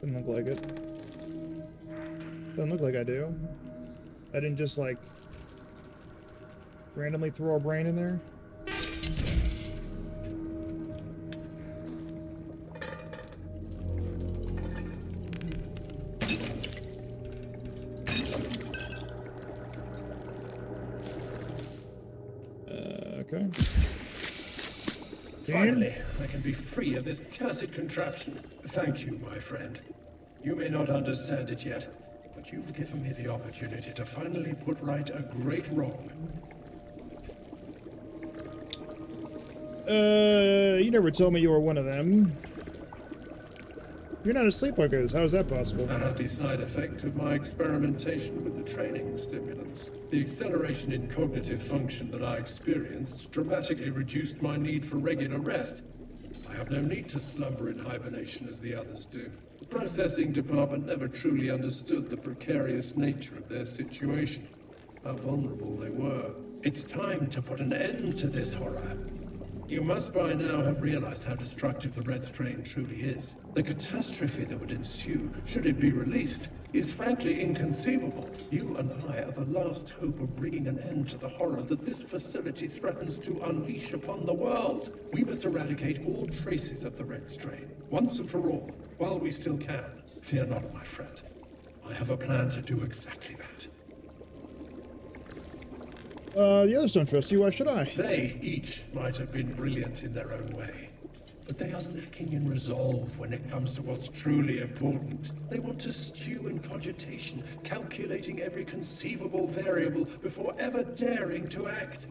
Doesn't look like it. Doesn't look like I do. I didn't just, like, randomly throw a brain in there. Okay. Finally, I can be free of this cursed contraption. Thank you, my friend. You may not understand it yet, but you've given me the opportunity to finally put right a great wrong. You never told me you were one of them. You're not asleep like this. How is that possible? A happy side effect of my experimentation with the training stimulants. The acceleration in cognitive function that I experienced dramatically reduced my need for regular rest. I have no need to slumber in hibernation as the others do. The processing department never truly understood the precarious nature of their situation, how vulnerable they were. It's time to put an end to this horror. You must by now have realized how destructive the Red Strain truly is. The catastrophe that would ensue, should it be released, is frankly inconceivable. You and I are the last hope of bringing an end to the horror that this facility threatens to unleash upon the world. We must eradicate all traces of the Red Strain, once and for all, while we still can. Fear not, my friend. I have a plan to do exactly that. The others don't trust you, why should I? They each might have been brilliant in their own way, but they are lacking in resolve when it comes to what's truly important. They want to stew in cogitation, calculating every conceivable variable before ever daring to act.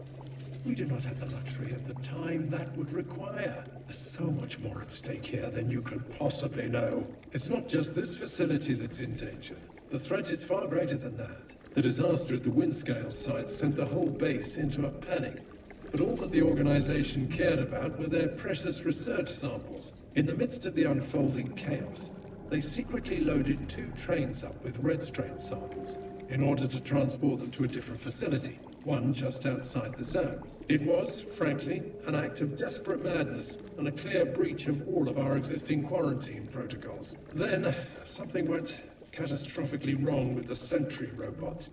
We do not have the luxury of the time that would require. There's so much more at stake here than you could possibly know. It's not just this facility that's in danger. The threat is far greater than that. The disaster at the Windscale site sent the whole base into a panic. But all that the organization cared about were their precious research samples. In the midst of the unfolding chaos, they secretly loaded 2 trains up with Red Strain samples in order to transport them to a different facility, one just outside the zone. It was, frankly, an act of desperate madness and a clear breach of all of our existing quarantine protocols. Then, something went catastrophically wrong with the Sentry robots,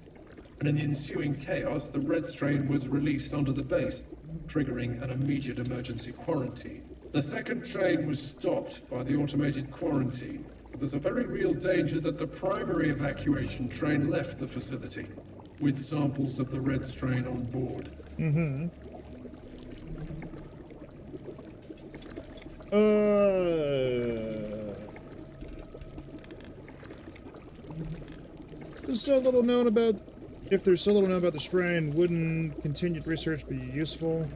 and in the ensuing chaos, the Red Strain was released onto the base, triggering an immediate emergency quarantine. The second train was stopped by the automated quarantine, but there's a very real danger that the primary evacuation train left the facility, with samples of the Red Strain on board. There's so little known about... If there's so little known about the strain, wouldn't continued research be useful?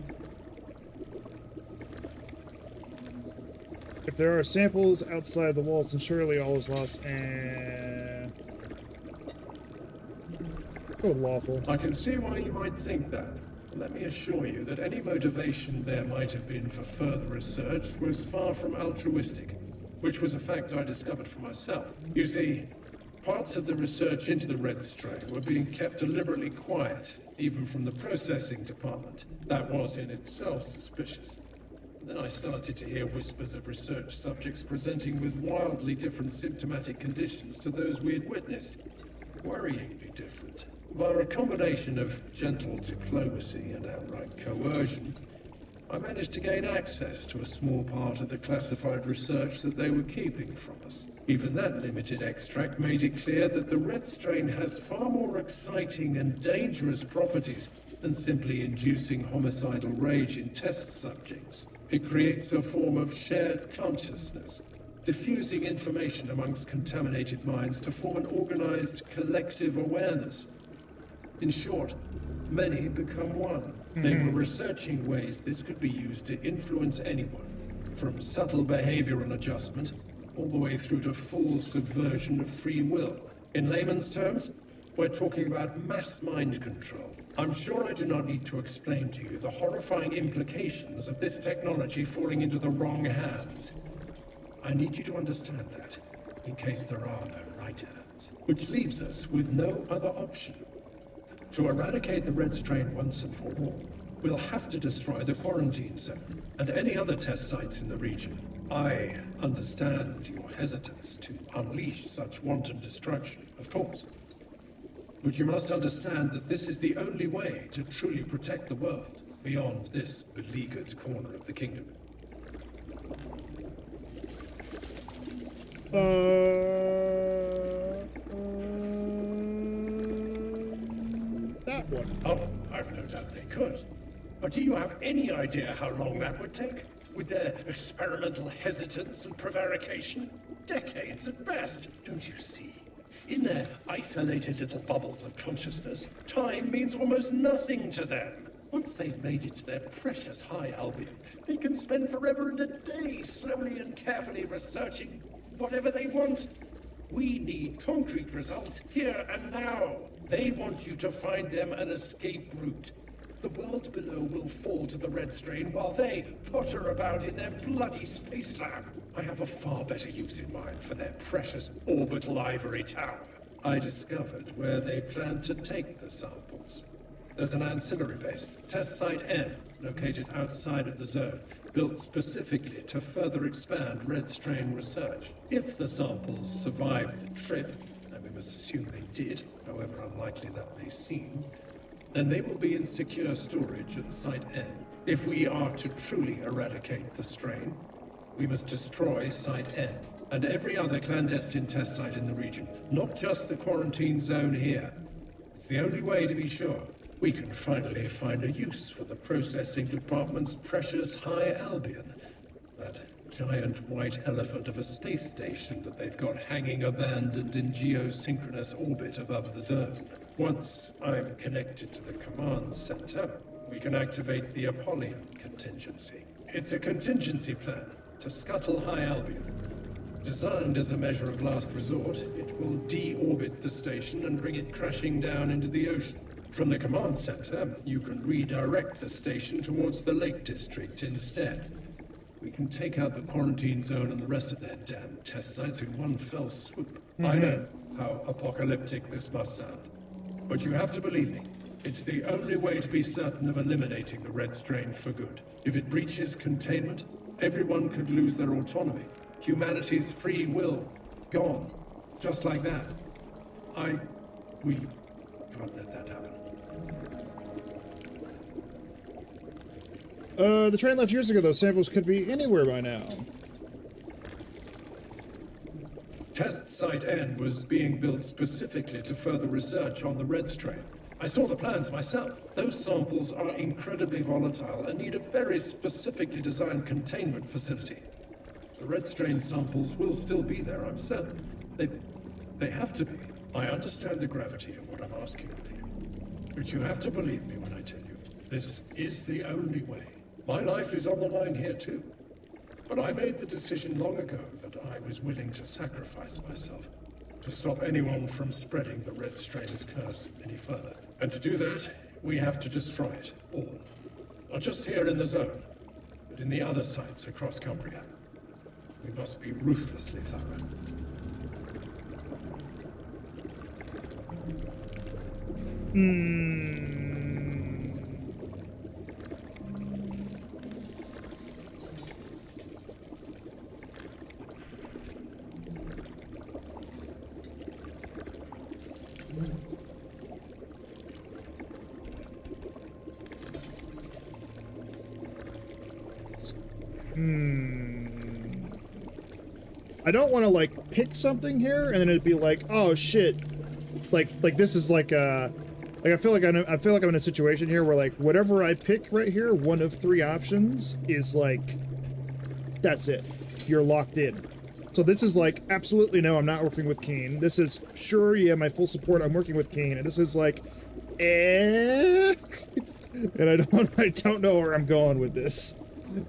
If there are samples outside the walls, then surely all is lost and... Go with lawful. I can see why you might think that. Let me assure you that any motivation there might have been for further research was far from altruistic, which was a fact I discovered for myself. You see, parts of the research into the Red Strain were being kept deliberately quiet, even from the processing department. That was in itself suspicious. Then I started to hear whispers of research subjects presenting with wildly different symptomatic conditions to those we had witnessed. Worryingly different. Via a combination of gentle diplomacy and outright coercion, I managed to gain access to a small part of the classified research that they were keeping from us. Even that limited extract made it clear that the Red Strain has far more exciting and dangerous properties than simply inducing homicidal rage in test subjects. It creates a form of shared consciousness, diffusing information amongst contaminated minds to form an organized collective awareness. In short, many become one. They were researching ways this could be used to influence anyone, from subtle behavioral adjustment all the way through to full subversion of free will. In layman's terms, We're talking about mass mind control. I'm sure I do not need to explain to you the horrifying implications of this technology falling into the wrong hands. I need you to understand that, in case there are no right hands. Which leaves us with no other option. To eradicate the red strain once and for all, we'll have to destroy the quarantine zone and any other test sites in the region. I understand your hesitance to unleash such wanton destruction, of course. But you must understand that this is the only way to truly protect the world beyond this beleaguered corner of the kingdom. That one. Oh, I've no doubt they could. But do you have any idea how long that would take? With their experimental hesitance and prevarication? Decades at best, don't you see? In their isolated little bubbles of consciousness, time means almost nothing to them. Once they've made it to their precious high Albion, they can spend forever and a day slowly and carefully researching whatever they want. We need concrete results here and now. They want you to find them an escape route. The world below will fall to the red strain while they potter about in their bloody space lab. I have a far better use in mind for their precious orbital ivory tower. I discovered where they plan to take the samples. There's an ancillary base, Test Site N, located outside of the zone, built specifically to further expand red strain research. If the samples survive the trip, and we must assume they did, however unlikely that may seem, then they will be in secure storage at Site N. If we are to truly eradicate the strain, we must destroy Site N and every other clandestine test site in the region, not just the quarantine zone here. It's the only way to be sure we can finally find a use for the processing department's precious High Albion, that giant white elephant of a space station that they've got hanging abandoned in geosynchronous orbit above the zone. Once I'm connected to the command center, we can activate the Apollyon contingency. It's a contingency plan to scuttle High Albion. Designed as a measure of last resort, it will deorbit the station and bring it crashing down into the ocean. From the command center, you can redirect the station towards the Lake District instead. We can take out the quarantine zone and the rest of their damn test sites in one fell swoop. I know how apocalyptic this must sound, but you have to believe me. It's the only way to be certain of eliminating the red strain for good. If it breaches containment, everyone could lose their autonomy. Humanity's free will, gone. Just like that. We can't let that happen. The train left years ago. Those samples could be anywhere by now. Test Site N was being built specifically to further research on the red strain. I saw the plans myself. Those samples are incredibly volatile and need a very specifically designed containment facility. The red strain samples will still be there, I'm certain. They have to be. I understand the gravity of what I'm asking of you. But you have to believe me when I tell you, this is the only way. My life is on the line here too. But I made the decision long ago that I was willing to sacrifice myself to stop anyone from spreading the red strain's curse any further. And to do that, we have to destroy it all. Not just here in the zone, but in the other sites across Cumbria. We must be ruthlessly thorough. I don't want to like pick something here and then it'd be like, oh shit, like this is like I feel like I'm in a situation here where like whatever I pick right here, one of three options is like, that's it, you're locked in. So this is like, absolutely no, I'm not working with Keen. This is, sure, yeah, my full support, I'm working with Keen. And this is like, and I don't know where I'm going with this.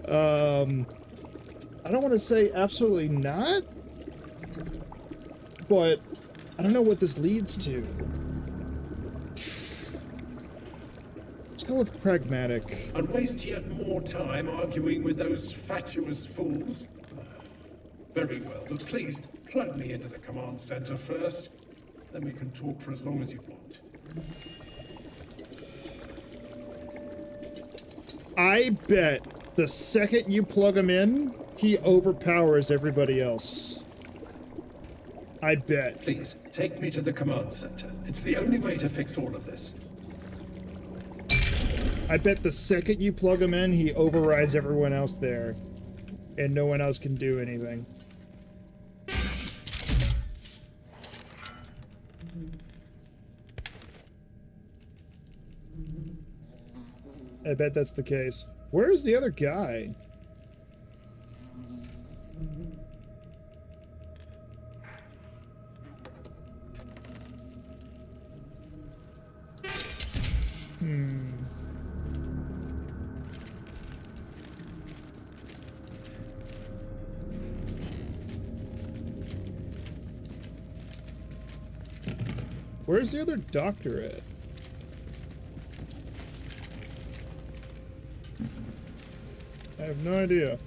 I don't want to say absolutely not, but I don't know what this leads to. go with pragmatic. And waste yet more time arguing with those fatuous fools? Very well, but please plug me into the command center first. Then we can talk for as long as you want. I bet the second you plug him in, he overpowers everybody else. I bet. Please, take me to the command center. It's the only way to fix all of this. I bet the second you plug him in, he overrides everyone else there. And no one else can do anything. I bet that's the case. Where's the other guy? Where's the other doctor at? I have no idea.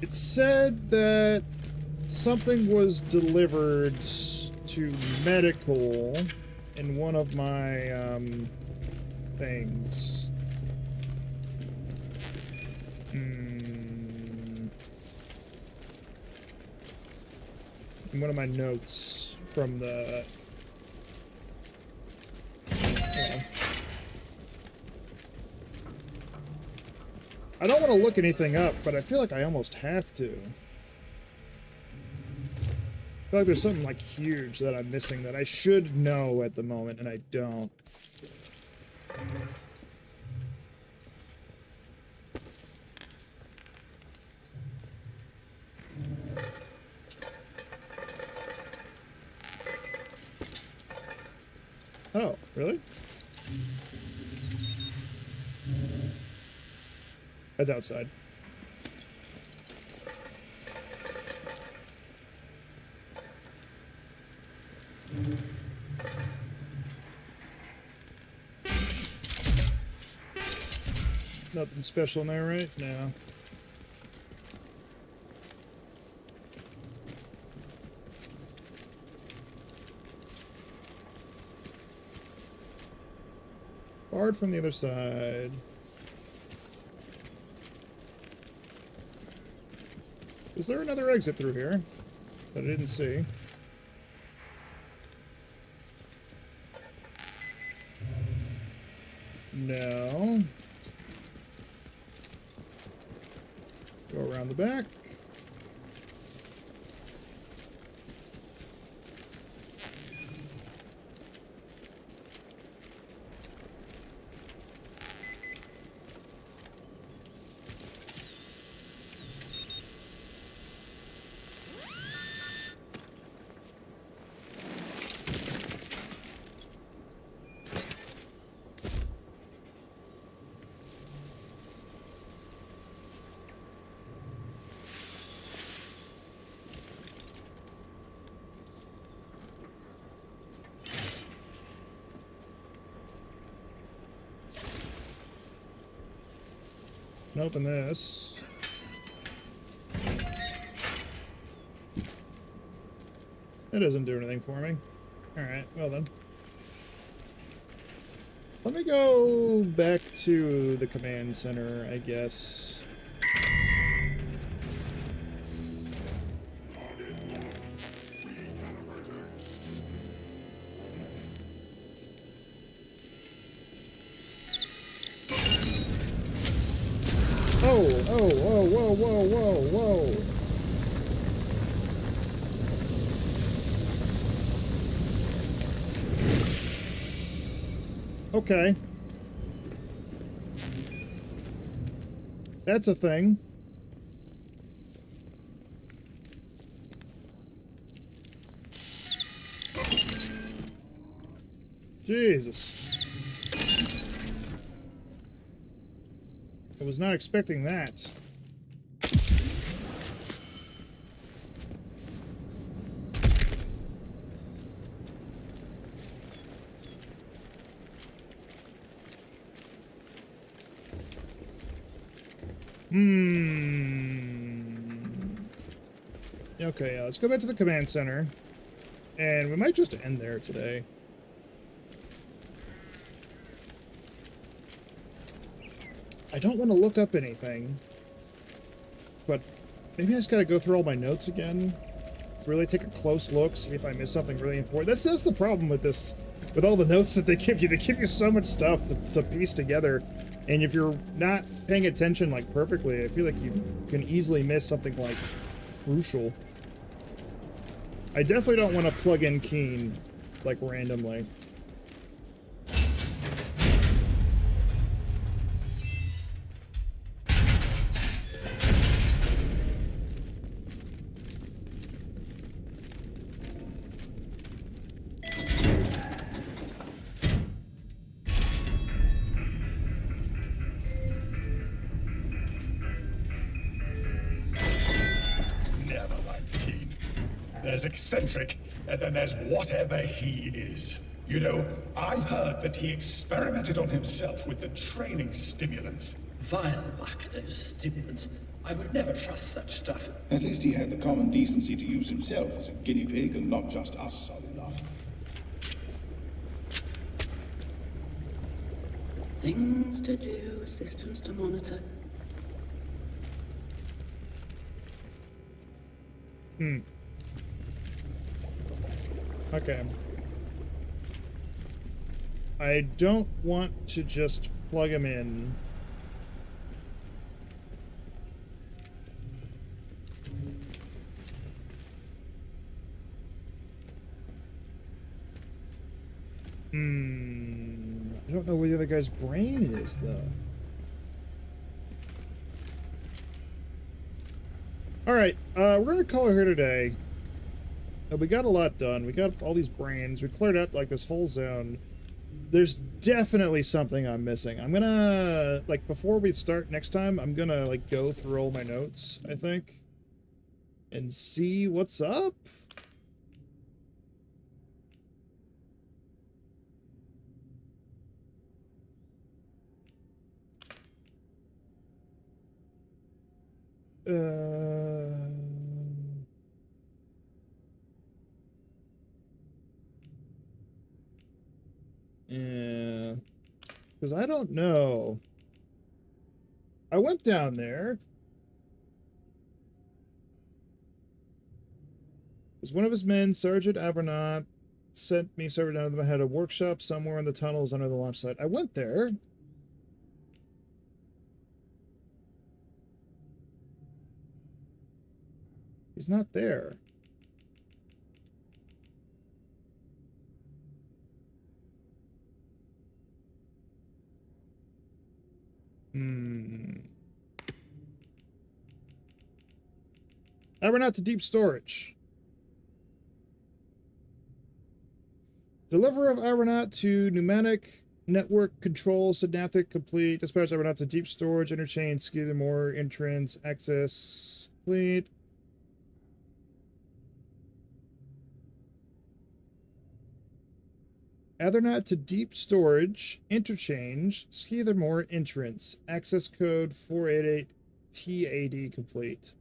It said that something was delivered to medical in one of my, things. In one of my notes from the... I don't want to look anything up, but I feel like I almost have to. I feel like there's something like huge that I'm missing that I should know at the moment, and I don't. Oh, really? That's outside. Nothing special in there, right? No. Barred from the other side. Is there another exit through here that I didn't see? No. Go around the back. Open this. It doesn't do anything for me. Alright, well then. Let me go back to the command center, I guess. Whoa. Okay. That's a thing. Jesus. I was not expecting that. Okay, let's go back to the command center. And we might just end there today. I don't want to look up anything. But maybe I just gotta go through all my notes again. Really take a close look, see if I missed something really important. That's the problem with this, with all the notes that they give you. They give you so much stuff to piece together. And if you're not paying attention, like, perfectly, I feel like you can easily miss something, like, crucial. I definitely don't want to plug in Keen, like, randomly. There's eccentric, and then there's whatever he is. You know, I heard that he experimented on himself with the training stimulants. Vile luck, those stimulants. I would never trust such stuff. At least he had the common decency to use himself as a guinea pig and not just us, sorry lot. Things to do, systems to monitor. Okay. I don't want to just plug him in. I don't know where the other guy's brain is, though. Alright, we're gonna call it here today. We got a lot done. We got all these brains. We cleared out, like, this whole zone. There's definitely something I'm missing. I'm gonna, like, before we start next time, I'm gonna, like, go through all my notes, I think, and see what's up. Yeah, because I don't know. I went down there. Because one of his men, Sergeant Abernaut, sent me server down to them. I had a workshop somewhere in the tunnels under the launch site. I went there. He's not there. Abernaut to deep storage. Deliver of Abernaut to pneumatic network control synaptic complete. Dispatch Abernaut to deep storage interchange. Skeeter more entrance access complete. Abernaut to deep storage interchange. Skeethermore entrance. Access code 488 TAD complete.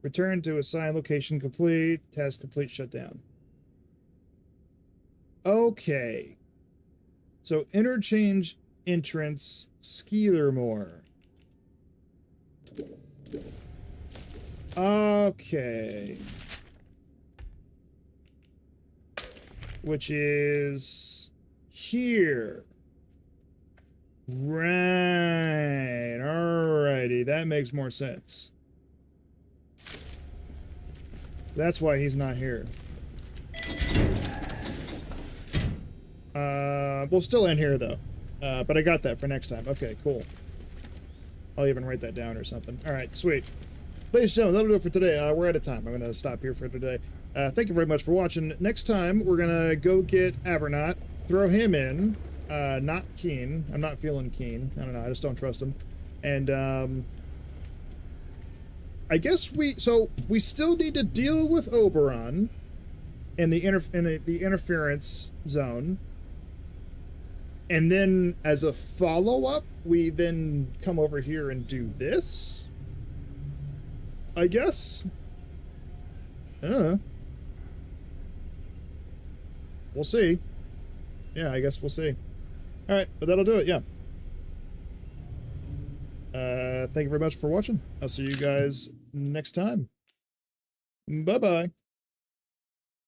Return to assigned location complete. Task complete. Shutdown. Okay. So interchange entrance. Skeethermore. Okay. Which is here. Right. Alrighty. That makes more sense. That's why he's not here. We'll still end here, though. But I got that for next time. Okay, cool. I'll even write that down or something. Alright, sweet. Ladies and gentlemen, that'll do it for today. We're out of time. I'm going to stop here for today. Thank you very much for watching. Next time, we're going to go get Abernaut, throw him in. Not Keen. I'm not feeling Keen. I don't know. I just don't trust him. And, I guess we still need to deal with Oberon in the interference zone. And then, as a follow-up, we then come over here and do this. I guess. We'll see. Yeah, I guess we'll see. Alright, but that'll do it, yeah. Thank you very much for watching. I'll see you guys next time. Bye-bye.